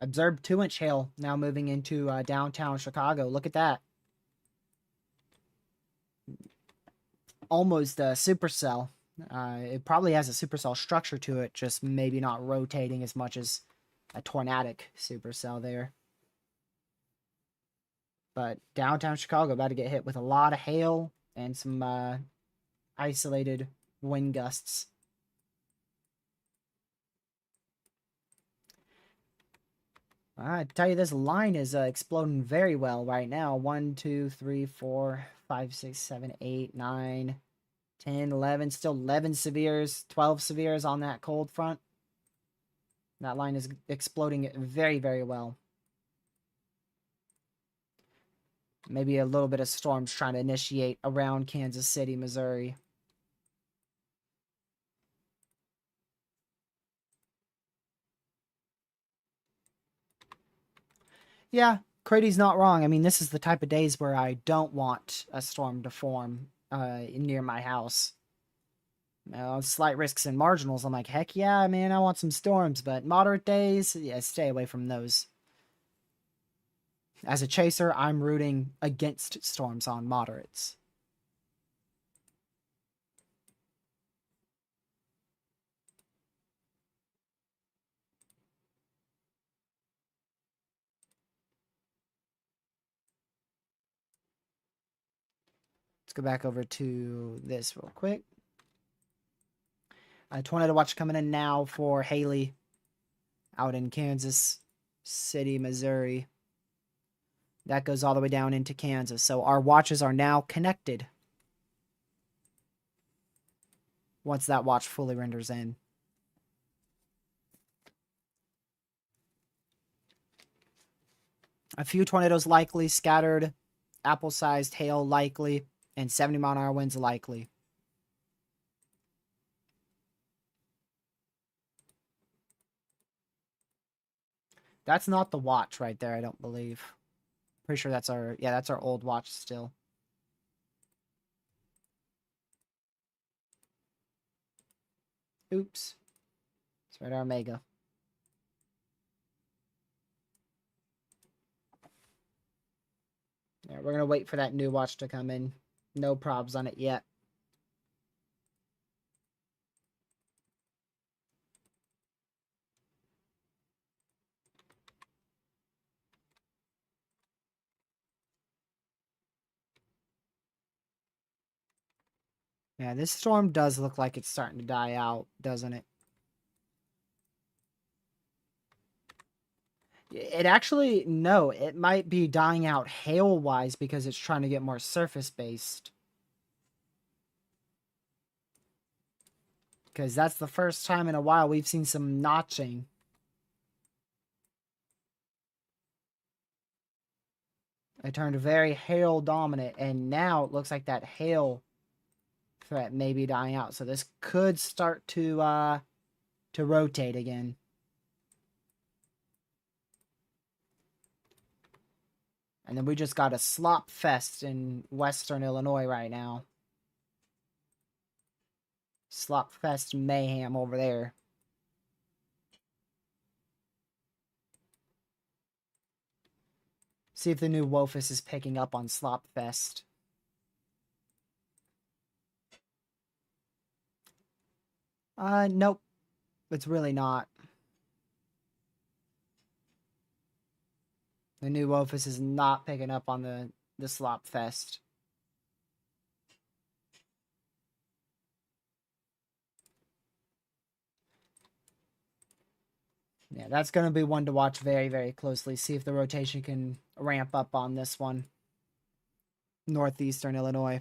Observed 2-inch hail now moving into downtown Chicago. Look at that. Almost a supercell. It probably has a supercell structure to it, just maybe not rotating as much as a tornadic supercell there. But downtown Chicago about to get hit with a lot of hail and some isolated wind gusts. I tell you, this line is exploding very well right now. 1, 2, 3, 4, 5, 6, 7, 8, 9, 10, 11. Still 11 severes, 12 severes on that cold front. That line is exploding very, very well. Maybe a little bit of storms trying to initiate around Kansas City, Missouri. Yeah, Crady's not wrong. I mean, this is the type of days where I don't want a storm to form near my house. Slight risks and marginals. I'm like, heck yeah, man, I want some storms, but moderate days, yeah, stay away from those. As a chaser, I'm rooting against storms on moderates. Let's go back over to this real quick. Tornado watch coming in now for Haley out in Kansas City, Missouri. That goes all the way down into Kansas. So our watches are now connected once that watch fully renders in. A few tornadoes likely, scattered, apple-sized hail likely, and 70-mile-an-hour winds likely. That's not the watch right there, I don't believe. Pretty sure that's our, yeah, that's our old watch still. Oops. It's right, our Mega. Yeah, we're going to wait for that new watch to come in. No probs on it yet. Yeah, this storm does look like it's starting to die out, doesn't it? It actually, no, it might be dying out hail-wise because it's trying to get more surface-based. Because that's the first time in a while we've seen some notching. It turned very hail-dominant, and now it looks like that hail threat may be dying out. So this could start to rotate again. And then we just got a slop fest in western Illinois right now. Slop fest mayhem over there. See if the new Wofus is picking up on slop fest. Nope. It's really not. The new Wofus is not picking up on the slop fest. Yeah, that's going to be one to watch very, very closely. See if the rotation can ramp up on this one. Northeastern Illinois.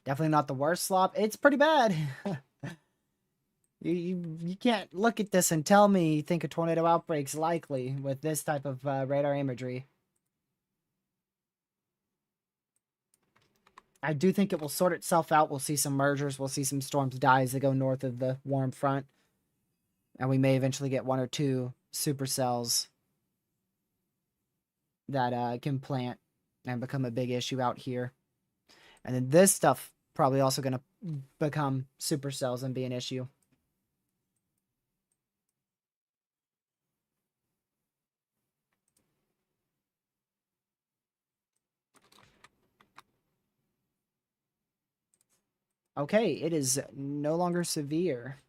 Definitely not the worst slop. It's pretty bad. You can't look at this and tell me you think a tornado outbreak's likely with this type of radar imagery. I do think it will sort itself out. We'll see some mergers. We'll see some storms die as they go north of the warm front. And we may eventually get 1 or 2 supercells that can plant and become a big issue out here. And then this stuff probably also going to become supercells and be an issue. Okay, it is no longer severe.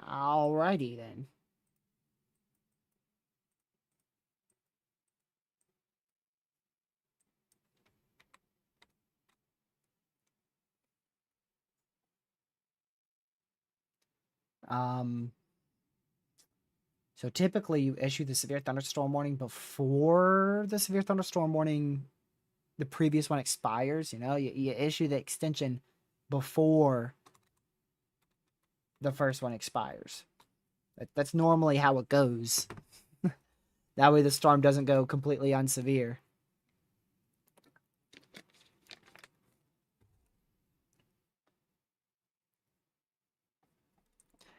Alrighty then. Um, so typically you issue the severe thunderstorm warning before the severe thunderstorm warning, the previous one expires. You know, you issue the extension before the first one expires. That's normally how it goes. That way the storm doesn't go completely unsevere.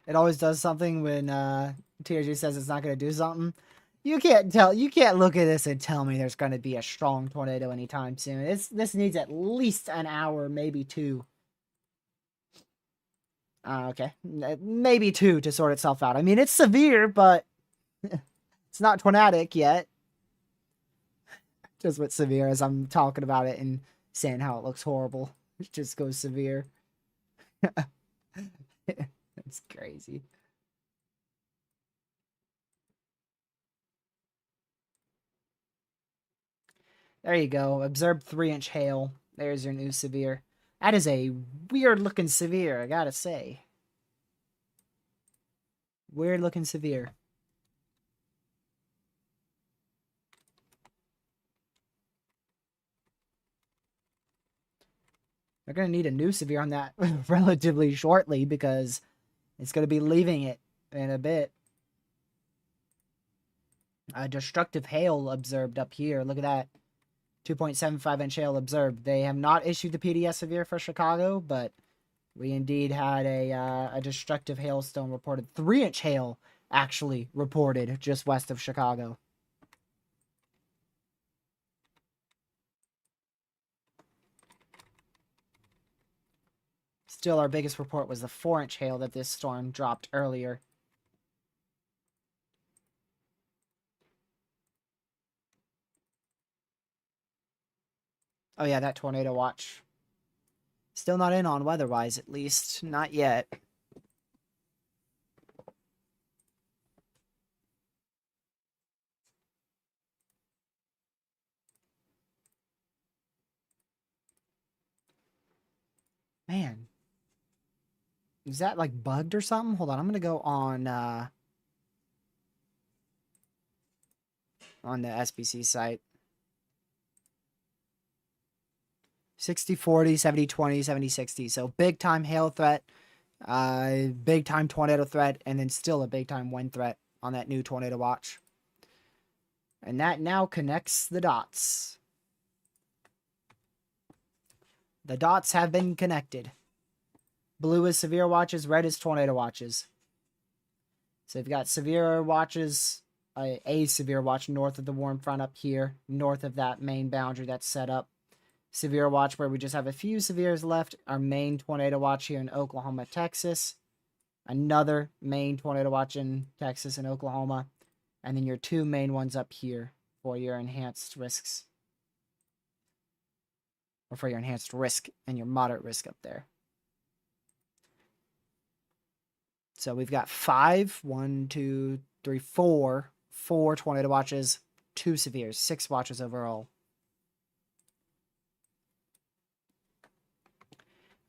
It always does something when TRG says it's not going to do something. You can't look at this and tell me there's going to be a strong tornado anytime soon. This needs at least an hour, maybe two. Okay, maybe two to sort itself out. I mean, it's severe, but it's not tornadic yet. Just what severe as I'm talking about it and saying how it looks horrible. It just goes severe. It's crazy. There you go. Observed 3-inch hail. There's your new severe. That is a weird looking severe, I gotta say. Weird looking severe. They're gonna need a new severe on that relatively shortly because it's gonna be leaving it in a bit. Destructive hail observed up here. Look at that. 2.75-inch hail observed. They have not issued the PDS severe for Chicago, but we indeed had a destructive hailstone reported. 3-inch hail actually reported just west of Chicago. Still, our biggest report was the 4-inch hail that this storm dropped earlier. Oh yeah, that tornado watch. Still not in on weather-wise, at least. Not yet. Man. Is that like bugged or something? Hold on, I'm gonna go on the SBC site. 60-40, 70-20, 70-60. So big time hail threat, big time tornado threat, and then still a big time wind threat on that new tornado watch. And that now connects the dots. The dots have been connected. Blue is severe watches, red is tornado watches. So you've got severe watches, a severe watch north of the warm front up here, north of that main boundary that's set up. Severe watch where we just have a few severes left. Our main tornado watch here in Oklahoma, Texas. Another main tornado watch in Texas and Oklahoma. And then your two main ones up here for your enhanced risks. Or for your enhanced risk and your moderate risk up there. So we've got 4 tornado watches, 2 severes, 6 watches overall.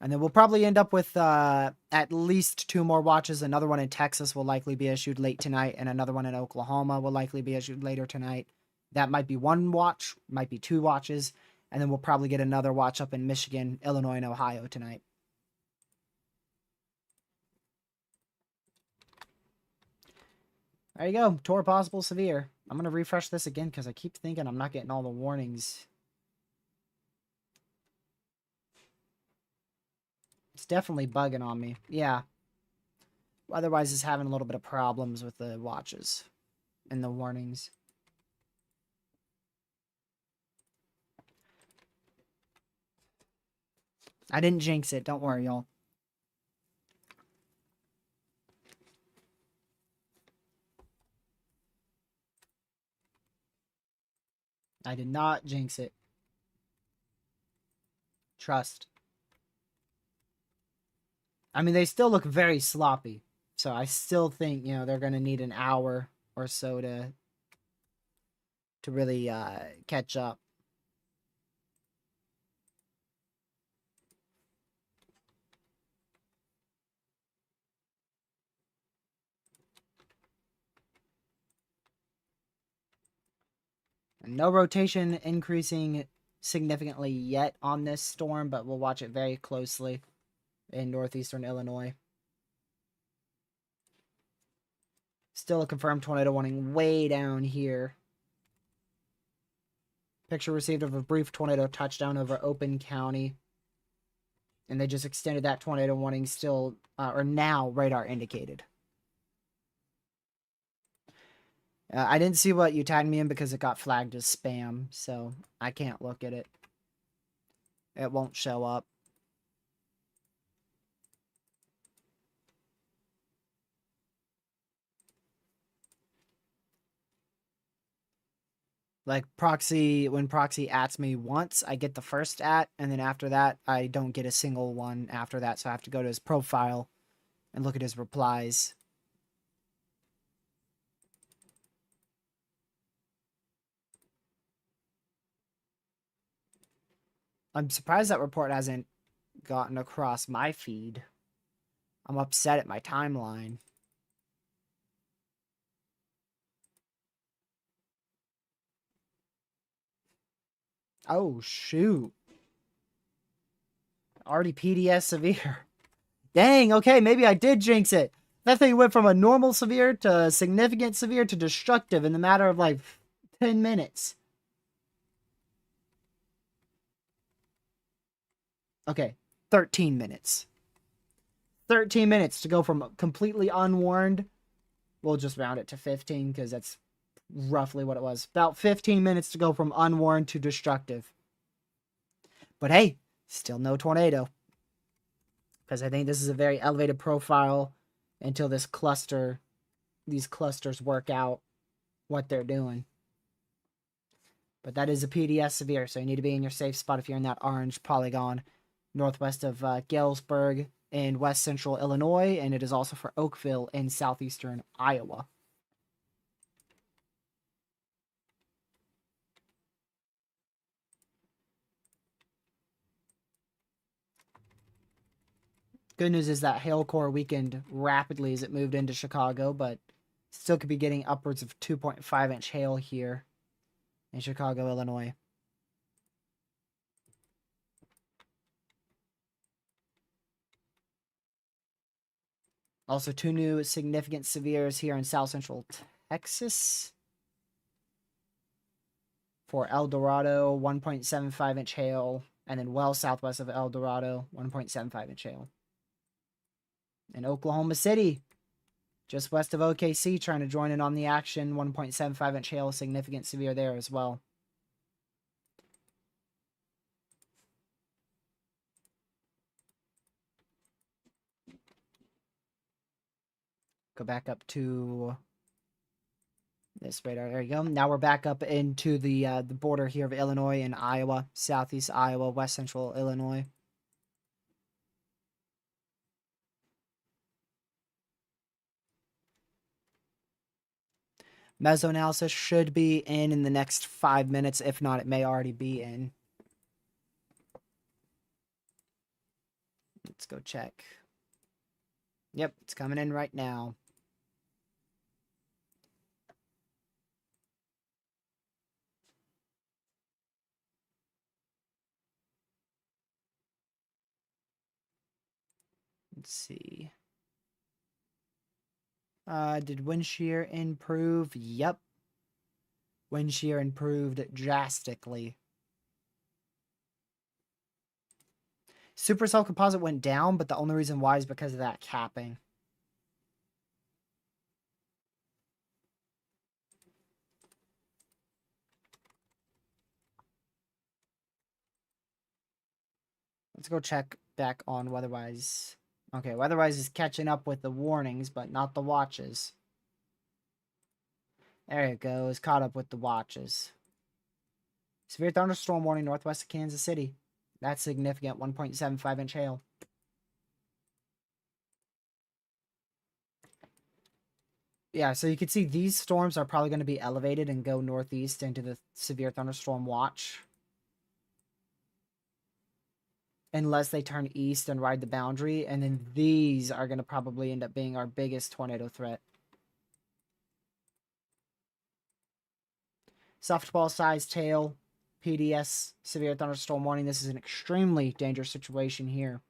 And then we'll probably end up with at least 2 more watches. Another one in Texas will likely be issued late tonight, and another one in Oklahoma will likely be issued later tonight. That might be 1 watch, might be 2 watches, and then we'll probably get another watch up in Michigan, Illinois, and Ohio tonight. There you go. Tor possible severe. I'm going to refresh this again because I keep thinking I'm not getting all the warnings. It's definitely bugging on me. Yeah. Otherwise, it's having a little bit of problems with the watches and the warnings. I didn't jinx it. Don't worry, y'all. I did not jinx it. Trust. I mean, they still look very sloppy. So I still think, you know, they're going to need an hour or so to really catch up. And no rotation increasing significantly yet on this storm, but we'll watch it very closely in northeastern Illinois. Still a confirmed tornado warning way down here. Picture received of a brief tornado touchdown over Open County. And they just extended that tornado warning still, or now radar indicated. I didn't see what you tagged me in because it got flagged as spam, so I can't look at it. It won't show up. Like when proxy ats me once, I get the first at, and then after that, I don't get a single one after that, so I have to go to his profile and look at his replies. I'm surprised that report hasn't gotten across my feed. I'm upset at my timeline. Oh, shoot. Already PDS severe. Dang, okay, maybe I did jinx it. That thing went from a normal severe to significant severe to destructive in the matter of like 10 minutes. Okay, 13 minutes. 13 minutes to go from completely unwarned. We'll just round it to 15 because that's roughly what it was. About 15 minutes to go from unwarned to destructive. But hey, still no tornado. Because I think this is a very elevated profile until these clusters work out what they're doing. But that is a PDS severe, so you need to be in your safe spot if you're in that orange polygon northwest of Galesburg in west central Illinois, and it is also for Oakville in southeastern Iowa. Good news is that hail core weakened rapidly as it moved into Chicago, but still could be getting upwards of 2.5-inch hail here in Chicago, Illinois. Also, 2 new significant severes here in south central Texas. For El Dorado, 1.75-inch hail, and then well southwest of El Dorado, 1.75-inch hail. In Oklahoma City, just west of OKC, trying to join in on the action, 1.75-inch hail, significant severe there as well. Go back up to this radar. There you go. Now we're back up into the border here of Illinois and Iowa, southeast Iowa, west central Illinois. Mesoanalysis should be in the next 5 minutes. If not, it may already be in. Let's go check. Yep, it's coming in right now. Let's see. Did wind shear improve? Yep. Wind shear improved drastically. Supercell composite went down, but the only reason why is because of that capping. Let's go check back on Weatherwise. Okay, Weatherwise is catching up with the warnings, but not the watches. There it goes. Caught up with the watches. Severe thunderstorm warning northwest of Kansas City. That's significant. 1.75-inch hail. Yeah, so you can see these storms are probably going to be elevated and go northeast into the severe thunderstorm watch. Unless they turn east and ride the boundary, and then these are going to probably end up being our biggest tornado threat. Softball sized tail, PDS, severe thunderstorm warning. This is an extremely dangerous situation here.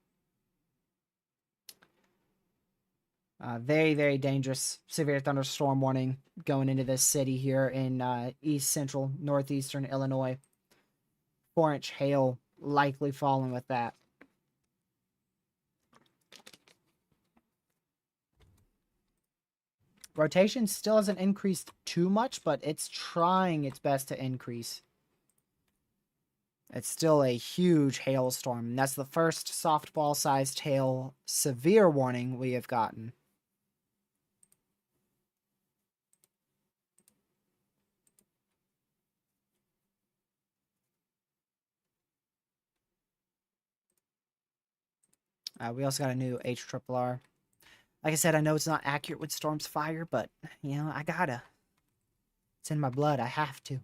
Very, very dangerous severe thunderstorm warning going into this city here in east central northeastern Illinois. 4-inch hail likely falling with that. Rotation still hasn't increased too much, but it's trying its best to increase. It's still a huge hailstorm. And that's the first softball-sized hail severe warning we have gotten. We also got a new HRRR. Like I said, I know it's not accurate with Storm's fire, but, you know, I gotta. It's in my blood. I have to.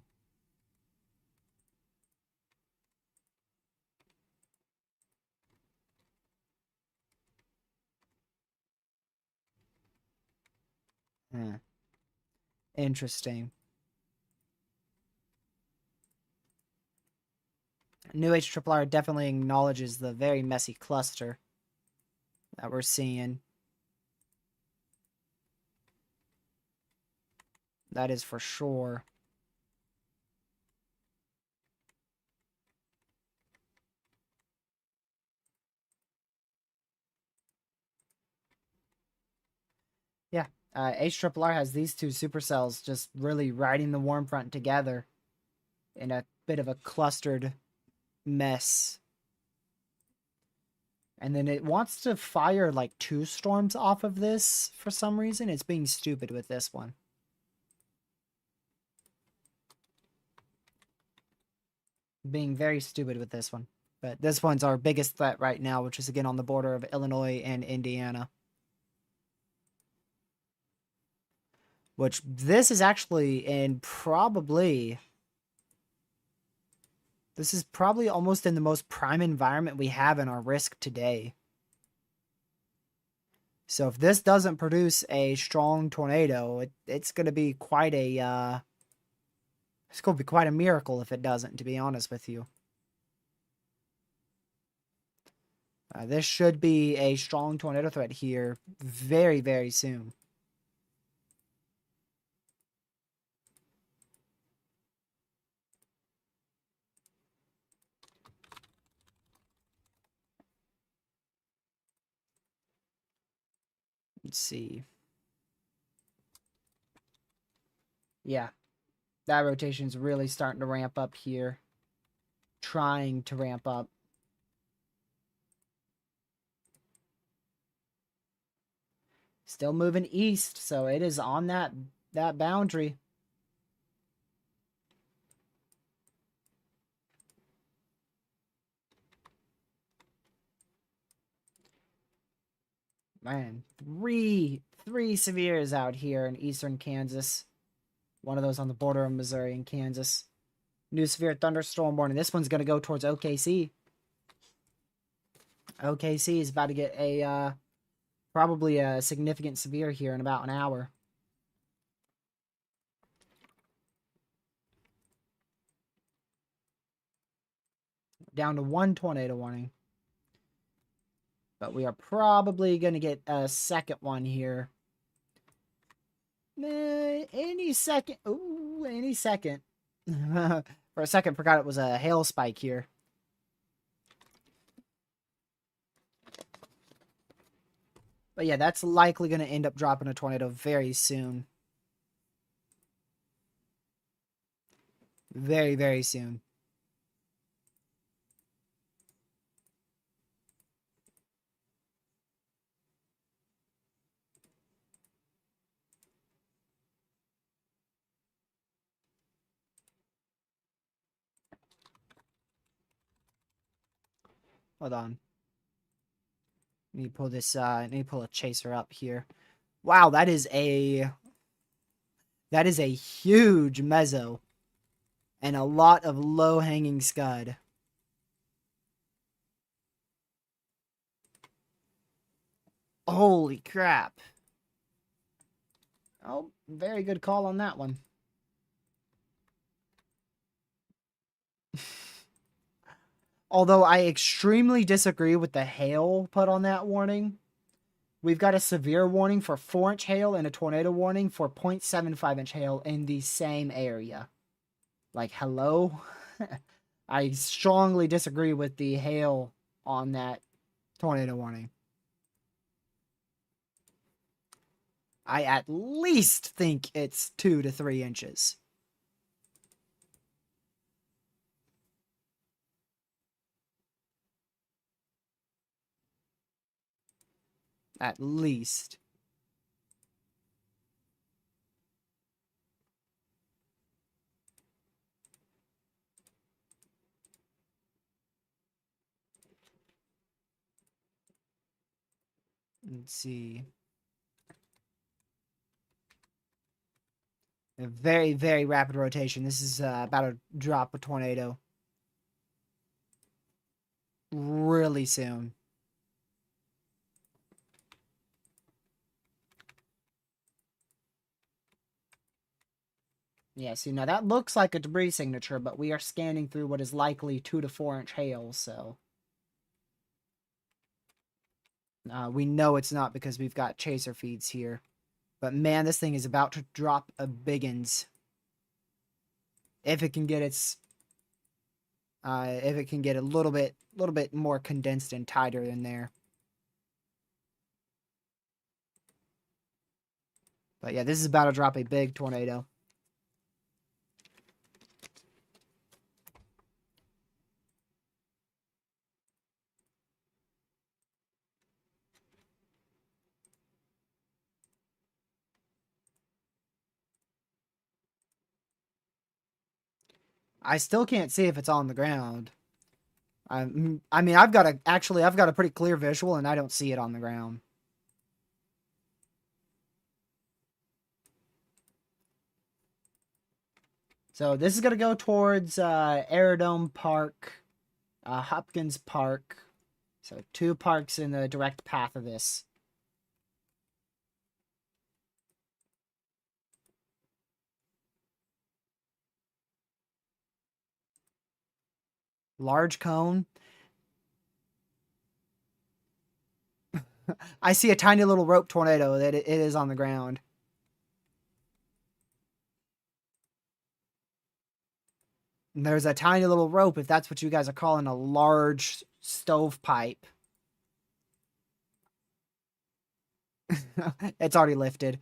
Yeah. Interesting. New HRRR definitely acknowledges the very messy cluster that we're seeing. That is for sure. Yeah, HRRR has these two supercells just really riding the warm front together in a bit of a clustered mess. And then it wants to fire like 2 storms off of this for some reason. It's being stupid with this one. Being very stupid with this one. But this one's our biggest threat right now, which is again on the border of Illinois and Indiana. Which this is actually in probably... This is probably almost in the most prime environment we have in our risk today. So if this doesn't produce a strong tornado, it's going to be quite a... it's going to be quite a miracle if it doesn't, to be honest with you. This should be a strong tornado threat here very, very soon. Let's see. Yeah, that rotation's really starting to ramp up here. Trying to ramp up. Still moving east, so it is on that boundary. Man, three severes out here in eastern Kansas. One of those on the border of Missouri and Kansas. New severe thunderstorm warning. This one's going to go towards OKC. OKC is about to get a probably a significant severe here in about an hour. Down to 1 tornado warning. But we are probably going to get a second one here. Any second. Ooh, any second. For a second, forgot it was a hail spike here. But yeah, that's likely going to end up dropping a tornado very soon. Very, very soon. Hold on. Need to pull this, need to pull a chaser up here. Wow, that is a That is a huge mezzo. And a lot of low-hanging scud. Holy crap. Oh, very good call on that one. Although I extremely disagree with the hail put on that warning. We've got a severe warning for 4-inch hail and a tornado warning for 0.75-inch hail in the same area. Like, hello? I strongly disagree with the hail on that tornado warning. I at least think it's 2 to 3 inches. At least. Let's see. A very, very rapid rotation. This is about to drop a tornado. Really soon. Yeah, see, now that looks like a debris signature, but we are scanning through what is likely 2 to 4-inch hail, so... we know it's not because we've got chaser feeds here. But man, this thing is about to drop a biggins. If it can get its... if it can get a little bit more condensed and tighter in there. But yeah, this is about to drop a big tornado. I still can't see if it's on the ground. I mean, I've got a pretty clear visual, and I don't see it on the ground. So this is gonna go towards Aerodome Park, Hopkins Park. So 2 parks in the direct path of this. Large cone. I see a tiny little rope tornado that it is on the ground. And there's a tiny little rope, if that's what you guys are calling a large stovepipe. It's already lifted.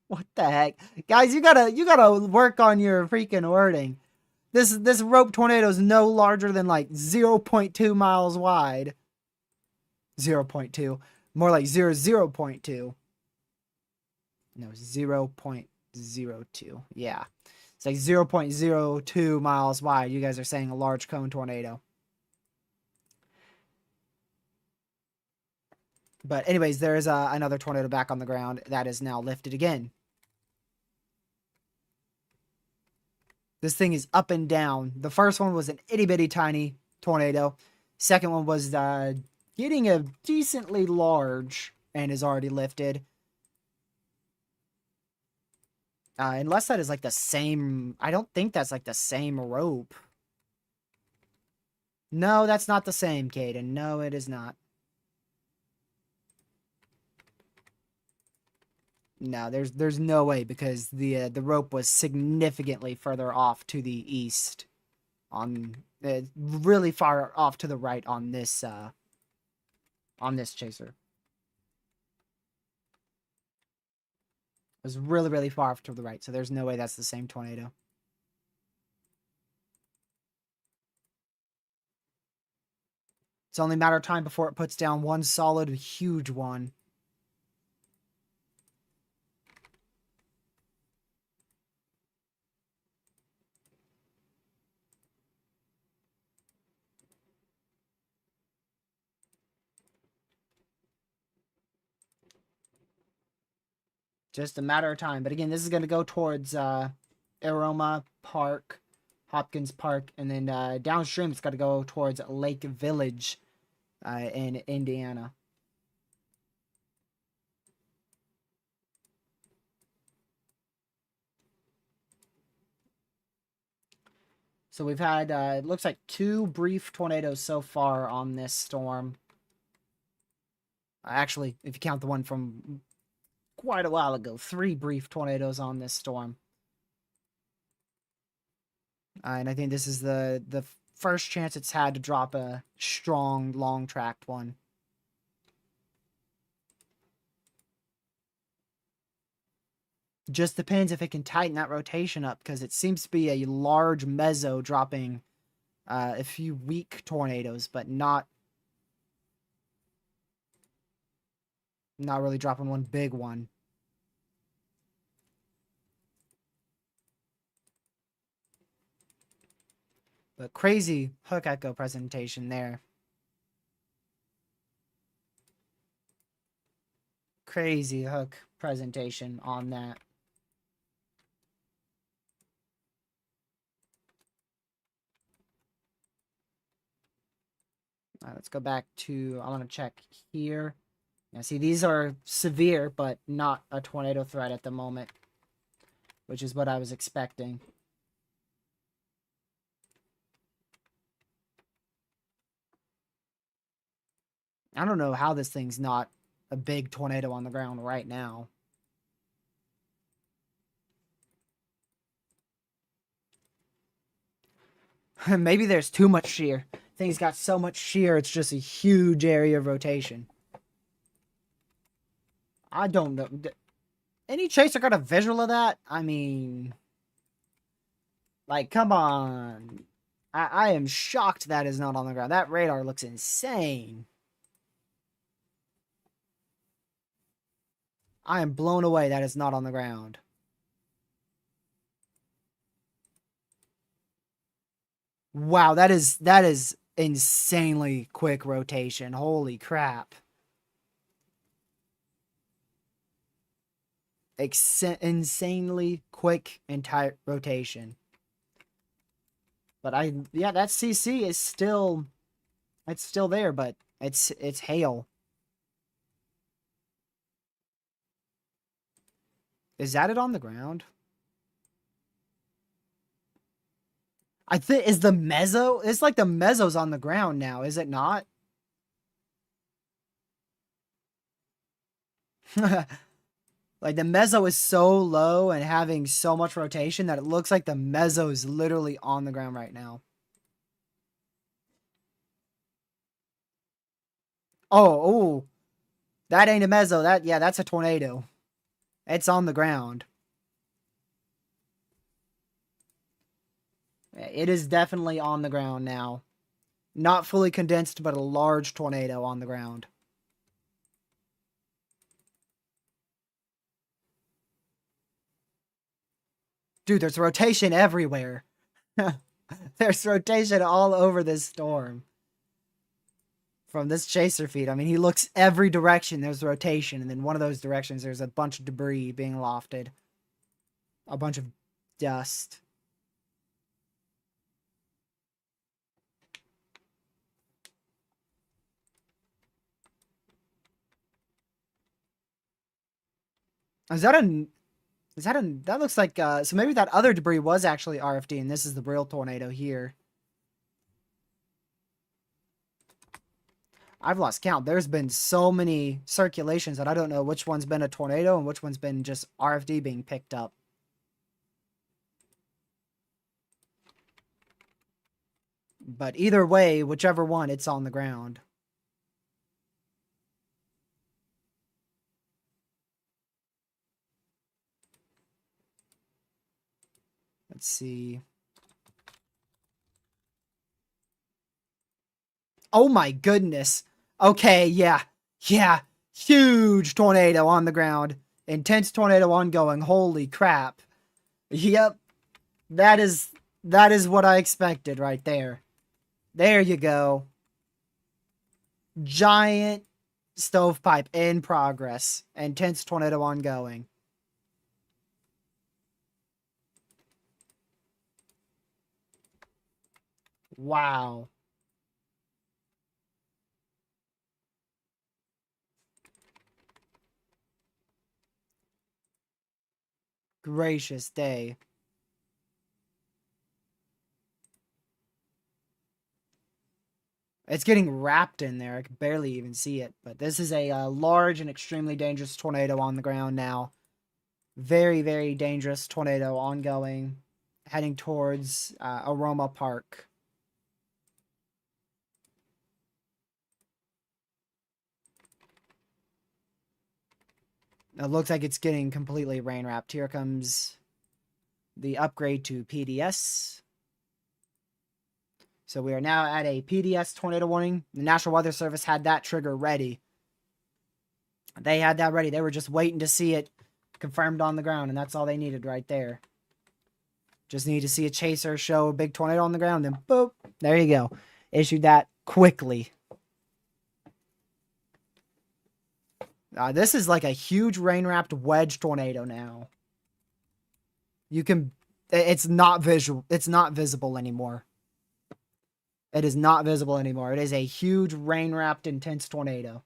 What the heck? Guys, you gotta work on your freaking wording. This rope tornado is no larger than like 0.2 miles wide. 0.2. More like 0.2. No, 0.02. Yeah. It's like 0.02 miles wide. You guys are saying a large cone tornado. But anyways, there is another tornado back on the ground that is now lifted again. This thing is up and down. The first one was an itty-bitty tiny tornado. Second one was getting a decently large and is already lifted. Unless that is like the same... I don't think that's like the same rope. No, that's not the same, Caden. No, it is not. No, there's no way because the rope was significantly further off to the east, on really far off to the right on this chaser. It was really far off to the right, so there's no way that's the same tornado. It's only a matter of time before it puts down one solid huge one. Just a matter of time. But again, this is going to go towards Aroma Park, Hopkins Park, and then downstream it's got to go towards Lake Village in Indiana. So we've had, it looks like 2 brief tornadoes so far on this storm. Actually, if you count the one from quite a while ago, 3 brief tornadoes on this storm. And I think this is the first chance it's had to drop a strong, long-tracked one. Just depends if it can tighten that rotation up, because it seems to be a large mezzo dropping a few weak tornadoes, but not really dropping one big one. But crazy hook echo presentation there. Crazy hook presentation on that. Let's go back to, I want to check here. Now, see, these are severe, but not a tornado threat at the moment, which is what I was expecting. I don't know how this thing's not a big tornado on the ground right now. Maybe there's too much shear. Thing's got so much shear, it's just a huge area of rotation. I don't know. Any chaser got a visual of that? I mean, like, come on. I am shocked that is not on the ground. That radar looks insane. I am blown away that it's not on the ground. Wow, that is insanely quick rotation. Holy crap. Insanely quick and tight rotation. But yeah, that CC is still, it's still there, but it's hail. Is that it on the ground? I think, is the mezzo, it's like the mezzo's on the ground now, is it not? Like, the mezzo is so low and having so much rotation that it looks like the mezzo is literally on the ground right now. Oh, that ain't a mezzo. Yeah, that's a tornado. It's on the ground. It is definitely on the ground now. Not fully condensed, but a large tornado on the ground. Dude, there's rotation everywhere. There's rotation all over this storm. From this chaser feed, I mean, he looks every direction, there's rotation, and then one of those directions, there's a bunch of debris being lofted. A bunch of dust. That looks like, so maybe that other debris was actually RFD, and this is the real tornado here. I've lost count. There's been so many circulations that I don't know which one's been a tornado and which one's been just RFD being picked up. But either way, whichever one, it's on the ground. Let's see. Oh my goodness. Okay, yeah. Yeah. Huge tornado on the ground. Intense tornado ongoing. Holy crap. Yep. That is what I expected right there. There you go. Giant stovepipe in progress. Intense tornado ongoing. Wow. Gracious day. It's getting wrapped in there. I can barely even see it. But this is a large and extremely dangerous tornado on the ground now. Very, very dangerous tornado ongoing. Heading towards Aroma Park. It looks like it's getting completely rain wrapped. Here comes the upgrade to PDS. So we are now at a PDS tornado warning. The National Weather Service had that trigger ready. They had that ready. They were just waiting to see it confirmed on the ground, and that's all they needed right there. Just need to see a chaser show a big tornado on the ground, then boop, there you go. Issued that quickly. This is like a huge rain-wrapped wedge tornado now. You can... It's not visual. It's not visible anymore. It is not visible anymore. It is a huge rain-wrapped intense tornado.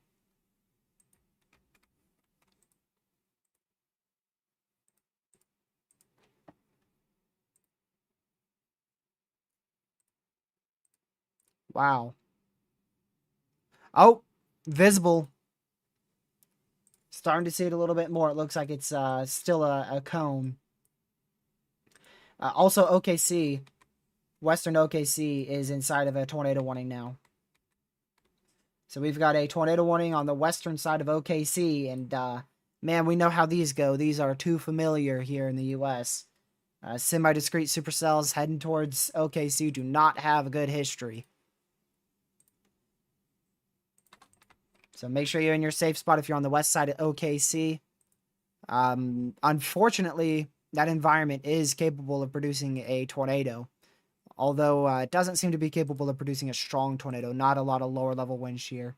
Wow. Oh, visible. Starting to see it a little bit more. It looks like it's still a cone. Also, OKC, Western OKC is inside of a tornado warning now. So we've got a tornado warning on the western side of OKC, and man, we know how these go. These are too familiar here in the U.S. Semi-discrete supercells heading towards OKC do not have a good history. So make sure you're in your safe spot if you're on the west side of OKC. Unfortunately, that environment is capable of producing a tornado. Although it doesn't seem to be capable of producing a strong tornado. Not a lot of lower level wind shear.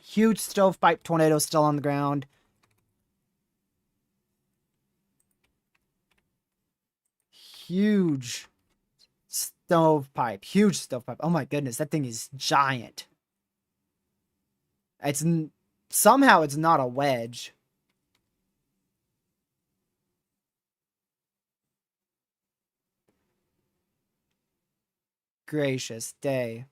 Huge stovepipe tornado still on the ground. Huge stovepipe. Huge stovepipe. Oh my goodness, that thing is giant. It's... Somehow it's not a wedge. Gracious day.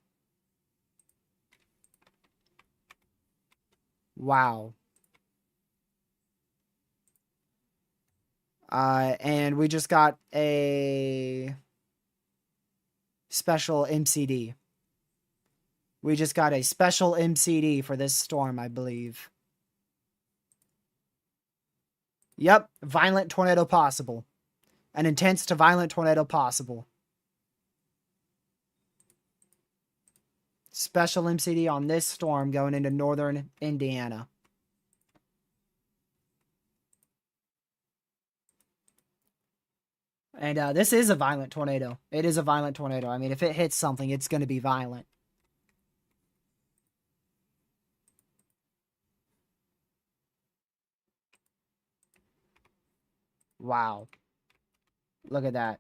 Wow. And we just got a special MCD. We just got a special MCD for this storm, I believe. Yep, violent tornado possible. An intense to violent tornado possible. Special MCD on this storm going into northern Indiana. And this is a violent tornado. It is a violent tornado. I mean, if it hits something, it's going to be violent. Wow. Look at that.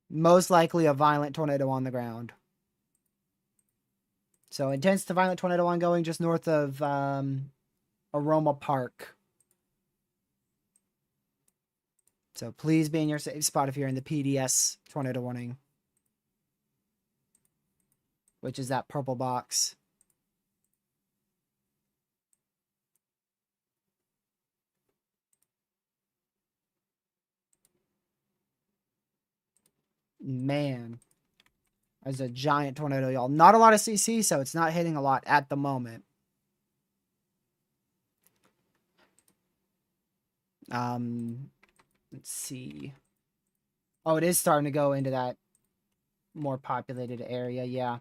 Most likely a violent tornado on the ground. So intense to violent tornado ongoing just north of Aroma Park. So please be in your safe spot if you're in the PDS tornado warning. Which is that purple box. Man. There's a giant tornado, y'all. Not a lot of CC, so it's not hitting a lot at the moment. Let's see. Oh, it is starting to go into that more populated area, yeah.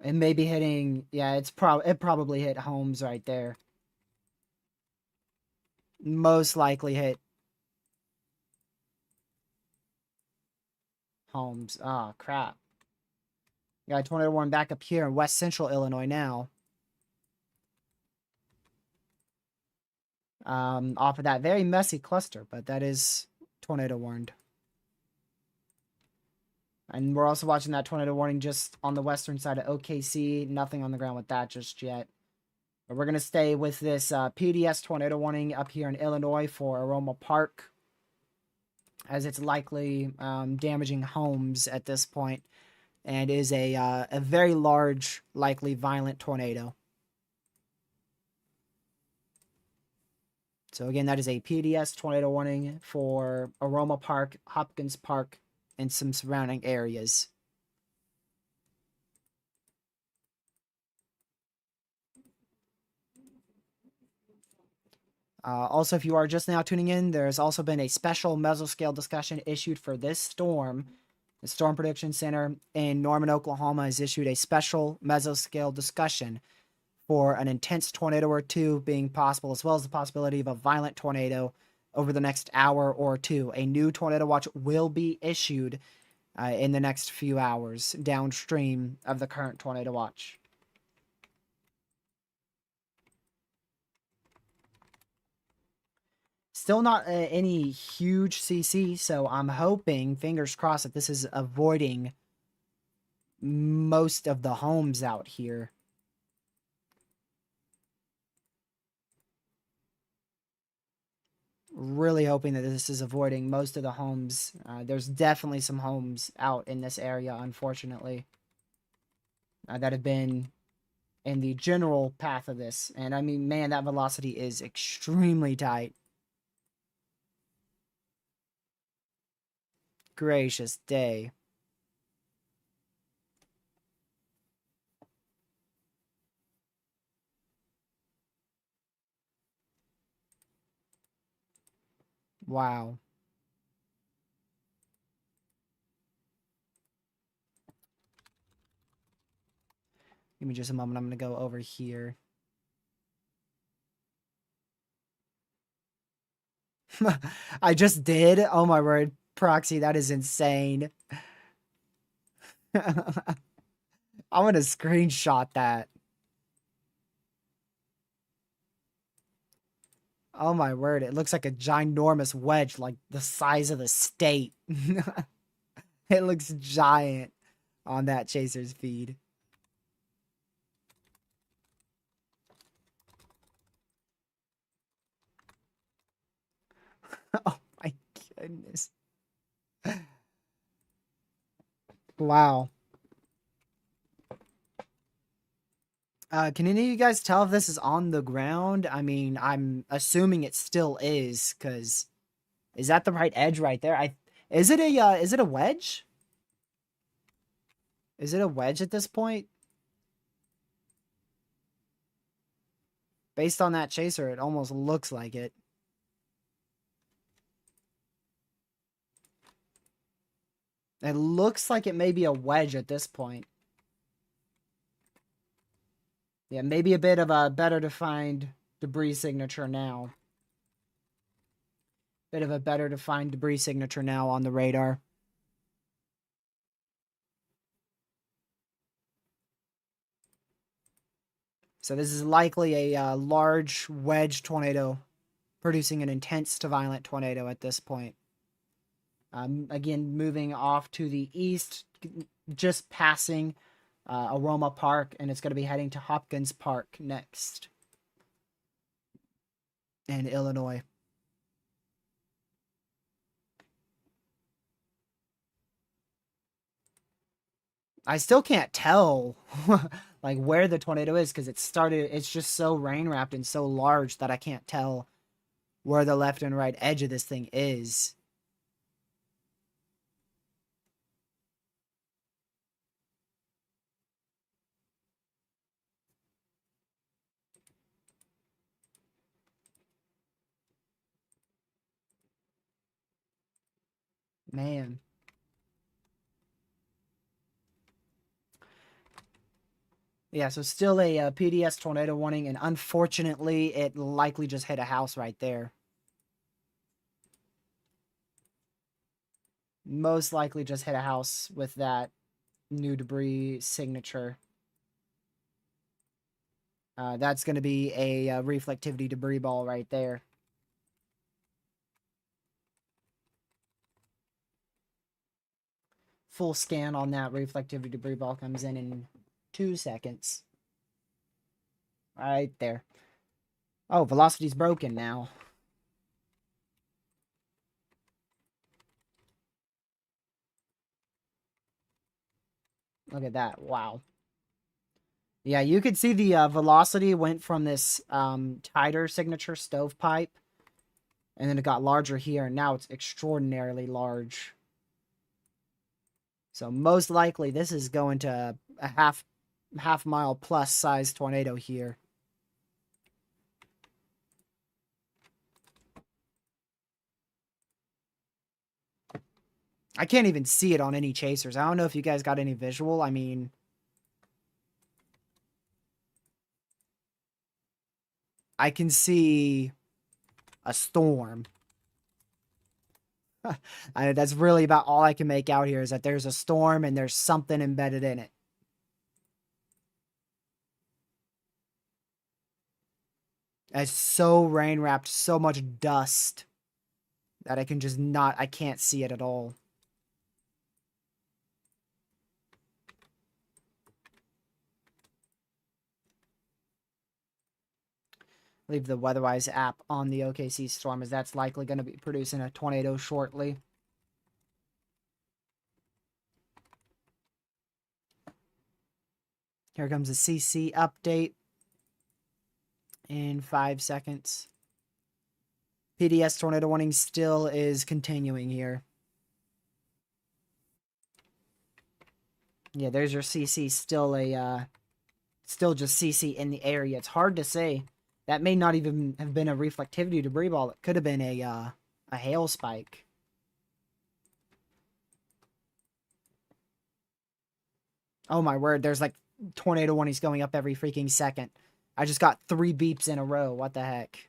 It may be hitting, yeah, it probably hit homes right there. Most likely hit homes. Ah, oh, crap. Got a tornado warning back up here in west central Illinois now. Off of that very messy cluster, but that is tornado warned. And we're also watching that tornado warning just on the western side of OKC. Nothing on the ground with that just yet. But we're going to stay with this PDS tornado warning up here in Illinois for Aroma Park, as it's likely damaging homes at this point, and is a very large, likely violent tornado. So again, that is a PDS tornado warning for Aroma Park, Hopkins Park, and some surrounding areas. Also, if you are just now tuning in, there's also been a special mesoscale discussion issued for this storm. The Storm Prediction Center in Norman, Oklahoma has issued a special mesoscale discussion for an intense tornado or two being possible, as well as the possibility of a violent tornado over the next hour or two. A new tornado watch will be issued in the next few hours downstream of the current tornado watch. Still not any huge CC, so I'm hoping, fingers crossed, that this is avoiding most of the homes out here. Really hoping that this is avoiding most of the homes. There's definitely some homes out in this area, unfortunately, that have been in the general path of this. And I mean, man, that velocity is extremely tight. Gracious day. Wow. Give me just a moment. I'm going to go over here. I just did. Oh my word. Proxy, that is insane. I'm going to screenshot that. Oh my word. It looks like a ginormous wedge, like the size of the state. It looks giant on that Chaser's feed. Oh my goodness. Wow. Can any of you guys tell if this is on the ground? I mean, I'm assuming it still is, because is that the right edge right there? Is it a wedge? Is it a wedge at this point? Based on that chaser, it almost looks like it. It looks like it may be a wedge at this point. Yeah, maybe a bit of a better defined debris signature now. Bit of a better defined debris signature now on the radar. So this is likely a large wedge tornado producing an intense to violent tornado at this point. Again, moving off to the east, just passing Aroma Park, and it's going to be heading to Hopkins Park next in Illinois. I still can't tell like where the tornado is, because it's just so rain wrapped and so large that I can't tell where the left and right edge of this thing is. Man. Yeah, so still a PDS tornado warning, and unfortunately, it likely just hit a house right there. Most likely just hit a house with that new debris signature. That's going to be a reflectivity debris ball right there. full scan on that reflectivity debris ball comes in 2 seconds. Right there. Oh, velocity's broken now. Look at that. Wow. Yeah, you could see the velocity went from this tighter signature stovepipe, and then it got larger here, and now it's extraordinarily large. So most likely this is going to a half mile plus size tornado here. I can't even see it on any chasers. I don't know if you guys got any visual. I mean, I can see a storm. That's really about all I can make out here is that there's a storm and there's something embedded in it. It's so rain wrapped, so much dust that I can just not, I can't see it at all. Leave the WeatherWise app on the OKC storm, as that's likely going to be producing a tornado shortly. Here comes a CC update in 5 seconds. PDS tornado warning still is continuing here. Yeah, there's your CC, still just CC in the area. It's hard to say. That may not even have been a reflectivity debris ball. It could have been a hail spike. Oh my word, there's like tornado warnings going up every freaking second. I just got 3 beeps in a row. What the heck?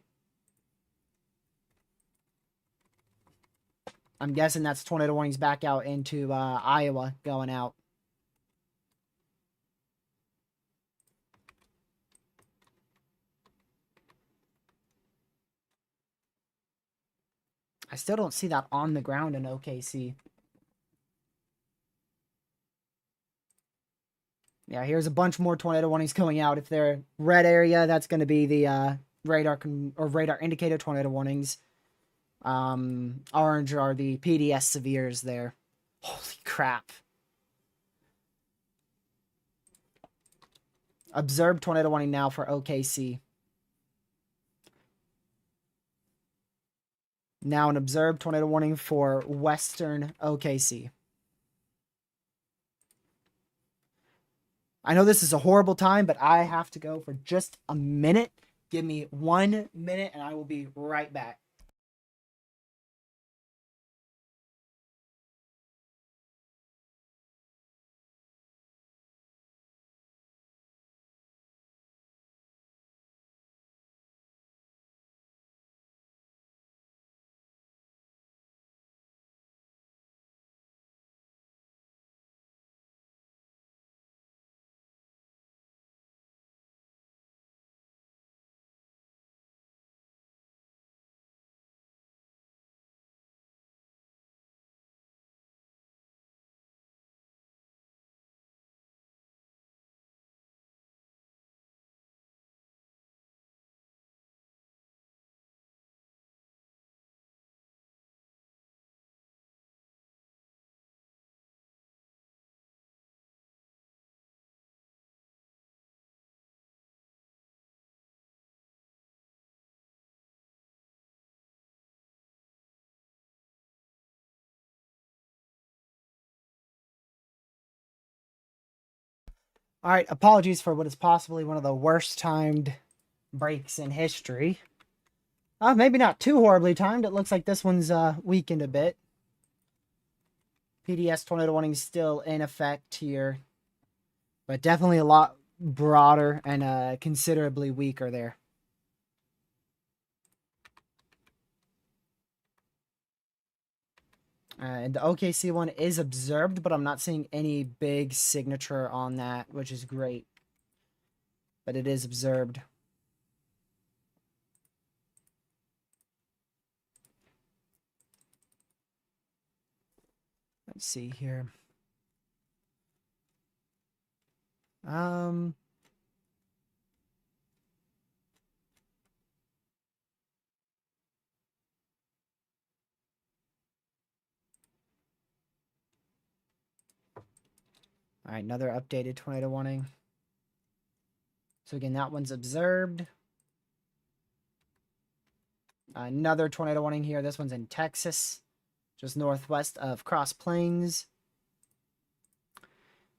I'm guessing that's tornado warnings back out into Iowa going out. I still don't see that on the ground in OKC. Yeah, here's a bunch more tornado warnings going out. If they're red area, that's going to be the radar indicator tornado warnings. Orange are the PDS severes there. Holy crap. Observed tornado warning now for OKC. Now an observed tornado warning for western OKC. I know this is a horrible time, but I have to go for just a minute. Give me 1 minute and I will be right back. All right, apologies for what is possibly one of the worst timed breaks in history. Maybe not too horribly timed. It looks like this one's weakened a bit. PDS tornado warning still in effect here, but definitely a lot broader and considerably weaker there. And the OKC one is observed, but I'm not seeing any big signature on that, which is great. But it is observed. Let's see here. Um, all right, another updated tornado warning. So again, that one's observed. Another tornado warning here. This one's in Texas, just northwest of Cross Plains.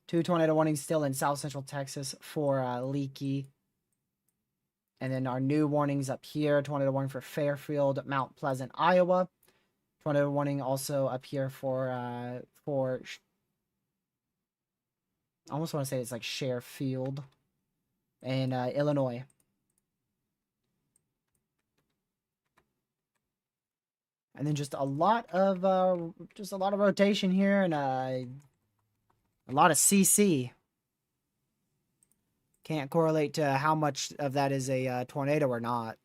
2 tornado warnings still in south central Texas for Leakey. And then our new warnings up here. Tornado warning for Fairfield, Mount Pleasant, Iowa. Tornado warning also up here for I almost want to say it's like Sharefield in Illinois. And then just a lot of rotation here and a lot of CC. Can't correlate to how much of that is a tornado or not.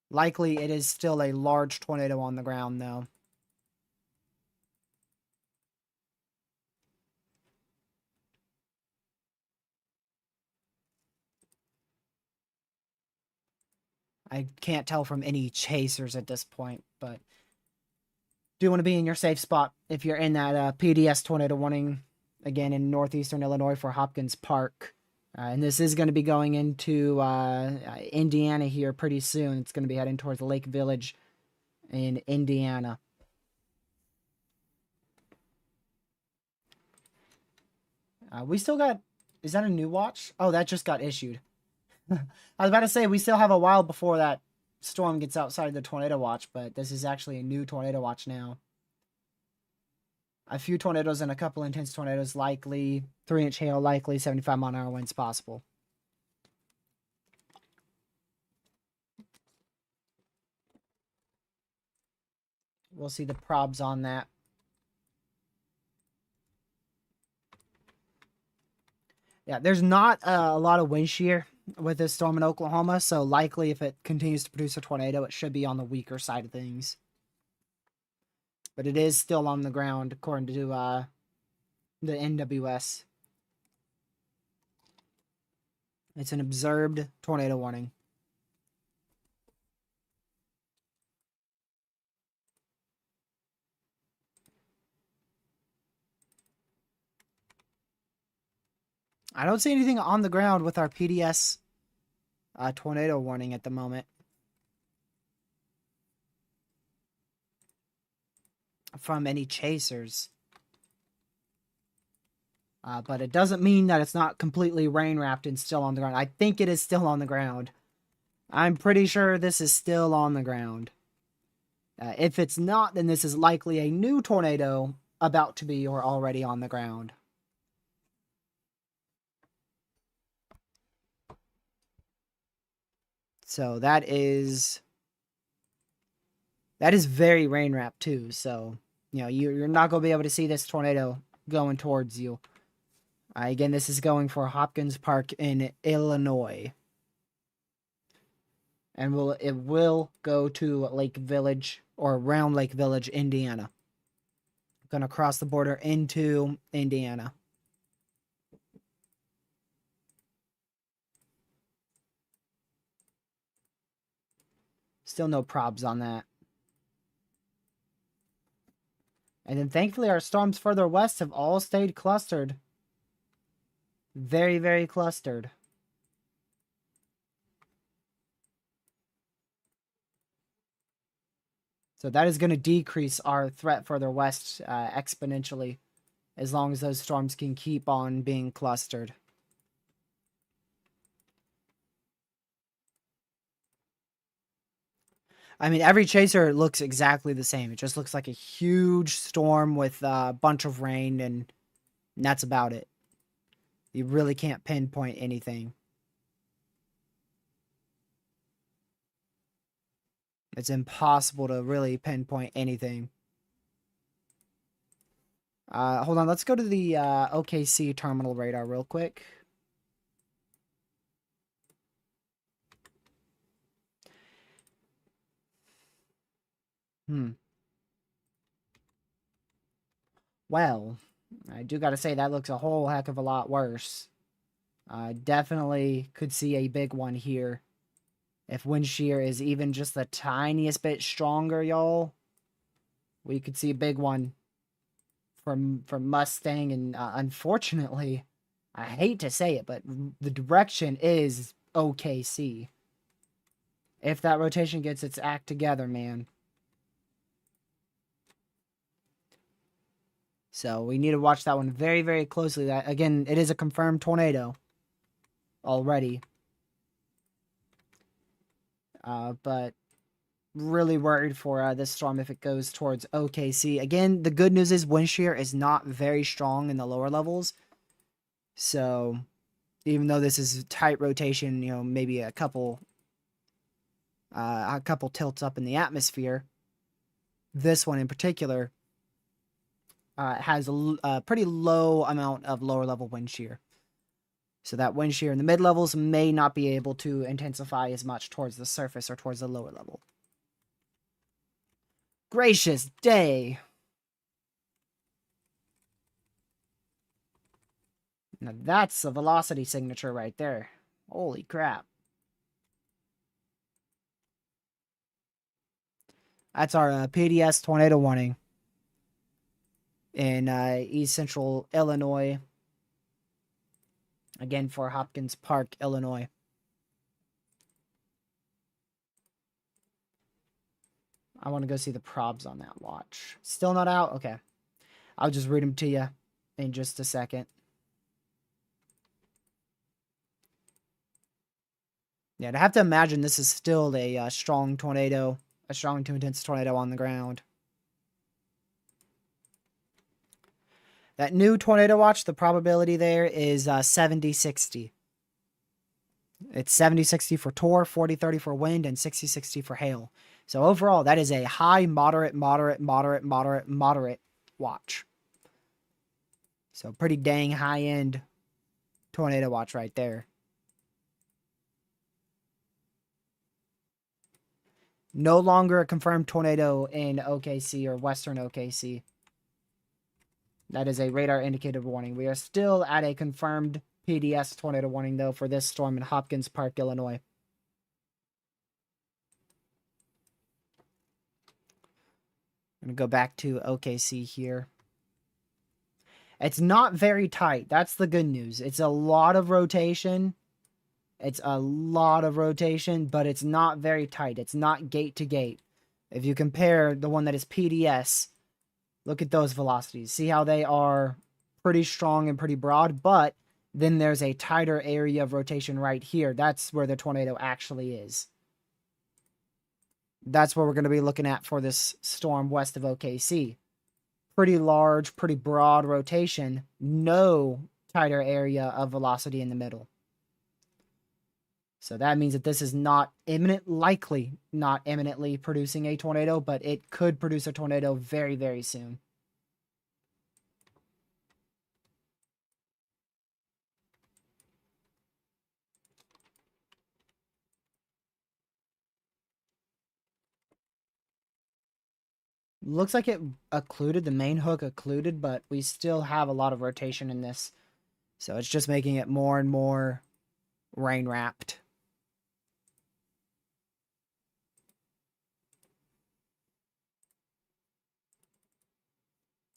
Likely it is still a large tornado on the ground though. I can't tell from any chasers at this point, but do want to be in your safe spot if you're in that PDS tornado warning, again, in northeastern Illinois for Hopkins Park. And this is going to be going into Indiana here pretty soon. It's going to be heading towards Lake Village in Indiana. We still got... Is that a new watch? Oh, that just got issued. I was about to say, we still have a while before that storm gets outside the tornado watch, but this is actually a new tornado watch now. A few tornadoes and a couple intense tornadoes likely. 3-inch hail likely. 75-mile-an-hour winds possible. We'll see the probs on that. Yeah, there's not a lot of wind shear with this storm in Oklahoma, so likely if it continues to produce a tornado, it should be on the weaker side of things. But it is still on the ground, according to the NWS. It's an observed tornado warning. I don't see anything on the ground with our PDS tornado warning at the moment. From any chasers. But it doesn't mean that it's not completely rain wrapped and still on the ground. I think it is still on the ground. I'm pretty sure this is still on the ground. If it's not, then this is likely a new tornado about to be or already on the ground. So that is very rain wrapped too. So, you know, you're not going to be able to see this tornado going towards you. Again, this is going for Hopkins Park in Illinois. And it will go to Lake Village or around Lake Village, Indiana. Going to cross the border into Indiana. Still no probs on that. And then thankfully our storms further west have all stayed clustered. Very, very clustered. So that is going to decrease our threat further west exponentially as long as those storms can keep on being clustered. I mean, every chaser looks exactly the same. It just looks like a huge storm with a bunch of rain, and that's about it. You really can't pinpoint anything. It's impossible to really pinpoint anything. Hold on, let's go to the OKC terminal radar real quick. Well, I do got to say that looks a whole heck of a lot worse. Definitely could see a big one here. If wind shear is even just the tiniest bit stronger, y'all, we could see a big one from Mustang. And unfortunately, I hate to say it, but the direction is OKC. If that rotation gets its act together, man. So we need to watch that one very, very closely. That, again, it is a confirmed tornado already. But really worried for this storm if it goes towards OKC. Again, the good news is wind shear is not very strong in the lower levels. So even though this is tight rotation, you know, maybe a couple tilts up in the atmosphere, this one in particular has a pretty low amount of lower level wind shear. So that wind shear in the mid levels may not be able to intensify as much towards the surface or towards the lower level. Gracious day. Now that's a velocity signature right there. Holy crap. That's our PDS tornado warning in East Central Illinois. Again, for Hopkins Park, Illinois. I want to go see the probs on that watch. Still not out? Okay. I'll just read them to you in just a second. Yeah, I have to imagine this is still a strong tornado, a strong to intense tornado on the ground. That new tornado watch, the probability there is 70-60. It's 70-60 for torr, 40-30 for wind, and 60-60 for hail. So overall, that is a high, moderate, moderate, moderate, moderate, moderate watch. So pretty dang high-end tornado watch right there. No longer a confirmed tornado in OKC or western OKC. That is a radar indicated warning. We are still at a confirmed PDS tornado warning, though, for this storm in Hopkins Park, Illinois. I'm going to go back to OKC here. It's not very tight. That's the good news. It's a lot of rotation. It's a lot of rotation, but it's not very tight. It's not gate to gate. If you compare the one that is PDS, look at those velocities. See how they are pretty strong and pretty broad, but then there's a tighter area of rotation right here. That's where the tornado actually is. That's what we're going to be looking at for this storm west of OKC. Pretty large, pretty broad rotation. No tighter area of velocity in the middle. So that means that this is not likely not imminently producing a tornado, but it could produce a tornado very, very soon. Looks like it occluded, the main hook occluded, but we still have a lot of rotation in this. So it's just making it more and more rain-wrapped.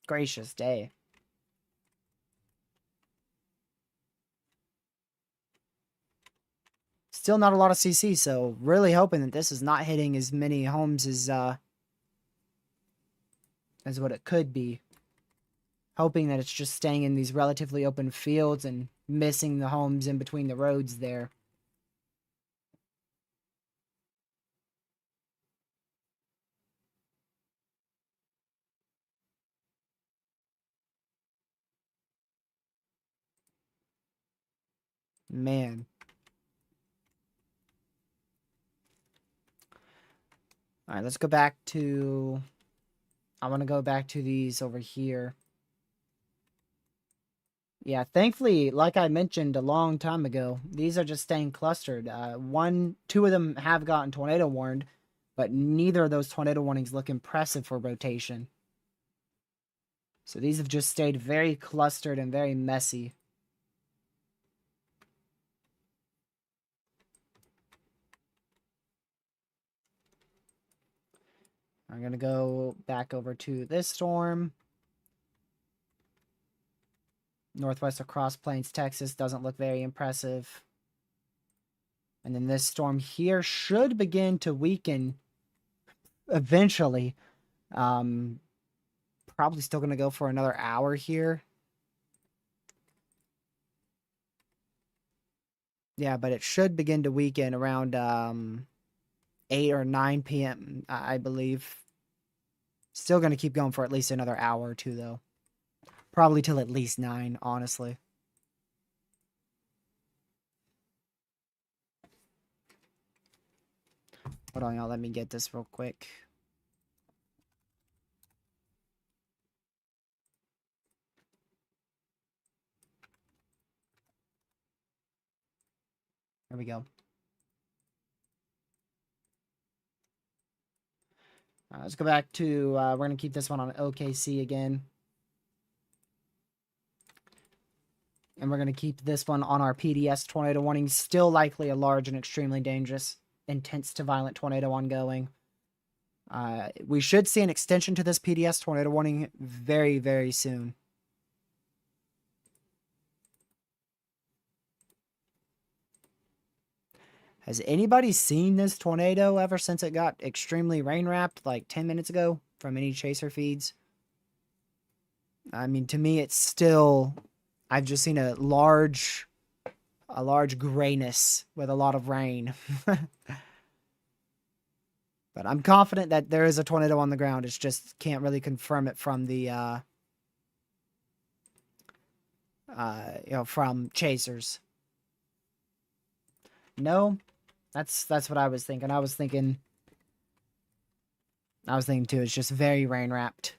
Gracious day. Still not a lot of CC, so really hoping that this is not hitting as many homes as what it could be. Hoping that it's just staying in these relatively open fields and missing the homes in between the roads there. Man. Alright, let's go back to... I want to go back to these over here. Yeah, thankfully, like I mentioned a long time ago, these are just staying clustered. Two of them have gotten tornado warned, but neither of those tornado warnings look impressive for rotation. So these have just stayed very clustered and very messy. I'm going to go back over to this storm. Northwest of Cross Plains, Texas doesn't look very impressive. And then this storm here should begin to weaken eventually. Probably still going to go for another hour here. Yeah, but it should begin to weaken around 8 or 9 p.m., I believe. Still going to keep going for at least another hour or two, though. Probably till at least 9, honestly. Hold on, y'all. Let me get this real quick. There we go. Let's go back to, we're going to keep this one on OKC again. And we're going to keep this one on our PDS tornado warning. Still likely a large and extremely dangerous, intense to violent tornado ongoing. We should see an extension to this PDS tornado warning very, very soon. Has anybody seen this tornado ever since it got extremely rain-wrapped like 10 minutes ago from any chaser feeds? I mean, to me, it's still... I've just seen a large grayness with a lot of rain. But I'm confident that there is a tornado on the ground. It's just can't really confirm it from the, from chasers. No, that's what I was thinking. I was thinking too. It's just very rain wrapped.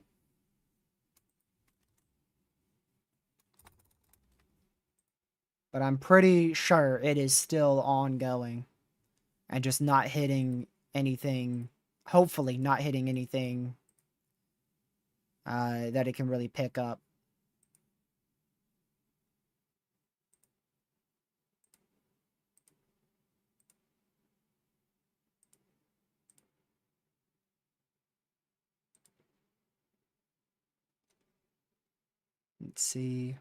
But I'm pretty sure it is still ongoing and just not hitting anything, hopefully not hitting anything that it can really pick up. Let's see.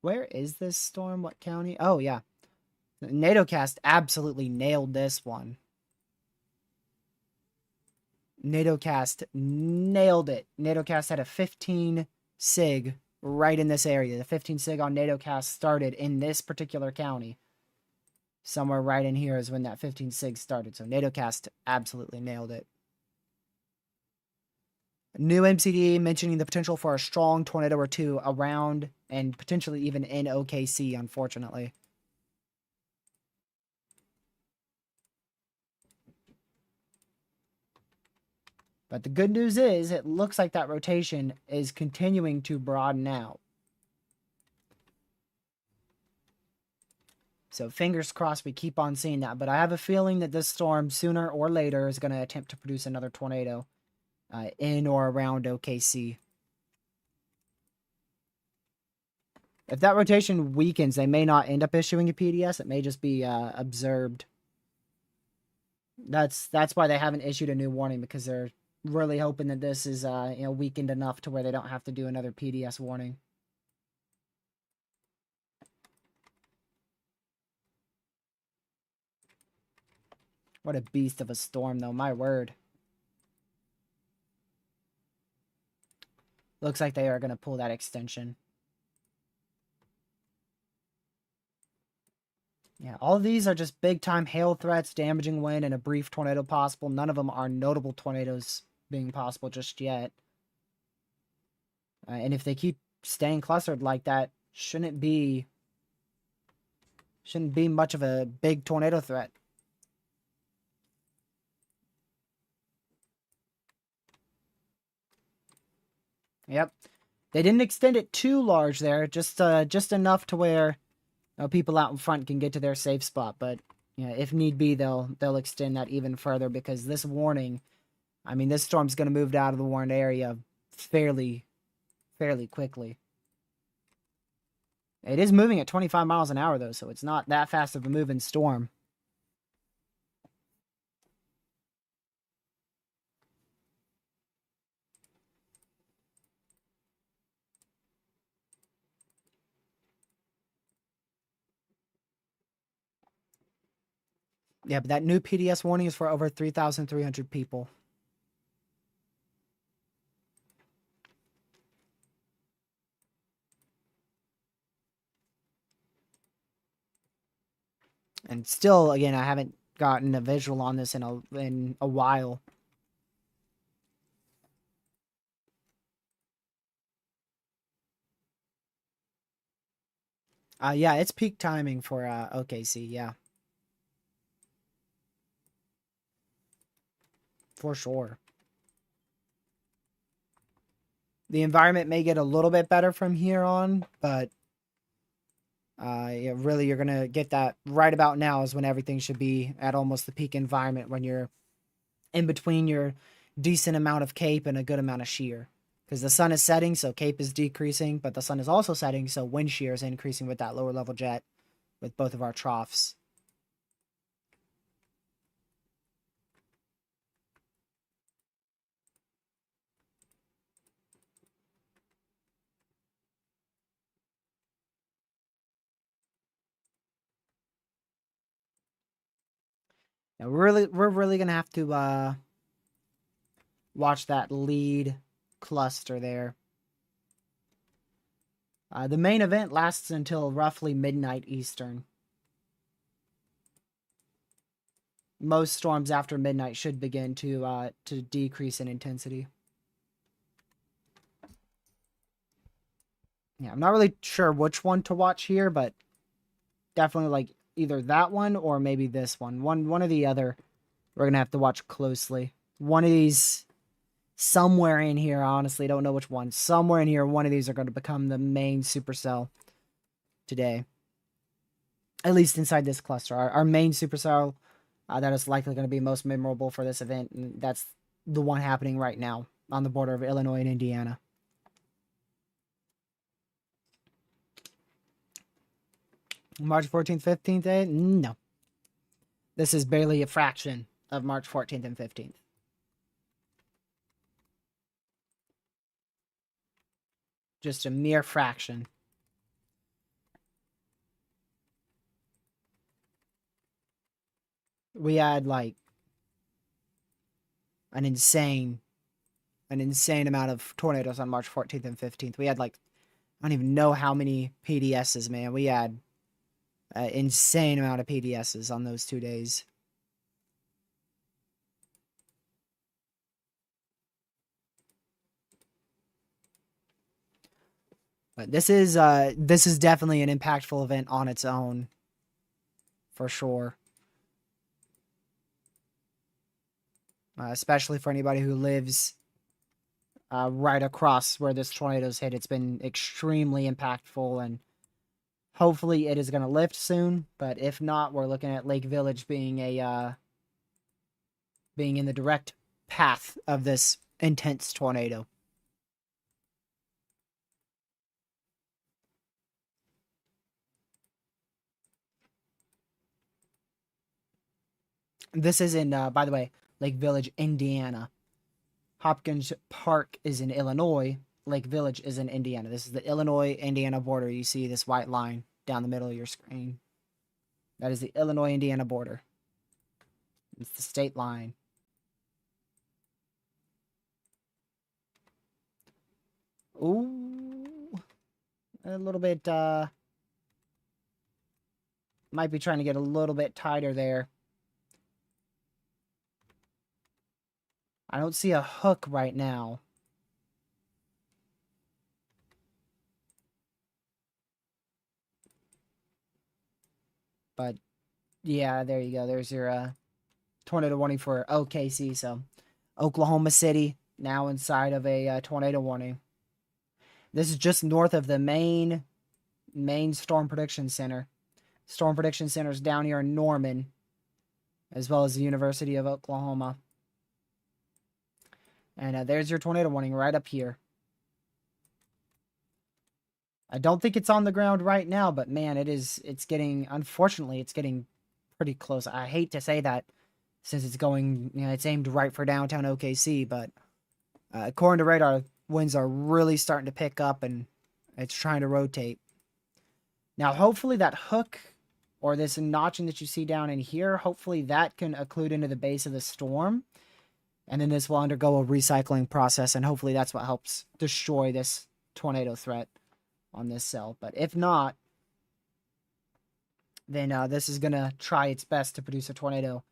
Where is this storm? What county? Oh, yeah. NATOcast absolutely nailed this one. NATOcast nailed it. NATOcast had a 15 sig right in this area. The 15 sig on NATOcast started in this particular county. Somewhere right in here is when that 15 sig started. So NATOcast absolutely nailed it. New MCD mentioning the potential for a strong tornado or two around and potentially even in OKC, unfortunately. But the good news is it looks like that rotation is continuing to broaden out. So fingers crossed we keep on seeing that. But I have a feeling that this storm sooner or later is going to attempt to produce another tornado in or around OKC. If that rotation weakens, they may not end up issuing a PDS. It may just be observed. That's why they haven't issued a new warning, because they're really hoping that this is weakened enough to where they don't have to do another PDS warning. What a beast of a storm, though. My word. Looks like they are going to pull that extension. Yeah, all of these are just big-time hail threats, damaging wind, and a brief tornado possible. None of them are notable tornadoes being possible just yet. And if they keep staying clustered like that, shouldn't be much of a big tornado threat. Yep. They didn't extend it too large there, just enough to where people out in front can get to their safe spot. But if need be, they'll extend that even further, because this warning I mean, this storm's going to move out of the warned area fairly quickly. It is moving at 25 miles an hour, though, so it's not that fast of a moving storm. Yeah, but that new PDS warning is for over 3,300 people. And still, again, I haven't gotten a visual on this in a while. Yeah, it's peak timing for OKC, yeah. For sure. The environment may get a little bit better from here on, but yeah, really, you're gonna get that right about now is when everything should be at almost the peak environment, when you're in between your decent amount of cape and a good amount of shear. Because the sun is setting, so cape is decreasing, but the sun is also setting, so wind shear is increasing with that lower level jet with both of our troughs. Now we're really gonna have to watch that lead cluster there. The main event lasts until roughly midnight Eastern. Most storms after midnight should begin to decrease in intensity. Yeah, I'm not really sure which one to watch here, but definitely like either that one or maybe this one. One or the other. We're gonna have to watch closely. One of these, somewhere in here, I honestly don't know which one. Somewhere in here, one of these are going to become the main supercell today. At least inside this cluster. Our main supercell that is likely going to be most memorable for this event, and that's the one happening right now on the border of Illinois and Indiana. March 14th, 15th, eh? No. This is barely a fraction of March 14th and 15th. Just a mere fraction. We had like an insane amount of tornadoes on March 14th and 15th. We had like, I don't even know how many PDSs, man. We had an insane amount of PDSs on those 2 days. But this is definitely an impactful event on its own, for sure. Especially for anybody who lives right across where this tornado's hit. It's been extremely impactful, and hopefully it is going to lift soon. But if not, we're looking at Lake Village being being in the direct path of this intense tornado. This is in, by the way, Lake Village, Indiana. Hopkins Park is in Illinois. Lake Village is in Indiana. This is the Illinois-Indiana border. You see this white line down the middle of your screen. That is the Illinois-Indiana border. It's the state line. Ooh. A little bit, might be trying to get a little bit tighter there. I don't see a hook right now. But, yeah, there you go. There's your tornado warning for OKC. So, Oklahoma City, now inside of a tornado warning. This is just north of the main Storm Prediction Center. Storm Prediction Center is down here in Norman, as well as the University of Oklahoma. And there's your tornado warning right up here. I don't think it's on the ground right now, but man, it's getting, unfortunately, it's getting pretty close. I hate to say that since it's going, it's aimed right for downtown OKC, but according to radar, winds are really starting to pick up and it's trying to rotate. Now, hopefully that hook or this notching that you see down in here, hopefully that can occlude into the base of the storm. And then this will undergo a recycling process, and hopefully that's what helps destroy this tornado threat on this cell. But if not, then this is going to try its best to produce a tornado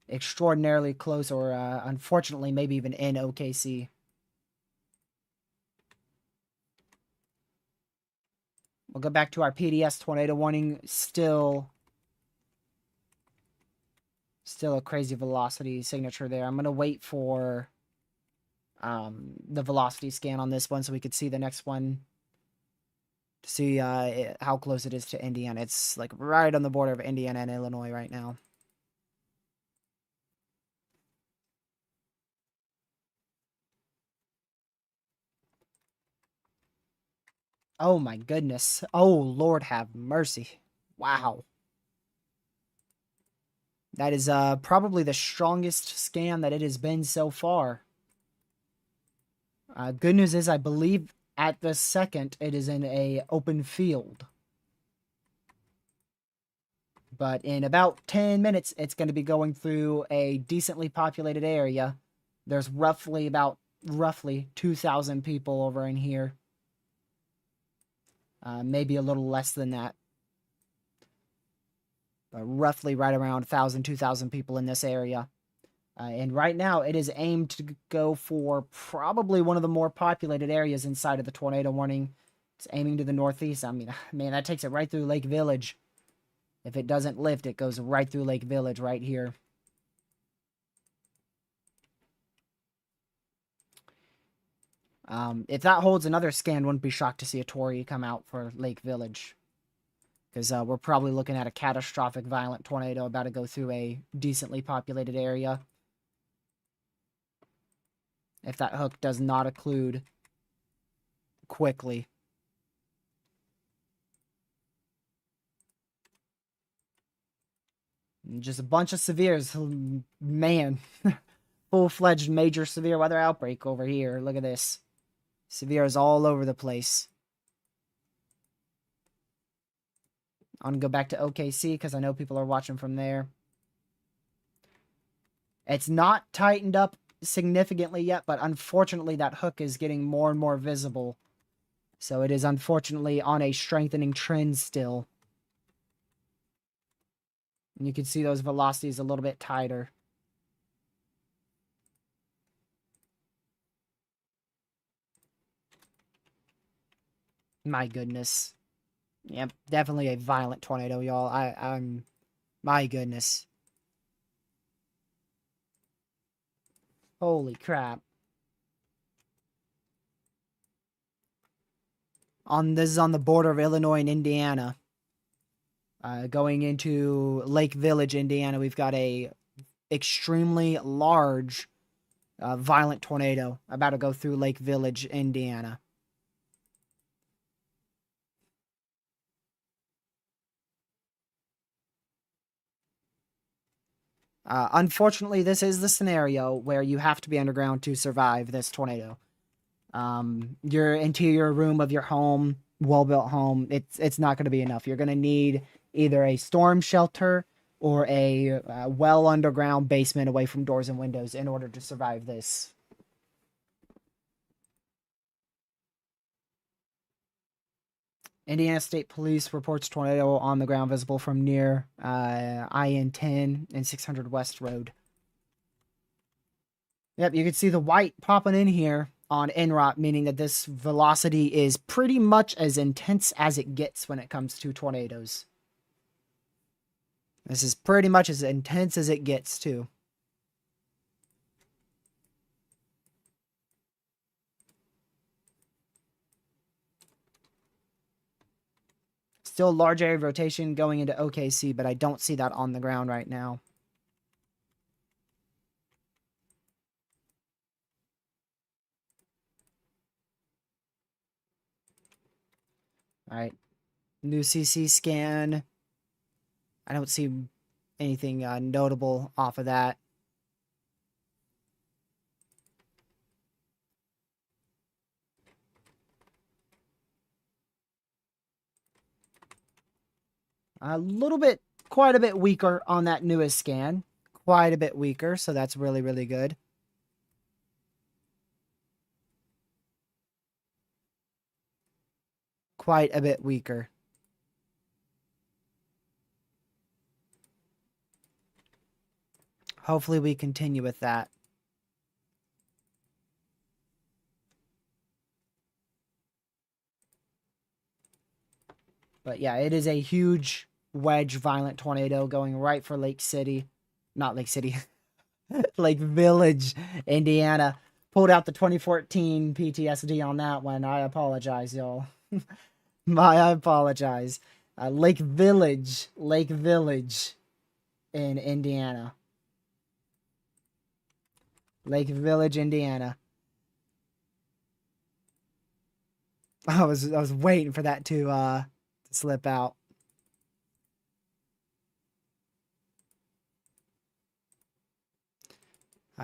extraordinarily close or unfortunately maybe even in OKC. We'll go back to our PDS tornado warning. Still a crazy velocity signature there. I'm going to wait for the velocity scan on this one so we could see the next one. To see how close it is to Indiana. It's like right on the border of Indiana and Illinois right now. Oh my goodness. Oh, Lord have mercy. Wow. That is probably the strongest scan that it has been so far. Good news is I believe at the second it is in a open field. But in about 10 minutes, it's going to be going through a decently populated area. There's roughly 2,000 people over in here. Maybe a little less than that. But roughly right around 1,000, 2,000 people in this area. And right now, it is aimed to go for probably one of the more populated areas inside of the tornado warning. It's aiming to the northeast. I mean, man, that takes it right through Lake Village. If it doesn't lift, it goes right through Lake Village right here. If that holds, another scan, wouldn't be shocked to see a Tory come out for Lake Village. Because we're probably looking at a catastrophic violent tornado about to go through a decently populated area. If that hook does not occlude quickly. Just a bunch of severes. Man. Full-fledged major severe weather outbreak over here. Look at this. Severes all over the place. I'm going to go back to OKC because I know people are watching from there. It's not tightened up significantly yet, but unfortunately that hook is getting more and more visible. So it is unfortunately on a strengthening trend still. And you can see those velocities a little bit tighter. My goodness. Yep, definitely a violent tornado, y'all. I'm... My goodness. Holy crap. This is on the border of Illinois and Indiana. Going into Lake Village, Indiana, we've got a extremely large violent tornado about to go through Lake Village, Indiana. Unfortunately, this is the scenario where you have to be underground to survive this tornado. Your interior room of your home, well-built home, it's not going to be enough. You're going to need either a storm shelter or a well underground basement away from doors and windows in order to survive this. Indiana State Police reports tornado on the ground visible from near IN-10 and 600 West Road. Yep, you can see the white popping in here on NROT, meaning that this velocity is pretty much as intense as it gets when it comes to tornadoes. This is pretty much as intense as it gets, too. Still large area of rotation going into OKC, but I don't see that on the ground right now. Alright. New CC scan. I don't see anything notable off of that. A little bit, quite a bit weaker on that newest scan. Quite a bit weaker, so that's really, really good. Quite a bit weaker. Hopefully we continue with that. But yeah, it is a huge wedge violent tornado going right for Lake City. Not Lake City. Lake Village, Indiana. Pulled out the 2014 PTSD on that one. I apologize, y'all. I apologize. Lake Village in Indiana. Lake Village, Indiana. I was waiting for that to slip out.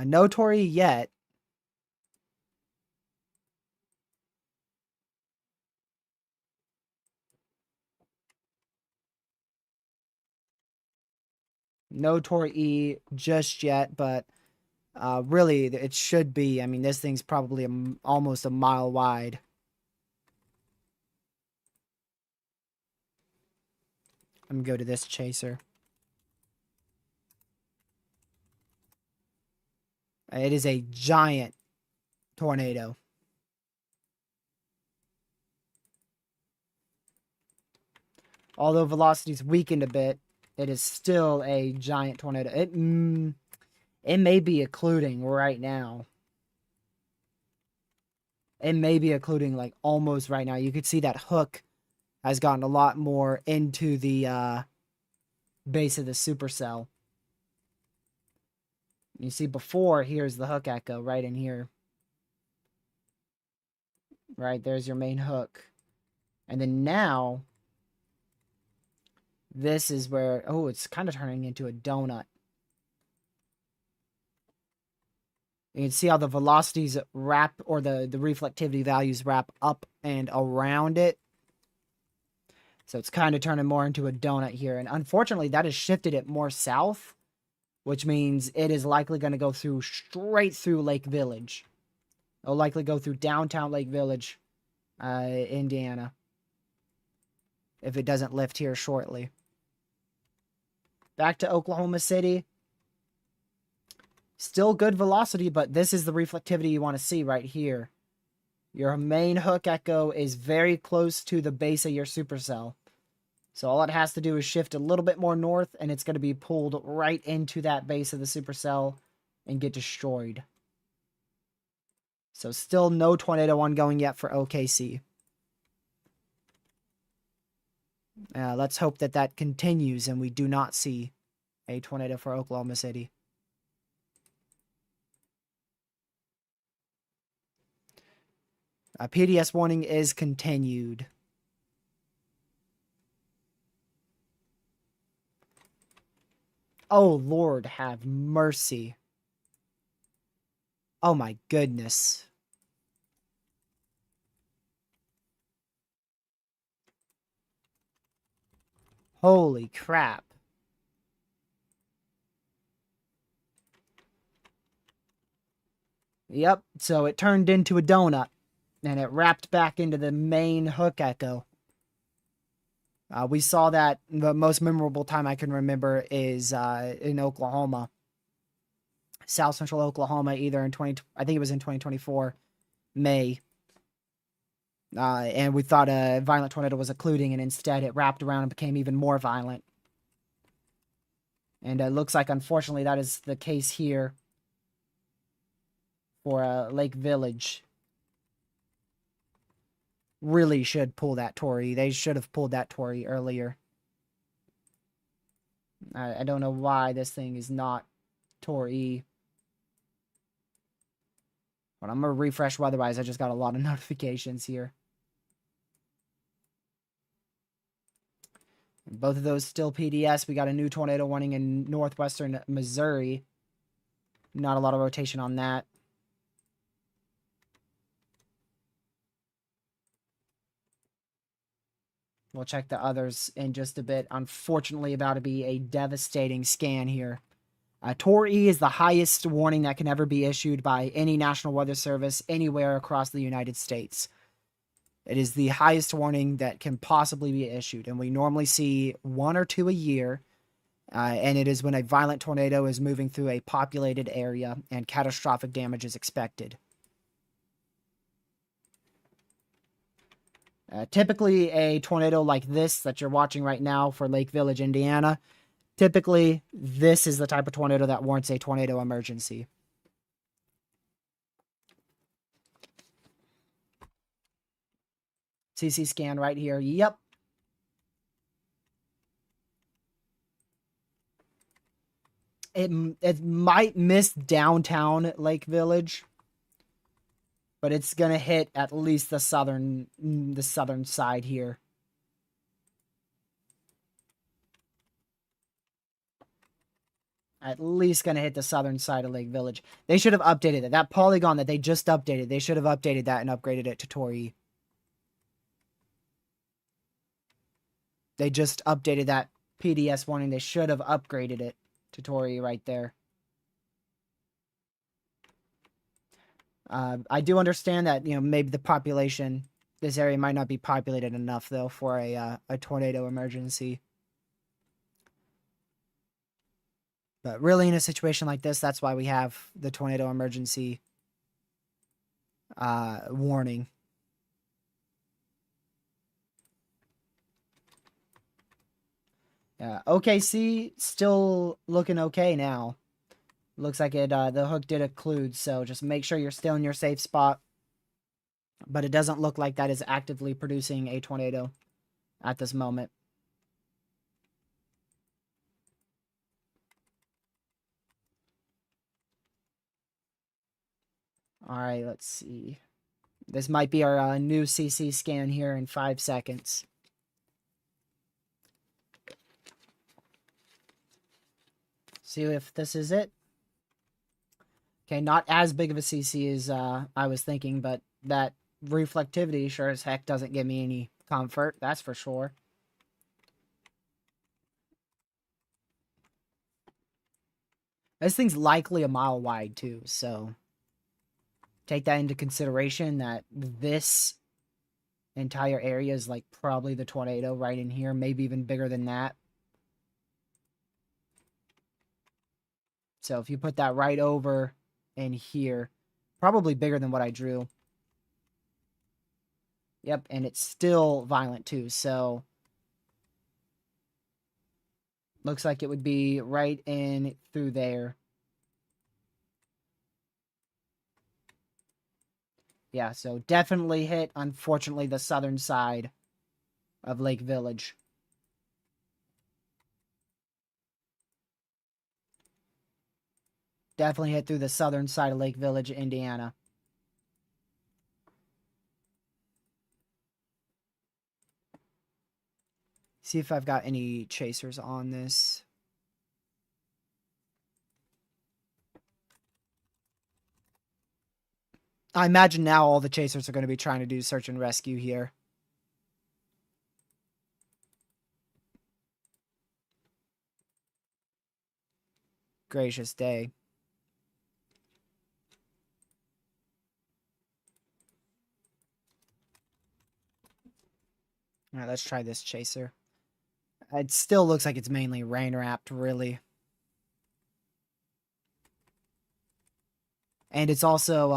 No Tory yet. No Tory E just yet, but really it should be. I mean, this thing's probably almost a mile wide. I'm gonna go to this chaser. It is a giant tornado. Although velocity's weakened a bit, it is still a giant tornado. It may be occluding right now. It may be occluding like almost right now. You could see that hook has gotten a lot more into the base of the supercell. You see before, here's the hook echo right in here. Right, there's your main hook. And then now, this is where, oh, it's kind of turning into a donut. You can see how the velocities wrap, or the reflectivity values wrap up and around it. So it's kind of turning more into a donut here. And unfortunately, that has shifted it more south, which means it is likely going to go through straight through Lake Village. It'll likely go through downtown Lake Village, Indiana, if it doesn't lift here shortly. Back to Oklahoma City. Still good velocity, but this is the reflectivity you want to see right here. Your main hook echo is very close to the base of your supercell. So all it has to do is shift a little bit more north, and it's going to be pulled right into that base of the supercell and get destroyed. So still no tornado ongoing yet for OKC. Let's hope that that continues and we do not see a tornado for Oklahoma City. PDS warning is continued. Oh, Lord, have mercy. Oh, my goodness. Holy crap. Yep, so it turned into a donut, and it wrapped back into the main hook echo. We saw that the most memorable time I can remember is in Oklahoma. South Central Oklahoma, either in I think it was in 2024, May. And we thought a violent tornado was occluding, and instead it wrapped around and became even more violent. And it looks like, unfortunately, that is the case here for Lake Village. Really should pull that Tory. They should have pulled that Tory earlier. I don't know why this thing is not Tory. But I'm going to refresh weatherwise. I just got a lot of notifications here. Both of those still PDS. We got a new tornado warning in northwestern Missouri. Not a lot of rotation on that. We'll check the others in just a bit. Unfortunately, about to be a devastating scan here. Tor E is the highest warning that can ever be issued by any National Weather Service anywhere across the United States. It is the highest warning that can possibly be issued, and we normally see 1 or 2 a year, and it is when a violent tornado is moving through a populated area and catastrophic damage is expected. Typically, a tornado like this that you're watching right now for Lake Village, Indiana, typically this is the type of tornado that warrants a tornado emergency. CC scan right here. Yep. It might miss downtown Lake Village, but it's gonna hit at least the southern side here. At least gonna hit the southern side of Lake Village. They should have updated it. That polygon that they just updated, they should have updated that and upgraded it to Tori. They just updated that PDS warning. They should have upgraded it to Tori right there. I do understand that, you know, maybe the population, this area might not be populated enough, though, for a tornado emergency. But really, in a situation like this, that's why we have the tornado emergency warning. OKC still looking okay now. Looks like it. The hook did occlude, so just make sure you're still in your safe spot. But it doesn't look like that is actively producing a tornado at this moment. All right, let's see. This might be our new CC scan here in 5 seconds. See if this is it. Okay, not as big of a CC as I was thinking, but that reflectivity sure as heck doesn't give me any comfort, that's for sure. This thing's likely a mile wide, too, so take that into consideration, that this entire area is like probably the tornado right in here, maybe even bigger than that. So if you put that right over in here, probably bigger than what I drew. Yep, and it's still violent too, so looks like it would be right in through there. Yeah, so definitely hit, unfortunately, the southern side of Lake Village. Definitely hit through the southern side of Lake Village, Indiana. See if I've got any chasers on this. I imagine now all the chasers are going to be trying to do search and rescue here. Gracious day. All right, let's try this chaser. It still looks like it's mainly rain wrapped, really. And it's also,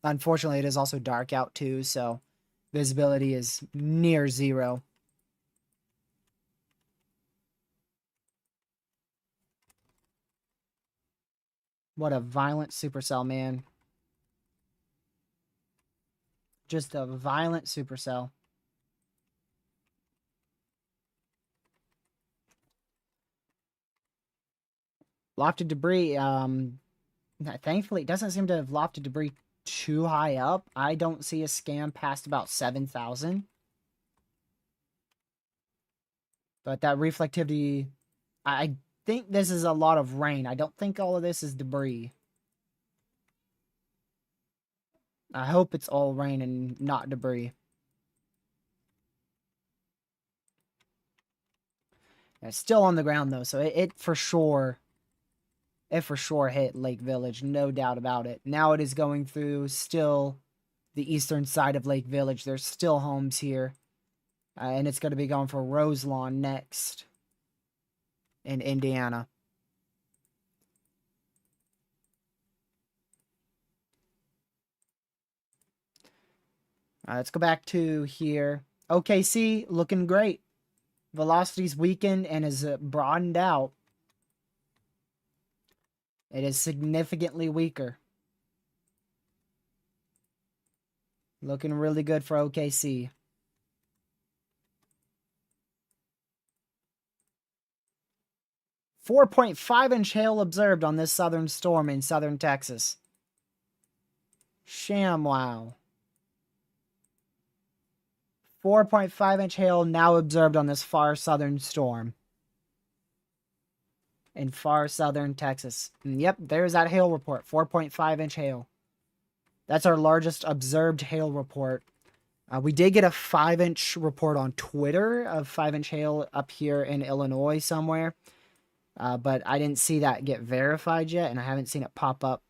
unfortunately, it is also dark out too, so visibility is near zero. What a violent supercell, man. Just a violent supercell. Lofted debris, thankfully, it doesn't seem to have lofted debris too high up. I don't see a scan past about 7,000. But that reflectivity, I think this is a lot of rain. I don't think all of this is debris. I hope it's all rain and not debris. It's still on the ground though, so it for sure hit Lake Village, no doubt about it. Now it is going through still the eastern side of Lake Village. There's still homes here. And it's going to be going for Roselawn next in Indiana. Let's go back to here. OKC looking great. Velocity's weakened and is broadened out. It is significantly weaker. Looking really good for OKC. 4.5-inch hail observed on this southern storm in southern Texas. ShamWow. 4.5-inch hail now observed on this far southern storm in far southern Texas. And yep, there's that hail report. 4.5-inch hail. That's our largest observed hail report. We did get a 5-inch report on Twitter of 5-inch hail up here in Illinois somewhere. But I didn't see that get verified yet, and I haven't seen it pop up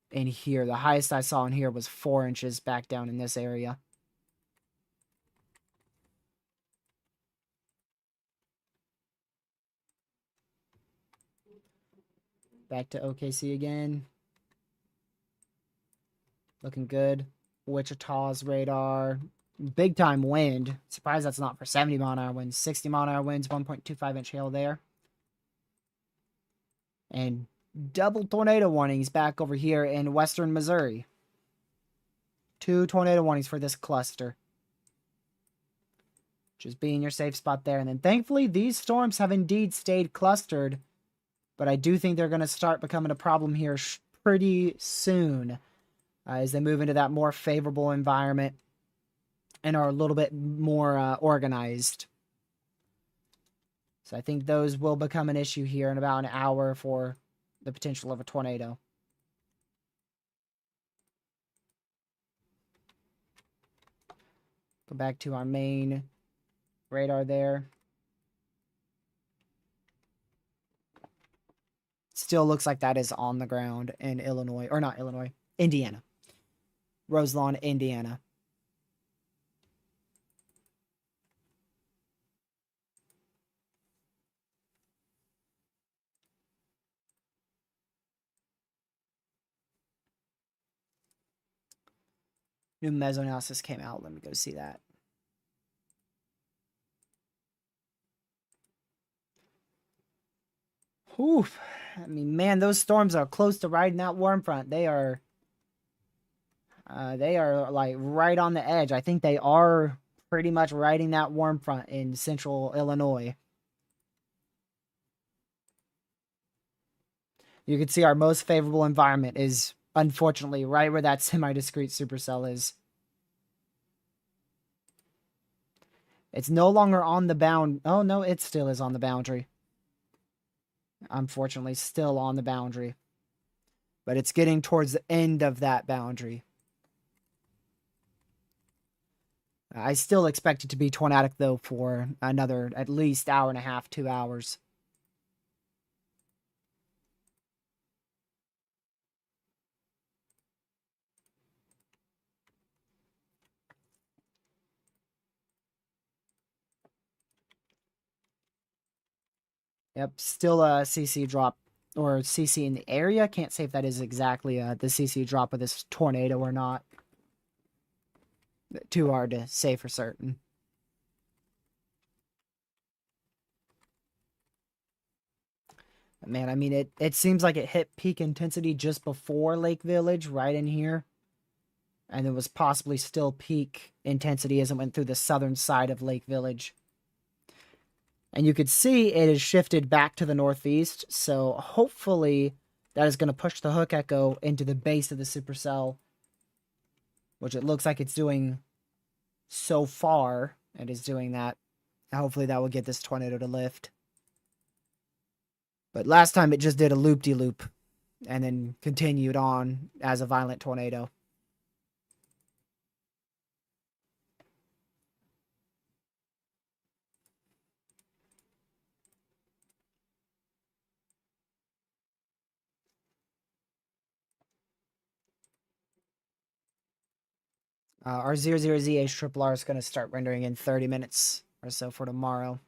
in here. The highest I saw in here was 4 inches back down in this area. Back to OKC again. Looking good. Wichita's radar. Big time wind. Surprised that's not for 70 mile an hour winds. 60 mile an hour winds, 1.25-inch hail there. And double tornado warnings back over here in western Missouri. 2 tornado warnings for this cluster. Just be in your safe spot there. And then thankfully, these storms have indeed stayed clustered. But I do think they're going to start becoming a problem here pretty soon. As they move into that more favorable environment. And are a little bit more organized. So I think those will become an issue here in about an hour for the potential of a tornado. Go back to our main radar there. Still looks like that is on the ground in Illinois. Or not Illinois. Indiana. Roselawn, Indiana. New mesoanalysis came out. Let me go see that. Oof. I mean, man, those storms are close to riding that warm front. They are like right on the edge. I think they are pretty much riding that warm front in central Illinois. You can see our most favorable environment is unfortunately right where that semi-discrete supercell is. It's no longer on the bound. Oh, no, it still is on the boundary. Unfortunately, still on the boundary. But it's getting towards the end of that boundary. I still expect it to be tornadic, though, for another at least hour and a half, 2 hours. Yep, still a CC drop, or CC in the area. Can't say if that is exactly the CC drop of this tornado or not. Too hard to say for certain. Man, I mean, it seems like it hit peak intensity just before Lake Village, right in here. And it was possibly still peak intensity as it went through the southern side of Lake Village. And you could see it has shifted back to the northeast, so hopefully that is going to push the hook echo into the base of the supercell, which it looks like it's doing so far. It is doing that. Hopefully that will get this tornado to lift. But last time it just did a loop-de-loop and then continued on as a violent tornado. Our 00ZH Triple R is going to start rendering in 30 minutes or so for tomorrow.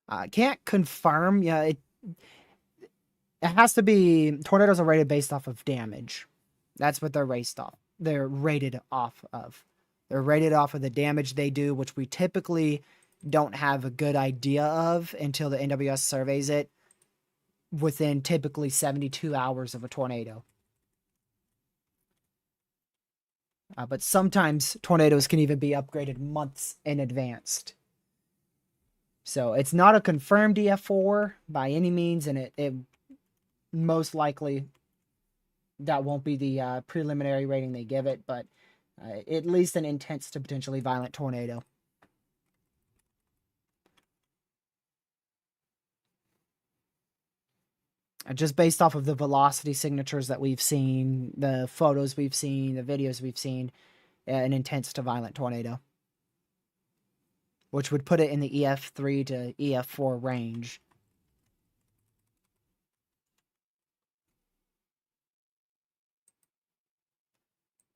I can't confirm. Yeah, it has to be. Tornadoes are rated based off of damage. That's what they're rated off. They're rated off of. They're rated off of the damage they do, which we typically don't have a good idea of until the NWS surveys it within typically 72 hours of a tornado. But sometimes tornadoes can even be upgraded months in advance. So it's not a confirmed EF4 by any means, and it most likely that won't be the preliminary rating they give it, but at least an intense to potentially violent tornado. Just based off of the velocity signatures that we've seen, the photos we've seen, the videos we've seen, an intense to violent tornado, which would put it in the EF3 to EF4 range.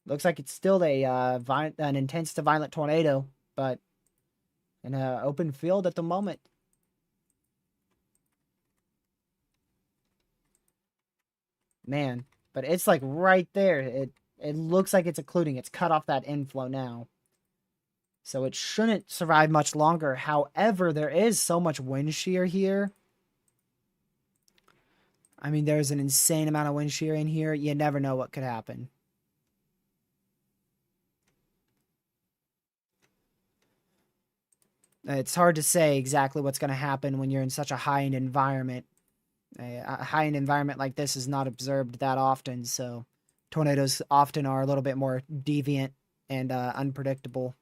Looks like it's still an intense to violent tornado, but in an open field at the moment. Man, but it's like right there. It looks like it's occluding. It's cut off that inflow now. So it shouldn't survive much longer. However, there is so much wind shear here. I mean, there's an insane amount of wind shear in here. You never know what could happen. It's hard to say exactly what's going to happen when you're in such a high-end environment. A high-end environment like this is not observed that often, so tornadoes often are a little bit more deviant and unpredictable.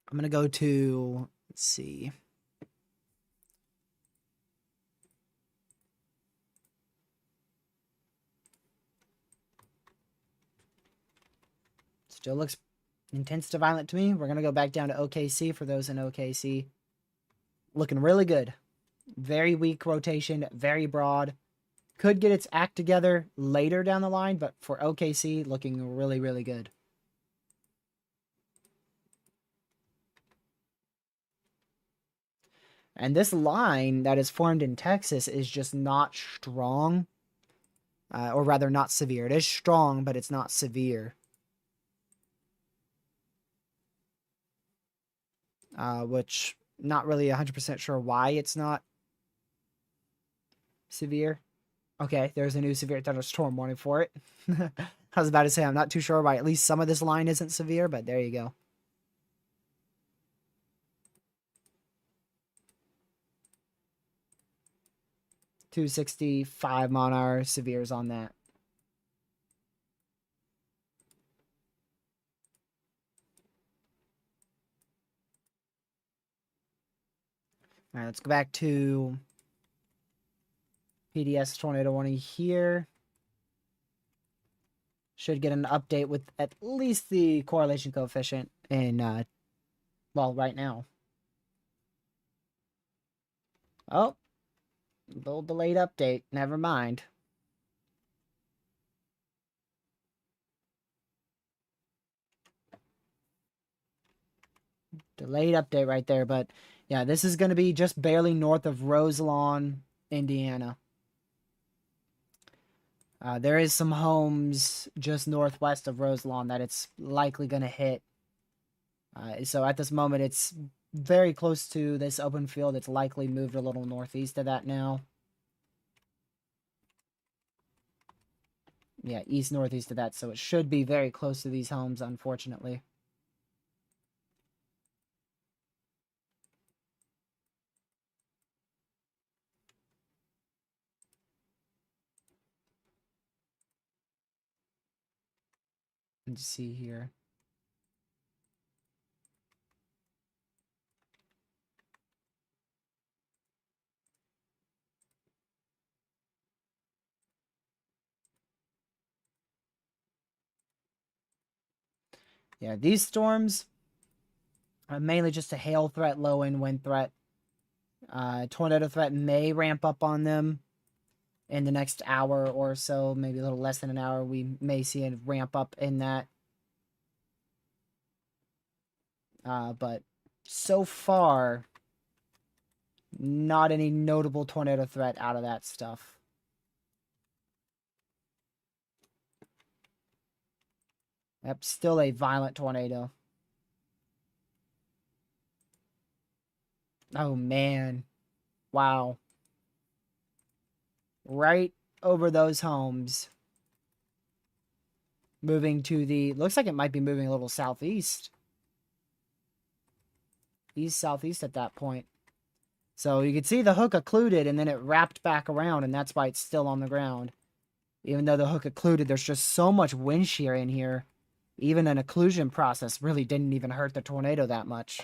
I'm going to go to, let's see. Still looks intense to violent to me. We're going to go back down to OKC for those in OKC. Looking really good. Very weak rotation, very broad. Could get its act together later down the line, but for OKC, looking really, really good. And this line that is formed in Texas is just not strong. Or rather, not severe. It is strong, but it's not severe. Which, not really 100% sure why it's not severe. Okay, there's a new severe thunderstorm warning for it. I was about to say, I'm not too sure why at least some of this line isn't severe, but there you go. $265 mile/hour severes on that. All right, let's go back to PDS tornado warning here. Should get an update with at least the correlation coefficient in, well, right now. Oh, little delayed update. Never mind. Delayed update right there, but yeah, this is going to be just barely north of Roselawn, Indiana. There is some homes just northwest of Roselawn that it's likely going to hit. So at this moment, it's very close to this open field. It's likely moved a little northeast of that now. Yeah, east-northeast of that, so it should be very close to these homes, unfortunately. Let's see here. Yeah, these storms are mainly just a hail threat, low and wind threat. Tornado threat may ramp up on them in the next hour or so, maybe a little less than an hour. We may see a ramp up in that. But so far, not any notable tornado threat out of that stuff. Yep, still a violent tornado. Oh, man. Wow. Right over those homes. Moving to the... Looks like it might be moving a little southeast. East-southeast at that point. So you can see the hook occluded and then it wrapped back around, and that's why it's still on the ground. Even though the hook occluded, there's just so much wind shear in here. Even an occlusion process really didn't even hurt the tornado that much.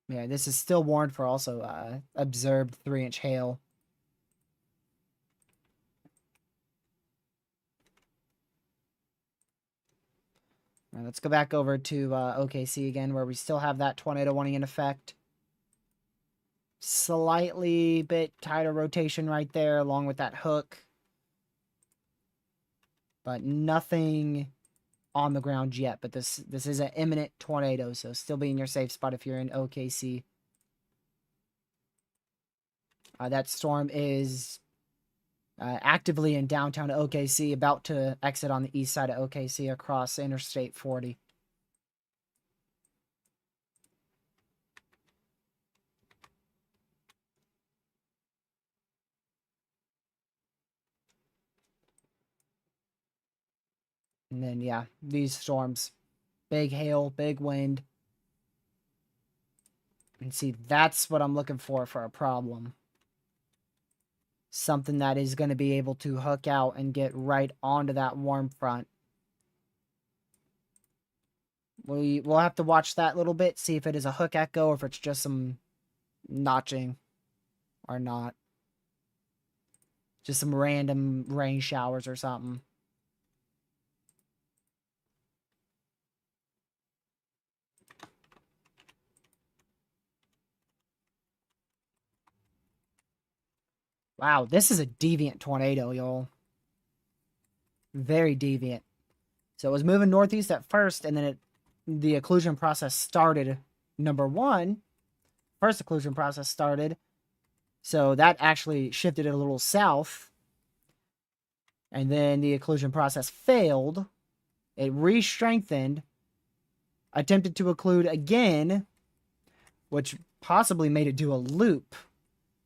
Yeah, this is still warned for also observed 3-inch hail. Right, let's go back over to OKC again, where we still have that tornado warning in effect. Slightly bit tighter rotation right there, along with that hook. But nothing on the ground yet. But this is an imminent tornado, so still be in your safe spot if you're in OKC. That storm is actively in downtown OKC, about to exit on the east side of OKC across Interstate 40. And then, yeah, these storms. Big hail, big wind. And see, that's what I'm looking for a problem. Something that is going to be able to hook out and get right onto that warm front. We'll have to watch that little bit, see if it is a hook echo or if it's just some notching or not. Just some random rain showers or something. Wow, this is a deviant tornado, y'all. Very deviant. So it was moving northeast at first, and then the occlusion process started. Number one, first occlusion process started. So that actually shifted it a little south. And then the occlusion process failed. It re-strengthened. Attempted to occlude again, which possibly made it do a loop.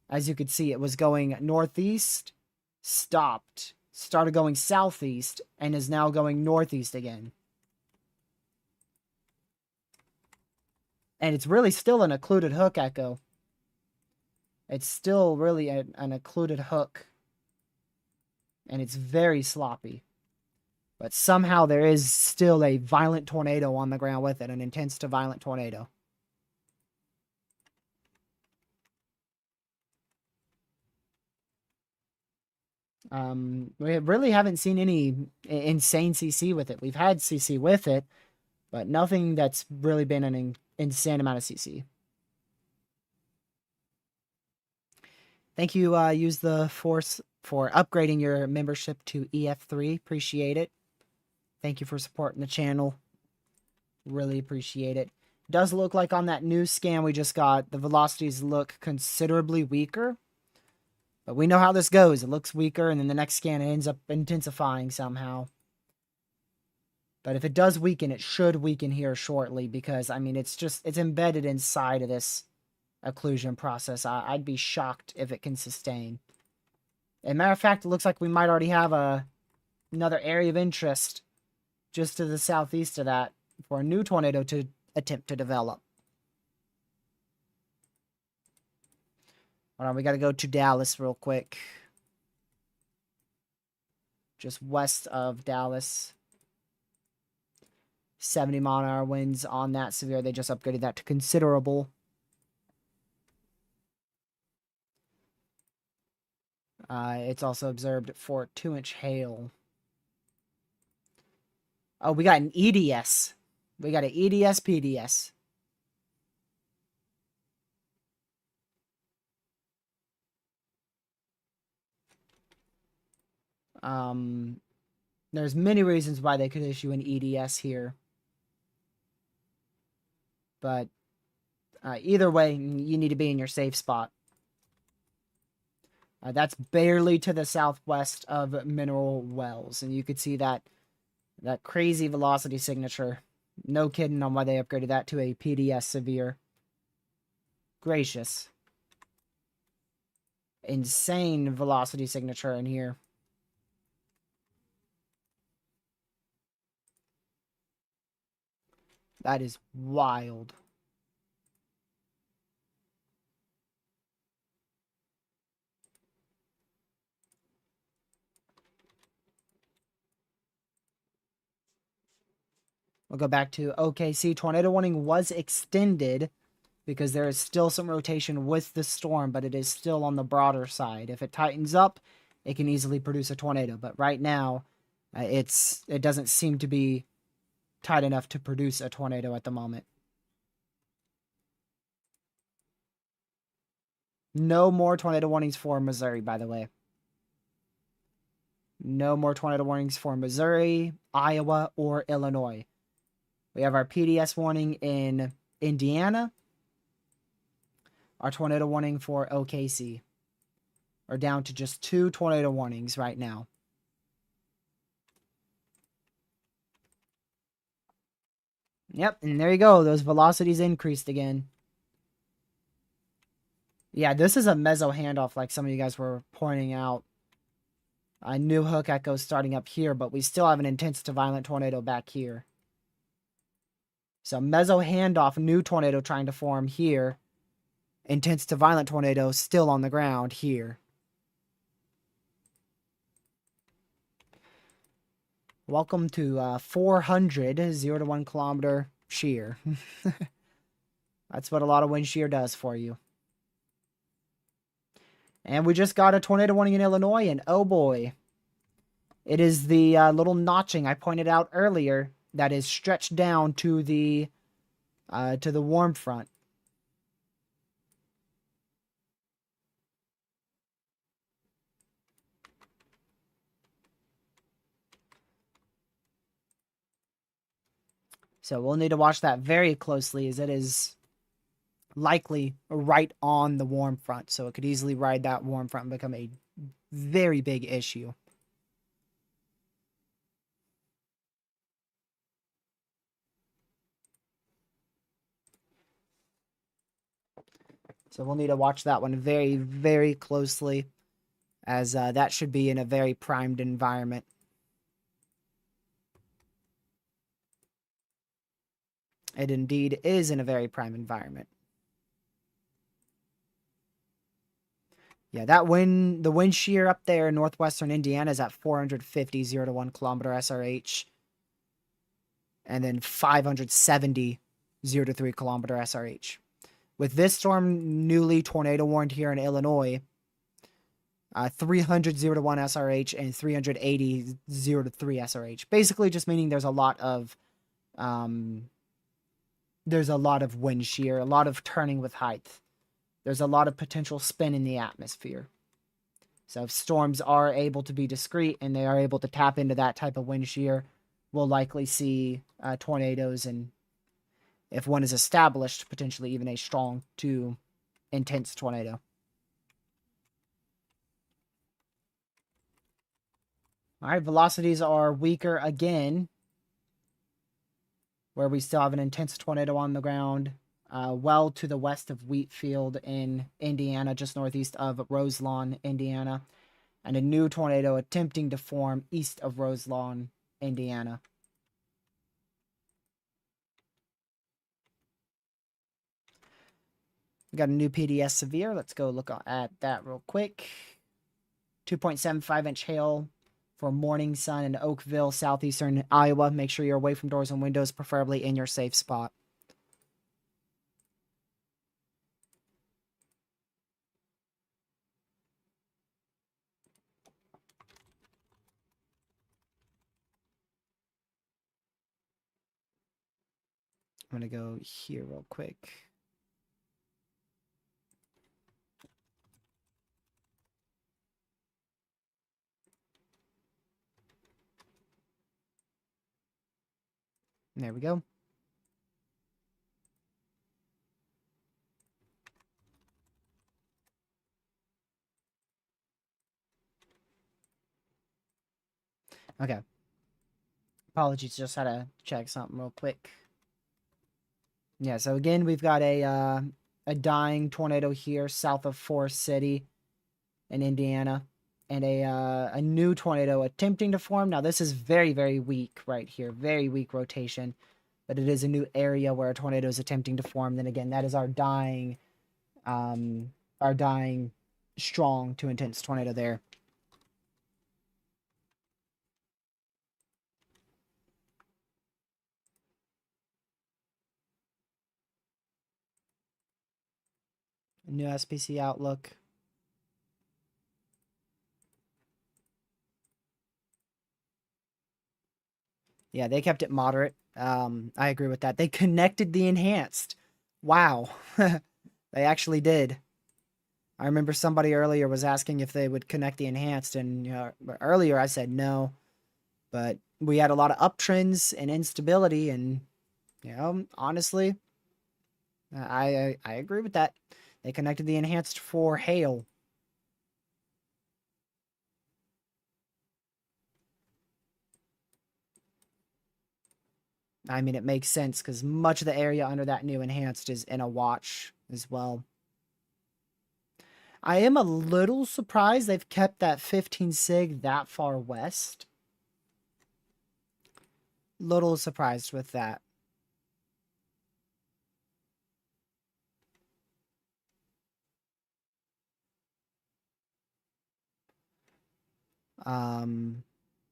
As you could see, it was going northeast, stopped, started going southeast, and is now going northeast again. And it's really still an occluded hook echo. It's still really an occluded hook. And it's very sloppy. But somehow there is still a violent tornado on the ground with it, an intense to violent tornado. We really haven't seen any insane CC with it. We've had CC with it, but nothing that's really been an insane amount of CC. Thank you, Use the Force, for upgrading your membership to EF3. Appreciate it. Thank you for supporting the channel. Really appreciate it. Does look like on that new scan we just got, the velocities look considerably weaker. But we know how this goes. It looks weaker, and then the next scan ends up intensifying somehow. But if it does weaken, it should weaken here shortly because, I mean, it's embedded inside of this occlusion process. I'd be shocked if it can sustain. As a matter of fact, it looks like we might already have another area of interest just to the southeast of that for a new tornado to attempt to develop. Hold on, we got to go to Dallas real quick. Just west of Dallas. 70-mile-an-hour winds on that severe. They just upgraded that to considerable. It's also observed for 2-inch hail. Oh, we got an EDS. We got an EDS PDS. There's many reasons why they could issue an EDS here. But either way, you need to be in your safe spot. That's barely to the southwest of Mineral Wells. And you could see that crazy velocity signature. No kidding on why they upgraded that to a PDS severe. Gracious. Insane velocity signature in here. That is wild. We'll go back to OKC. Tornado warning was extended because there is still some rotation with the storm, but it is still on the broader side. If it tightens up, it can easily produce a tornado. But right now, it doesn't seem to be tight enough to produce a tornado at the moment. No more tornado warnings for Missouri, by the way. No more tornado warnings for Missouri, Iowa, or Illinois. We have our PDS warning in Indiana. Our tornado warning for OKC. We're down to just 2 tornado warnings right now. Yep, and there you go. Those velocities increased again. Yeah, this is a meso handoff like some of you guys were pointing out. A new hook echo starting up here, but we still have an intense to violent tornado back here. So meso handoff, new tornado trying to form here. Intense to violent tornado still on the ground here. Welcome to 400 0 to 1 kilometer shear. That's what a lot of wind shear does for you. And we just got a tornado warning in Illinois, and oh boy. It is the little notching I pointed out earlier that is stretched down to the warm front. So we'll need to watch that very closely, as it is likely right on the warm front. So it could easily ride that warm front and become a very big issue. So we'll need to watch that one very, very closely, as that should be in a very primed environment. It indeed is in a very prime environment. Yeah, the wind shear up there in northwestern Indiana is at 450 0 to 1 kilometer SRH. And then 570 0 to 3 kilometer SRH. With this storm newly tornado warned here in Illinois, 300 0 to 1 SRH and 380 0 to 3 SRH. Basically just meaning there's a lot of wind shear, a lot of turning with height. There's a lot of potential spin in the atmosphere. So if storms are able to be discrete and they are able to tap into that type of wind shear, we'll likely see tornadoes, and if one is established, potentially even a strong to intense tornado. All right, velocities are weaker again. where we still have an intense tornado on the ground, well to the west of Wheatfield in Indiana, just northeast of Roselawn, Indiana, and a new tornado attempting to form east of Roselawn, Indiana. We got a new PDS severe. Let's go look at that real quick. 2.75-inch hail for morning sun in Oakville, southeastern Iowa. Make sure you're away from doors and windows, preferably in your safe spot. I'm going to go here real quick. There we go. Okay. Apologies, just had to check something real quick. Yeah, so again, we've got a dying tornado here south of Forest City in Indiana, and a new tornado attempting to form. Now, this is very, very weak right here. Very weak rotation, but it is a new area where a tornado is attempting to form. Then again, that is our dying strong to intense tornado there. New SPC outlook. Yeah, they kept it moderate. I agree with that. They connected the enhanced. Wow. They actually did. I remember somebody earlier was asking if they would connect the enhanced, and earlier I said no. But we had a lot of uptrends and instability, and honestly, I agree with that. They connected the enhanced for hail. I mean, it makes sense because much of the area under that new enhanced is in a watch as well. I am a little surprised they've kept that 15 sig that far west. Little surprised with that.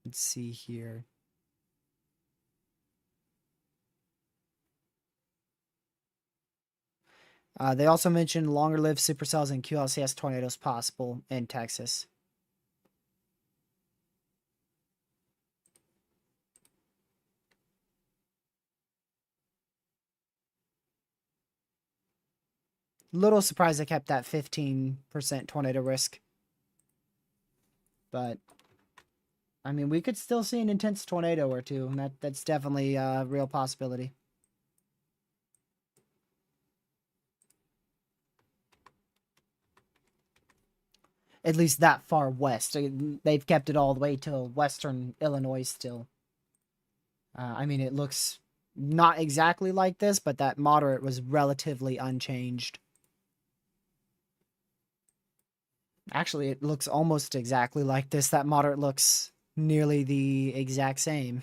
Let's see here. They also mentioned longer-lived supercells and QLCS tornadoes possible in Texas. Little surprised they kept that 15% tornado risk. But, I mean, we could still see an intense tornado or two. And that's definitely a real possibility. At least that far west. They've kept it all the way to western Illinois still. I mean, it looks not exactly like this, but that moderate was relatively unchanged. Actually, it looks almost exactly like this. That moderate looks nearly the exact same.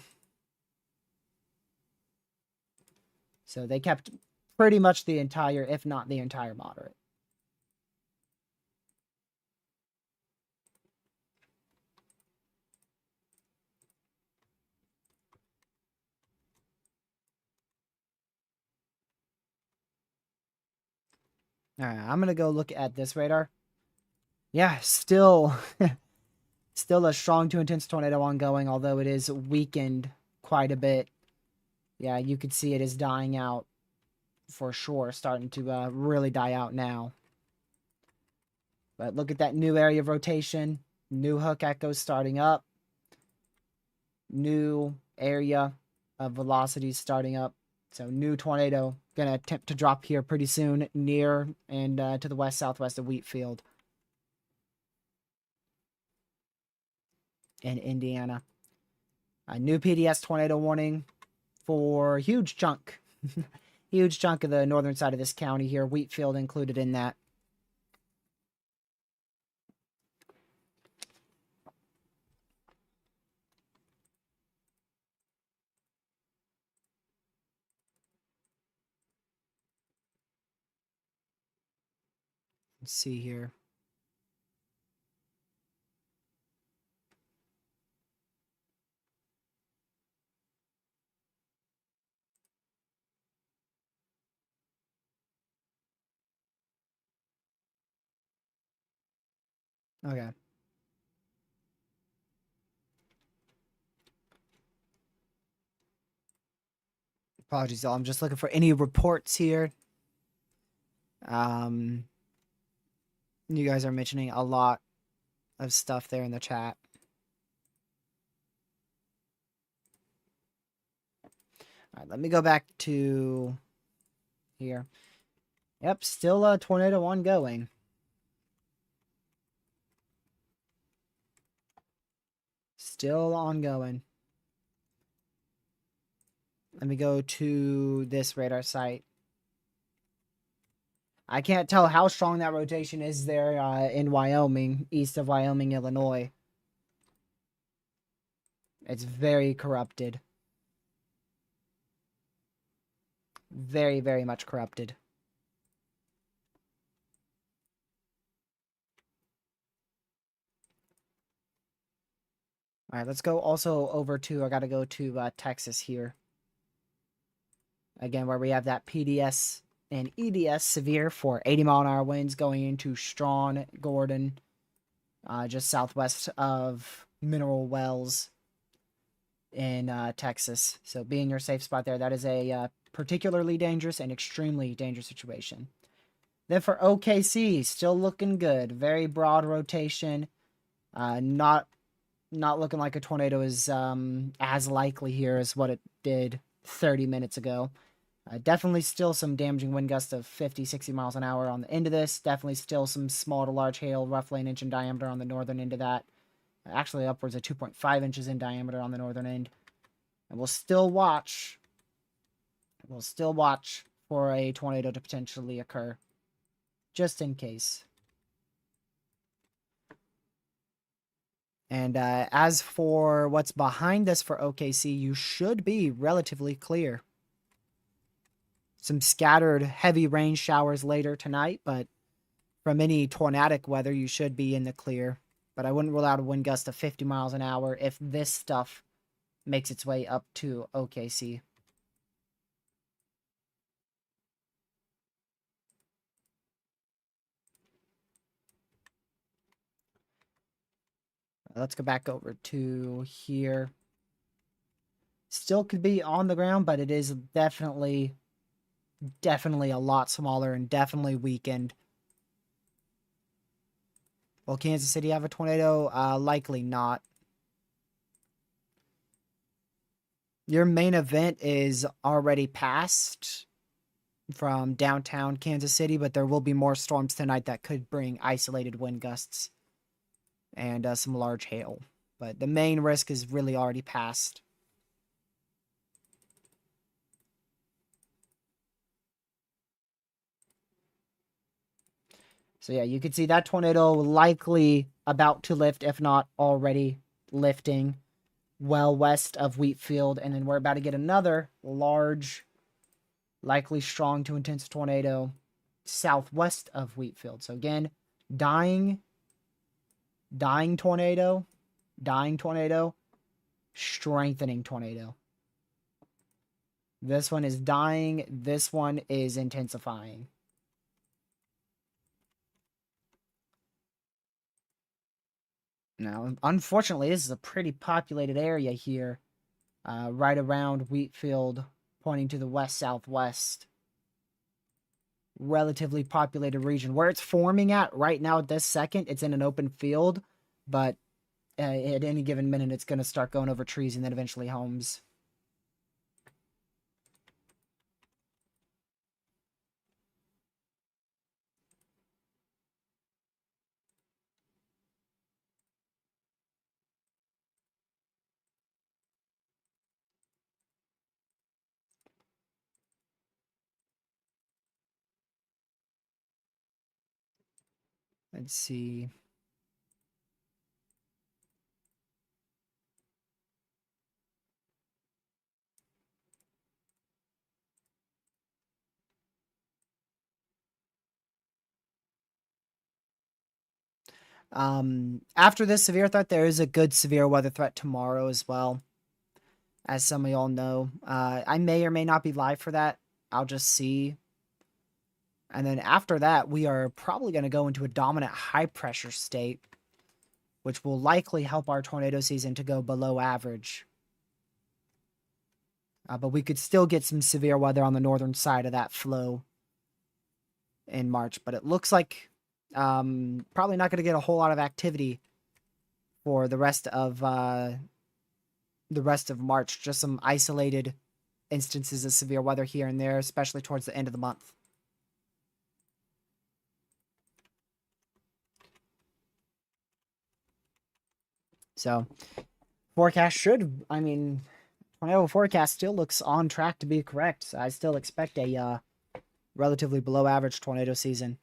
So they kept pretty much the entire, if not the entire moderate. All right, I'm going to go look at this radar. Yeah, still still a strong to intense tornado ongoing, although it is weakened quite a bit. Yeah, you could see it is dying out for sure, starting to really die out now. But look at that new area of rotation. New hook echoes starting up. New area of velocity starting up. So new tornado going to attempt to drop here pretty soon near and to the west-southwest of Wheatfield in Indiana. A new PDS tornado warning for a huge chunk. Huge chunk of the northern side of this county here. Wheatfield included in that. Let's see here. Okay. Apologies, all. I'm just looking for any reports here. You guys are mentioning a lot of stuff there in the chat. All right, let me go back to here. Yep, still a tornado ongoing. Still ongoing. Let me go to this radar site. I can't tell how strong that rotation is there in Wyoming, east of Wyoming, Illinois. It's very corrupted. Very, very much corrupted. All right, let's go also over to, I got to go to Texas here. Again, where we have that PDS and EDS severe for 80-mile-an-hour winds going into Strawn, Gordon, just southwest of Mineral Wells in Texas. So be in your safe spot there. That is a particularly dangerous and extremely dangerous situation. Then for OKC, still looking good. Very broad rotation. Not looking like a tornado is as likely here as what it did 30 minutes ago. Definitely still some damaging wind gusts of 50, 60 miles an hour on the end of this. Definitely still some small to large hail, roughly an inch in diameter on the northern end of that. Actually upwards of 2.5 inches in diameter on the northern end. And we'll still watch. We'll still watch for a tornado to potentially occur. Just in case. And as for what's behind us for OKC, you should be relatively clear. Some scattered heavy rain showers later tonight, but from any tornadic weather, you should be in the clear. But I wouldn't rule out a wind gust of 50 miles an hour if this stuff makes its way up to OKC. Let's go back over to here. Still could be on the ground, but it is definitely a lot smaller and definitely weakened. Will Kansas City have a tornado? Likely not. Your main event is already passed from downtown Kansas City, but there will be more storms tonight that could bring isolated wind gusts and some large hail. But the main risk is really already passed. So yeah, you can see that tornado likely about to lift, if not already lifting, well west of Wheatfield. And then we're about to get another large, likely strong to intense tornado southwest of Wheatfield. So again, dying tornado, strengthening tornado. This one is dying. This one is intensifying. Now, unfortunately, this is a pretty populated area here, right around Wheatfield, pointing to the west-southwest. Relatively populated region. Where it's forming at right now at this second, it's in an open field, but at any given minute, it's going to start going over trees and then eventually homes. Let's see. After this severe threat, there is a good severe weather threat tomorrow as well, as some of y'all know. I may or may not be live for that. I'll just see. And then after that, we are probably going to go into a dominant high pressure state, which will likely help our tornado season to go below average. But we could still get some severe weather on the northern side of that flow in March. But it looks like probably not going to get a whole lot of activity for the rest of March. Just some isolated instances of severe weather here and there, especially towards the end of the month. So, forecast should, I mean, tornado forecast still looks on track to be correct. So I still expect a relatively below average tornado season.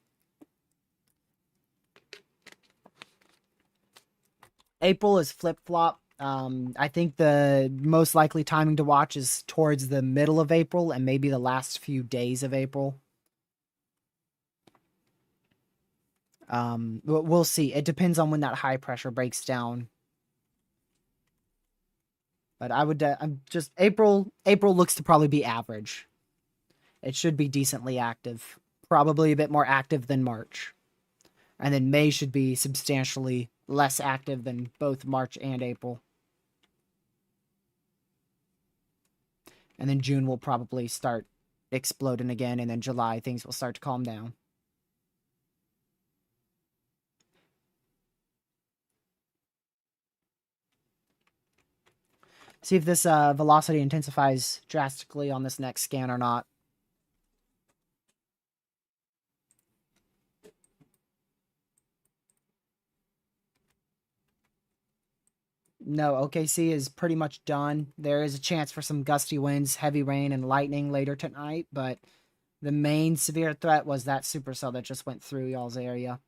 April is flip-flop. I think the most likely timing to watch is towards the middle of April and maybe the last few days of April. We'll see. It depends on when that high pressure breaks down. But I would, I'm just, April looks to probably be average. It should be decently active. Probably a bit more active than March. And then May should be substantially less active than both March and April. And then June will probably start exploding again, and then July things will start to calm down. See if this velocity intensifies drastically on this next scan or not. No, OKC is pretty much done. There is a chance for some gusty winds, heavy rain, and lightning later tonight, but the main severe threat was that supercell that just went through y'all's area.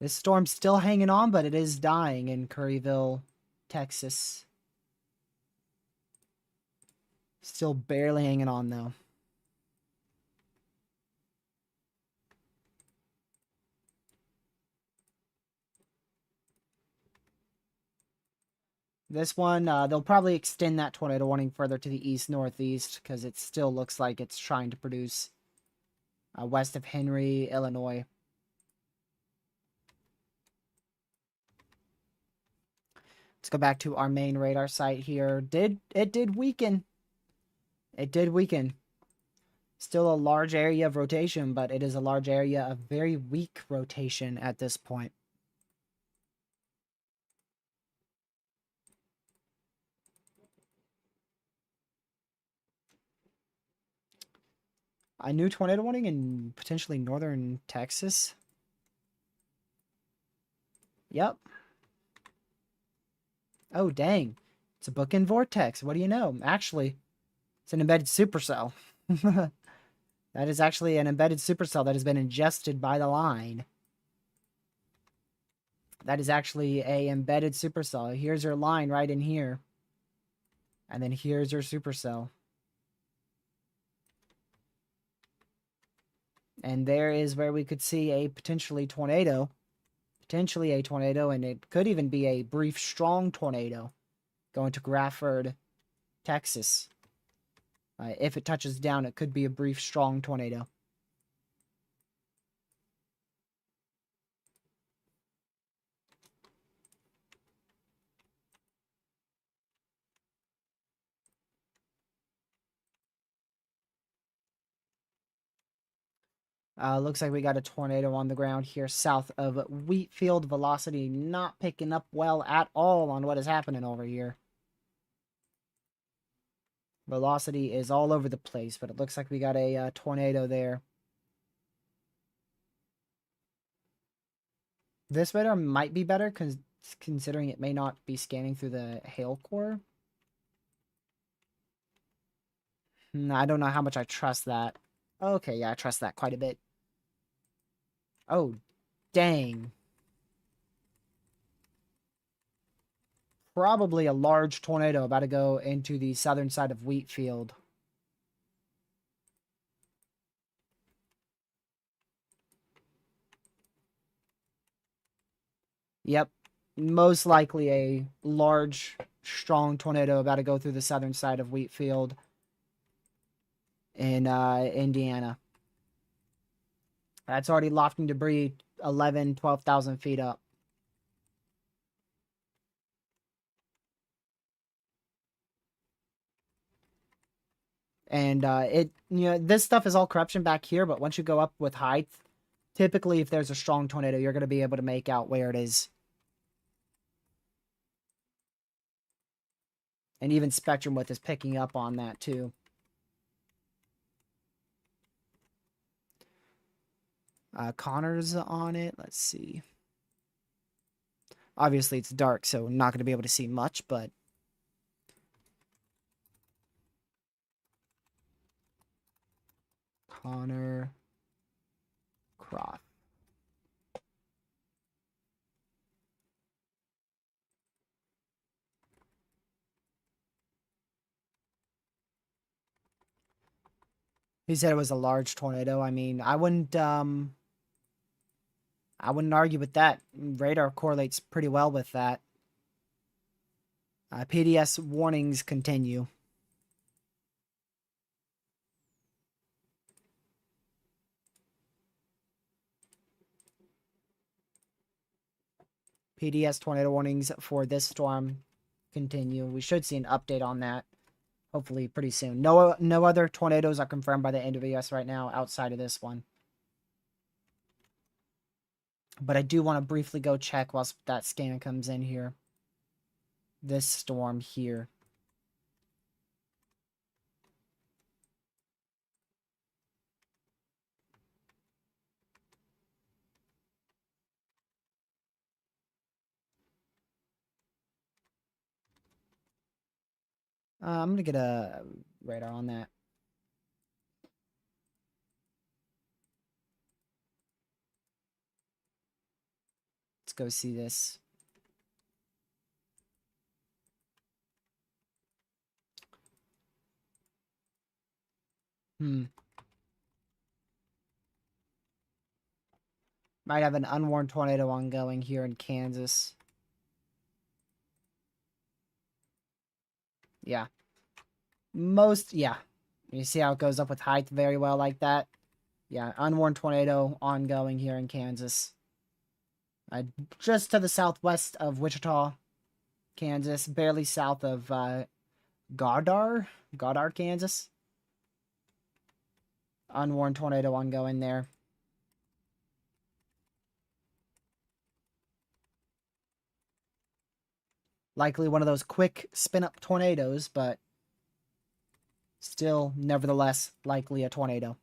This storm's still hanging on, but it is dying in Curryville, Texas. Still barely hanging on, though. This one, they'll probably extend that tornado warning further to the east-northeast because it still looks like it's trying to produce west of Henry, Illinois. Let's go back to our main radar site here. It did weaken. It did weaken. Still a large area of rotation, but it is a large area of very weak rotation at this point. A new tornado warning in potentially northern Texas. Yep. Oh, dang. It's a bookend vortex. What do you know? Actually, it's an embedded supercell. That is actually an embedded supercell that has been ingested by the line. That is actually a embedded supercell. Here's your line right in here. And then here's your supercell. And there is where we could see a potentially tornado. Potentially a tornado, and it could even be a brief strong tornado going to Grafford, Texas. If it touches down, it could be a brief strong tornado. Looks like we got a tornado on the ground here south of Wheatfield. Velocity not picking up well at all on what is happening over here. Velocity is all over the place, but it looks like we got a tornado there. This radar might be better because considering it may not be scanning through the hail core. I don't know how much I trust that. Okay, yeah, I trust that quite a bit. Oh, dang. Probably a large tornado about to go into the southern side of Wheatfield. Yep. Most likely a large, strong tornado about to go through the southern side of Wheatfield in Indiana. That's already lofting debris 11, 12,000 feet up. And this stuff is all corruption back here, but once you go up with height, typically if there's a strong tornado, you're going to be able to make out where it is. And even spectrum width is picking up on that too. Connor's on it. Let's see. Obviously, it's dark, so I'm not going to be able to see much, but... Connor Croft. He said it was a large tornado. I mean, I wouldn't argue with that. Radar correlates pretty well with that. PDS warnings continue. PDS tornado warnings for this storm continue. We should see an update on that hopefully pretty soon. No other tornadoes are confirmed by the NWS right now outside of this one. But I do want to briefly go check whilst that scan comes in here. This storm here. I'm going to get a radar on that. Let's go see this. Might have an unwarned tornado ongoing here in Kansas. Yeah. Yeah. You see how it goes up with height very well like that? Yeah, unwarned tornado ongoing here in Kansas. Just to the southwest of Wichita, Kansas. Barely south of Goddard, Kansas. Unwarned tornado ongoing there. Likely one of those quick spin-up tornadoes, but still, nevertheless, likely a tornado.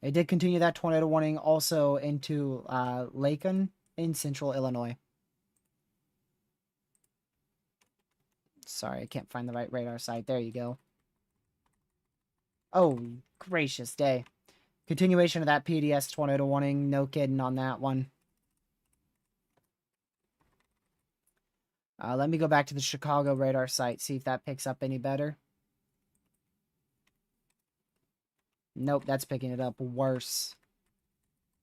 They did continue that tornado warning also into Lacon in central Illinois. Sorry, I can't find the right radar site. There you go. Oh, gracious day. Continuation of that PDS tornado warning. No kidding on that one. Let me go back to the Chicago radar site, see if that picks up any better. Nope, that's picking it up worse.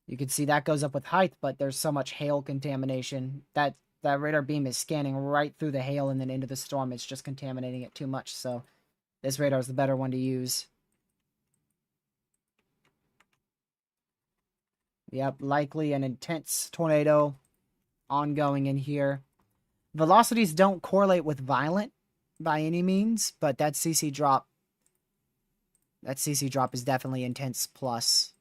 You can see that goes up with height, but there's so much hail contamination. That radar beam is scanning right through the hail and then into the storm. It's just contaminating it too much, so this radar is the better one to use. Yep, likely an intense tornado ongoing in here. Velocities don't correlate with violent by any means, but that CC drop is definitely intense plus.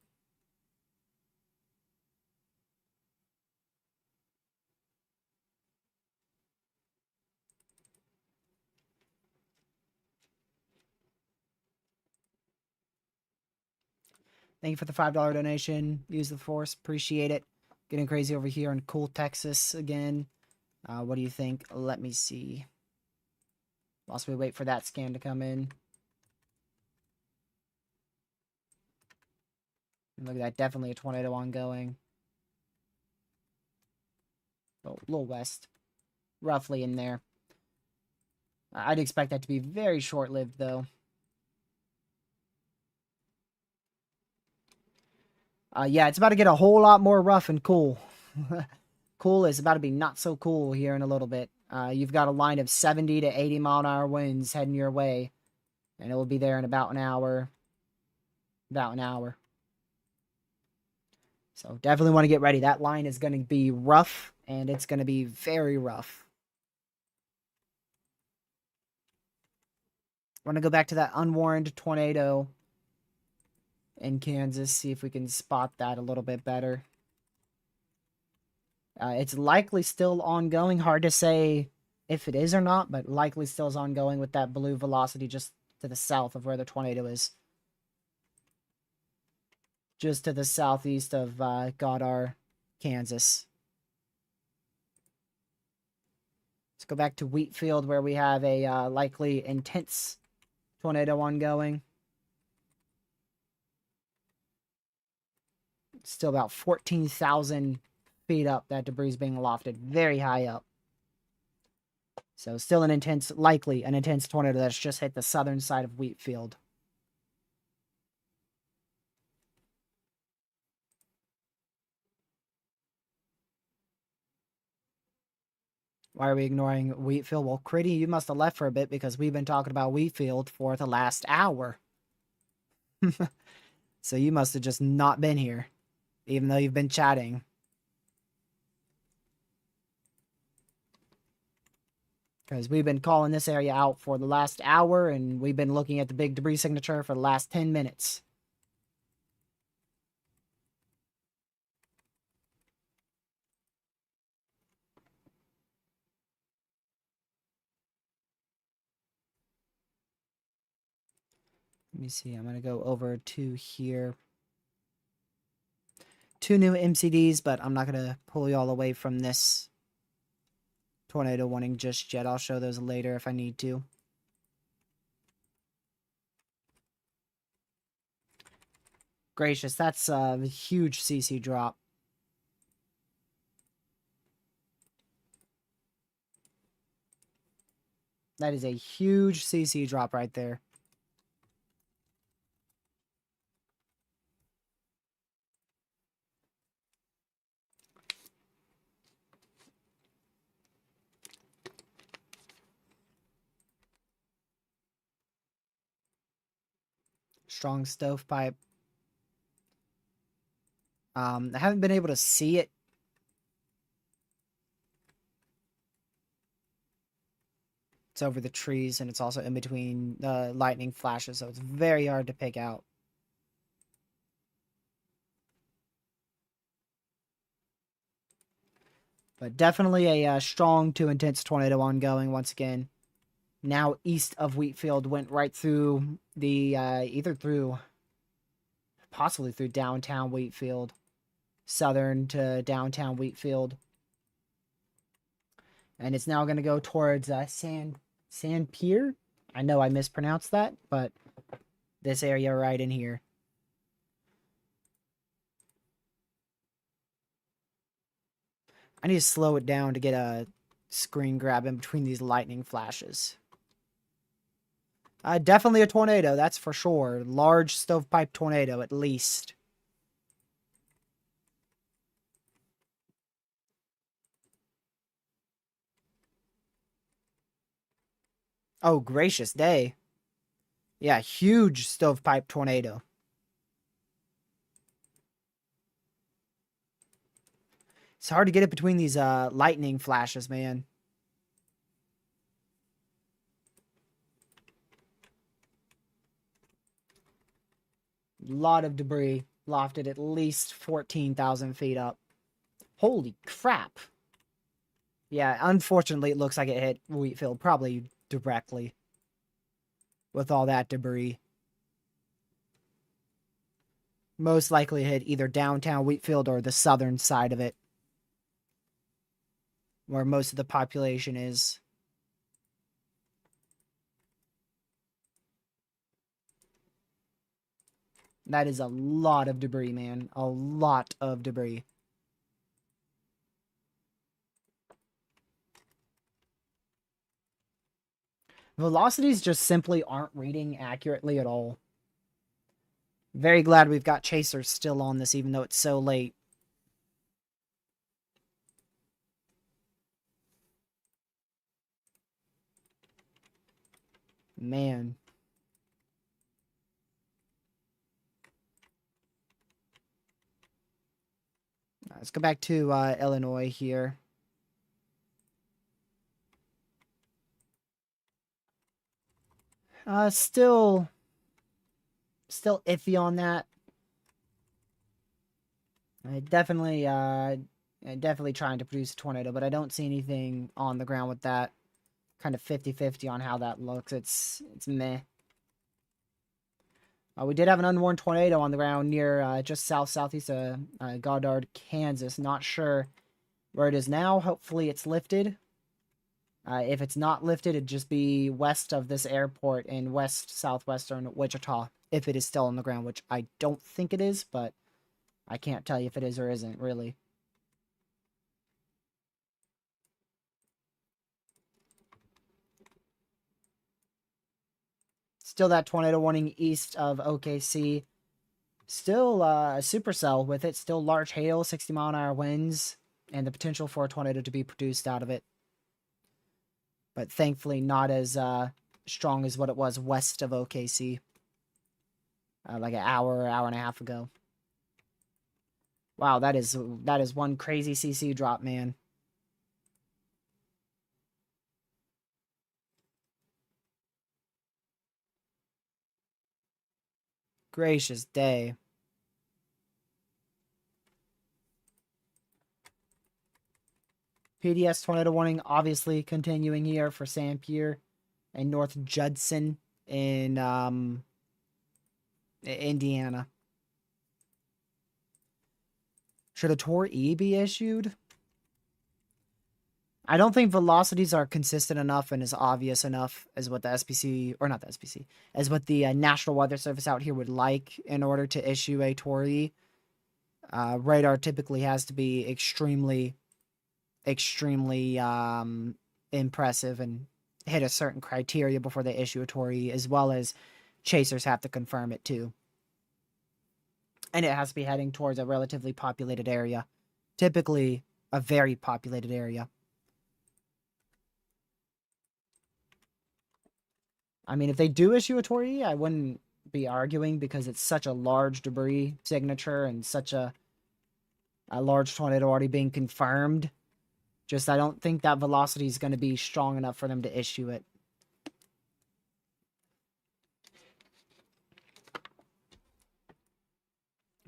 Thank you for the $5 donation. Use the force. Appreciate it. Getting crazy over here in cool Texas again. What do you think? Let me see. Whilst we wait for that scan to come in. Look at that. Definitely a tornado ongoing. Oh, a little west. Roughly in there. I'd expect that to be very short-lived, though. Yeah, it's about to get a whole lot more rough and cool. Cool is about to be not so cool here in a little bit. You've got a line of 70 to 80 mile an hour winds heading your way. And it will be there in about an hour. About an hour. So definitely want to get ready. That line is going to be rough. And it's going to be very rough. I want to go back to that unwarned tornado in Kansas. See if we can spot that a little bit better. It's likely still ongoing. Hard to say if it is or not, but likely still is ongoing with that blue velocity just to the south of where the tornado is. Just to the southeast of Goddard, Kansas. Let's go back to Wheatfield where we have a likely intense tornado ongoing. Still about 14,000 feet up. That debris is being lofted very high up. So still an intense, likely an intense tornado that's just hit the southern side of Wheatfield. Why are we ignoring Wheatfield? Well, Critty, you must have left for a bit because we've been talking about Wheatfield for the last hour. So you must have just not been here, even though you've been chatting. Because we've been calling this area out for the last hour, and we've been looking at the big debris signature for the last 10 minutes. Let me see. I'm going to go over to here. 2 new MCDs, but I'm not going to pull you all away from this tornado warning just yet. I'll show those later if I need to. Gracious, that's a huge CC drop. That is a huge CC drop right there. Strong stovepipe. I haven't been able to see it. It's over the trees, and it's also in between the lightning flashes, so it's very hard to pick out. But definitely a strong to intense tornado ongoing once again. Now east of Wheatfield, went right through the, possibly through downtown Wheatfield. Southern to downtown Wheatfield. And it's now going to go towards San Pier. I know I mispronounced that, but this area right in here. I need to slow it down to get a screen grab in between these lightning flashes. Definitely a tornado, that's for sure. Large stovepipe tornado, at least. Oh, gracious day. Yeah, huge stovepipe tornado. It's hard to get it between these lightning flashes, man. A lot of debris lofted at least 14,000 feet up. Holy crap. Yeah, unfortunately, it looks like it hit Wheatfield probably directly with all that debris. Most likely hit either downtown Wheatfield or the southern side of it, where most of the population is. That is a lot of debris, man. A lot of debris. Velocities just simply aren't reading accurately at all. Very glad we've got chasers still on this, even though it's so late. Man. Let's go back to Illinois here. Still iffy on that. Definitely trying to produce a tornado, but I don't see anything on the ground with that. Kind of 50-50 on how that looks. It's meh. We did have an unwarned tornado on the ground near just southeast of Goddard, Kansas. Not sure where it is now. Hopefully it's lifted. If it's not lifted, it'd just be west of this airport in southwestern Wichita. If it is still on the ground, which I don't think it is, but I can't tell you if it is or isn't, really. Still that tornado warning east of OKC. Still a supercell with it. Still large hail, 60-mile-an-hour winds, and the potential for a tornado to be produced out of it. But thankfully not as strong as what it was west of OKC. Like an hour and a half ago. Wow, that is one crazy CC drop, man. Gracious day. PDS tornado warning obviously continuing here for Sanpierre and North Judson in Indiana. Should a Tor E be issued? I don't think velocities are consistent enough and as obvious enough as what the SPC, or not the SPC, as what the National Weather Service out here would like in order to issue a Tor E. Radar typically has to be extremely impressive and hit a certain criteria before they issue a Tor E, as well as chasers have to confirm it too. And it has to be heading towards a relatively populated area. Typically, a very populated area. I mean, if they do issue a Tor E, I wouldn't be arguing because it's such a large debris signature and such a large tornado already being confirmed. Just, I don't think that velocity is going to be strong enough for them to issue it.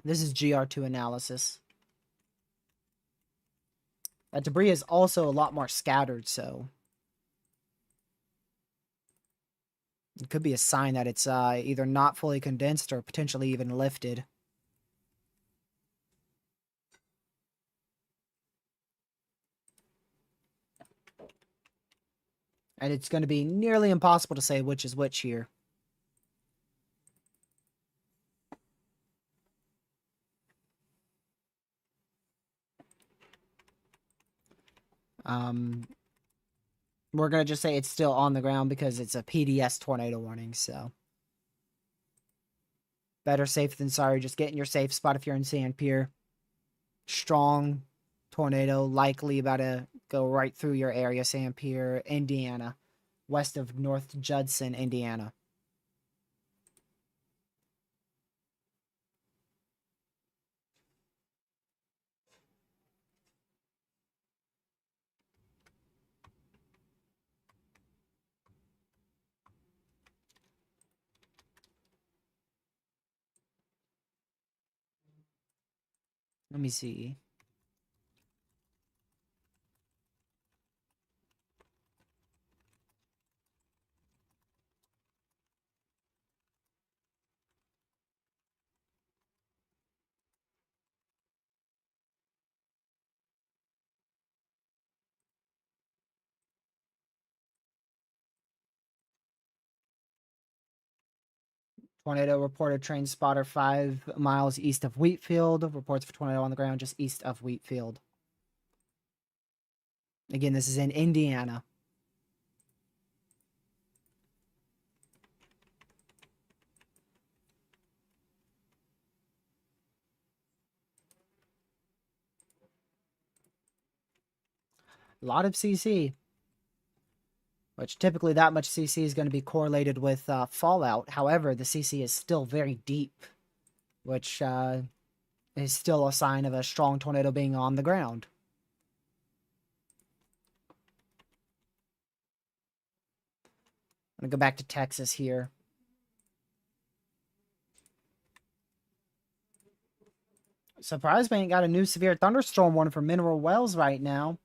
This is GR2 analysis. That debris is also a lot more scattered, so it could be a sign that it's either not fully condensed or potentially even lifted. And it's going to be nearly impossible to say which is which here. We're going to just say it's still on the ground because it's a PDS tornado warning, so. Better safe than sorry. Just get in your safe spot if you're in Sanpierre. Strong tornado, likely about to go right through your area, Sanpierre, Indiana. West of North Judson, Indiana. Let me see. Tornado reported train spotter 5 miles east of Wheatfield. Reports for tornado on the ground just east of Wheatfield. Again, this is in Indiana. A lot of CC, which typically that much CC is going to be correlated with fallout. However, the CC is still very deep, which is still a sign of a strong tornado being on the ground. I'm going to go back to Texas here. Surprised we ain't got a new severe thunderstorm warning for Mineral Wells right now.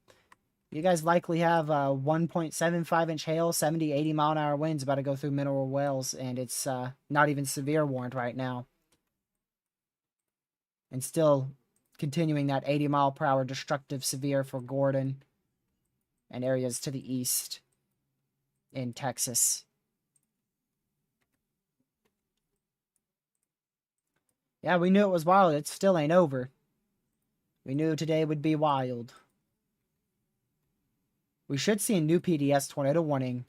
You guys likely have 1.75-inch hail, 70, 80-mile-an-hour winds about to go through Mineral Wells, and it's not even severe warned right now. And still continuing that 80-mile-per-hour destructive severe for Gordon and areas to the east in Texas. Yeah, we knew it was wild. It still ain't over. We knew today would be wild. We should see a new PDS tornado warning.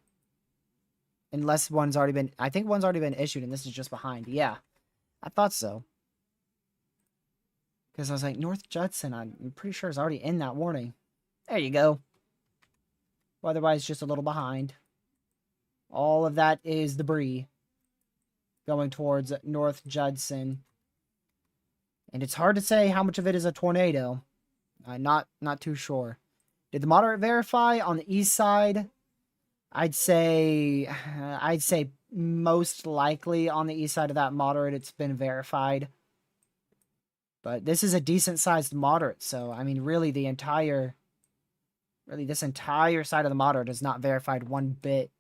Unless one's already been... I think one's already been issued and this is just behind. Yeah, I thought so. Because I was like, North Judson, I'm pretty sure is already in that warning. There you go. Otherwise, just a little behind. All of that is debris going towards North Judson. And it's hard to say how much of it is a tornado. Not too sure. Did the moderate verify on the east side? I'd say most likely on the east side of that moderate it's been verified. But this is a decent sized moderate, so I mean really this entire side of the moderate is not verified one bit.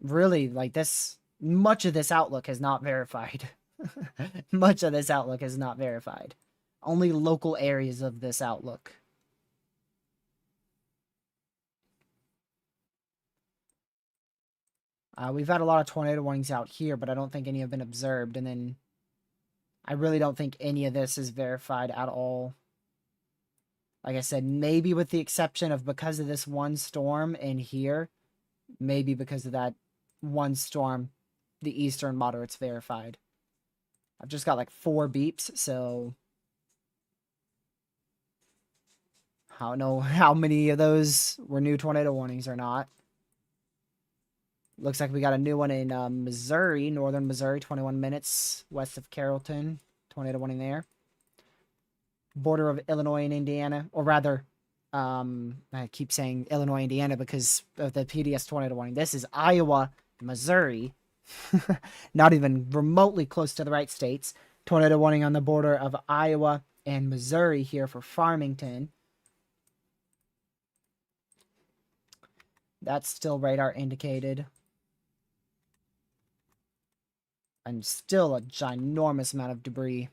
Really, like this, much of this outlook is not verified. Much of this outlook is not verified. Only local areas of this outlook. We've had a lot of tornado warnings out here, but I don't think any have been observed. And then I really don't think any of this is verified at all. Like I said, maybe with the exception of because of this one storm in here, maybe because of that one storm, the eastern moderate's verified. I've just got like 4 beeps, so I don't know how many of those were new tornado warnings or not. Looks like we got a new one in Missouri, northern Missouri, 21 minutes west of Carrollton. Tornado warning there. Border of Illinois and Indiana, or rather, I keep saying Illinois, Indiana because of the PDS tornado warning. This is Iowa, Missouri. Not even remotely close to the right states. Tornado warning on the border of Iowa and Missouri here for Farmington. That's still radar indicated. And still a ginormous amount of debris.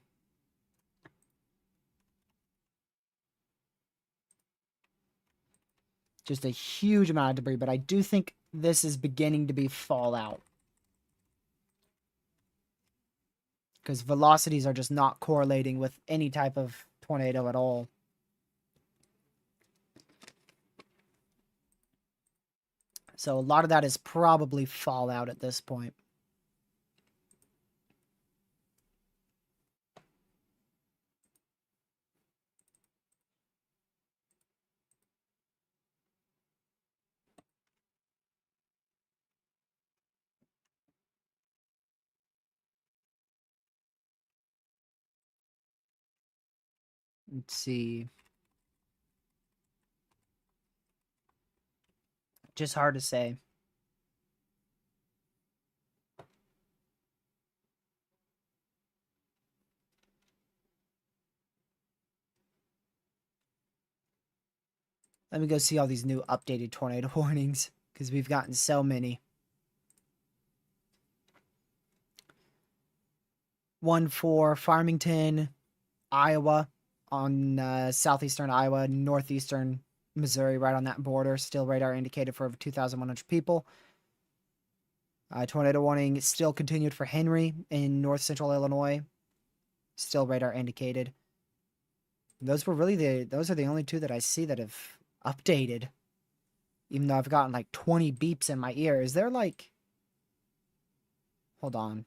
Just a huge amount of debris, but I do think this is beginning to be fallout. Because velocities are just not correlating with any type of tornado at all. So a lot of that is probably fallout at this point. Let's see. Just hard to say. Let me go see all these new updated tornado warnings, because we've gotten so many. One for Farmington, Iowa, on southeastern Iowa, northeastern Missouri, right on that border. Still radar indicated for over 2,100 people. Tornado warning still continued for Henry in north central Illinois. Still radar indicated. Those are the only two that I see that have updated. Even though I've gotten like 20 beeps in my ear. Is there like... Hold on.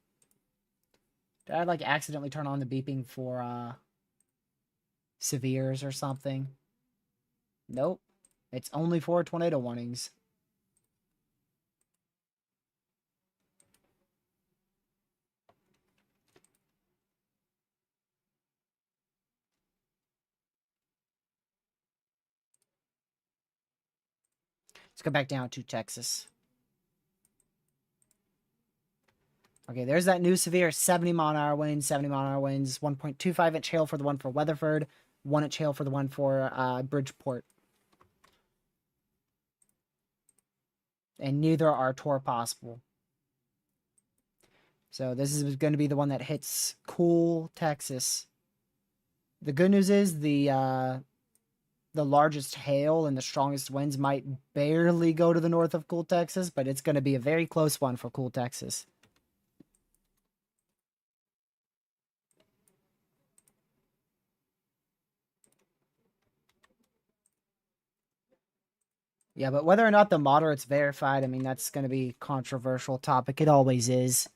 Did I like accidentally turn on the beeping for severes or something? Nope. It's only for tornado warnings. Let's go back down to Texas. Okay, there's that new severe 70-mile-an-hour winds, 70-mile-an-hour winds, 1.25-inch hail for the one for Weatherford, 1-inch hail for the one for Bridgeport. And neither are Tor possible. So this is going to be the one that hits cool Texas. The good news is the largest hail and the strongest winds might barely go to the north of cool Texas, but it's going to be a very close one for cool Texas. Yeah, but whether or not the moderate's verified, I mean, that's going to be a controversial topic. It always is.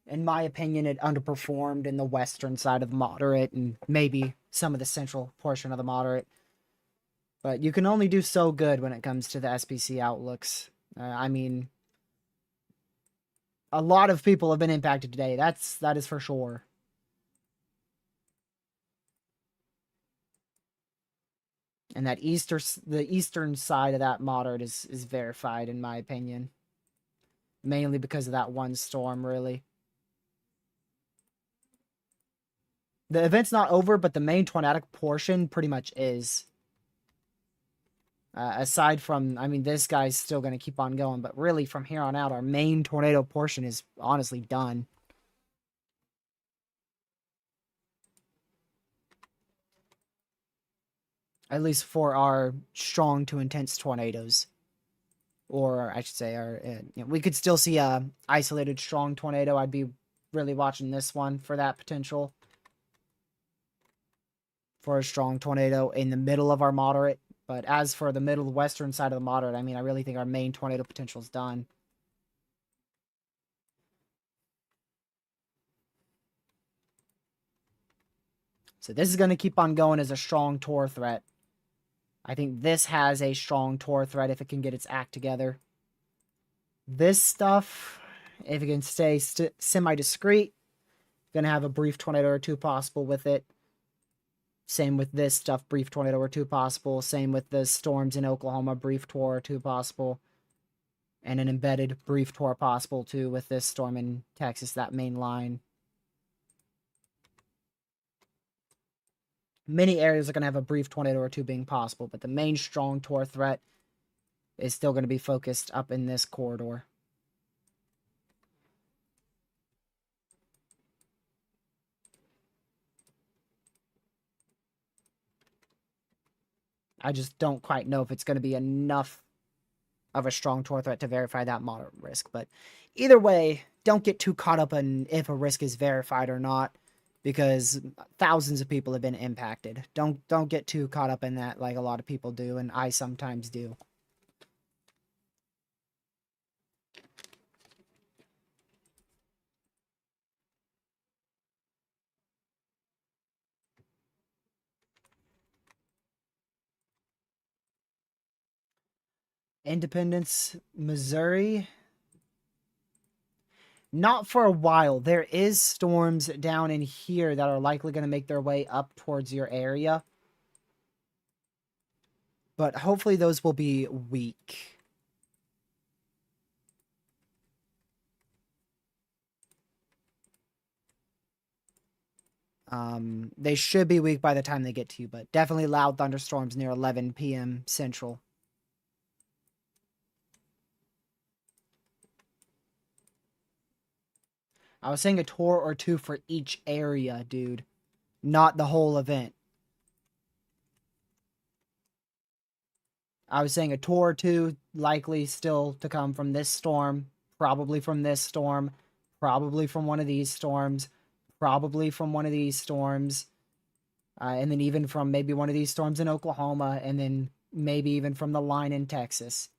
In my opinion, it underperformed in the western side of the moderate and maybe some of the central portion of the moderate. But you can only do so good when it comes to the SPC outlooks. I mean, a lot of people have been impacted today. That is for sure. And that the eastern side of that moderate is verified, in my opinion. Mainly because of that one storm, really. The event's not over, but the main tornadic portion pretty much is. Aside from, I mean, this guy's still going to keep on going, but really from here on out, our main tornado portion is honestly done. At least for our strong to intense tornadoes. Or I should say, we could still see a isolated strong tornado. I'd be really watching this one for that potential. For a strong tornado in the middle of our moderate. But as for the middle western side of the moderate, I mean, I really think our main tornado potential is done. So this is going to keep on going as a strong Tor threat. I think this has a strong Tor threat if it can get its act together. This stuff, if it can stay semi-discreet, going to have a brief tornado or two possible with it. Same with this stuff, brief tornado or two possible. Same with the storms in Oklahoma, brief Tor or two possible. And an embedded brief Tor possible too with this storm in Texas, that main line. Many areas are going to have a brief tornado or two being possible, but the main strong Tor threat is still going to be focused up in this corridor. I just don't quite know if it's going to be enough of a strong Tor threat to verify that moderate risk. But either way, don't get too caught up in if a risk is verified or not, because thousands of people have been impacted. Don't get too caught up in that like a lot of people do, and I sometimes do. Independence, Missouri. Not for a while. There is storms down in here that are likely going to make their way up towards your area. But hopefully those will be weak. They should be weak by the time they get to you, but definitely loud thunderstorms near 11 p.m. Central. I was saying a Tor or two for each area, dude. Not the whole event. I was saying a Tor or two likely still to come from this storm probably from this storm, probably from one of these storms, probably from one of these storms, and then even from maybe one of these storms in Oklahoma, and then maybe even from the line in Texas.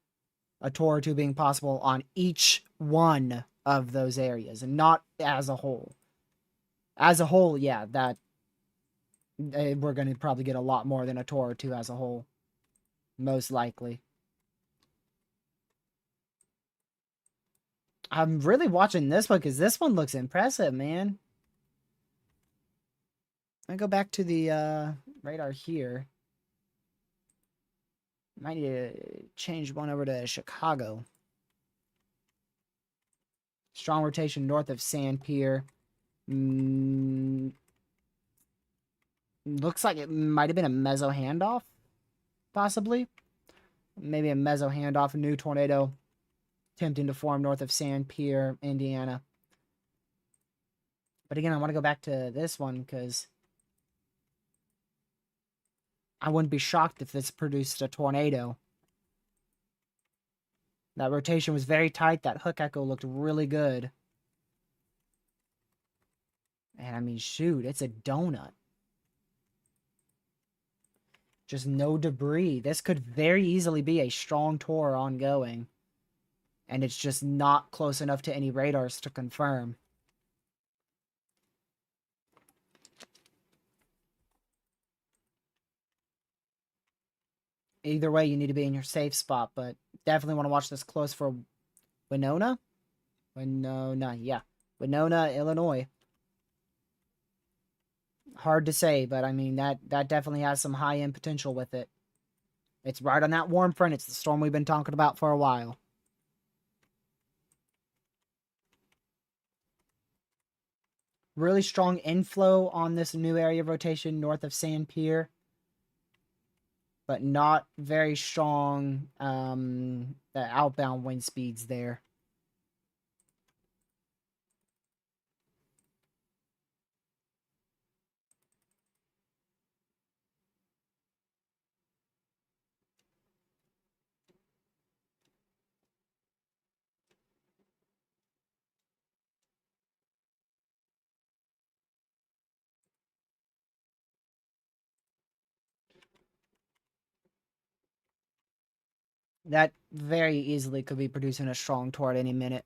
A tour or two being possible on each one of those areas, and not as a whole. As a whole, yeah, that we're going to probably get a lot more than a tour or two as a whole, most likely. I'm really watching this one because this one looks impressive, man. I go back to the radar here. Might need to change one over to Chicago. Strong rotation north of Sand Pier. Looks like it might have been a meso handoff, possibly. Maybe a meso handoff, a new tornado attempting to form north of Sand Pier, Indiana. But again, I want to go back to this one because I wouldn't be shocked if this produced a tornado. That rotation was very tight. That hook echo looked really good. And I mean, shoot, it's a donut. Just no debris. This could very easily be a strong tour ongoing. And it's just not close enough to any radars to confirm. Either way, you need to be in your safe spot, but definitely want to watch this close for Winona? Winona, yeah. Winona, Illinois. Hard to say, but I mean, that definitely has some high-end potential with it. It's right on that warm front. It's the storm we've been talking about for a while. Really strong inflow on this new area of rotation north of Sand Pier, but not very strong the outbound wind speeds there. That very easily could be producing a strong tornado any minute.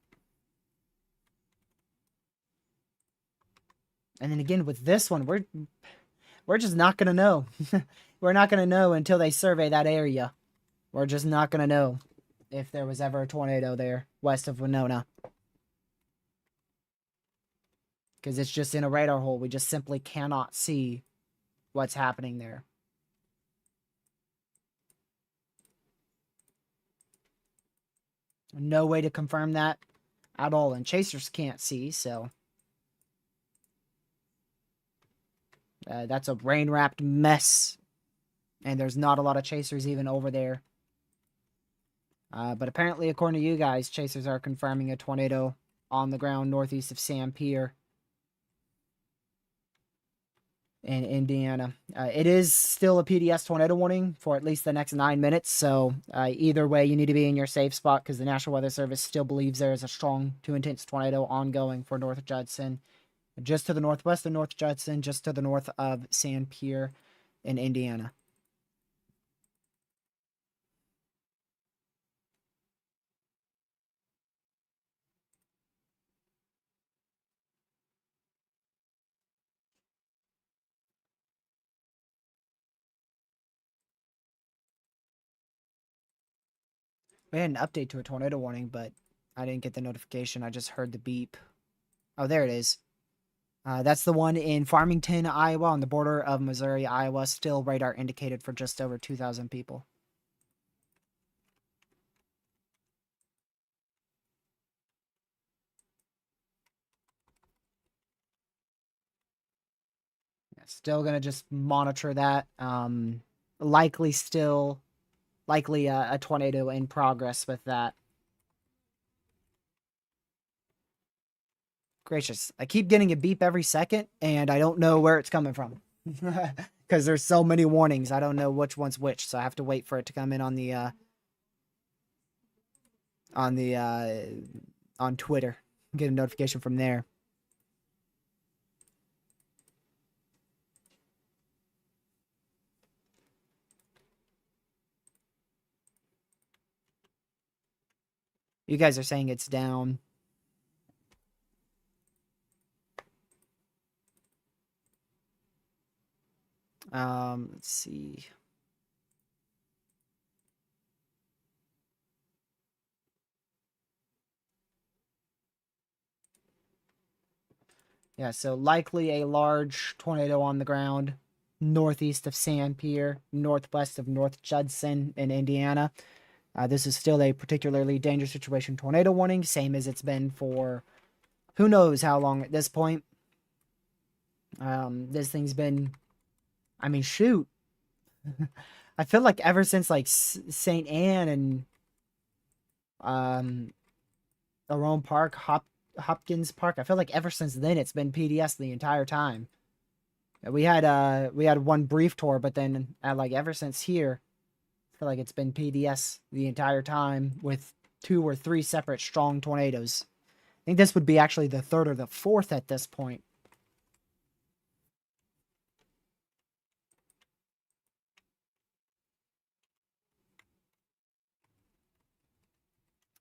And then again, with this one, we're just not going to know. We're not going to know until they survey that area. We're just not going to know if there was ever a tornado there west of Winona. Because it's just in a radar hole. We just simply cannot see what's happening there. No way to confirm that at all. And chasers can't see, so... that's a rain-wrapped mess. And there's not a lot of chasers even over there. But apparently, according to you guys, chasers are confirming a tornado on the ground northeast of Sand Pier in Indiana. It is still a PDS tornado warning for at least the next 9 minutes. So either way, you need to be in your safe spot because the National Weather Service still believes there is a strong to intense tornado ongoing for North Judson. Just to the northwest of North Judson, just to the north of Sand Pier in Indiana. We had an update to a tornado warning, but I didn't get the notification. I just heard the beep. Oh, there it is. That's the one in Farmington, Iowa, on the border of Missouri, Iowa. Still radar indicated for just over 2,000 people. Yeah, still going to just monitor that. Likely a tornado in progress with that. Gracious. I keep getting a beep every second, and I don't know where it's coming from. Because there's so many warnings. I don't know which one's which, so I have to wait for it to come in on the on Twitter. Get a notification from there. You guys are saying it's down. Let's see. Yeah, so likely a large tornado on the ground northeast of San Pierre, northwest of North Judson in Indiana. This is still a particularly dangerous situation tornado warning, same as it's been for who knows how long at this point. This thing's been, I mean, shoot. I feel like ever since like St. Anne and um, Orone Park, Hopkins Park, I feel like ever since then it's been PDS the entire time. We had one brief tour, but then like ever since here, I feel like it's been PDS the entire time with 2 or 3 separate strong tornadoes. I think this would be actually the 3rd or the 4th at this point.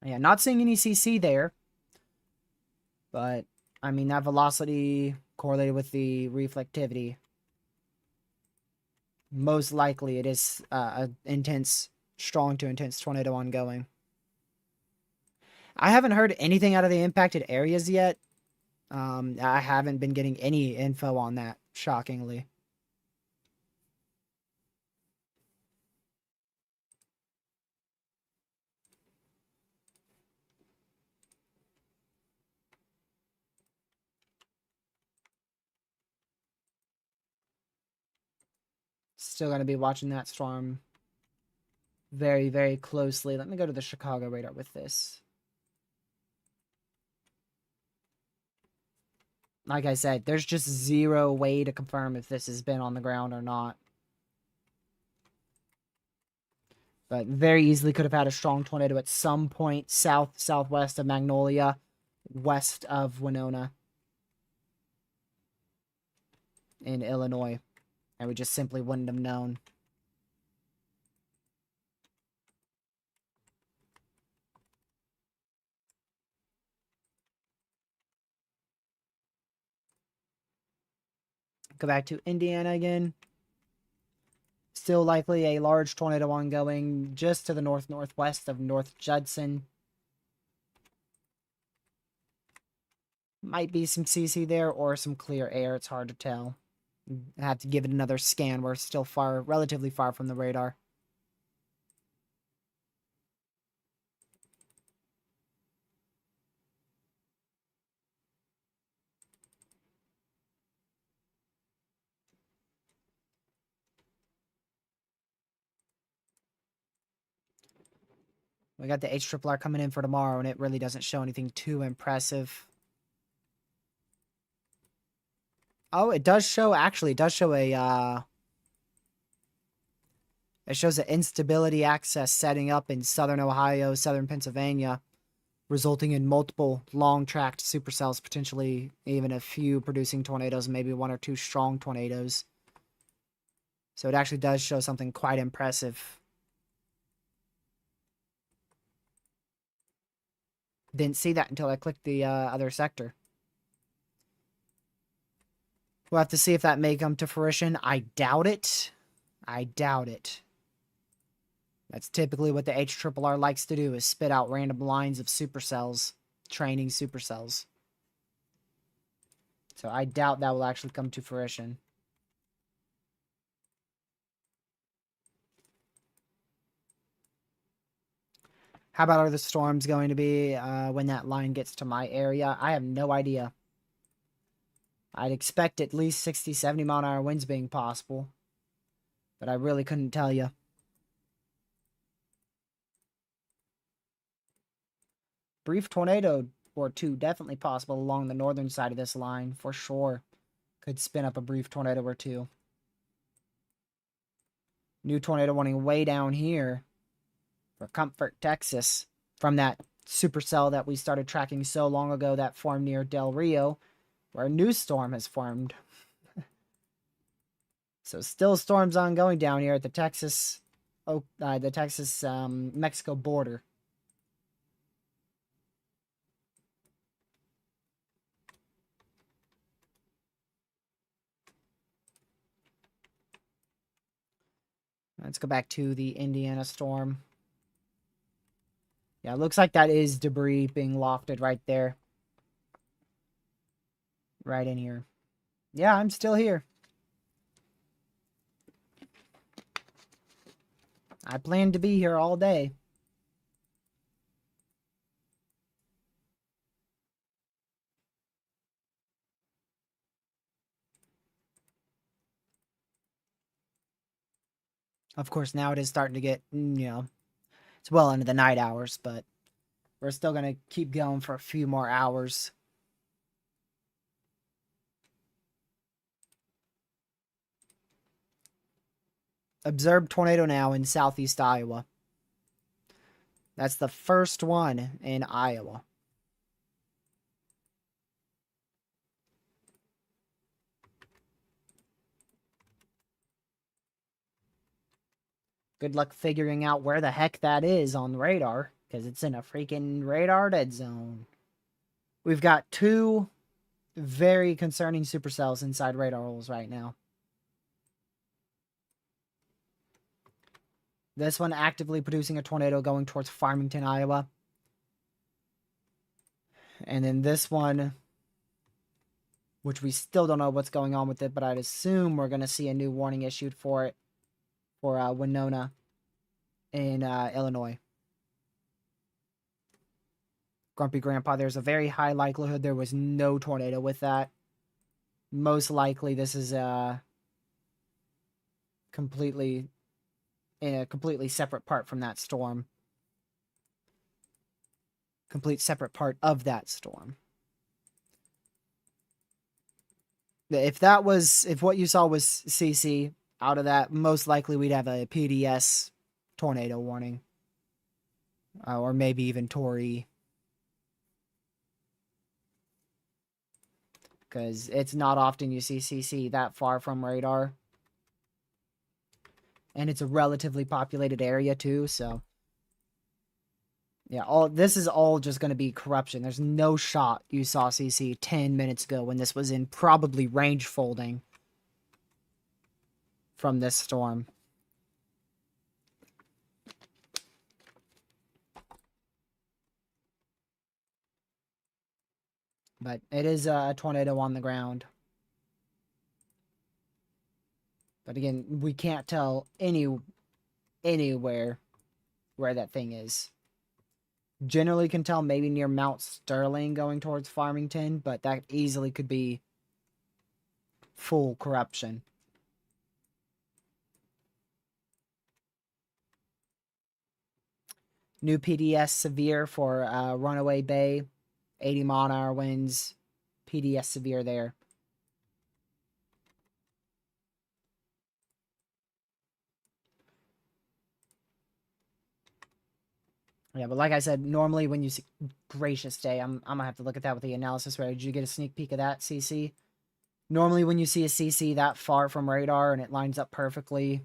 Yeah, not seeing any CC there. But, I mean, that velocity correlated with the reflectivity. Most likely it is a strong to intense tornado ongoing. I haven't heard anything out of the impacted areas yet. I haven't been getting any info on that, shockingly. Still going to be watching that storm very, very closely. Let me go to the Chicago radar with this. Like I said, there's just zero way to confirm if this has been on the ground or not. But very easily could have had a strong tornado at some point southwest of Magnolia, west of Winona in Illinois. And we just simply wouldn't have known. Go back to Indiana again. Still likely a large tornado ongoing just to the northwest of North Judson. Might be some CC there or some clear air. It's hard to tell. I have to give it another scan. We're still relatively far from the radar. We got the HRRR coming in for tomorrow, and it really doesn't show anything too impressive. Oh, it does show, actually, it does show a, it shows an instability access setting up in southern Ohio, southern Pennsylvania, resulting in multiple long-tracked supercells, potentially even a few producing tornadoes, maybe 1 or 2 strong tornadoes. So it actually does show something quite impressive. Didn't see that until I clicked the other sector. We'll have to see if that may come to fruition. I doubt it. I doubt it. That's typically what the HRRR likes to do, is spit out random lines of supercells, training supercells. So I doubt that will actually come to fruition. How about are the storms going to be when that line gets to my area? I have no idea. I'd expect at least 60, 70 mile an hour winds being possible. But I really couldn't tell you. Brief tornado or 2 definitely possible along the northern side of this line, for sure. Could spin up a brief tornado or 2. New tornado warning way down here for Comfort, Texas, from that supercell that we started tracking so long ago that formed near Del Rio, where a new storm has formed. So still storms ongoing down here at the Texas Mexico border. Let's go back to the Indiana storm. Yeah, it looks like that is debris being lofted right there. Right in here. Yeah, I'm still here. I plan to be here all day. Of course, now it is starting to get, it's well into the night hours, but we're still going to keep going for a few more hours. Observed tornado now in southeast Iowa. That's the first one in Iowa. Good luck figuring out where the heck that is on the radar, because it's in a freaking radar dead zone. We've got 2 very concerning supercells inside radar holes right now. This one actively producing a tornado going towards Farmington, Iowa. And then this one, which we still don't know what's going on with it, but I'd assume we're going to see a new warning issued for it, for Winona in Illinois. Grumpy Grandpa, there's a very high likelihood there was no tornado with that. Most likely this is completely in a completely separate part from that storm. Complete separate part of that storm. If what you saw was CC, out of that, most likely we'd have a PDS tornado warning. Or maybe even Tori. Because it's not often you see CC that far from radar. And it's a relatively populated area too, so... Yeah, this is all just going to be corruption. There's no shot you saw CC 10 minutes ago when this was in probably range folding from this storm. But it is a tornado on the ground. But again, we can't tell anywhere where that thing is. Generally can tell maybe near Mount Sterling going towards Farmington, but that easily could be full corruption. New PDS severe for Runaway Bay, 80 mile-an-hour winds, PDS severe there. Yeah, but like I said, normally when you see Gracious Day, I'm gonna have to look at that with the analysis. Right? Did you get a sneak peek of that CC? Normally when you see a CC that far from radar and it lines up perfectly,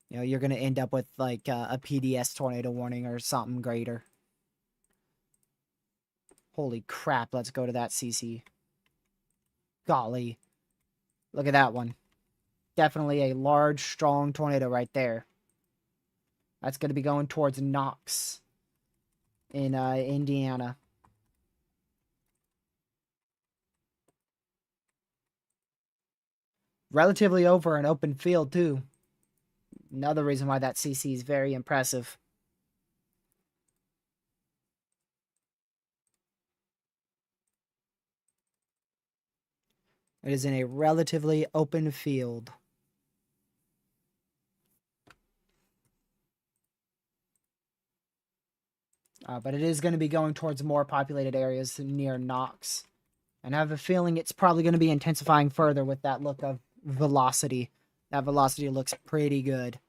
you're gonna end up with like a PDS tornado warning or something greater. Holy crap, let's go to that CC. Golly. Look at that one. Definitely a large, strong tornado right there. That's going to be going towards Knox in Indiana. Relatively over an open field, too. Another reason why that CC is very impressive. It is in a relatively open field. But it is going to be going towards more populated areas near Knox. And I have a feeling it's probably going to be intensifying further with that look of velocity. That velocity looks pretty good.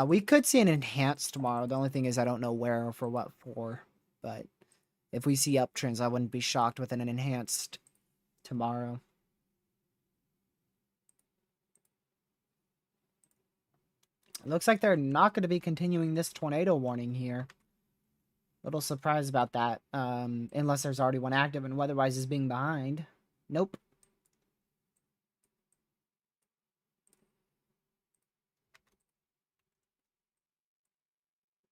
We could see an enhanced tomorrow. The only thing is I don't know where or for what for. But if we see uptrends, I wouldn't be shocked with an enhanced tomorrow. It looks like they're not going to be continuing this tornado warning here. Little surprised about that. Unless there's already one active and weatherwise is being behind. Nope.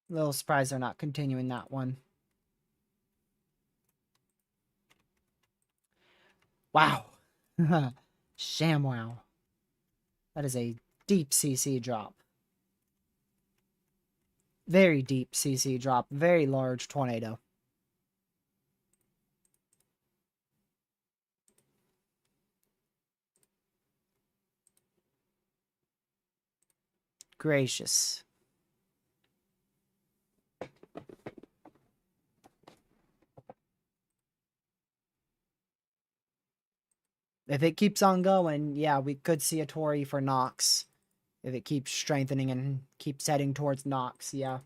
Little surprised they're not continuing that one. Wow. ShamWow. That is a deep CC drop. Very deep CC drop. Very large tornado. Gracious. If it keeps on going, yeah, we could see a Tori for Knox. If it keeps strengthening and keeps heading towards Knox, yeah.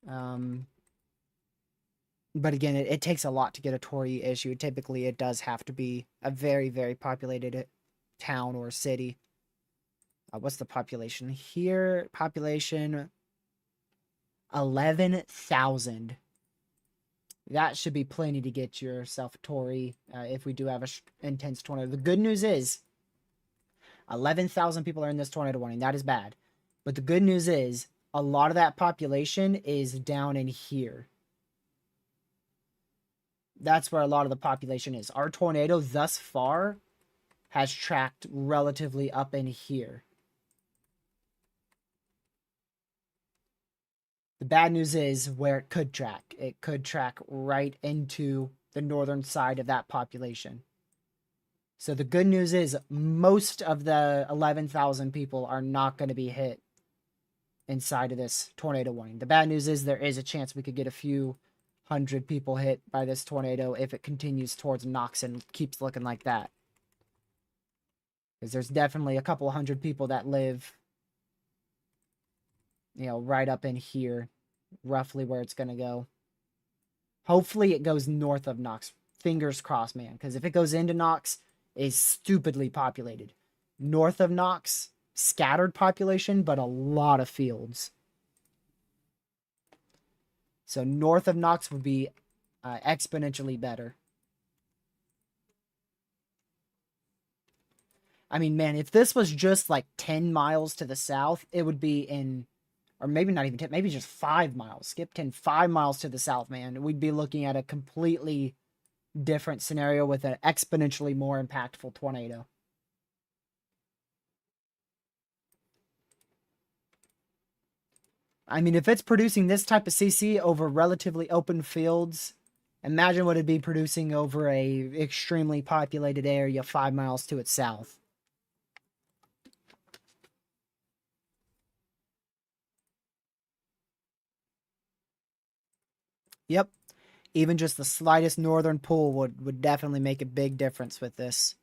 But again, it takes a lot to get a Tori issued. Typically, it does have to be a very, very populated town or city. What's the population here? Population 11,000. That should be plenty to get yourself a Tori if we do have an intense tornado. The good news is 11,000 people are in this tornado warning. That is bad. But the good news is a lot of that population is down in here. That's where a lot of the population is. Our tornado thus far has tracked relatively up in here. The bad news is where it could track. It could track right into the northern side of that population. So the good news is most of the 11,000 people are not going to be hit inside of this tornado warning. The bad news is there is a chance we could get a few hundred people hit by this tornado if it continues towards Knox and keeps looking like that. Because there's definitely a couple hundred people that live, you know, right up in here, roughly where it's going to go. Hopefully it goes north of Knox. Fingers crossed, man. Because if it goes into Knox, it's stupidly populated. North of Knox, scattered population, but a lot of fields. So north of Knox would be exponentially better. I mean, man, if this was just like 10 miles to the south, it would be in, or maybe not even 10, maybe just 5 miles. Skip 10, 5 miles to the south, man. We'd be looking at a completely different scenario with an exponentially more impactful tornado. I mean, if it's producing this type of CC over relatively open fields, imagine what it'd be producing over a extremely populated area 5 miles to its south. Yep. Even just the slightest northern pull would definitely make a big difference with this.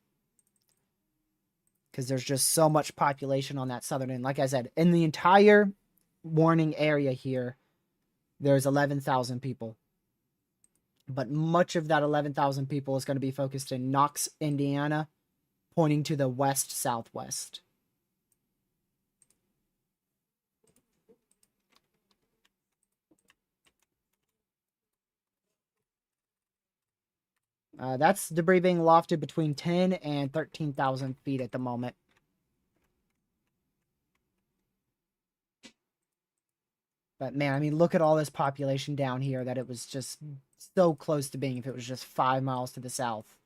Because there's just so much population on that southern end. Like I said, in the entire warning area here, there's 11,000 people. But much of that 11,000 people is going to be focused in Knox, Indiana, pointing to the west-southwest. That's debris being lofted between 10 and 13,000 feet at the moment. But man, I mean, look at all this population down here that it was just so close to being if it was just 5 miles to the south.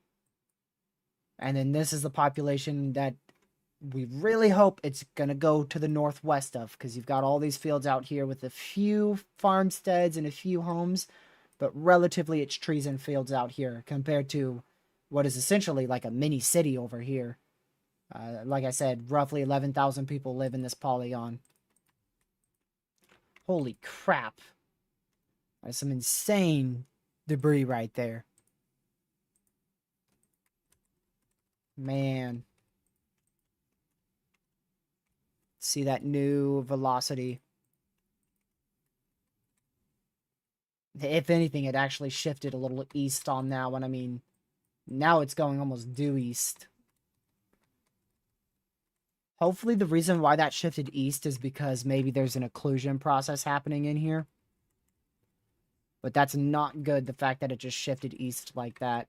And then this is the population that we really hope it's going to go to the northwest of, because you've got all these fields out here with a few farmsteads and a few homes, but relatively it's trees and fields out here compared to what is essentially like a mini city over here. Like I said, roughly 11,000 people live in this polygon. Holy crap. That's some insane debris right there. Man. see that new velocity. If anything, it actually shifted a little east on that one. I mean, now it's going almost due east. Hopefully the reason why that shifted east is because maybe there's an occlusion process happening in here. But that's not good, the fact that it just shifted east like that.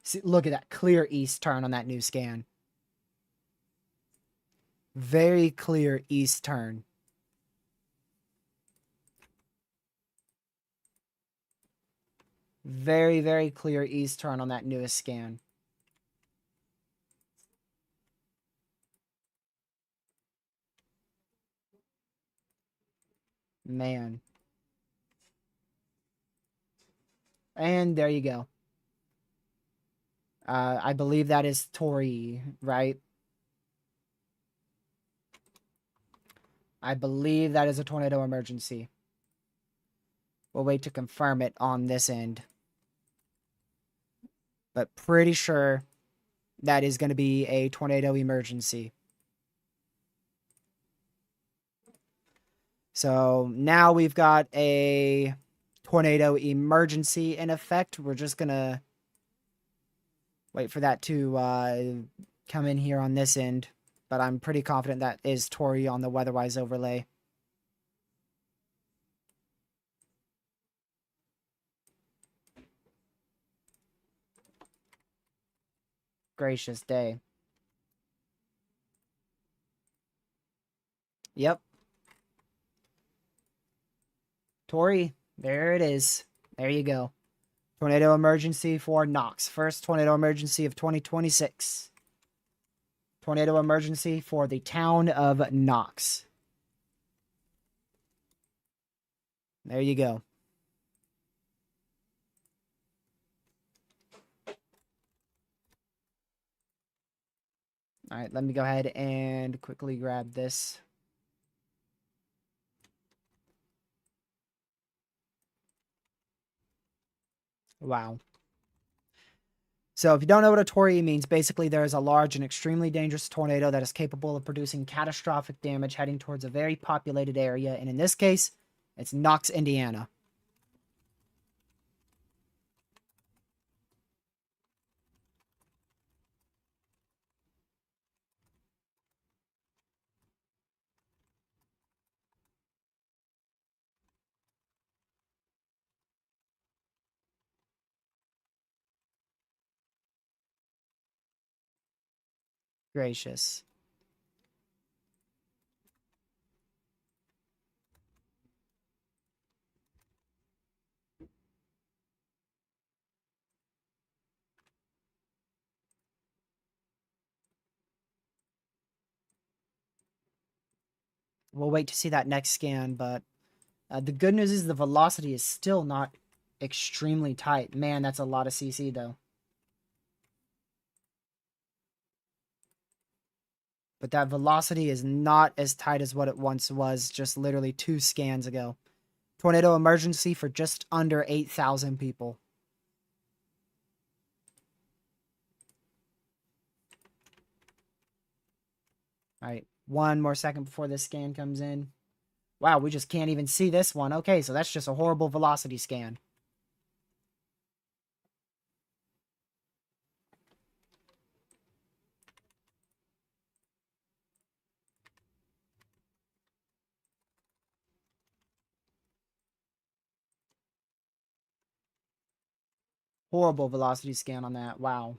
See, look at that clear east turn on that new scan. Very clear east turn. Very, very clear east turn on that newest scan. Man. And there you go. I believe that is Tori, right? I believe that is a tornado emergency. We'll wait to confirm it on this end. But pretty sure that is going to be a tornado emergency. So now we've got a tornado emergency in effect. We're just going to wait for that to come in here on this end. But I'm pretty confident that is Tori on the Weatherwise overlay. Gracious day. Yep. Tori, there it is. There you go. Tornado emergency for Knox. First tornado emergency of 2026. Tornado emergency for the town of Knox. There you go. All right, let me go ahead and quickly grab this. Wow. So if you don't know what a Tori means, basically there is a large and extremely dangerous tornado that is capable of producing catastrophic damage heading towards a very populated area. And in this case, it's Knox, Indiana. Gracious. We'll wait to see that next scan, but the good news is the velocity is still not extremely tight. Man, that's a lot of CC, though. But that velocity is not as tight as what it once was just literally 2 scans ago. Tornado emergency for just under 8,000 people. All right, one more second before this scan comes in. Wow, we just can't even see this one. Okay, so that's just a horrible velocity scan. Horrible velocity scan on that. Wow.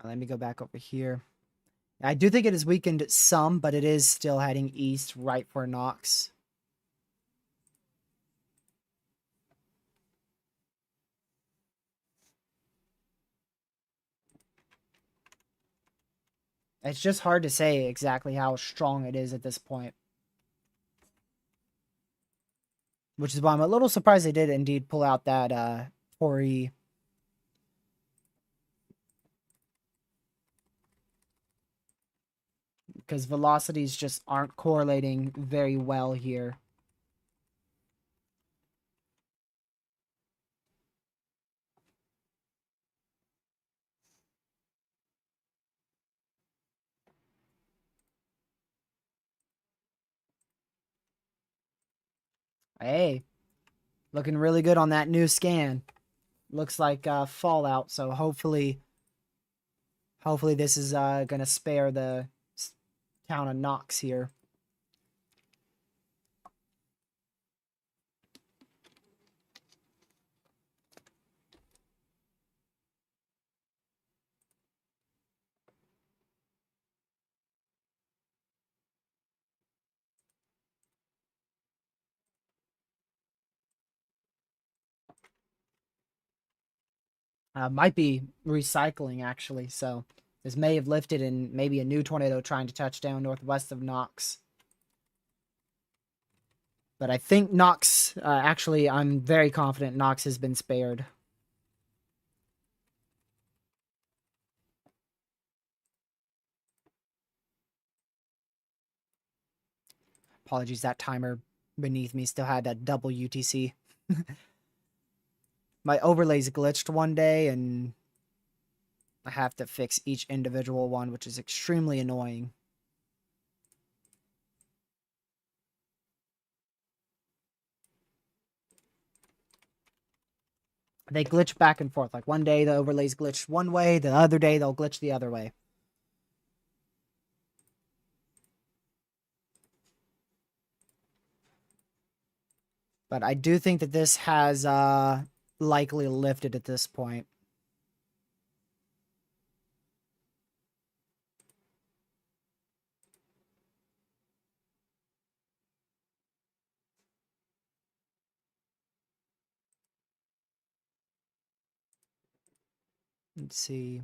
Let me go back over here. I do think it has weakened some, but it is still heading east right for Knox. It's just hard to say exactly how strong it is at this point. Which is why I'm a little surprised they did indeed pull out that Tori because velocities just aren't correlating very well here. Hey, looking really good on that new scan. Looks like Fallout, so hopefully this is gonna spare the town of Knox here. Might be recycling, actually. So this may have lifted and maybe a new tornado trying to touch down northwest of Knox. But I think Knox, actually, I'm very confident Knox has been spared. Apologies, that timer beneath me still had that double UTC. My overlays glitched one day, and I have to fix each individual one, which is extremely annoying. They glitch back and forth. Like one day the overlays glitch one way, the other day they'll glitch the other way. But I do think that this has likely lifted at this point. Let's see.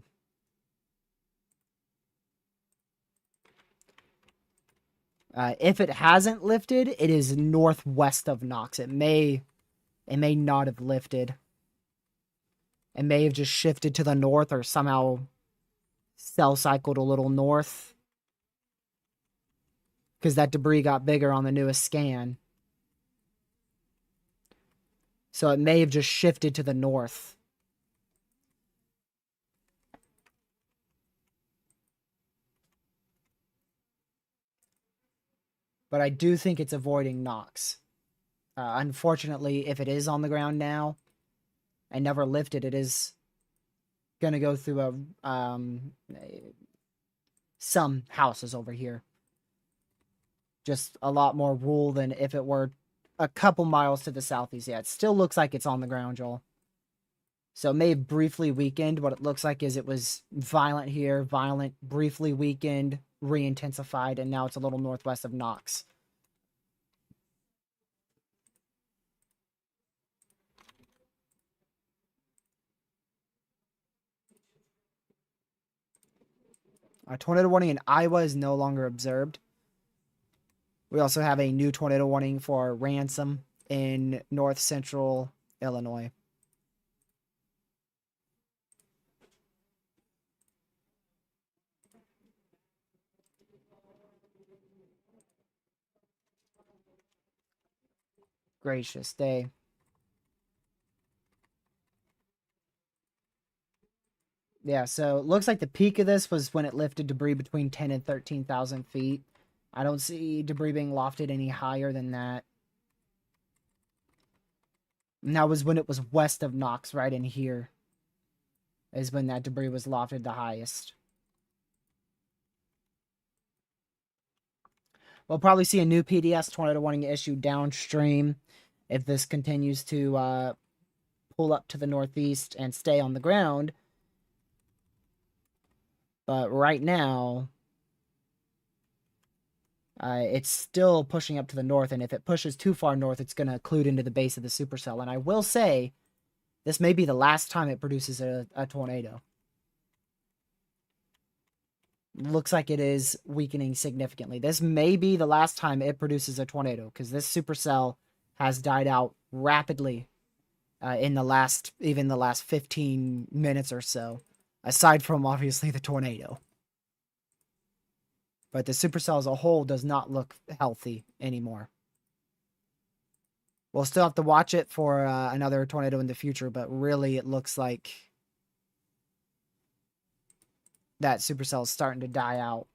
If it hasn't lifted, it is northwest of Knox. It may not have lifted. It may have just shifted to the north or somehow cell cycled a little north. Because that debris got bigger on the newest scan. So it may have just shifted to the north. But I do think it's avoiding Knox. Unfortunately, if it is on the ground now and never lifted, it is going to go through some houses over here. Just a lot more rural than if it were a couple miles to the southeast. Yeah, it still looks like it's on the ground, Joel. So it may have briefly weakened. What it looks like is it was violent here, violent, briefly weakened, re-intensified, and now it's a little northwest of Knox. A tornado warning in Iowa is no longer observed. We also have a new tornado warning for Ransom in north central Illinois. Gracious day. Yeah, so it looks like the peak of this was when it lifted debris between 10 and 13,000 feet. I don't see debris being lofted any higher than that. And that was when it was west of Knox, right in here, is when that debris was lofted the highest. We'll probably see a new PDS tornado warning issued downstream if this continues to pull up to the northeast and stay on the ground. But right now, it's still pushing up to the north, and if it pushes too far north, it's going to occlude into the base of the supercell. And I will say, this may be the last time it produces a tornado. Looks like it is weakening significantly. This may be the last time it produces a tornado, because this supercell has died out rapidly in the last 15 minutes or so, aside from obviously the tornado. But the supercell as a whole does not look healthy anymore. We'll still have to watch it for another tornado in the future, but really it looks like that supercell is starting to die out.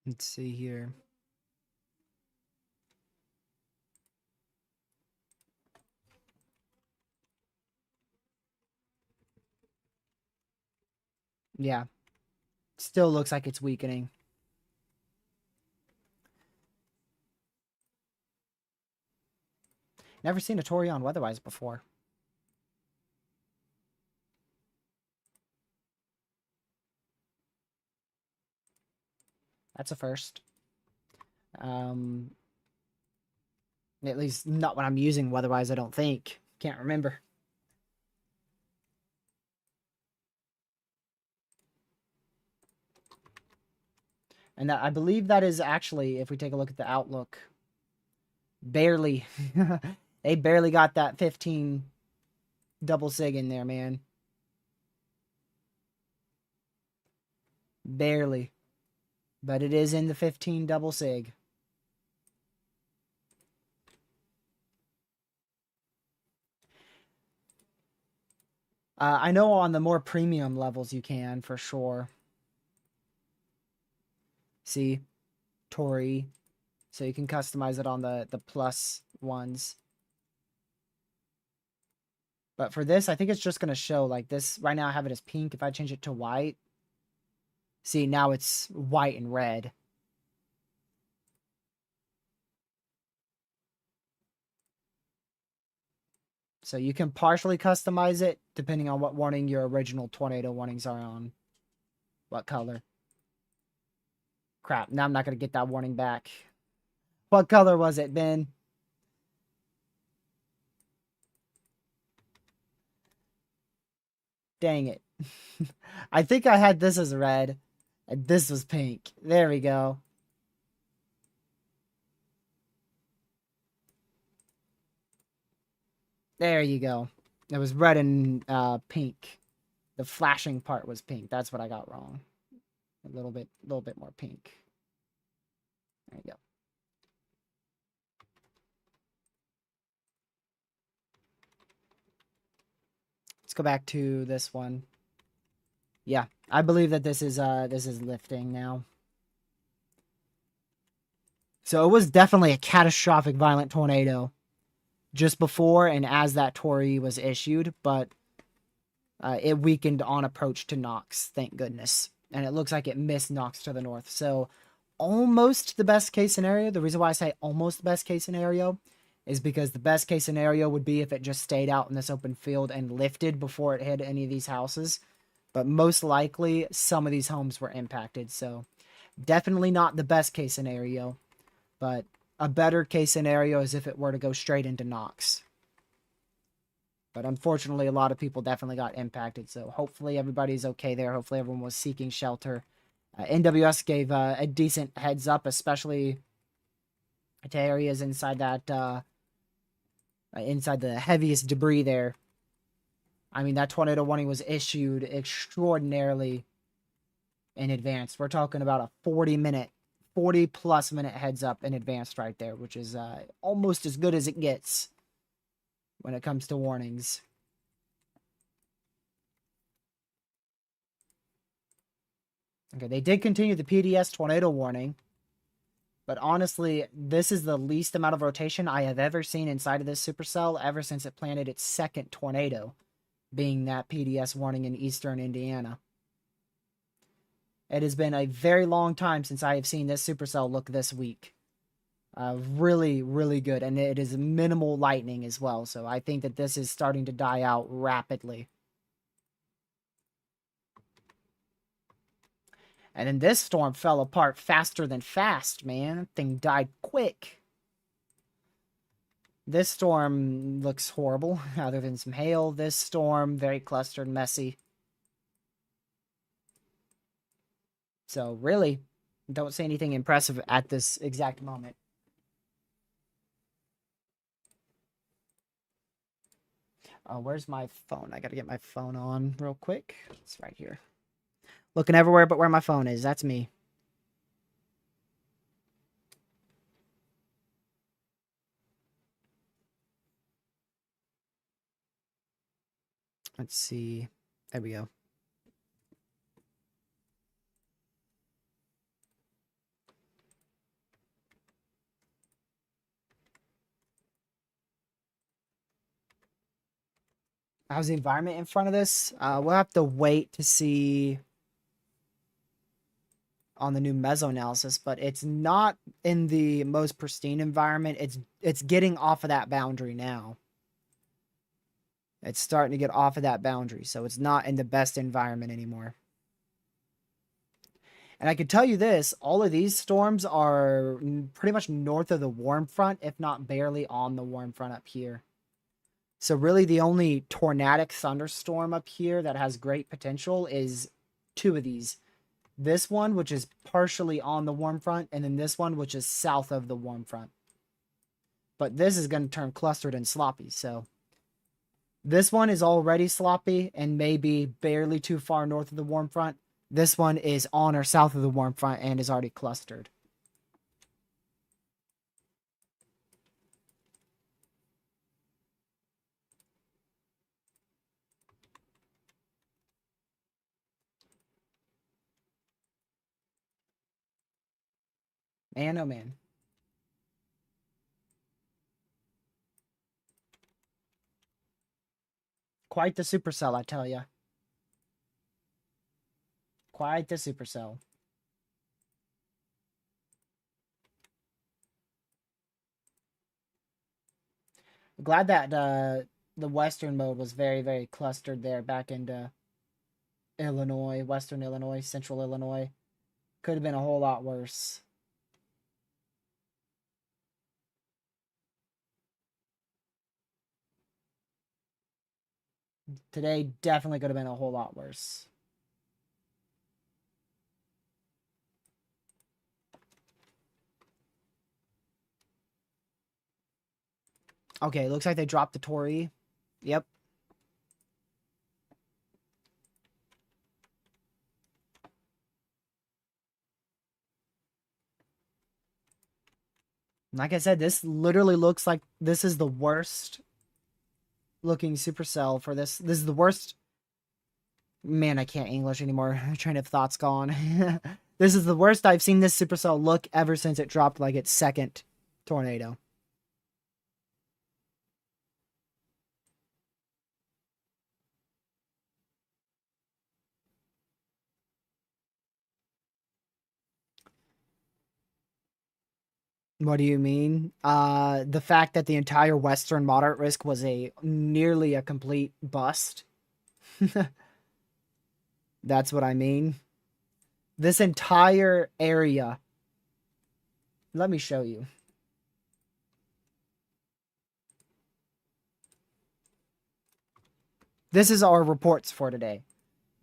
Let's see here. Yeah. Still looks like it's weakening. Never seen a Torion weatherwise before. That's a first. At least not when I'm using weatherwise, I don't think. Can't remember. And that, I believe that is actually, if we take a look at the outlook, barely. They barely got that 15 double sig in there, man. Barely. But it is in the 15 double sig. I know on the more premium levels you can, for sure. See? Tori. So you can customize it on the plus ones. But for this, I think it's just going to show like this. Right now I have it as pink. If I change it to white. See, now it's white and red. So you can partially customize it depending on what warning your original tornado warnings are on. What color. Crap, now I'm not going to get that warning back. What color was it, Ben? Dang it. I think I had this as red, and this was pink. There we go. There you go. It was red and pink. The flashing part was pink. That's what I got wrong. A little bit more pink. There you go. Let's go back to this one. Yeah, I believe that this is lifting now. So it was definitely a catastrophic violent tornado just before and as that Tory was issued, but it weakened on approach to Knox, thank goodness. And it looks like it missed Knox to the north. So almost the best case scenario. The reason why I say almost the best case scenario is because the best case scenario would be if it just stayed out in this open field and lifted before it hit any of these houses. But most likely, some of these homes were impacted. So definitely not the best case scenario. But a better case scenario is if it were to go straight into Knox. But unfortunately, a lot of people definitely got impacted. So hopefully everybody's okay there. Hopefully everyone was seeking shelter. NWS gave a decent heads up, especially to areas inside that inside the heaviest debris there. I mean, that tornado warning was issued extraordinarily in advance. We're talking about a 40+ minute heads up in advance right there, which is almost as good as it gets when it comes to warnings. Okay, they did continue the PDS tornado warning, but honestly, this is the least amount of rotation I have ever seen inside of this supercell ever since it planted its second tornado, being that PDS warning in eastern Indiana. It has been a very long time since I have seen this supercell look this weak. Really, really good. And it is minimal lightning as well. So I think that this is starting to die out rapidly. And then this storm fell apart faster than fast, man. That thing died quick. This storm looks horrible, other than some hail. This storm, very clustered, messy. So really, don't see anything impressive at this exact moment. Where's my phone? I gotta get my phone on real quick. It's right here. Looking everywhere but where my phone is. That's me. Let's see. There we go. How's the environment in front of this? We'll have to wait to see on the new meso analysis, but it's not in the most pristine environment. It's getting off of that boundary now. It's starting to get off of that boundary, so it's not in the best environment anymore. And I can tell you this, all of these storms are pretty much north of the warm front, if not barely on the warm front up here. So really the only tornadic thunderstorm up here that has great potential is two of these. This one, which is partially on the warm front, and then this one, which is south of the warm front. But this is going to turn clustered and sloppy, so... This one is already sloppy and maybe barely too far north of the warm front. This one is on or south of the warm front and is already clustered. Man, oh man. Quite the supercell, I tell ya. Quite the supercell. Glad that the western mode was very, very clustered there back into Illinois, western Illinois, central Illinois. Could have been a whole lot worse. Today definitely could have been a whole lot worse. Okay, looks like they dropped the Tory. Yep. Like I said, this literally looks like this is the worst looking supercell for this. This is the worst. Man, I can't English anymore. Train of thought's gone. This is the worst I've seen this supercell look ever since it dropped like its second tornado. What do you mean? The fact that the entire Western moderate risk was nearly a complete bust. That's what I mean. This entire area. Let me show you. This is our reports for today.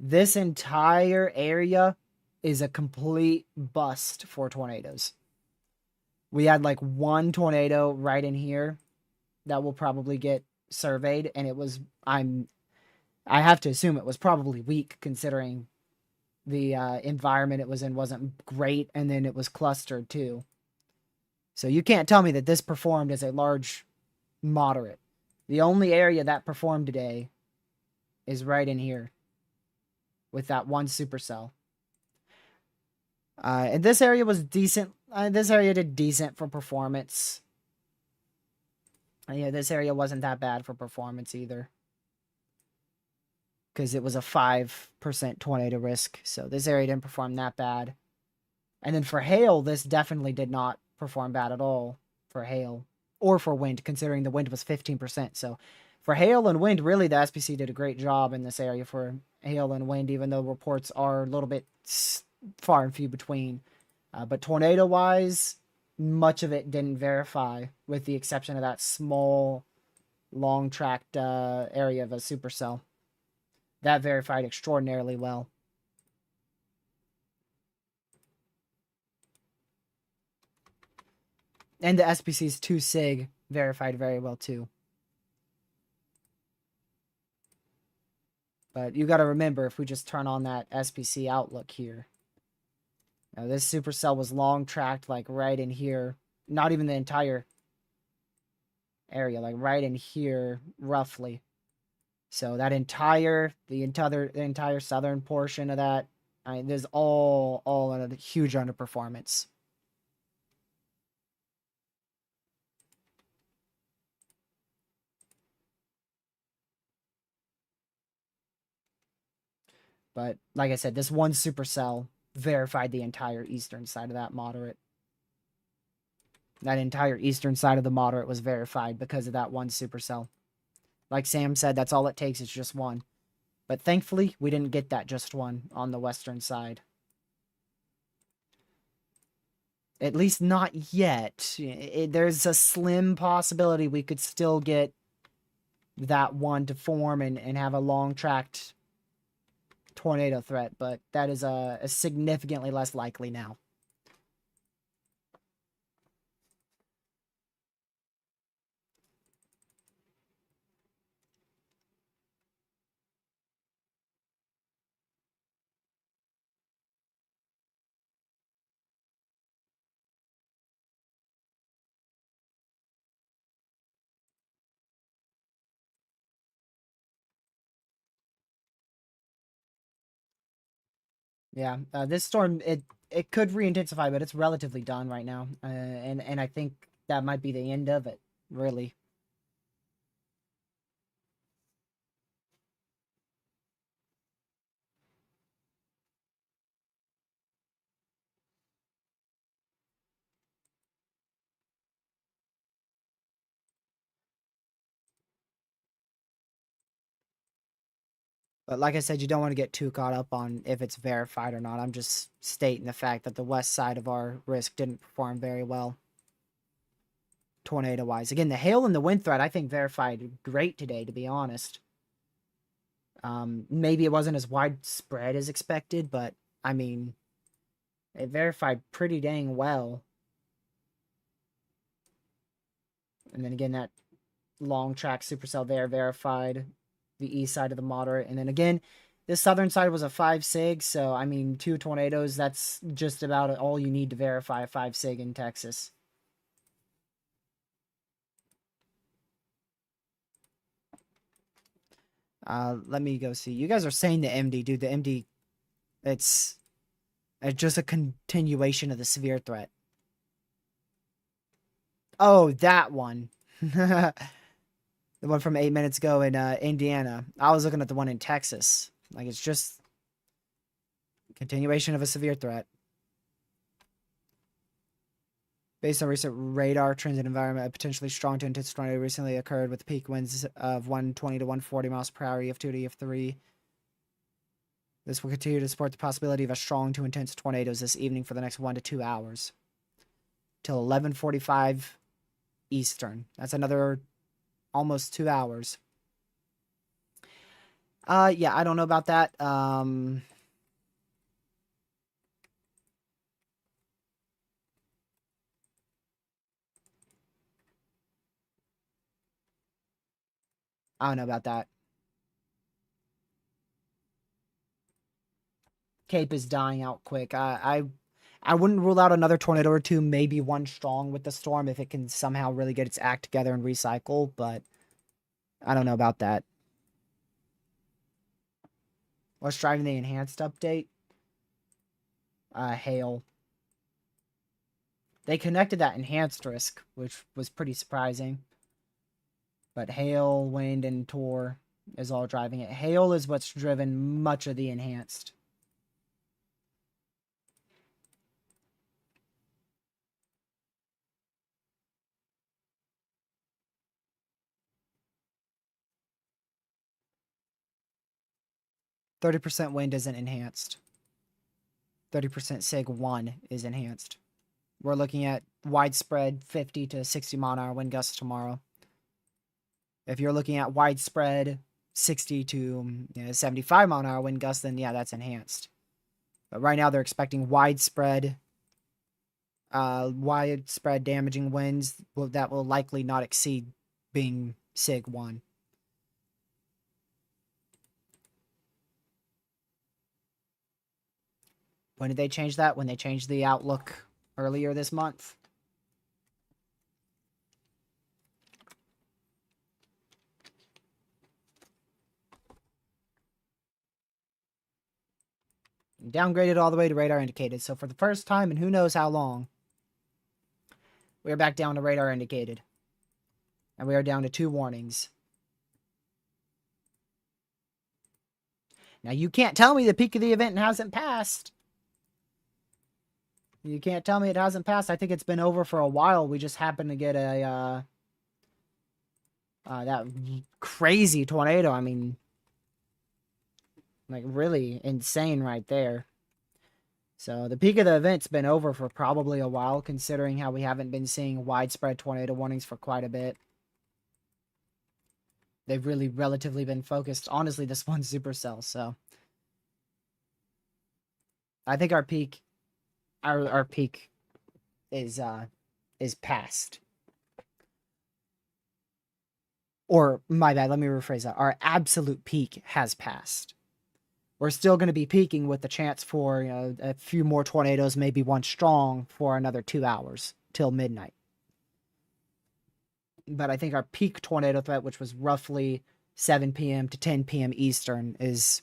This entire area is a complete bust for tornadoes. We had like one tornado right in here that will probably get surveyed, and it was I have to assume it was probably weak considering the environment it was in wasn't great, and then it was clustered too. So you can't tell me that this performed as a large moderate. The only area that performed today is right in here with that one supercell. And this area was decent. This area did decent for performance. Yeah, this area wasn't that bad for performance either. Because it was a 5% tornado risk. So this area didn't perform that bad. And then for hail, this definitely did not perform bad at all for hail. Or for wind, considering the wind was 15%. So for hail and wind, really the SPC did a great job in this area for hail and wind, even though reports are a little bit far and few between. But tornado-wise, much of it didn't verify, with the exception of that small, long tracked area of a supercell. That verified extraordinarily well. And the SPC's 2 sig verified very well too. But you got to remember, if we just turn on that SPC outlook here, now this supercell was long tracked like right in here. Not even the entire area, like right in here roughly. So that the entire southern portion of that, I mean, there's all a huge underperformance. But like I said, this one supercell verified the entire eastern side of that moderate. That entire eastern side of the moderate was verified because of that one supercell. Like Sam said, that's all it takes is just one. But thankfully, we didn't get that just one on the western side. At least not yet. There's a slim possibility we could still get that one to form and have a long-tracked tornado threat, but that is a significantly less likely now. Yeah, this storm, it could re-intensify, but it's relatively done right now, and I think that might be the end of it, really. But like I said, you don't want to get too caught up on if it's verified or not. I'm just stating the fact that the west side of our risk didn't perform very well, tornado-wise. Again, the hail and the wind threat, I think, verified great today, to be honest. Maybe it wasn't as widespread as expected, but, I mean, it verified pretty dang well. And then again, that long track supercell there verified the east side of the moderate. And then again, this southern side was a 5 sig, so I mean, 2 tornadoes, that's just about all you need to verify a 5 sig in Texas. Let me go see. You guys are saying the MD, dude. The MD, it's just a continuation of the severe threat. Oh, that one. The one from 8 minutes ago in Indiana. I was looking at the one in Texas. Like, it's just continuation of a severe threat. Based on recent radar transit environment, a potentially strong to intense tornado recently occurred with peak winds of 120 to 140 miles per hour, EF2 to EF3. This will continue to support the possibility of a strong to intense tornadoes this evening for the next 1 to 2 hours. Till 11:45 Eastern. That's another almost 2 hours. Yeah, I don't know about that. I don't know about that. Cape is dying out quick. I wouldn't rule out another tornado or two, maybe one strong with the storm if it can somehow really get its act together and recycle, but I don't know about that. What's driving the enhanced update? Hail. They connected that enhanced risk, which was pretty surprising. But hail, wind, and Tor is all driving it. Hail is what's driven much of the enhanced. %30 wind isn't enhanced. 30% SIG 1 is enhanced. We're looking at widespread 50 to 60 mile an hour wind gusts tomorrow. If you're looking at widespread 60 to 75 mile an hour wind gusts, then yeah, that's enhanced. But right now they're expecting widespread damaging winds that will likely not exceed being SIG 1. When did they change that? When they changed the outlook earlier this month. Downgraded all the way to radar indicated. So for the first time in who knows how long, we are back down to radar indicated. And we are down to 2 warnings. Now you can't tell me the peak of the event hasn't passed. You can't tell me it hasn't passed. I think it's been over for a while. We just happened to get a that crazy tornado. I mean, like really insane right there. So the peak of the event's been over for probably a while, considering how we haven't been seeing widespread tornado warnings for quite a bit. They've really relatively been focused. Honestly, this one's supercell, so I think our peak is past. Or my bad, let me rephrase that. Our absolute peak has passed. We're still going to be peaking with the chance for a few more tornadoes, maybe one strong, for another 2 hours till midnight. But I think our peak tornado threat, which was roughly 7 p.m. to 10 p.m. Eastern, is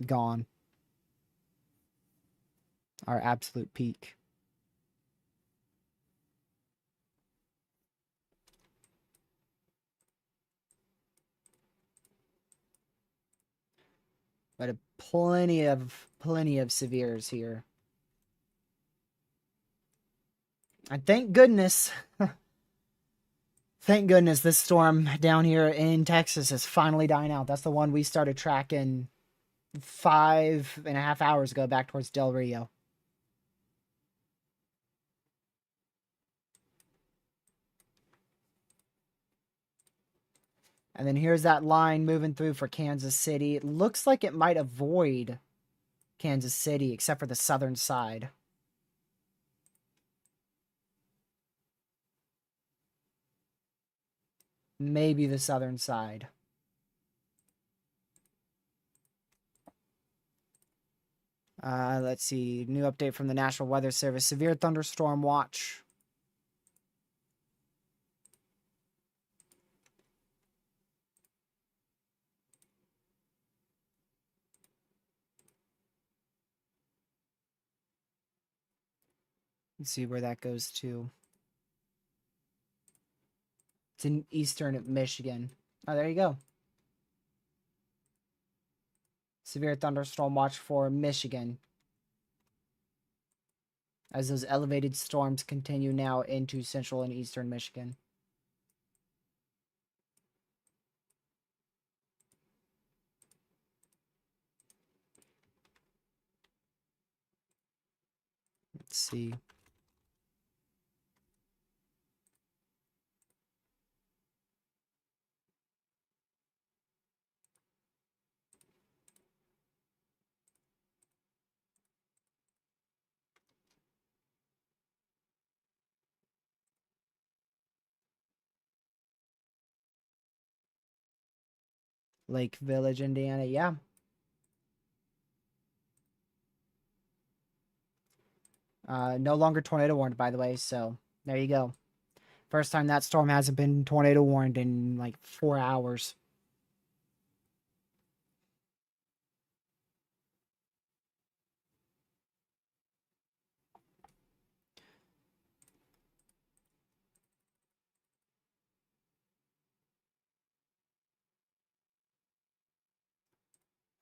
gone. Our absolute peak. But plenty of severes here. And thank goodness, thank goodness this storm down here in Texas is finally dying out. That's the one we started tracking 5.5 hours ago back towards Del Rio. And then here's that line moving through for Kansas City. It looks like it might avoid Kansas City, except for the southern side. Maybe the southern side. Let's see. New update from the National Weather Service. Severe thunderstorm watch. Let's see where that goes to. It's in eastern Michigan. Oh, there you go. Severe thunderstorm watch for Michigan. As those elevated storms continue now into central and eastern Michigan. Let's see. Lake Village, Indiana. Yeah. No longer tornado warned, by the way. So there you go. First time that storm hasn't been tornado warned in like 4 hours.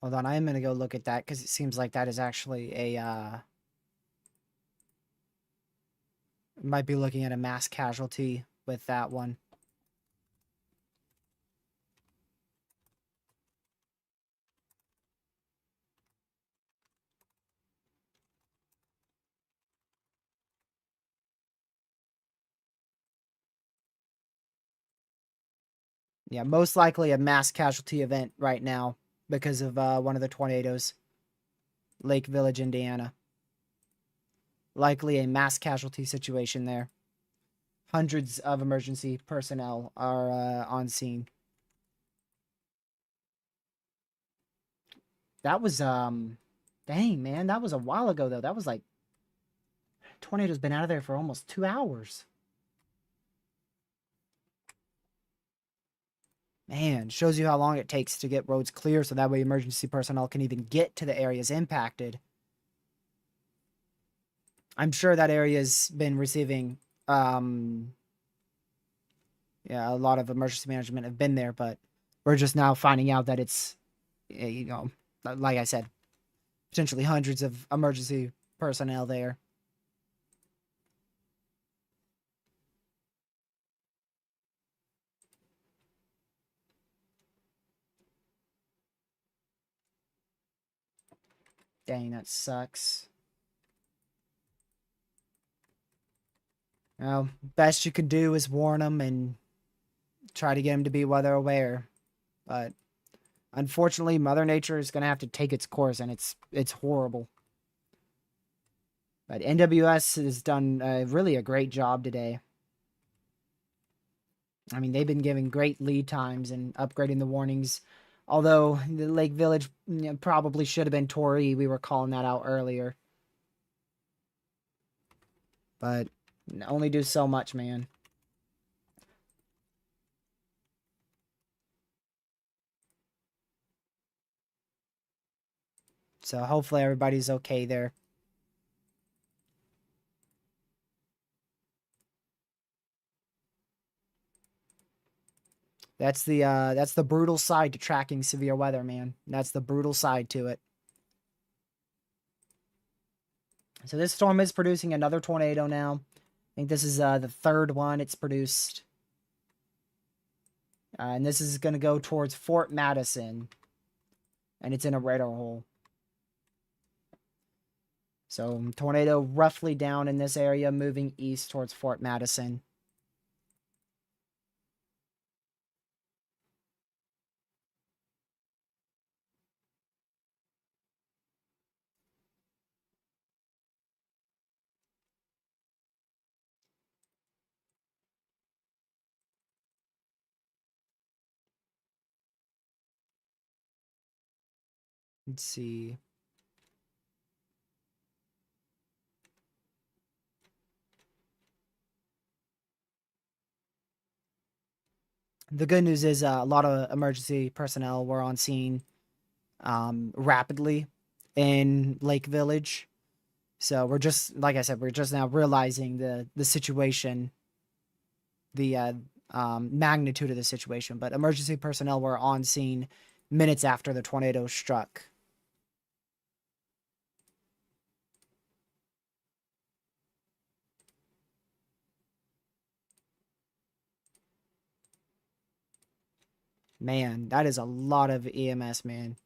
Hold on, I am going to go look at that because it seems like that is actually a, might be looking at a mass casualty with that one. Yeah, most likely a mass casualty event right now because of one of the tornadoes. Lake Village, Indiana. Likely a mass casualty situation there. Hundreds of emergency personnel are on scene. That was dang man, that was a while ago though. That was like tornado's been out of there for almost 2 hours. Man, shows you how long it takes to get roads clear so that way emergency personnel can even get to the areas impacted. I'm sure that area's been receiving yeah, a lot of emergency management have been there, but we're just now finding out that it's you know, like I said, potentially hundreds of emergency personnel there. Dang, that sucks. Well, best you could do is warn them and try to get them to be weather aware. But unfortunately, Mother Nature is going to have to take its course, and it's horrible. But NWS has done really a great job today. I mean, they've been giving great lead times and upgrading the warnings. Although the Lake Village probably should have been Torrey. We were calling that out earlier. But only do so much, man. So hopefully everybody's okay there. That's the brutal side to tracking severe weather, man. That's the brutal side to it. So this storm is producing another tornado now. I think this is the third one it's produced. And this is going to go towards Fort Madison. And it's in a radar hole. So tornado roughly down in this area, moving east towards Fort Madison. Let's see. The good news is a lot of emergency personnel were on scene rapidly in Lake Village. So we're just, like I said, we're just now realizing the situation, the magnitude of the situation. But emergency personnel were on scene minutes after the tornado struck. Man, that is a lot of EMS, man.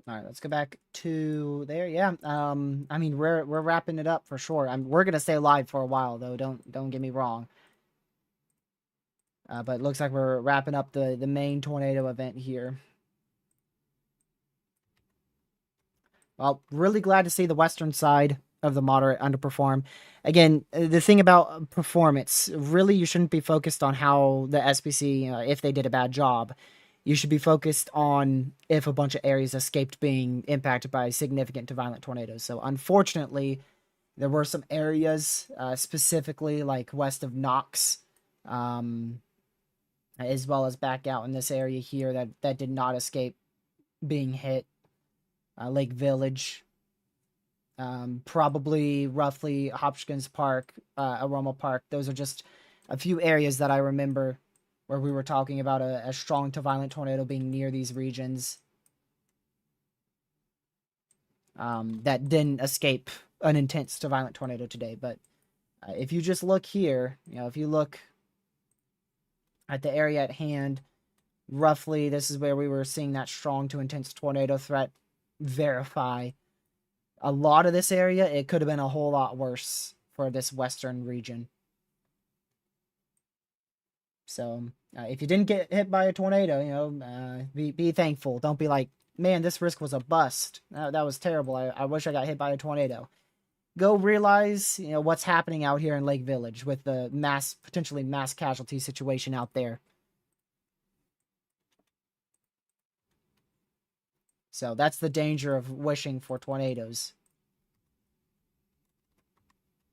All right, let's go back to there. Yeah. I mean, we're wrapping it up for sure. We're gonna stay live for a while though. Don't get me wrong. But it looks like we're wrapping up the main tornado event here. Well, really glad to see the western side of the moderate underperform. Again, the thing about performance, really, you shouldn't be focused on how the SPC, if they did a bad job. You should be focused on if a bunch of areas escaped being impacted by significant to violent tornadoes. So, unfortunately, there were some areas, specifically like west of Knox, as well as back out in this area here that did not escape being hit. Lake Village, probably roughly Hopkins Park, Aroma Park. Those are just a few areas that I remember where we were talking about a strong to violent tornado being near these regions that didn't escape an intense to violent tornado today. But if you just look here, if you look At the area at hand, roughly, this is where we were seeing that strong to intense tornado threat verify. A lot of this area, it could have been a whole lot worse for this western region. So if you didn't get hit by a tornado, you know, be thankful. Don't be like, man, this risk was a bust. That was terrible. I wish I got hit by a tornado. Go realize, you know, what's happening out here in Lake Village with the potentially mass casualty situation out there. So that's the danger of wishing for tornadoes.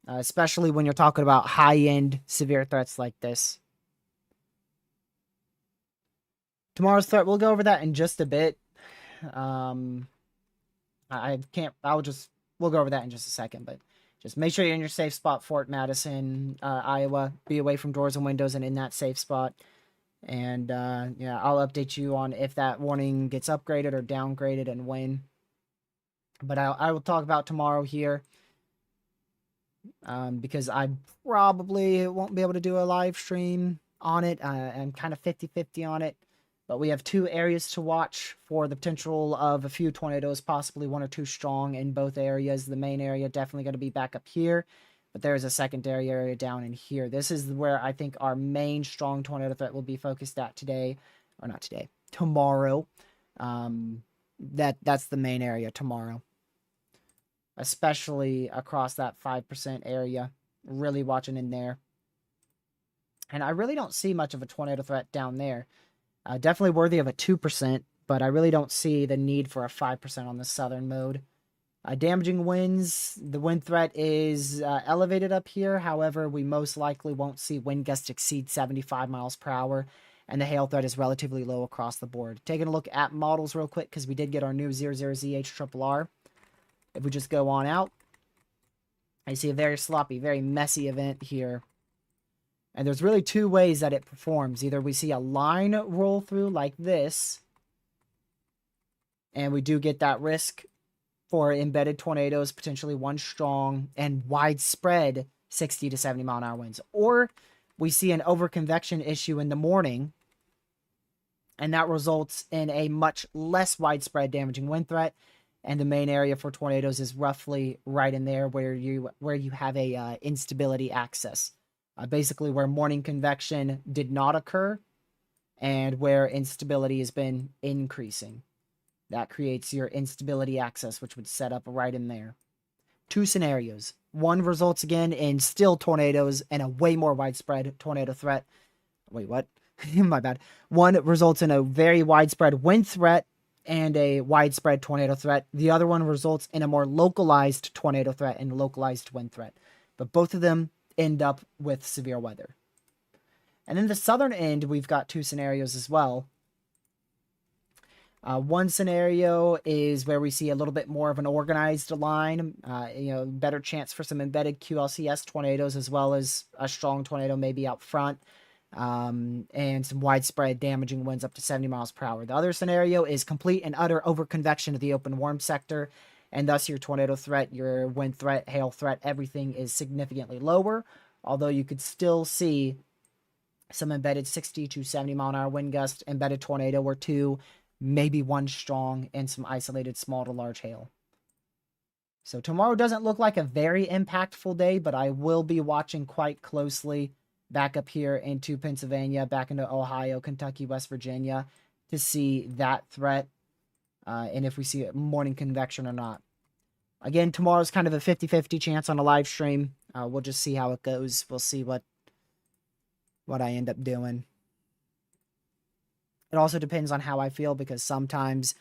Especially when you're talking about high-end severe threats like this. Tomorrow's threat, we'll go over that in just a bit. We'll go over that in just a second, but just make sure you're in your safe spot, Fort Madison, Iowa. Be away from doors and windows and in that safe spot. And yeah, I'll update you on if that warning gets upgraded or downgraded and when. But I will talk about tomorrow here. Because I probably won't be able to do a live stream on it. I'm kind of 50-50 on it. But we have 2 areas to watch for the potential of a few tornadoes, possibly 1 or 2 strong in both areas. The main area definitely going to be back up here. But there is a secondary area down in here. This is where I think our main strong tornado threat will be focused at today. Or not today. Tomorrow. That's the main area tomorrow. Especially across that 5% area. Really watching in there. And I really don't see much of a tornado threat down there. Definitely worthy of a 2%, but I really don't see the need for a 5% on the southern mode. Damaging winds, the wind threat is elevated up here. However, we most likely won't see wind gusts exceed 75 miles per hour, and the hail threat is relatively low across the board. Taking a look at models real quick, because we did get our new 00ZH-RRR. If we just go on out, I see a very sloppy, very messy event here. And there's really 2 ways that it performs. Either we see a line roll through like this, and we do get that risk for embedded tornadoes, potentially 1 strong, and widespread 60 to 70 mile an hour winds. Or we see an overconvection issue in the morning, and that results in a much less widespread damaging wind threat. And the main area for tornadoes is roughly right in there where you have a instability axis. Basically where morning convection did not occur and where instability has been increasing. That creates your instability axis, which would set up right in there. 2 scenarios. One results again in still tornadoes and a way more widespread tornado threat. Wait, what? My bad. One results in a very widespread wind threat and a widespread tornado threat. The other one results in a more localized tornado threat and localized wind threat. But both of them end up with severe weather. And in the southern end, we've got 2 scenarios as well. One scenario is where we see a little bit more of an organized line, better chance for some embedded QLCS tornadoes, as well as a strong tornado maybe out front, and some widespread damaging winds up to 70 miles per hour. The other scenario is complete and utter overconvection of the open warm sector, and thus your tornado threat, your wind threat, hail threat, everything is significantly lower, although you could still see some embedded 60 to 70 mile an hour wind gust, embedded tornado or 2, maybe 1 strong, and some isolated small to large hail. So tomorrow doesn't look like a very impactful day, but I will be watching quite closely back up here into Pennsylvania, back into Ohio, Kentucky, West Virginia, to see that threat, and if we see morning convection or not. Again, tomorrow's kind of a 50-50 chance on a live stream. We'll just see how it goes. We'll see what I end up doing. It also depends on how I feel, because sometimes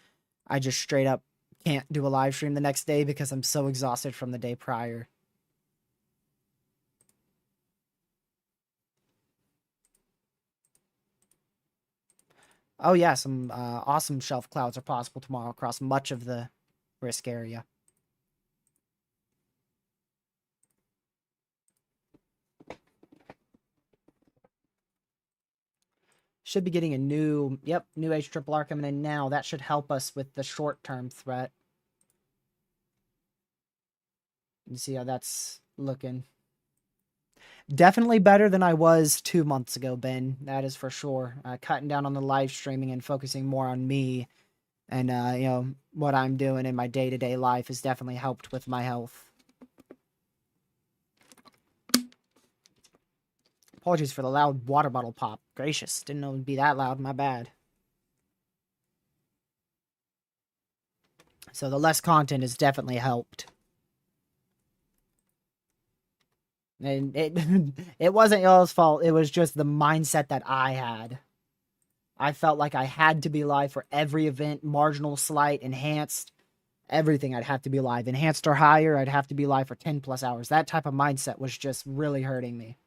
I just straight up can't do a live stream the next day because I'm so exhausted from the day prior. Oh yeah, some awesome shelf clouds are possible tomorrow across much of the risk area. Should be getting a new H-RRR coming in now. That should help us with the short-term threat. You see how that's looking. Definitely better than I was 2 months ago, Ben. That is for sure. Cutting down on the live streaming and focusing more on me and, what I'm doing in my day-to-day life has definitely helped with my health. Apologies for the loud water bottle pop. Gracious. Didn't know it would be that loud. My bad. So the less content has definitely helped. And it it wasn't y'all's fault. It was just the mindset that I had. I felt like I had to be live for every event, marginal, slight, enhanced, everything. I'd have to be live. Enhanced or higher, I'd have to be live for 10 plus hours. That type of mindset was just really hurting me.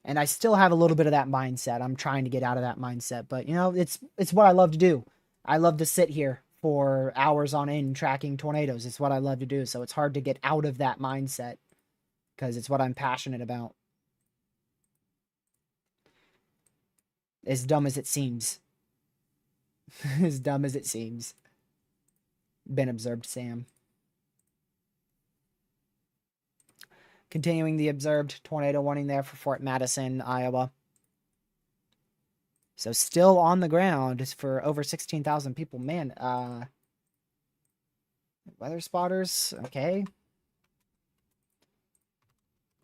And I still have a little bit of that mindset. I'm trying to get out of that mindset, but it's what I love to do. I love to sit here for hours on end tracking tornadoes. It's what I love to do. So it's hard to get out of that mindset because it's what I'm passionate about. As dumb as it seems. As dumb as it seems. Been observed, Sam. Continuing the observed tornado warning there for Fort Madison, Iowa. So still on the ground for over 16,000 people. Man, weather spotters, okay.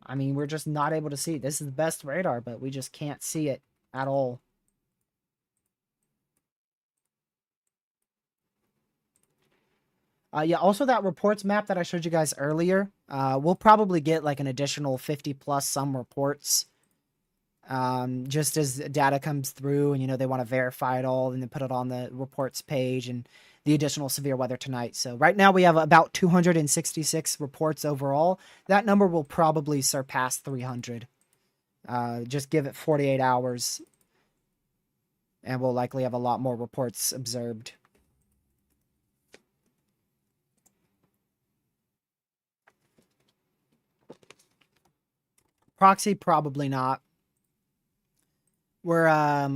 I mean, we're just not able to see. This is the best radar, but we just can't see it at all. Yeah, also that reports map that I showed you guys earlier, we'll probably get like an additional 50 plus some reports. Just as data comes through and, they want to verify it all and then put it on the reports page and the additional severe weather tonight. So right now we have about 266 reports overall. That number will probably surpass 300. Just give it 48 hours and we'll likely have a lot more reports observed. Proxy, probably not. I've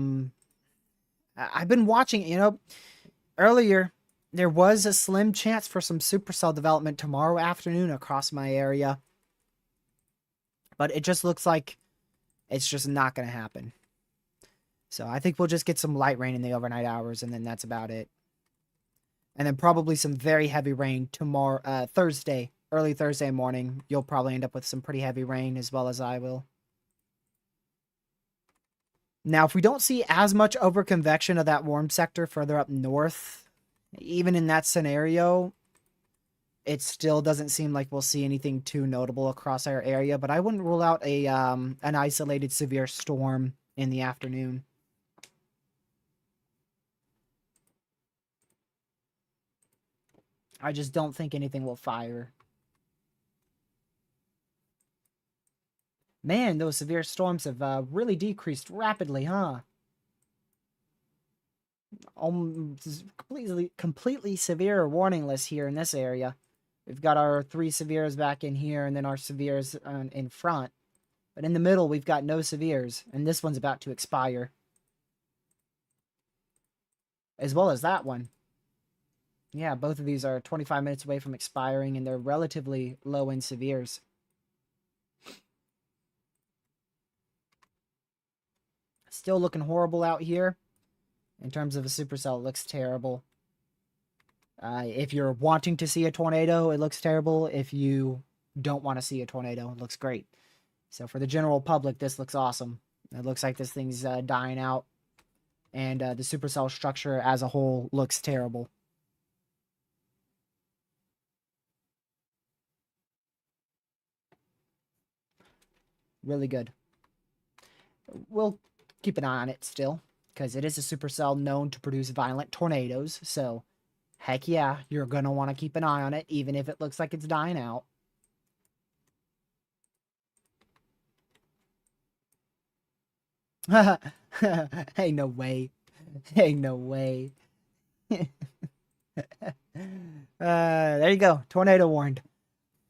been watching, earlier there was a slim chance for some supercell development tomorrow afternoon across my area. But it just looks like it's just not going to happen. So I think we'll just get some light rain in the overnight hours and then that's about it. And then probably some very heavy rain tomorrow, Thursday, early Thursday morning. You'll probably end up with some pretty heavy rain as well as I will. Now, if we don't see as much overconvection of that warm sector further up north, even in that scenario, it still doesn't seem like we'll see anything too notable across our area, but I wouldn't rule out an isolated severe storm in the afternoon. I just don't think anything will fire. Man, those severe storms have really decreased rapidly, huh? Completely severe warning list here in this area. We've got our 3 severes back in here and then our severes in front. But in the middle, we've got no severes, and this one's about to expire. As well as that one. Yeah, both of these are 25 minutes away from expiring, and they're relatively low in severes. Still looking horrible out here. In terms of a supercell, it looks terrible. If you're wanting to see a tornado, it looks terrible. If you don't want to see a tornado, it looks great. So for the general public, this looks awesome. It looks like this thing's dying out. And the supercell structure as a whole looks terrible. Really good. We'll keep an eye on it still, because it is a supercell known to produce violent tornadoes. So, heck yeah, you're going to want to keep an eye on it, even if it looks like it's dying out. Hey, no way. Hey, no way. There you go. Tornado warned.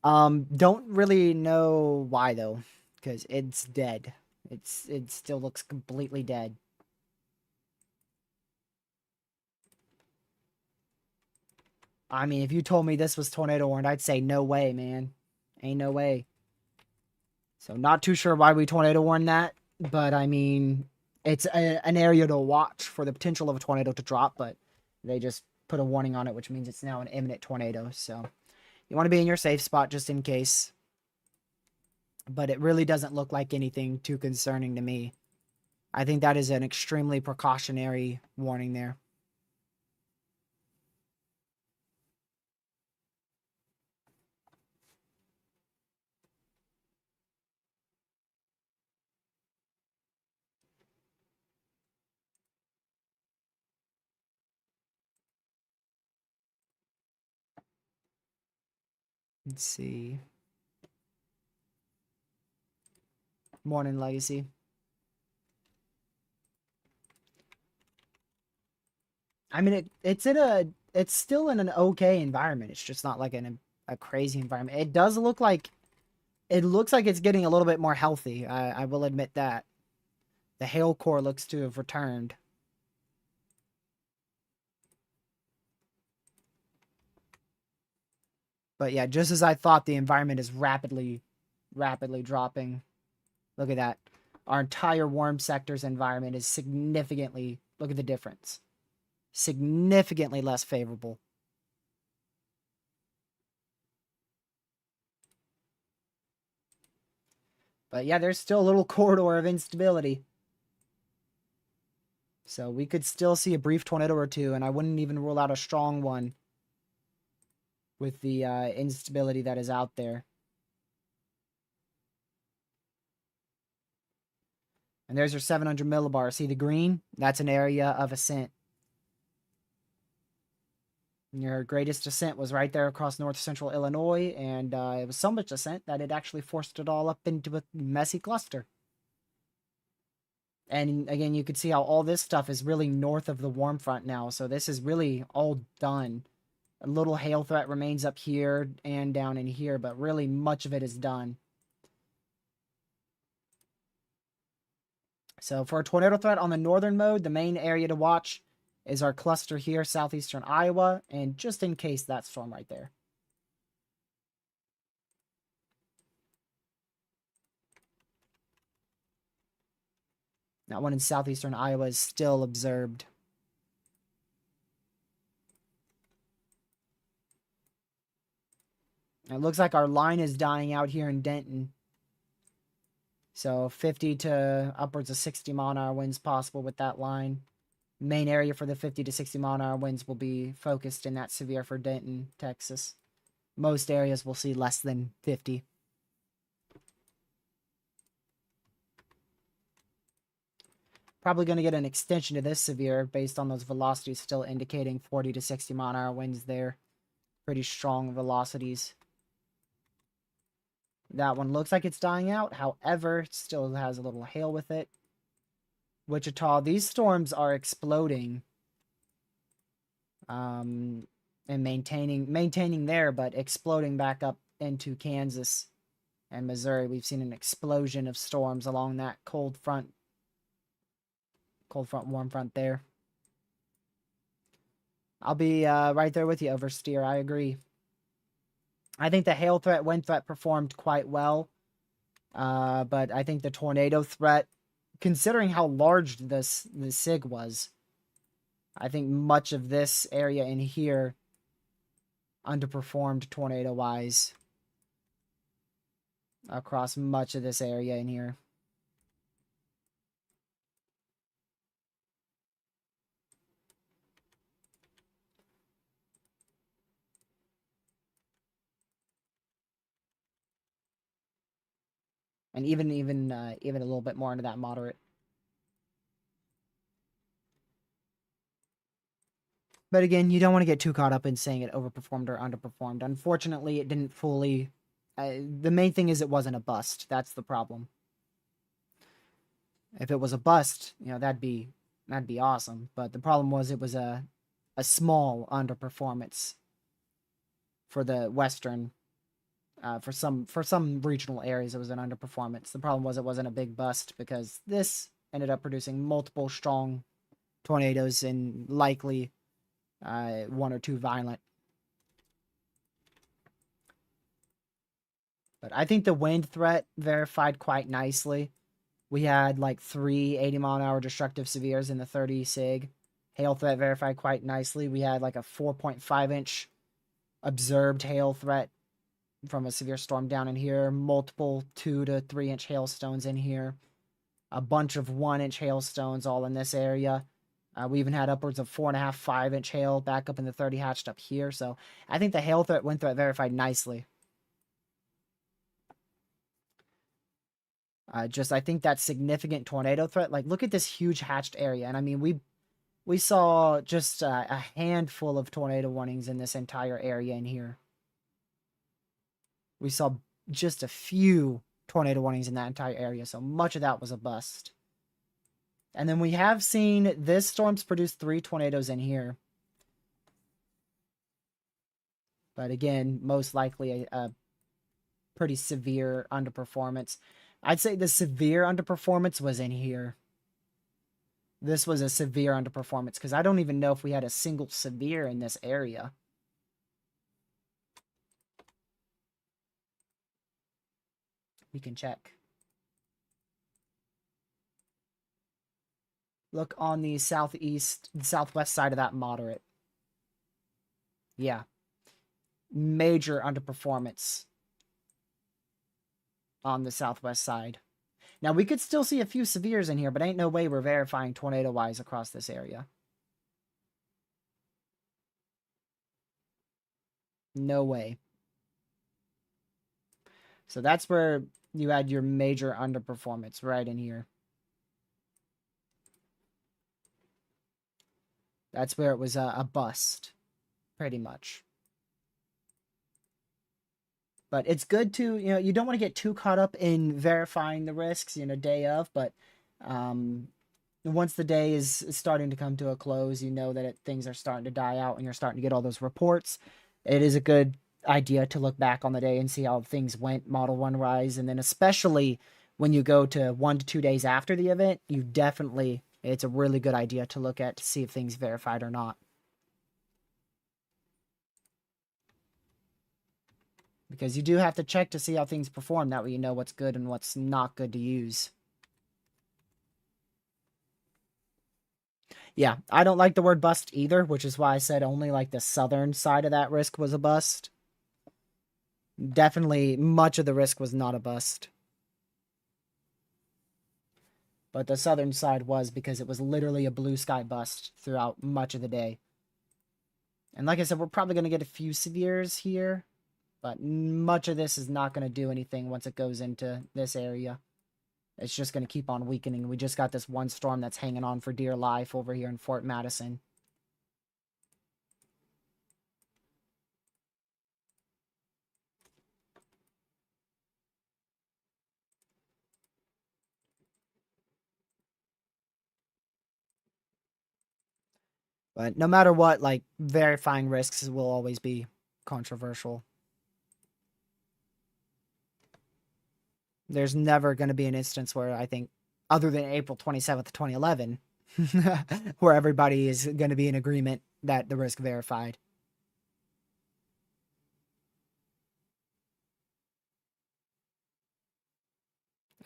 Don't really know why though, because it's dead. It still looks completely dead. I mean, if you told me this was tornado warned, I'd say no way, man. Ain't no way. So not too sure why we tornado warned that, but I mean, it's an area to watch for the potential of a tornado to drop, but they just put a warning on it, which means it's now an imminent tornado. So you want to be in your safe spot just in case. But it really doesn't look like anything too concerning to me. I think that is an extremely precautionary warning there. Let's see. Morning Legacy. I mean, it's still in an okay environment. It's just not like a crazy environment. It looks like it's getting a little bit more healthy. I will admit that. The hail core looks to have returned. But yeah, just as I thought, the environment is rapidly dropping. Look at that. Our entire warm sector's environment is significantly, look at the difference. Significantly less favorable. But yeah, there's still a little corridor of instability. So we could still see a brief tornado or two, and I wouldn't even rule out a strong one with the instability that is out there. And there's your 700 millibar. See the green? That's an area of ascent. Your greatest ascent was right there across north central Illinois, and it was so much ascent that it actually forced it all up into a messy cluster. And again, you could see how all this stuff is really north of the warm front now, so this is really all done. A little hail threat remains up here and down in here, but really much of it is done. So for a tornado threat on the northern mode, the main area to watch is our cluster here, southeastern Iowa, and just in case, that storm right there. That one in southeastern Iowa is still observed. It looks like our line is dying out here in Denton. So 50 to upwards of 60 mile an hour winds possible with that line. Main area for the 50 to 60 mile an hour winds will be focused in that severe for Denton, Texas. Most areas will see less than 50. Probably going to get an extension to this severe based on those velocities still indicating 40 to 60 mile an hour winds there. Pretty strong velocities. That one looks like it's dying out. However, it still has a little hail with it. Wichita, these storms are exploding. And maintaining there, but exploding back up into Kansas and Missouri. We've seen an explosion of storms along that cold front, warm front there. I'll be right there with you, Oversteer. I agree. I think the hail threat, wind threat performed quite well. But I think the tornado threat, considering how large the SIG was, I think much of this area in here underperformed tornado-wise across much of this area in here. And even a little bit more into that moderate. But again, you don't want to get too caught up in saying it overperformed or underperformed. Unfortunately, it didn't fully. The main thing is it wasn't a bust. That's the problem. If it was a bust, you know, that'd be awesome. But the problem was it was a small underperformance for the Western. For some regional areas, it was an underperformance. The problem was it wasn't a big bust because this ended up producing multiple strong tornadoes and likely one or two violent But I think the wind threat verified quite nicely. We had like 3 80-mile-an-hour destructive severes in the 30 sig. Hail threat verified quite nicely. We had like a 4.5-inch observed hail threat from a severe storm down in here. Multiple 2 to 3-inch hailstones in here. A bunch of 1-inch hailstones all in this area. We even had upwards of 4.5, 5-inch hail back up in the 30 hatched up here. So I think the hail threat, wind threat verified nicely. I think that significant tornado threat. Like, look at this huge hatched area, and I mean, we saw just a handful of tornado warnings in this entire area in here. We saw just a few tornado warnings in that entire area, so much of that was a bust. And then we have seen this storm's produced 3 tornadoes in here. But again, most likely a pretty severe underperformance. I'd say the severe underperformance was in here. This was a severe underperformance because I don't even know if we had a single severe in this area. We can check. Look on the southwest side of that moderate. Yeah. Major underperformance on the southwest side. Now, we could still see a few severes in here, but ain't no way we're verifying tornado-wise across this area. No way. So that's where you had your major underperformance, right in here. That's where it was a bust, pretty much. But it's good to, you don't want to get too caught up in verifying the risks, day of, but once the day is starting to come to a close, you know that things are starting to die out and you're starting to get all those reports. It is a good idea to look back on the day and see how things went Model 1 wise. And then especially when you go to 1 to 2 days after the event, it's a really good idea to look at to see if things verified or not. Because you do have to check to see how things perform. That way you know what's good and what's not good to use. Yeah, I don't like the word bust either, which is why I said only like the southern side of that risk was a bust. Definitely, much of the risk was not a bust. But the southern side was because it was literally a blue sky bust throughout much of the day. And like I said, we're probably going to get a few severes here. But much of this is not going to do anything once it goes into this area. It's just going to keep on weakening. We just got this one storm that's hanging on for dear life over here in Fort Madison. But no matter what, like, verifying risks will always be controversial. There's never going to be an instance where I think, other than April 27th, 2011, where everybody is going to be in agreement that the risk verified.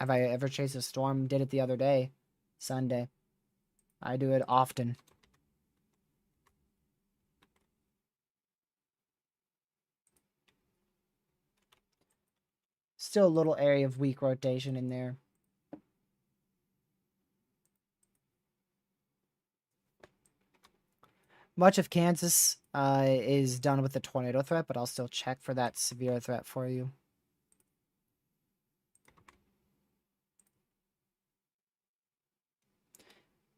Have I ever chased a storm? Did it the other day, Sunday. I do it often. Still a little area of weak rotation in there. Much of Kansas is done with the tornado threat, but I'll still check for that severe threat for you.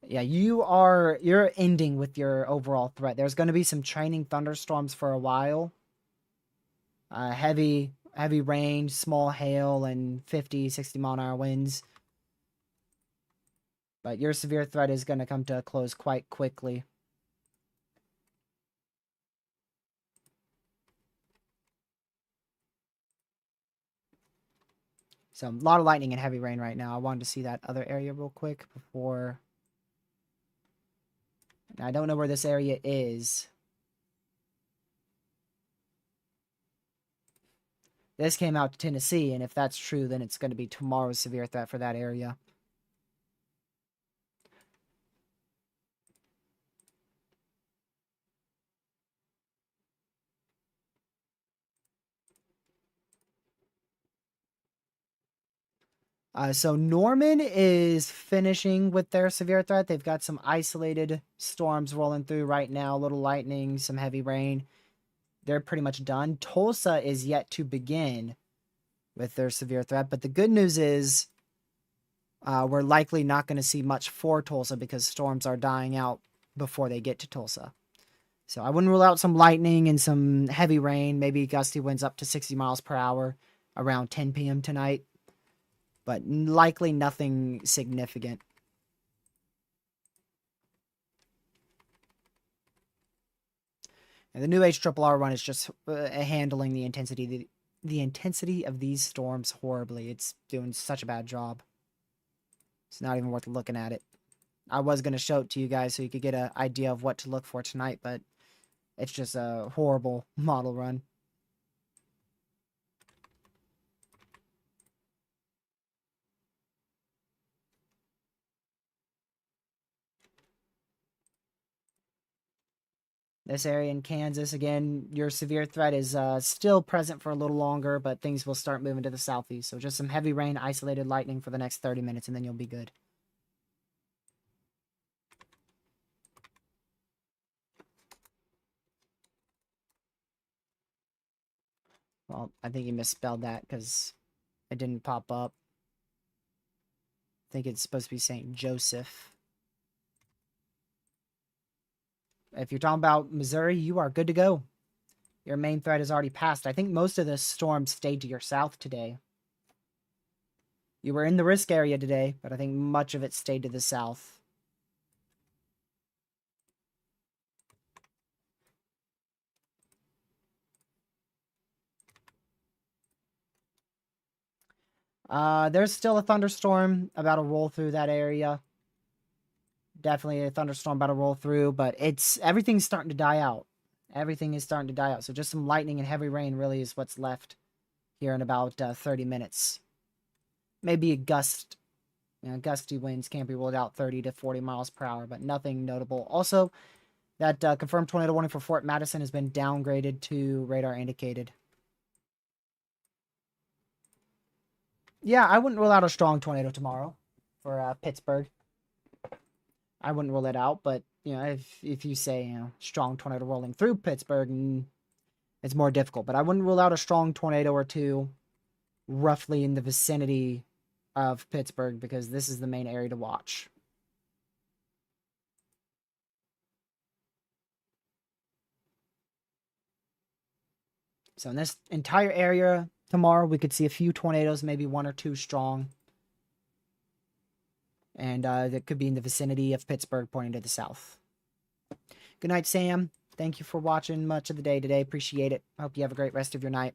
Yeah, you're ending with your overall threat. There's going to be some training thunderstorms for a while. Heavy rain, small hail, and 50, 60-mile-an-hour winds. But your severe threat is going to come to a close quite quickly. So, a lot of lightning and heavy rain right now. I wanted to see that other area real quick before. I don't know where this area is. This came out to Tennessee, and if that's true, then it's going to be tomorrow's severe threat for that area. So Norman is finishing with their severe threat. They've got some isolated storms rolling through right now, a little lightning, some heavy rain. They're pretty much done. Tulsa is yet to begin with their severe threat, but the good news is we're likely not going to see much for Tulsa because storms are dying out before they get to Tulsa. So I wouldn't rule out some lightning and some heavy rain, maybe gusty winds up to 60 miles per hour around 10 p.m. tonight, but likely nothing significant. And the new HRRR one is just handling the intensity of these storms horribly. It's doing such a bad job. It's not even worth looking at it. I was going to show it to you guys so you could get an idea of what to look for tonight, but it's just a horrible model run. This area in Kansas, again, your severe threat is still present for a little longer, but things will start moving to the southeast. So just some heavy rain, isolated lightning for the next 30 minutes, and then you'll be good. Well, I think you misspelled that because it didn't pop up. I think it's supposed to be St. Joseph. If you're talking about Missouri, you are good to go. Your main threat has already passed. I think most of the storm stayed to your south today. You were in the risk area today, but I think much of it stayed to the south. There's still a thunderstorm about to roll through that area. Definitely a thunderstorm about to roll through, but everything's starting to die out. Everything is starting to die out. So just some lightning and heavy rain really is what's left here in about 30 minutes. Maybe a gust. Gusty winds can't be ruled out 30 to 40 miles per hour, but nothing notable. Also, that confirmed tornado warning for Fort Madison has been downgraded to radar indicated. Yeah, I wouldn't rule out a strong tornado tomorrow for Pittsburgh. I wouldn't rule it out, but if you say strong tornado rolling through Pittsburgh, it's more difficult. But I wouldn't rule out a strong tornado or two, roughly in the vicinity of Pittsburgh, because this is the main area to watch. So in this entire area tomorrow, we could see a few tornadoes, maybe one or two strong. And that could be in the vicinity of Pittsburgh, pointing to the south. Good night, Sam. Thank you for watching much of the day today. Appreciate it. Hope you have a great rest of your night.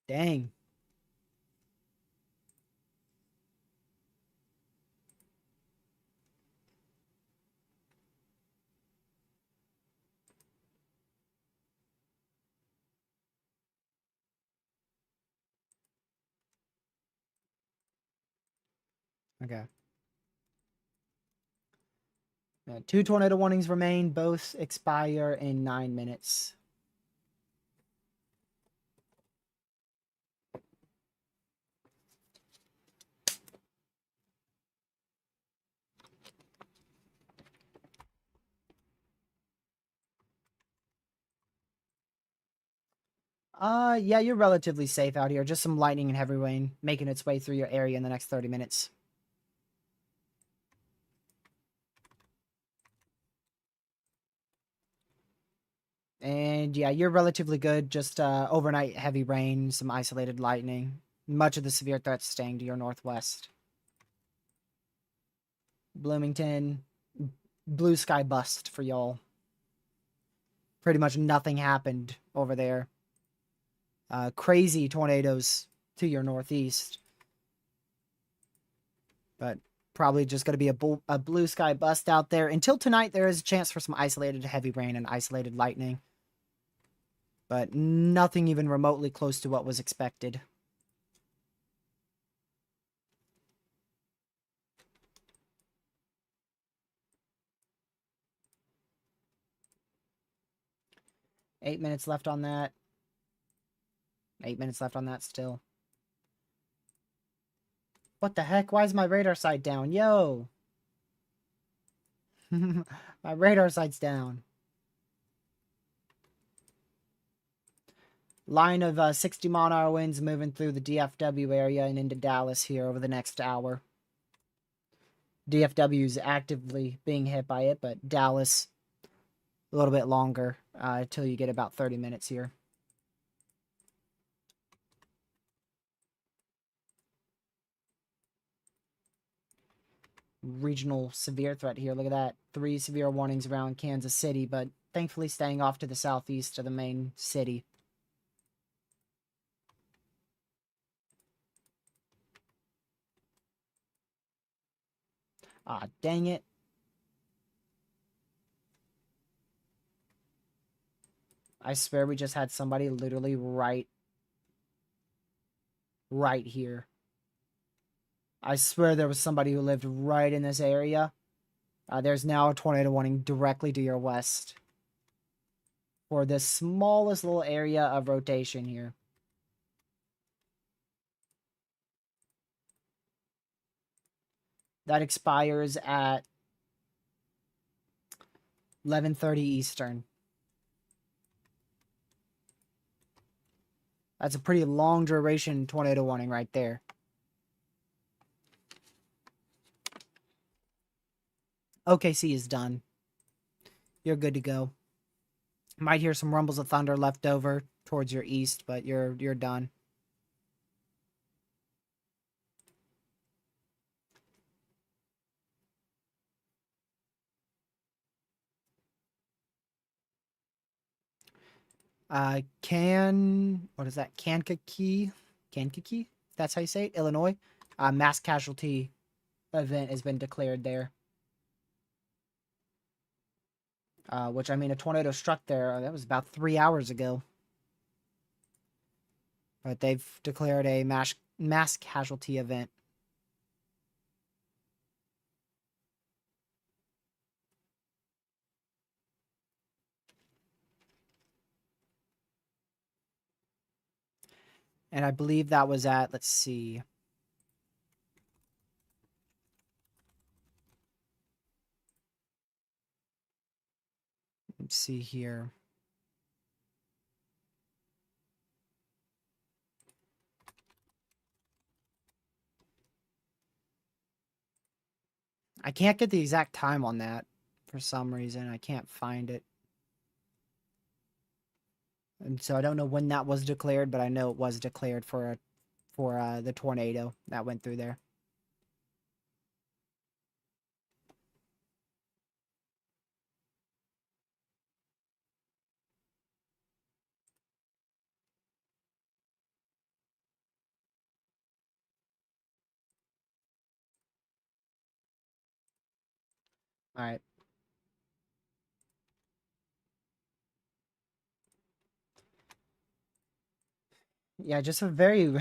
Dang. Okay. 2 tornado warnings remain. Both expire in 9 minutes. Yeah, you're relatively safe out here. Just some lightning and heavy rain making its way through your area in the next 30 minutes. And yeah, you're relatively good. Just overnight heavy rain, some isolated lightning. Much of the severe threats staying to your northwest. Bloomington, blue sky bust for y'all. pretty much nothing happened over there. Crazy tornadoes to your northeast. But probably just going to be a blue sky bust out there. Until tonight, there is a chance for some isolated heavy rain and isolated lightning. But nothing even remotely close to what was expected. Eight minutes left on that. 8 minutes left on that still. What the heck? Why is my radar sight down? Yo! My radar sight's down. Line of 60 mile an hour winds moving through the DFW area and into Dallas here over the next hour. DFW is actively being hit by it, but Dallas a little bit longer until you get about 30 minutes here. Regional severe threat here. Look at that. 3 severe warnings around Kansas City, but thankfully staying off to the southeast of the main city. Ah, dang it. I swear we just had somebody literally right here. I swear there was somebody who lived right in this area. There's now a tornado warning directly to your west for this smallest little area of rotation here. That expires at 11:30 Eastern. That's a pretty long duration tornado warning right there. OKC is done. You're good to go. Might hear some rumbles of thunder left over towards your east, but you're done. What is that? Kankakee? That's how you say it? Illinois. Mass casualty event has been declared there. Which, I mean, a tornado struck there. That was about 3 hours ago. But they've declared a mass casualty event. And I believe that was at, let's see. Let's see here. I can't get the exact time on that for some reason. I can't find it. And so I don't know when that was declared, but I know it was declared for the tornado that went through there. All right. Yeah, just a very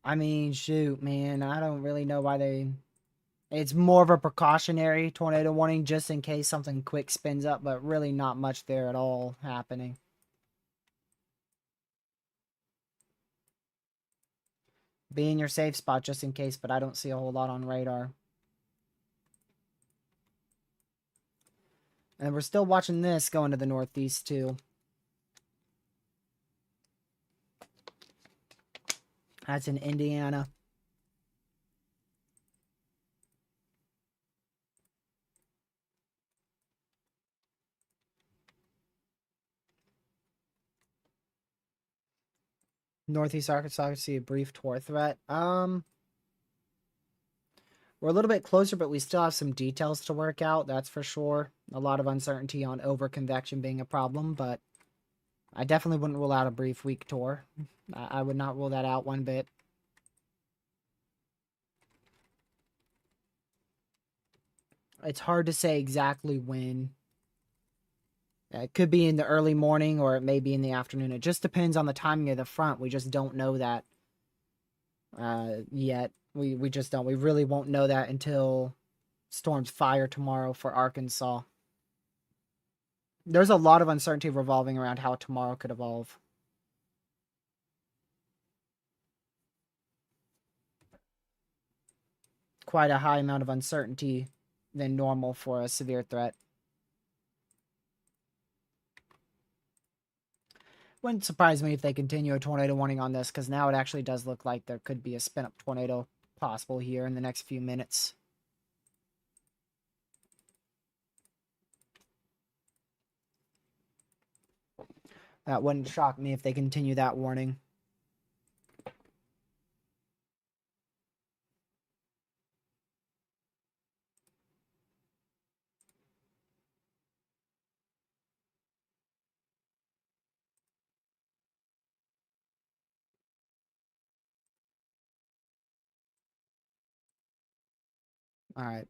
I mean, shoot, man, I don't really know why they it's more of a precautionary tornado warning just in case something quick spins up, but really not much there at all happening. Be in your safe spot just in case, but I don't see a whole lot on radar. And we're still watching this going to the northeast, too. That's in Indiana. Northeast Arkansas, I see a brief tour threat. We're a little bit closer, but we still have some details to work out, that's for sure. A lot of uncertainty on over-convection being a problem, but I definitely wouldn't rule out a brief week tour. I would not rule that out one bit. It's hard to say exactly when. It could be in the early morning or it may be in the afternoon. It just depends on the timing of the front. We just don't know that yet. We just don't. We really won't know that until storms fire tomorrow for Arkansas. There's a lot of uncertainty revolving around how tomorrow could evolve. Quite a high amount of uncertainty than normal for a severe threat. Wouldn't surprise me if they continue a tornado warning on this, because now it actually does look like there could be a spin-up tornado possible here in the next few minutes. That wouldn't shock me if they continue that warning. All right.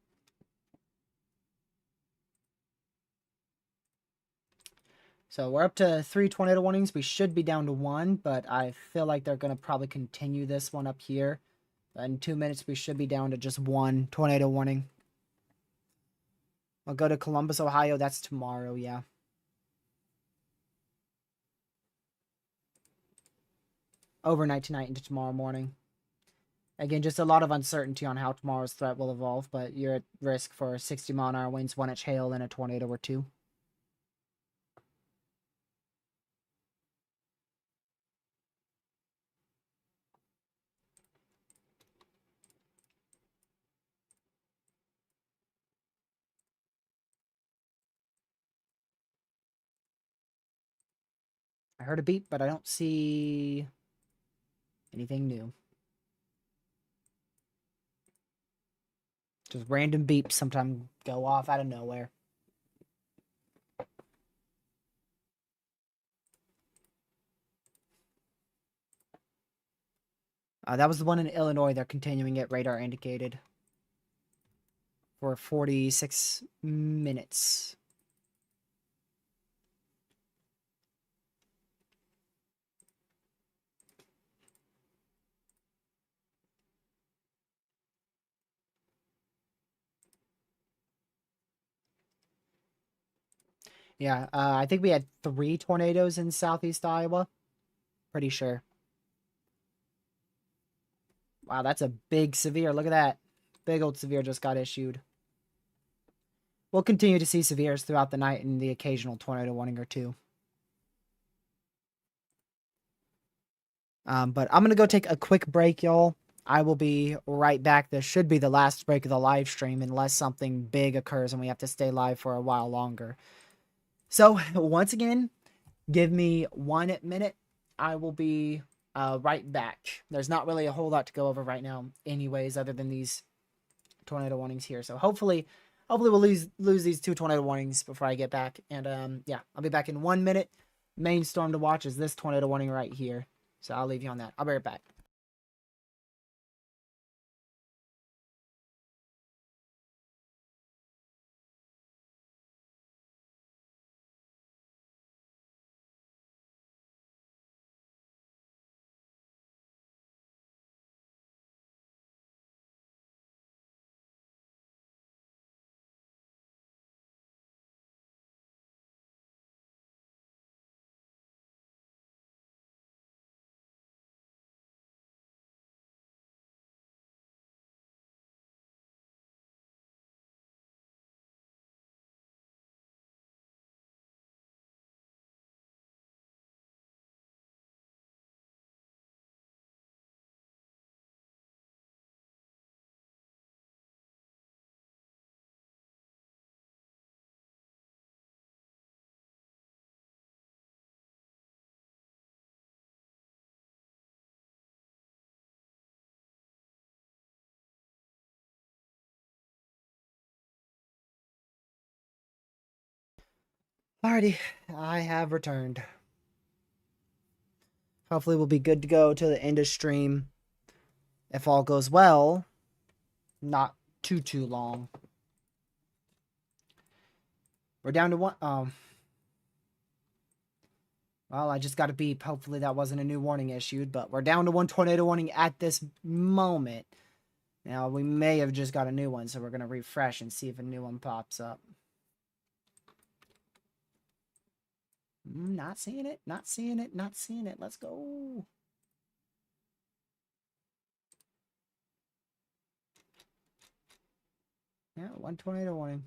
So we're up to 3 tornado warnings. We should be down to 1, but I feel like they're going to probably continue this one up here. In 2 minutes, we should be down to just 1 tornado warning. I'll go to Columbus, Ohio. That's tomorrow, yeah. Overnight tonight into tomorrow morning. Again, just a lot of uncertainty on how tomorrow's threat will evolve, but you're at risk for 60-mile-an-hour winds, 1-inch hail, and a tornado or 2. I heard a beep, but I don't see anything new. Just random beeps sometimes go off out of nowhere. That was the one in Illinois. They're continuing it, radar indicated, for 46 minutes. Yeah, I think we had 3 tornadoes in southeast Iowa. Pretty sure. Wow, that's a big severe. Look at that. Big old severe just got issued. We'll continue to see severes throughout the night and the occasional tornado warning or 2. But I'm going to go take a quick break, y'all. I will be right back. This should be the last break of the live stream unless something big occurs and we have to stay live for a while longer. So, once again, give me 1 minute. I will be right back. There's not really a whole lot to go over right now anyways, other than these tornado warnings here. So hopefully we'll lose these 2 tornado warnings before I get back. And yeah, I'll be back in 1 minute. Main storm to watch is this tornado warning right here. So I'll leave you on that. I'll be right back. Alrighty, I have returned. Hopefully we'll be good to go to the end of stream. If all goes well, not too long. We're down to one. Well, I just got a beep. Hopefully that wasn't a new warning issued, but we're down to one tornado warning at this moment. Now, we may have just got a new one, so we're going to refresh and see if a new one pops up. Not seeing it, not seeing it, not seeing it. Let's go. Yeah, one tornado warning.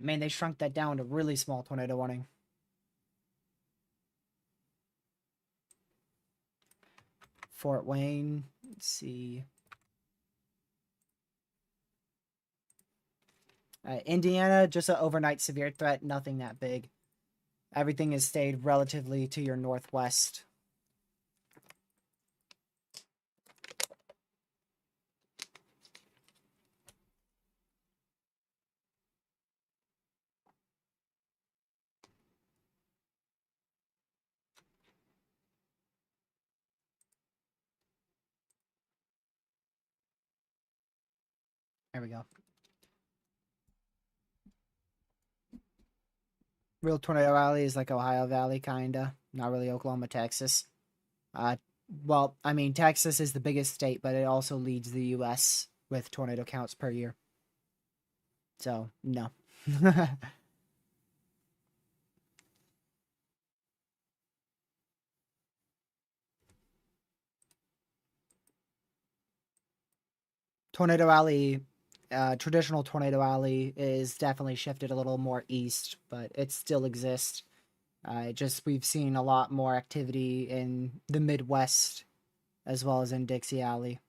Man, they shrunk that down to really small tornado warning. Fort Wayne. Let's see. Indiana, just an overnight severe threat. Nothing that big. Everything has stayed relatively to your northwest. There we go. Real Tornado Valley is like Ohio Valley, kinda. Not really Oklahoma, Texas. Well, I mean, Texas is the biggest state, but it also leads the U.S. with tornado counts per year. So, no. Tornado Alley, traditional Tornado Alley is definitely shifted a little more east, but it still exists. We've seen a lot more activity in the Midwest as well as in Dixie Alley.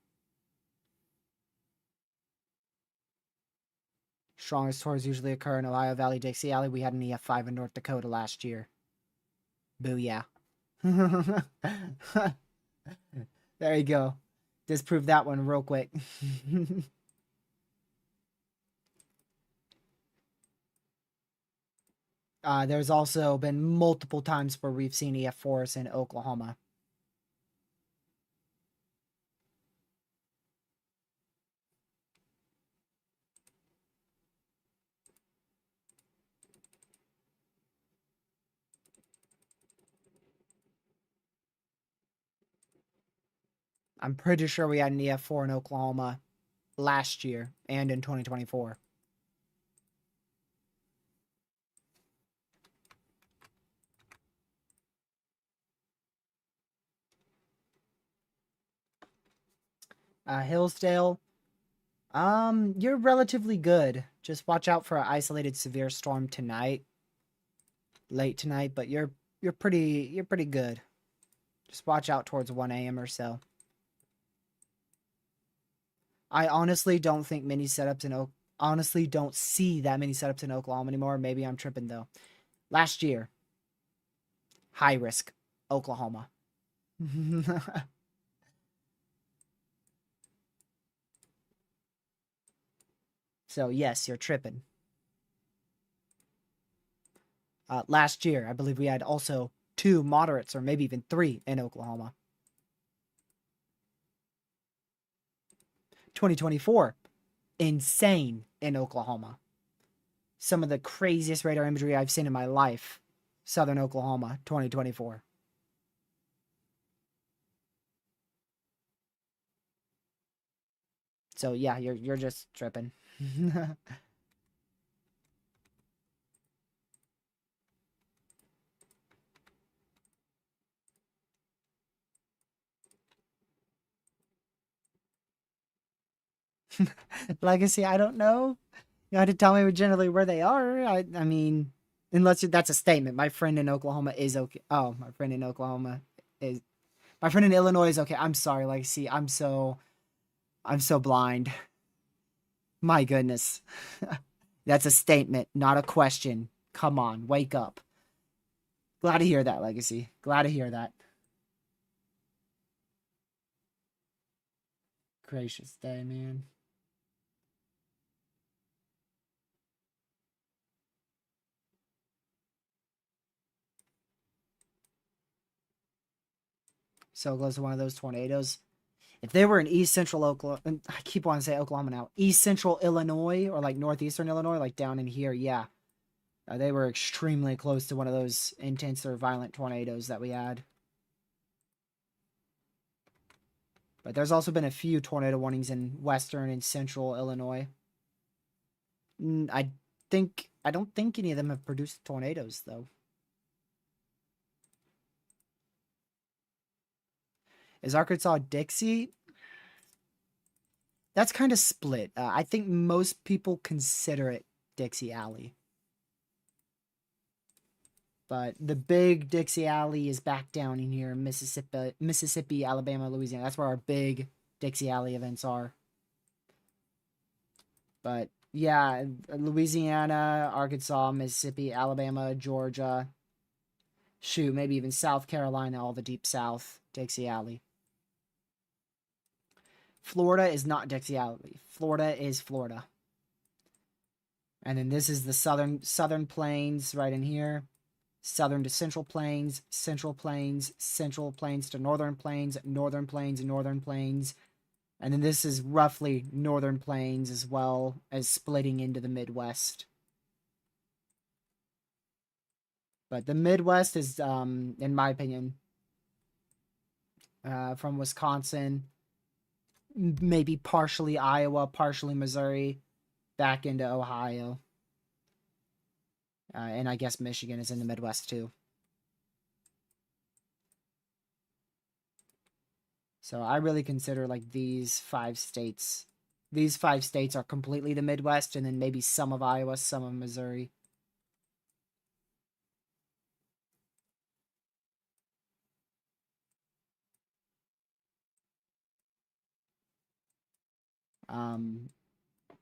Strongest tornadoes usually occur in Ohio Valley, Dixie Alley. We had an EF5 in North Dakota last year. Booyah. There you go. Disprove that one real quick. There's also been multiple times where we've seen EF4s in Oklahoma. I'm pretty sure we had an EF4 in Oklahoma last year and in 2024. Hillsdale, you're relatively good. Just watch out for an isolated severe storm tonight, late tonight. But you're pretty good. Just watch out towards 1 a.m. or so. I honestly don't think many setups in honestly don't see that many setups in Oklahoma anymore. Maybe I'm tripping though. Last year, high risk, Oklahoma. So yes, you're tripping. Last year, I believe we had also 2 moderates or maybe even 3 in Oklahoma. 2024, insane in Oklahoma. Some of the craziest radar imagery I've seen in my life. Southern Oklahoma, 2024. So yeah, you're just tripping. Legacy, I don't know. You have to tell me generally where they are. I mean, unless that's a statement. My friend in Oklahoma is okay. Oh, my friend in Oklahoma is. My friend in Illinois is okay. I'm sorry, Legacy. I'm so blind. My goodness. That's a statement, not a question. Come on, wake up. Glad to hear that, Legacy. Glad to hear that. Gracious day, man. So close to one of those tornadoes. If they were in East Central Oklahoma, I keep wanting to say Oklahoma now, East Central Illinois or like Northeastern Illinois, like down in here, yeah. They were extremely close to one of those intense or violent tornadoes that we had. But there's also been a few tornado warnings in Western and Central Illinois. I don't think any of them have produced tornadoes, though. Is Arkansas Dixie? That's kind of split. I think most people consider it Dixie Alley. But the big Dixie Alley is back down in here in Mississippi, Alabama, Louisiana. That's where our big Dixie Alley events are. But yeah, Louisiana, Arkansas, Mississippi, Alabama, Georgia. Shoot, maybe even South Carolina, all the deep south, Dixie Alley. Florida is not Dixie Alley. Florida is Florida. And then this is the southern plains right in here. Southern to central plains, central plains, central plains to northern plains, northern plains, northern plains. And then this is roughly northern plains as well as splitting into the Midwest. But the Midwest is, in my opinion, from Wisconsin, maybe partially Iowa, partially Missouri, back into Ohio. And I guess Michigan is in the Midwest too. So I really consider like these 5 states. These 5 states are completely the Midwest, and then maybe some of Iowa, some of Missouri.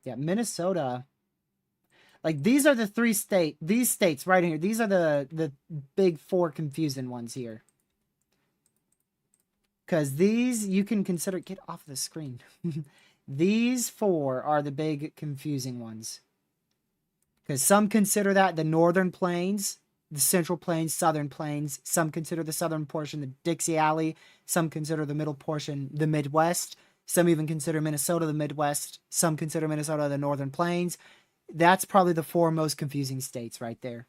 Yeah, Minnesota. Like these are the these states right here. These are the big 4 confusing ones here. Because these you can consider, get off the screen. These 4 are the big confusing ones. Because some consider that the northern plains, the central plains, southern plains. Some consider the southern portion the Dixie Alley. Some consider the middle portion the Midwest. Some even consider Minnesota the Midwest. Some consider Minnesota the northern plains. That's probably the 4 most confusing states right there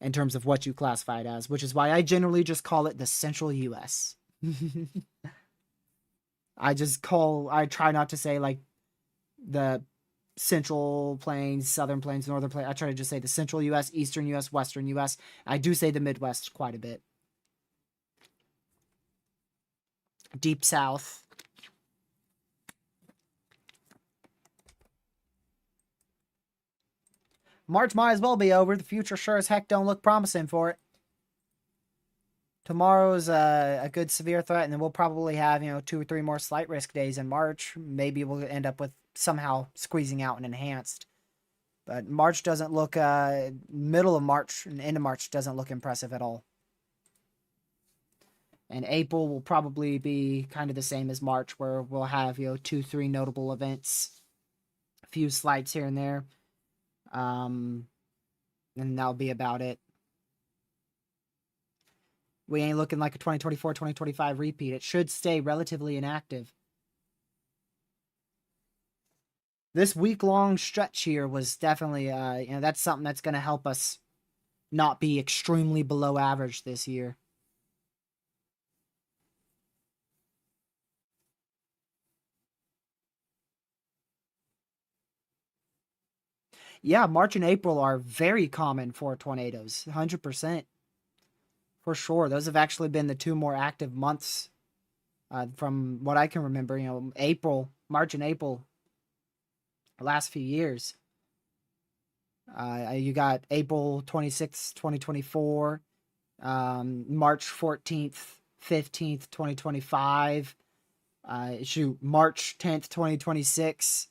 in terms of what you classify it as, which is why I generally just call it the central U.S. I try not to say like the central plains, southern plains, northern plains. I try to just say the central U.S., eastern U.S., western U.S. I do say the Midwest quite a bit. Deep south. March might as well be over. The future sure as heck don't look promising for it. Tomorrow's a good severe threat, and then we'll probably have 2 or 3 more slight risk days in March. Maybe we'll end up with somehow squeezing out an enhanced. But March doesn't look, middle of March and end of March doesn't look impressive at all. And April will probably be kind of the same as March, where we'll have 2, 3 notable events, a few slights here and there. And that'll be about it. We ain't looking like a 2024-2025 repeat. It should stay relatively inactive. This week-long stretch here was definitely, that's something that's going to help us not be extremely below average this year. Yeah, March and April are very common for tornadoes, 100%. For sure. Those have actually been the 2 more active months from what I can remember. March and April, the last few years. You got April 26th, 2024, March 14th, 15th, 2025, March 10th, 2026,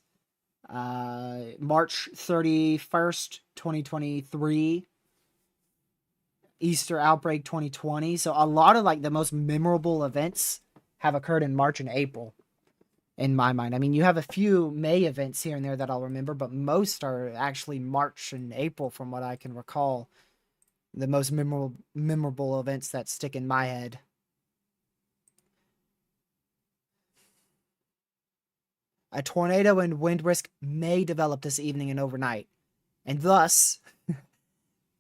March 31st, 2023, Easter Outbreak 2020. So a lot of like the most memorable events have occurred in March and April. in my mind. I mean, you have a few May events here and there that I'll remember, but most are actually March and April from what I can recall. The most memorable events that stick in my head. A tornado and wind risk may develop this evening and overnight, and thus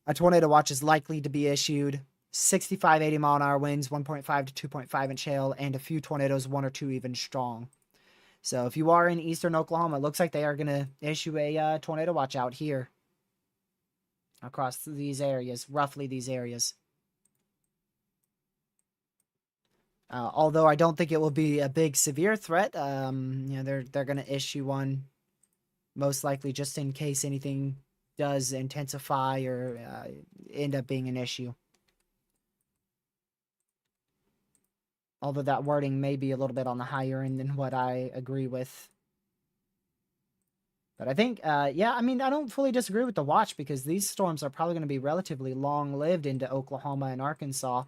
a tornado watch is likely to be issued. 65, 80 mile an hour winds, 1.5 to 2.5 inch hail, and a few tornadoes, 1 or 2 even strong. So if you are in eastern Oklahoma, it looks like they are going to issue a tornado watch out here across these areas, roughly these areas. Although I don't think it will be a big severe threat, they're going to issue one most likely just in case anything does intensify or end up being an issue. Although that wording may be a little bit on the higher end than what I agree with. But I think, yeah, I mean, I don't fully disagree with the watch because these storms are probably going to be relatively long-lived into Oklahoma and Arkansas.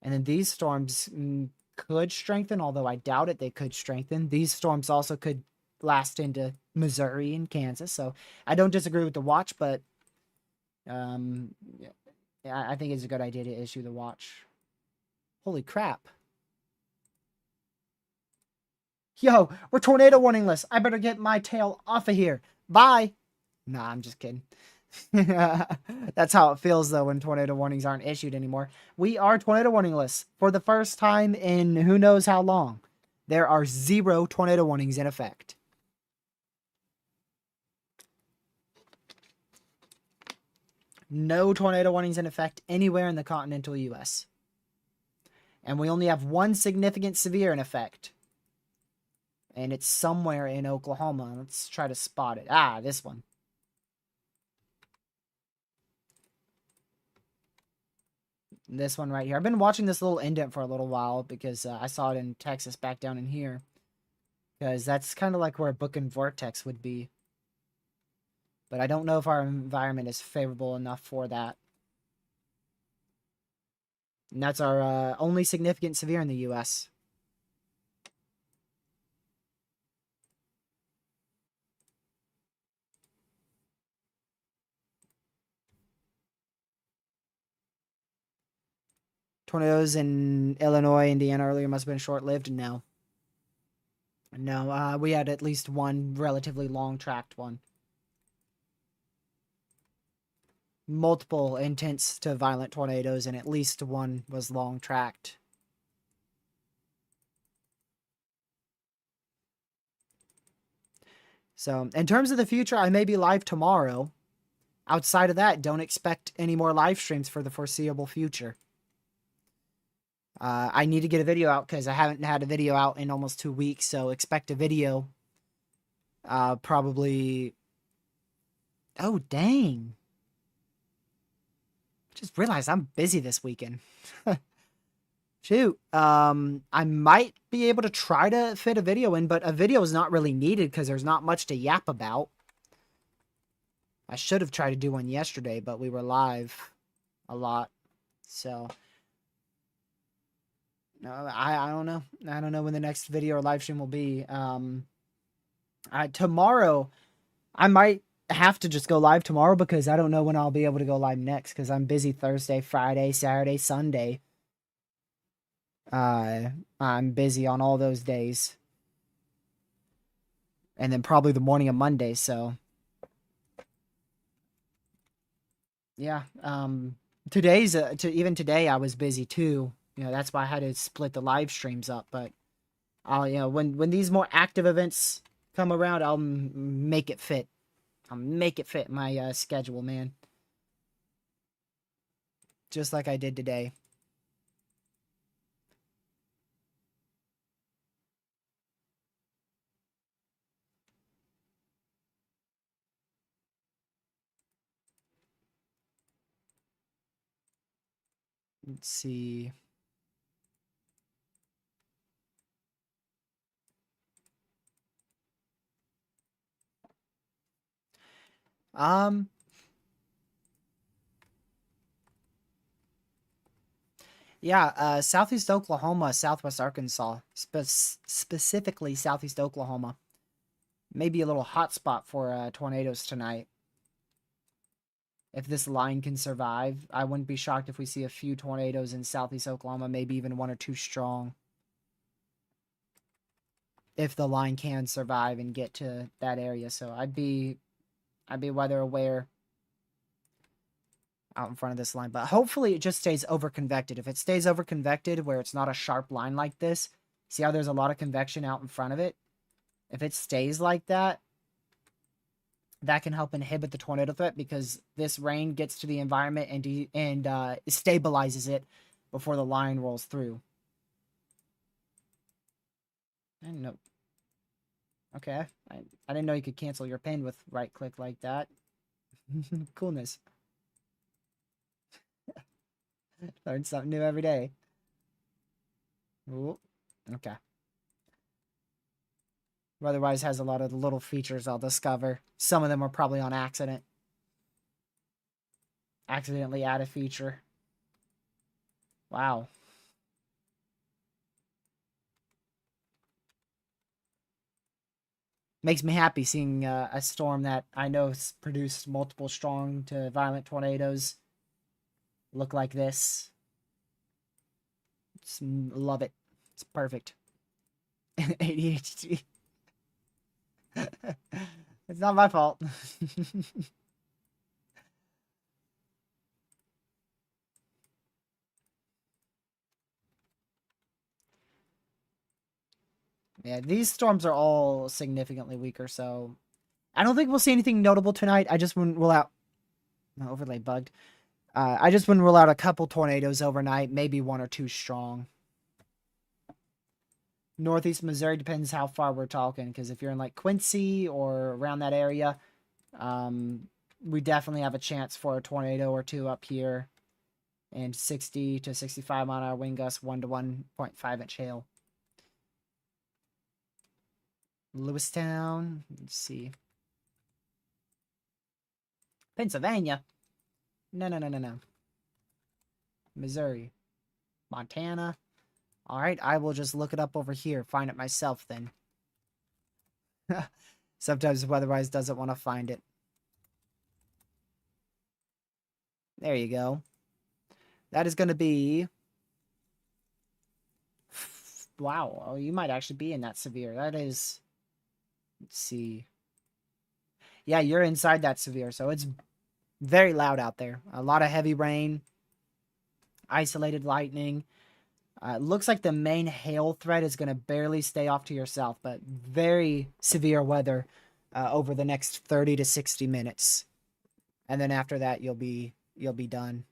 And then these storms could strengthen, although I doubt it, they could strengthen. These storms also could last into Missouri and Kansas. So I don't disagree with the watch, but yeah, I think it's a good idea to issue the watch. Holy crap. Yo, we're tornado warningless. I better get my tail off of here. Bye. Nah, I'm just kidding. That's how it feels, though, when tornado warnings aren't issued anymore. We are tornado warningless for the first time in who knows how long. There are 0 tornado warnings in effect. No tornado warnings in effect anywhere in the continental U.S. And we only have one significant severe in effect. And it's somewhere in Oklahoma. Let's try to spot it. Ah, this one. This one right here. I've been watching this little indent for a little while because I saw it in Texas back down in here. Because that's kind of like where a book and vortex would be. But I don't know if our environment is favorable enough for that. And that's our only significant severe in the U.S. Tornadoes in Illinois, Indiana earlier must have been short-lived. No. No, we had at least one relatively long-tracked one. Multiple intense to violent tornadoes, and at least one was long-tracked. So, in terms of the future, I may be live tomorrow. Outside of that, don't expect any more live streams for the foreseeable future. I need to get a video out because I haven't had a video out in almost 2 weeks, so expect a video. Probably... Oh, dang. Just realized I'm busy this weekend. Shoot. I might be able to try to fit a video in, but a video is not really needed because there's not much to yap about. I should have tried to do one yesterday, but we were live a lot. So... No, I don't know. I don't know when the next video or live stream will be. Tomorrow, I might have to just go live tomorrow because I don't know when I'll be able to go live next because I'm busy Thursday, Friday, Saturday, Sunday. I'm busy on all those days. And then probably the morning of Monday, so. Yeah, even today I was busy too. You know, that's why I had to split the live streams up. But I'll, when these more active events come around, I'll make it fit. I'll make it fit my schedule, man. Just like I did today. Let's see. Yeah, southeast Oklahoma, southwest Arkansas, specifically southeast Oklahoma. Maybe a little hot spot for tornadoes tonight. If this line can survive, I wouldn't be shocked if we see a few tornadoes in southeast Oklahoma, maybe even one or two strong. If the line can survive and get to that area, so I'd be weather aware out in front of this line, but hopefully it just stays over convected. If it stays over convected where it's not a sharp line like this, see how there's a lot of convection out in front of it? If it stays like that, that can help inhibit the tornado threat because this rain gets to the environment and stabilizes it before the line rolls through. I didn't know. Okay, I didn't know you could cancel your pin with right click like that. Coolness. Learn something new every day. Ooh, okay. Otherwise has a lot of the little features I'll discover. Some of them are probably on accident. Accidentally add a feature. Wow. Makes me happy seeing a storm that I know has produced multiple strong to violent tornadoes look like this. Love it. It's perfect. ADHD. It's not my fault. Yeah, these storms are all significantly weaker, so I don't think we'll see anything notable tonight. I just wouldn't rule out. No, overlay bugged. I just wouldn't rule out a couple tornadoes overnight, maybe one or two strong. Northeast Missouri depends how far we're talking, because if you're in like Quincy or around that area, we definitely have a chance for a tornado or two up here, and 60 to 65 mile an hour wind gusts, 1 to 1.5 inch hail. Lewistown, let's see. Pennsylvania. No. Missouri. Montana. All right, I will just look it up over here, find it myself then. Sometimes Weatherwise doesn't want to find it. There you go. That is going to be... Wow, oh, you might actually be in that severe. That is... Let's see. Yeah, you're inside that severe, so it's very loud out there. A lot of heavy rain, isolated lightning. Looks like the main hail threat is going to barely stay off to your south, but very severe weather over the next 30 to 60 minutes. And then after that, you'll be done.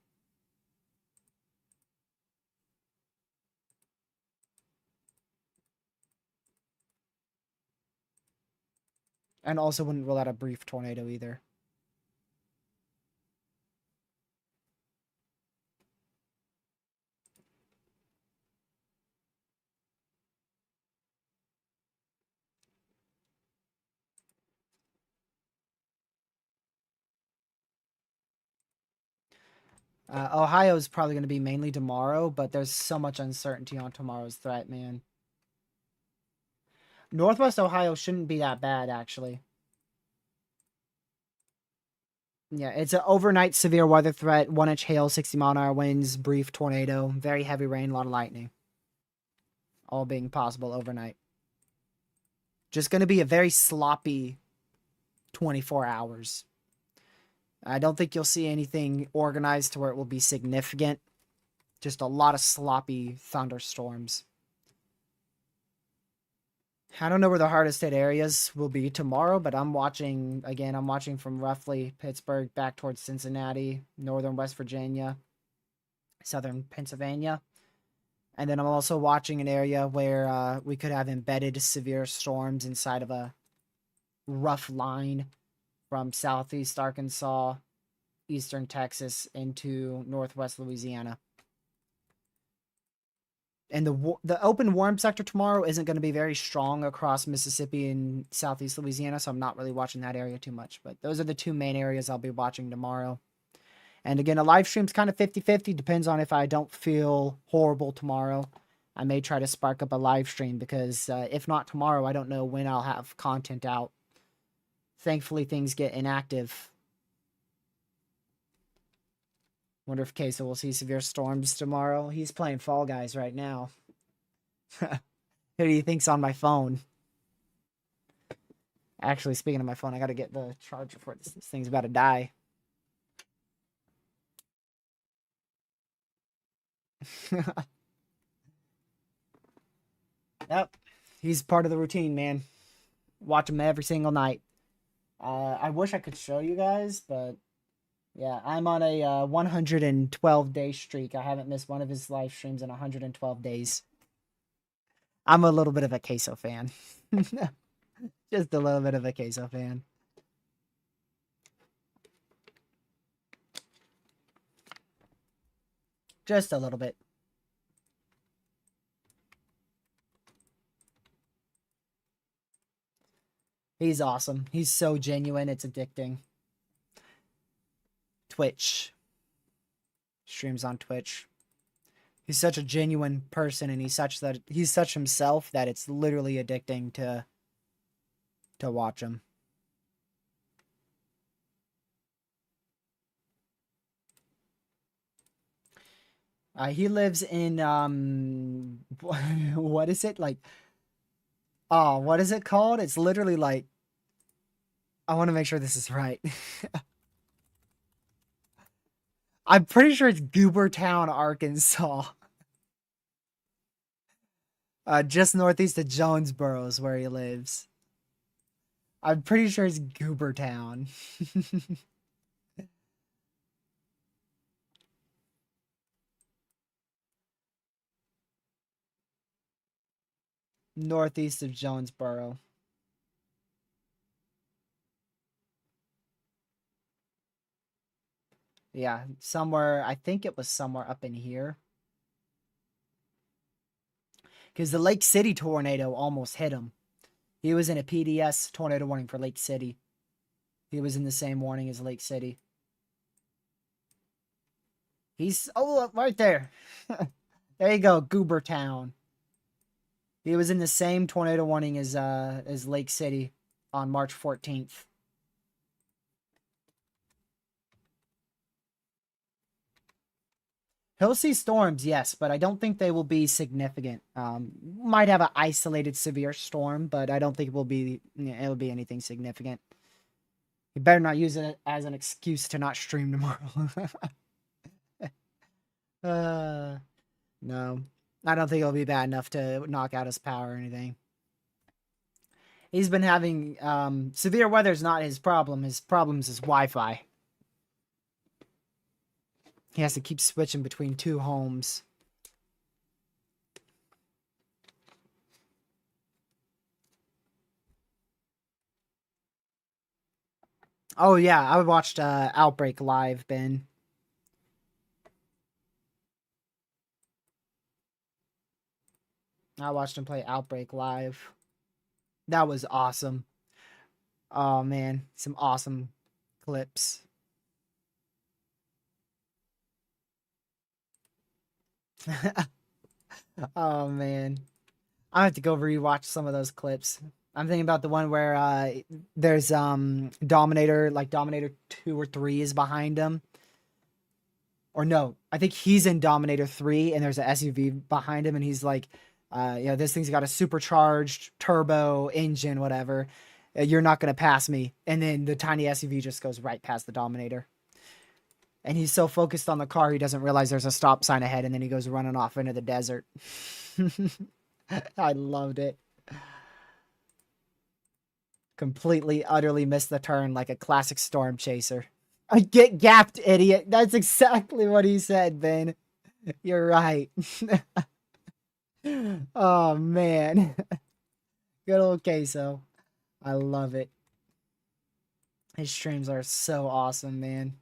And also wouldn't rule out a brief tornado either. Ohio is probably going to be mainly tomorrow, but there's so much uncertainty on tomorrow's threat, man. Northwest Ohio shouldn't be that bad, actually. Yeah, it's an overnight severe weather threat, 1 inch hail, 60 mile an hour winds, brief tornado, very heavy rain, a lot of lightning. All being possible overnight. Just going to be a very sloppy 24 hours. I don't think you'll see anything organized to where it will be significant. Just a lot of sloppy thunderstorms. I don't know where the hardest hit areas will be tomorrow, but I'm watching from roughly Pittsburgh back towards Cincinnati, northern West Virginia, southern Pennsylvania. And then I'm also watching an area where we could have embedded severe storms inside of a rough line from southeast Arkansas, eastern Texas, into northwest Louisiana. And the open warm sector tomorrow isn't going to be very strong across Mississippi and southeast Louisiana, so I'm not really watching that area too much. But those are the two main areas I'll be watching tomorrow. And again, a live stream's kind of 50-50. Depends on if I don't feel horrible tomorrow. I may try to spark up a live stream because if not tomorrow, I don't know when I'll have content out. Thankfully, things get inactive. Wonder if Queso will see severe storms tomorrow. He's playing Fall Guys right now. Who do you think's on my phone? Actually, speaking of my phone, I gotta get the charger for this. This thing's about to die. Yep. He's part of the routine, man. Watch him every single night. I wish I could show you guys, but yeah, I'm on a 112-day streak. I haven't missed one of his live streams in 112 days. I'm a little bit of a Queso fan. Just a little bit of a Queso fan. Just a little bit. He's awesome. He's so genuine. It's addicting. Twitch. Streams on Twitch. He's such a genuine person, and he's such himself that it's literally addicting to watch him. He lives in what is it like? Oh, what is it called? It's literally like, I want to make sure this is right. I'm pretty sure it's Goobertown, Arkansas. Just northeast of Jonesboro is where he lives. I'm pretty sure it's Goobertown. Northeast of Jonesboro. Yeah, somewhere, I think it was somewhere up in here. Because the Lake City tornado almost hit him. He was in a PDS tornado warning for Lake City. He was in the same warning as Lake City. He's, oh, right there. There you go, Goobertown. He was in the same tornado warning as Lake City on March 14th. He'll see storms, yes, but I don't think they will be significant. Might have an isolated severe storm, but I don't think it'll be anything significant. You better not use it as an excuse to not stream tomorrow. No, I don't think it'll be bad enough to knock out his power or anything. He's been having severe weather's not his problem. His problem is his Wi-Fi. He has to keep switching between two homes. Oh yeah, I watched Outbreak live, Ben. I watched him play Outbreak live. That was awesome. Oh man, some awesome clips. Oh man, I have to go rewatch some of those clips. I'm thinking about the one where there's Dominator, like Dominator 2 or 3 is behind him. Or no, I think he's in Dominator 3 and there's an SUV behind him and he's like, this thing's got a supercharged turbo engine, whatever. You're not going to pass me. And then the tiny SUV just goes right past the Dominator. And he's so focused on the car, he doesn't realize there's a stop sign ahead, and then he goes running off into the desert. I loved it. Completely, utterly missed the turn like a classic storm chaser. I get gapped, idiot. That's exactly what he said, Ben. You're right. Oh, man. Good old Queso. I love it. His streams are so awesome, man.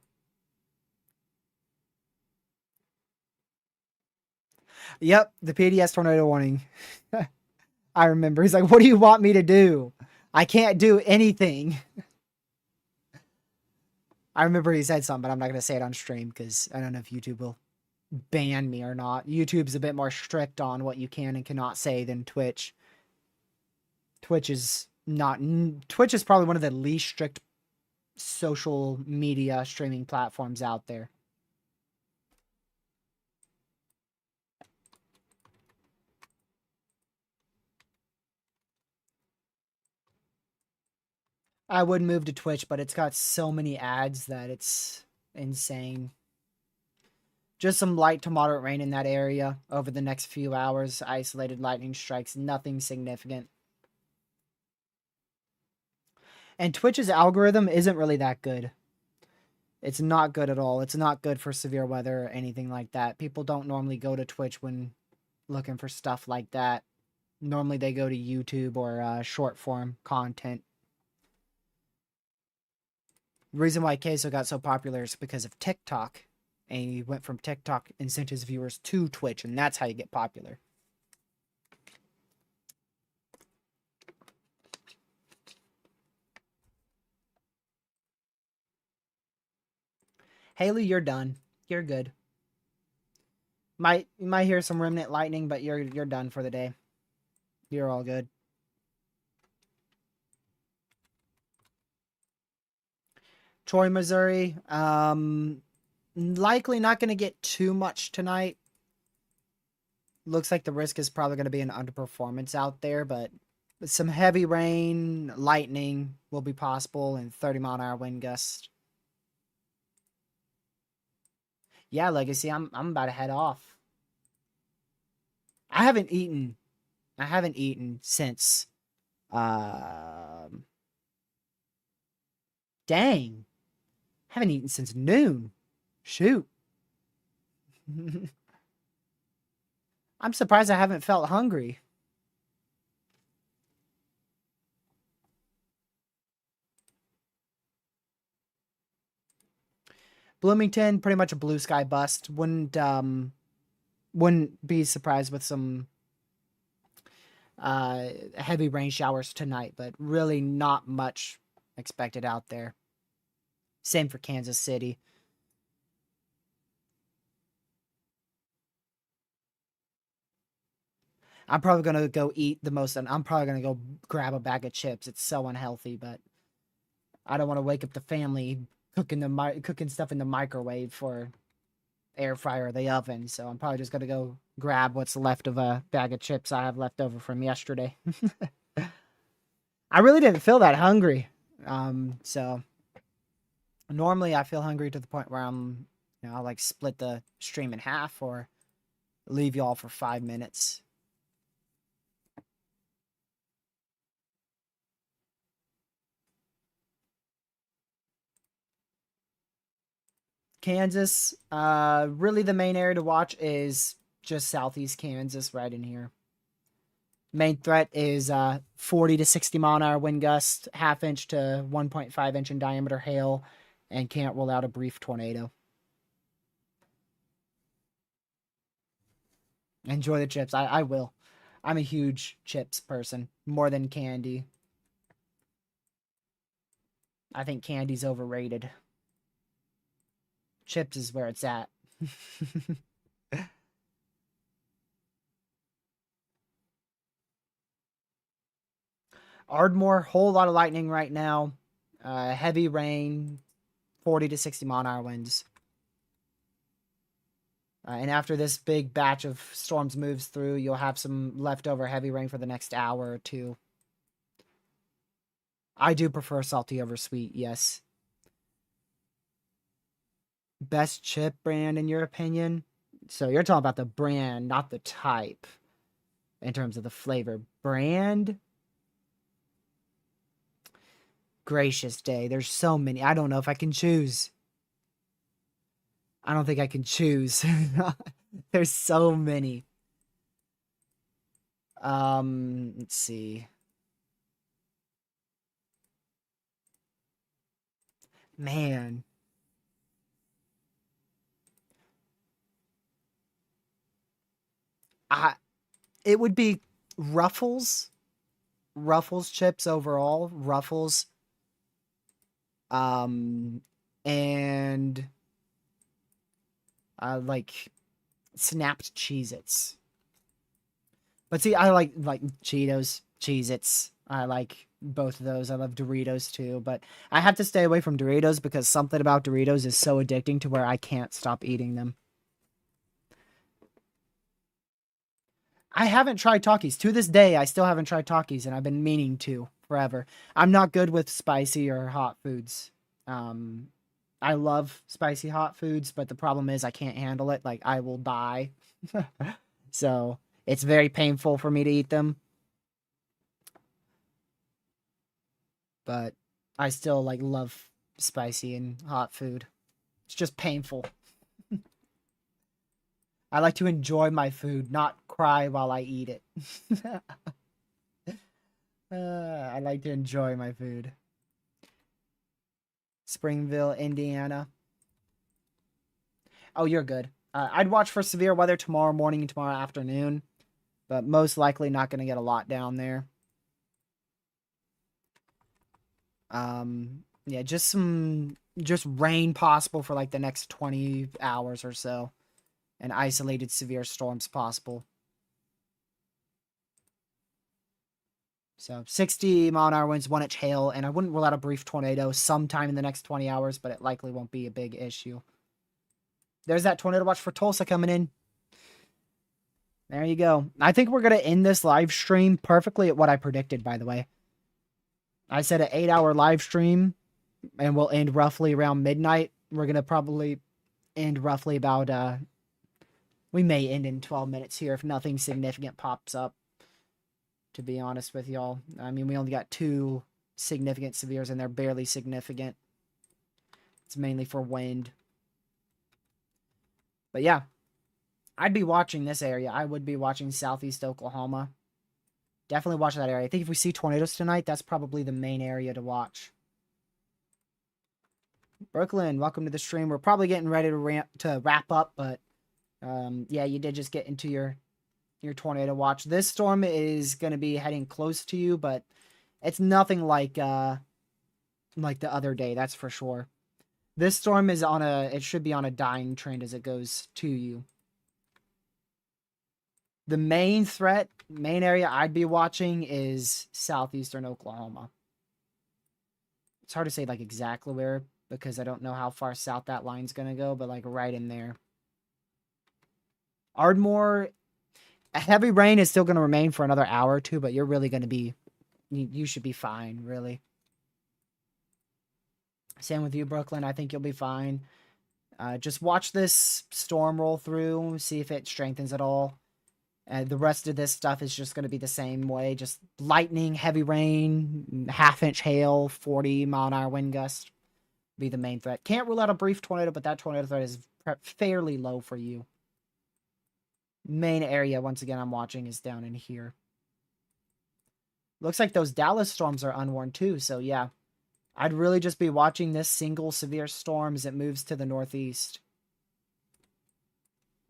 Yep, the PDS tornado warning. I remember. He's like, what do you want me to do? I can't do anything. I remember he said something, but I'm not gonna say it on stream because I don't know if YouTube will ban me or not. YouTube's a bit more strict on what you can and cannot say than Twitch. Twitch is not. Twitch is probably one of the least strict social media streaming platforms out there. I would move to Twitch, but it's got so many ads that it's insane. Just some light to moderate rain in that area over the next few hours. Isolated lightning strikes, nothing significant. And Twitch's algorithm isn't really that good. It's not good at all. It's not good for severe weather or anything like that. People don't normally go to Twitch when looking for stuff like that. Normally they go to YouTube or short form content. The reason why Queso got so popular is because of TikTok. And he went from TikTok and sent his viewers to Twitch, and that's how you get popular. Haley, you're done. You're good. You might hear some remnant lightning, but you're done for the day. You're all good. Troy, Missouri. Likely not going to get too much tonight. Looks like the risk is probably going to be an underperformance out there, but some heavy rain, lightning will be possible, and 30-mile-an-hour wind gust. Yeah, Legacy, I'm about to head off. I haven't eaten since dang. Haven't eaten since noon. Shoot. I'm surprised I haven't felt hungry. Bloomington, pretty much a blue sky bust. Wouldn't be surprised with some heavy rain showers tonight, but really not much expected out there. Same for Kansas City. I'm probably gonna go eat the most, and I'm probably gonna go grab a bag of chips. It's so unhealthy, but I don't want to wake up the family cooking stuff in the microwave for air fryer or the oven. So I'm probably just gonna go grab what's left of a bag of chips I have left over from yesterday. I really didn't feel that hungry. So normally I feel hungry to the point where I'll like split the stream in half or leave y'all for 5 minutes. Kansas, really the main area to watch is just southeast Kansas right in here. Main threat is 40 to 60 mile an hour wind gust, half inch to 1.5 inch in diameter hail, and can't rule out a brief tornado. Enjoy the chips. I will. I'm a huge chips person, more than candy. I think candy's overrated. Chips is where it's at. Ardmore, whole lot of lightning right now. Heavy rain, 40 to 60 mile an hour winds. And after this big batch of storms moves through, you'll have some leftover heavy rain for the next hour or two. I do prefer salty over sweet, yes. Best chip brand in your opinion? So you're talking about the brand, not the type, in terms of the flavor. Brand? Gracious day. There's so many. I don't know if I can choose. I don't think I can choose. There's so many. Let's see. Man. It would be Ruffles. Ruffles chips overall. Ruffles. And and like snapped Cheez-Its. But see, I like Cheetos, Cheez-Its. I like both of those. I love Doritos too, but I have to stay away from Doritos because something about Doritos is so addicting to where I can't stop eating them. I haven't tried Takis. To this day, I still haven't tried Takis, and I've been meaning to forever. I'm not good with spicy or hot foods. Um, I love spicy hot foods, but the problem is I can't handle it. Like, I will die. So, it's very painful for me to eat them. But I still like love spicy and hot food. It's just painful. I like to enjoy my food, not cry while I eat it. I like to enjoy my food. Springville, Indiana. Oh, you're good. I'd watch for severe weather tomorrow morning and tomorrow afternoon, but most likely not going to get a lot down there. Yeah, just rain possible for like the next 20 hours or so, and isolated severe storms possible. So 60-mile-an-hour winds, 1-inch hail, and I wouldn't rule out a brief tornado sometime in the next 20 hours, but it likely won't be a big issue. There's that tornado watch for Tulsa coming in. There you go. I think we're going to end this live stream perfectly at what I predicted, by the way. I said an 8-hour live stream, and we'll end roughly around midnight. We're going to probably end roughly about, we may end in 12 minutes here if nothing significant pops up, to be honest with y'all. I mean, we only got 2 significant severes, and they're barely significant. It's mainly for wind. But yeah, I'd be watching this area. I would be watching southeast Oklahoma. Definitely watch that area. I think if we see tornadoes tonight, that's probably the main area to watch. Brooklyn, welcome to the stream. We're probably getting ready to wrap up, but yeah, you did just get into your tornado watch. This storm is going to be heading close to you, but it's nothing like the other day, that's for sure. This storm is it should be on a dying trend as it goes to you. The main area I'd be watching is southeastern Oklahoma. It's hard to say like exactly where because I don't know how far south that line's going to go, but like right in there. Ardmore, heavy rain is still going to remain for another hour or two, but you're really going to be, you should be fine, really. Same with you, Brooklyn. I think you'll be fine. Just watch this storm roll through, see if it strengthens at all. The rest of this stuff is just going to be the same way. Just lightning, heavy rain, half-inch hail, 40-mile-an-hour wind gust be the main threat. Can't rule out a brief tornado, but that tornado threat is fairly low for you. Main area, once again, I'm watching is down in here. Looks like those Dallas storms are unwarned too, so yeah. I'd really just be watching this single severe storm as it moves to the northeast.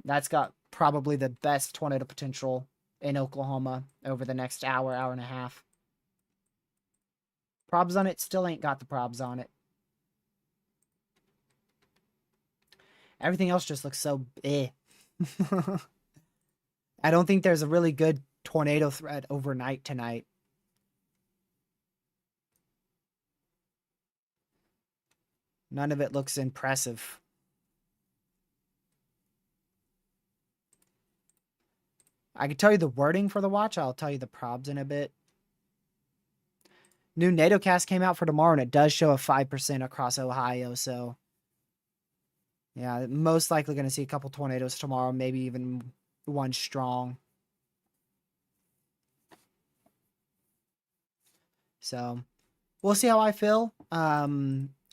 That's got probably the best tornado potential in Oklahoma over the next hour, hour and a half. Probs on it still ain't got the probs on it. Everything else just looks so eh. I don't think there's a really good tornado threat overnight tonight. None of it looks impressive. I can tell you the wording for the watch. I'll tell you the probs in a bit. New NATOcast came out for tomorrow, and it does show a 5% across Ohio, so yeah, most likely going to see a couple tornadoes tomorrow, maybe even one strong. So we'll see how I feel.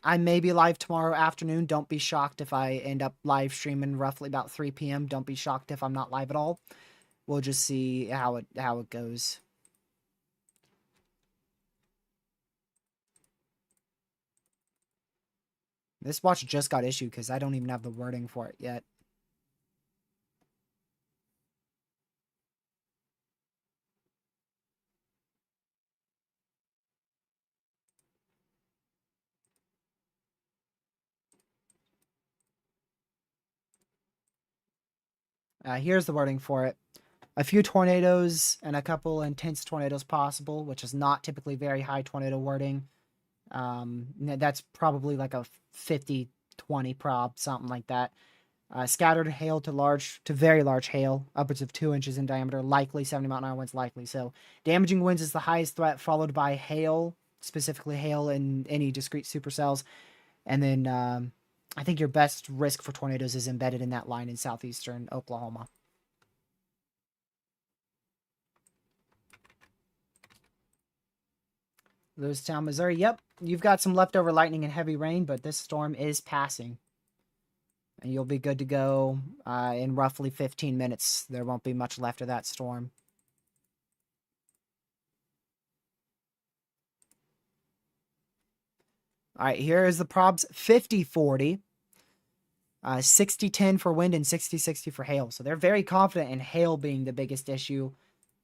I may be live tomorrow afternoon. Don't be shocked if I end up live streaming roughly about 3 p.m. Don't be shocked if I'm not live at all. We'll just see how it goes. This watch just got issued because I don't even have the wording for it yet. Here's the wording for it. A few tornadoes and a couple intense tornadoes possible, which is not typically very high tornado wording. That's probably like a 50-20 prob, something like that. Scattered hail to very large hail, upwards of 2 inches in diameter, likely 70-mile-an-hour winds likely. So damaging winds is the highest threat, followed by hail, specifically hail in any discrete supercells. And then I think your best risk for tornadoes is embedded in that line in southeastern Oklahoma. Lewistown, Missouri. Yep, you've got some leftover lightning and heavy rain, but this storm is passing. And you'll be good to go in roughly 15 minutes. There won't be much left of that storm. All right, here is the probs. 50-40. 60-10 for wind and 60-60 for hail. So they're very confident in hail being the biggest issue.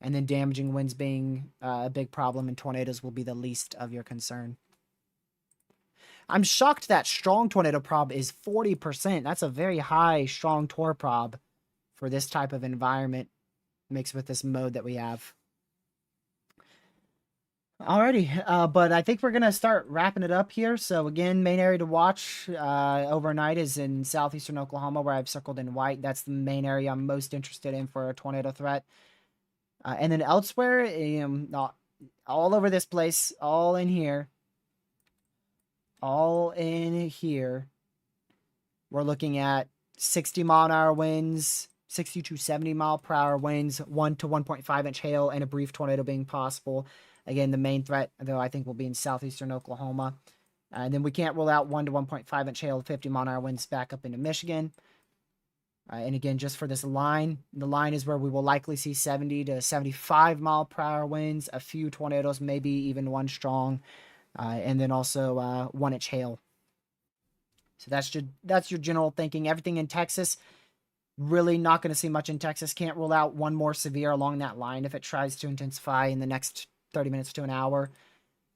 And then damaging winds being a big problem, and tornadoes will be the least of your concern. I'm shocked that strong tornado prob is 40%. That's a very high strong tor prob for this type of environment mixed with this mode that we have. Alrighty, but I think we're going to start wrapping it up here. So again, main area to watch overnight is in southeastern Oklahoma, where I've circled in white. That's the main area I'm most interested in for a tornado threat. And then elsewhere, all over this place, all in here, we're looking at 60-mile-an-hour winds, 60 to 70-mile-per-hour winds, 1 to 1.5 inch hail, and a brief tornado being possible. Again, the main threat, though, I think will be in southeastern Oklahoma. And then we can't rule out 1 to 1.5 inch hail, 50-mile-an-hour winds back up into Michigan. And again, just for this line, the line is where we will likely see 70 to 75-mile-per-hour winds, a few tornadoes, maybe even one strong, and then also 1 inch hail. So that's your general thinking. Everything in Texas, really not going to see much in Texas. Can't rule out one more severe along that line if it tries to intensify in the next 30 minutes to an hour.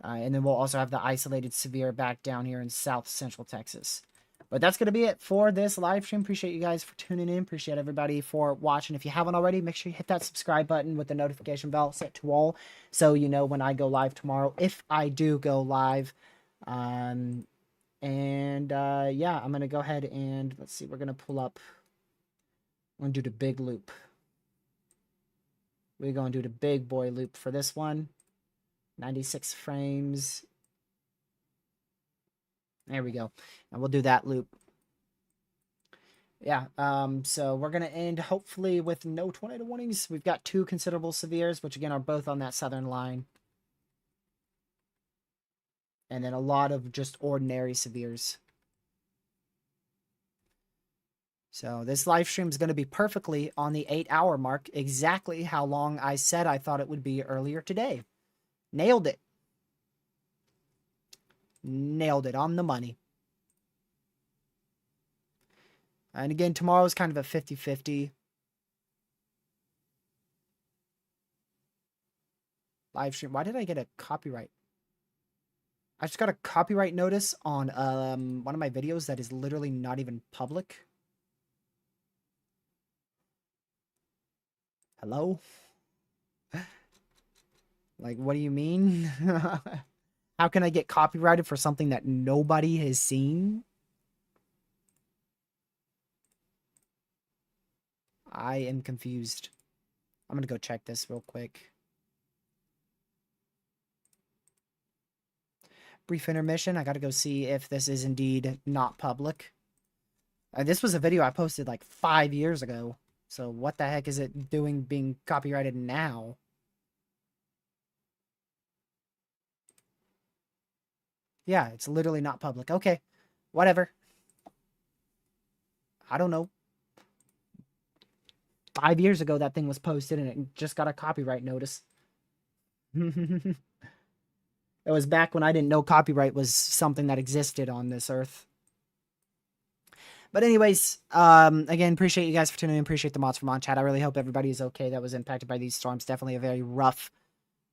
And then we'll also have the isolated severe back down here in south central Texas. But that's going to be it for this live stream. Appreciate you guys for tuning in. Appreciate everybody for watching. If you haven't already, make sure you hit that subscribe button with the notification bell set to all, so you know when I go live tomorrow, if I do go live. Yeah, I'm going to go ahead and, let's see, we're going to pull up. I'm going to do the big loop. We're going to do the big boy loop for this one. 96 frames. There we go. And we'll do that loop. Yeah, so we're going to end hopefully with no tornado warnings. We've got 2 considerable severes, which again are both on that southern line. And then a lot of just ordinary severes. So this live stream is going to be perfectly on the 8-hour mark, exactly how long I said I thought it would be earlier today. Nailed it. Nailed it on the money. And again, tomorrow is kind of a 50-50 live stream. Why did I get a copyright? I just got a copyright notice on one of my videos that is literally not even public. Hello? Like, what do you mean? How can I get copyrighted for something that nobody has seen? I am confused. I'm going to go check this real quick. Brief intermission. I got to go see if this is indeed not public. This was a video I posted like 5 years ago. So what the heck is it doing being copyrighted now? Yeah, it's literally not public. Okay, whatever. I don't know. 5 years ago that thing was posted and it just got a copyright notice. It was back when I didn't know copyright was something that existed on this earth. But anyways, again, appreciate you guys for tuning in. Appreciate the mods from on chat. I really hope everybody is okay that was impacted by these storms. Definitely a very rough,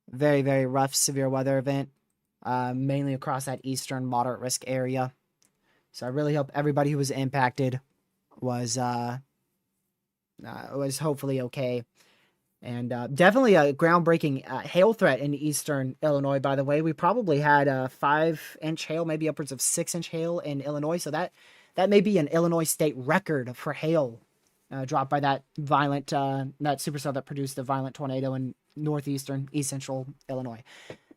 very, very rough severe weather event. Mainly across that eastern moderate risk area. So I really hope everybody who was impacted was was hopefully okay. And definitely a groundbreaking hail threat in eastern Illinois, by the way. We probably had a 5-inch hail, maybe upwards of 6-inch hail in Illinois. So that may be an Illinois state record for hail dropped by that violent, that supercell that produced the violent tornado in northeastern, east central Illinois.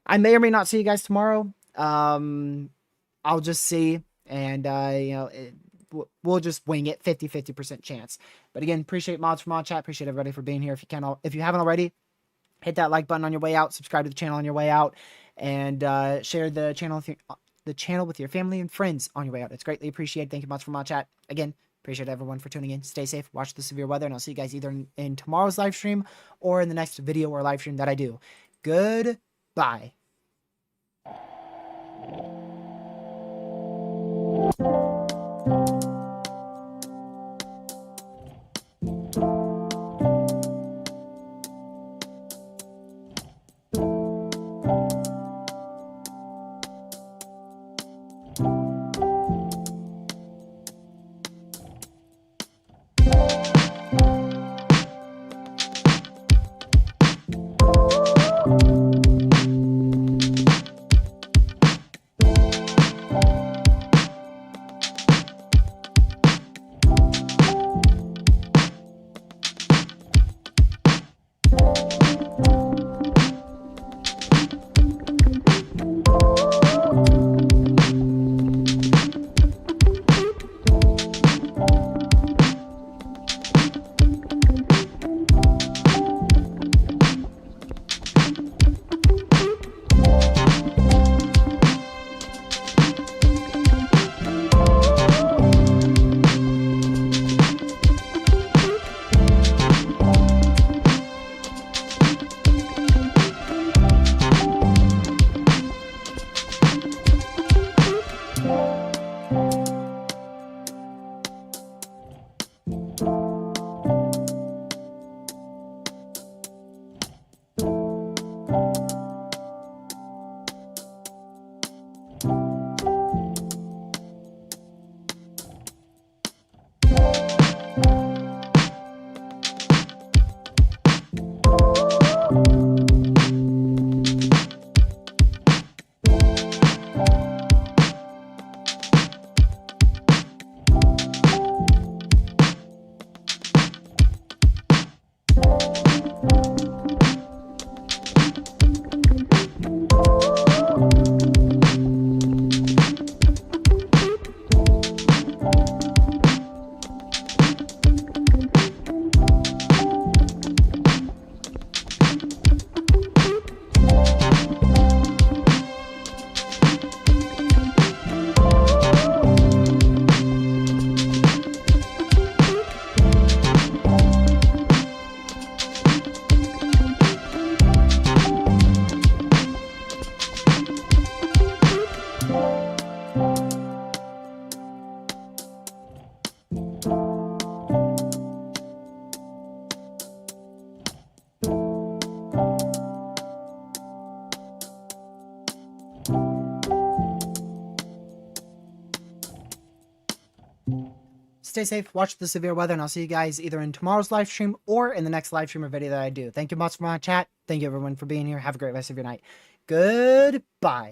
I may or may not see you guys tomorrow. I'll just see. And, we'll just wing it, 50% chance. But again, appreciate mods from Mod Chat. Appreciate everybody for being here. If you haven't already, hit that like button on your way out. Subscribe to the channel on your way out, and share the channel with your family and friends on your way out. It's greatly appreciated. Thank you, mods from Mod Chat. Again, appreciate everyone for tuning in. Stay safe. Watch the severe weather, and I'll see you guys either in tomorrow's live stream or in the next video or live stream that I do. Goodbye. Stay safe, watch the severe weather, and I'll see you guys either in tomorrow's live stream or in the next live stream or video that I do. Thank you much for my chat. Thank you everyone for being here. Have a great rest of your night. Goodbye.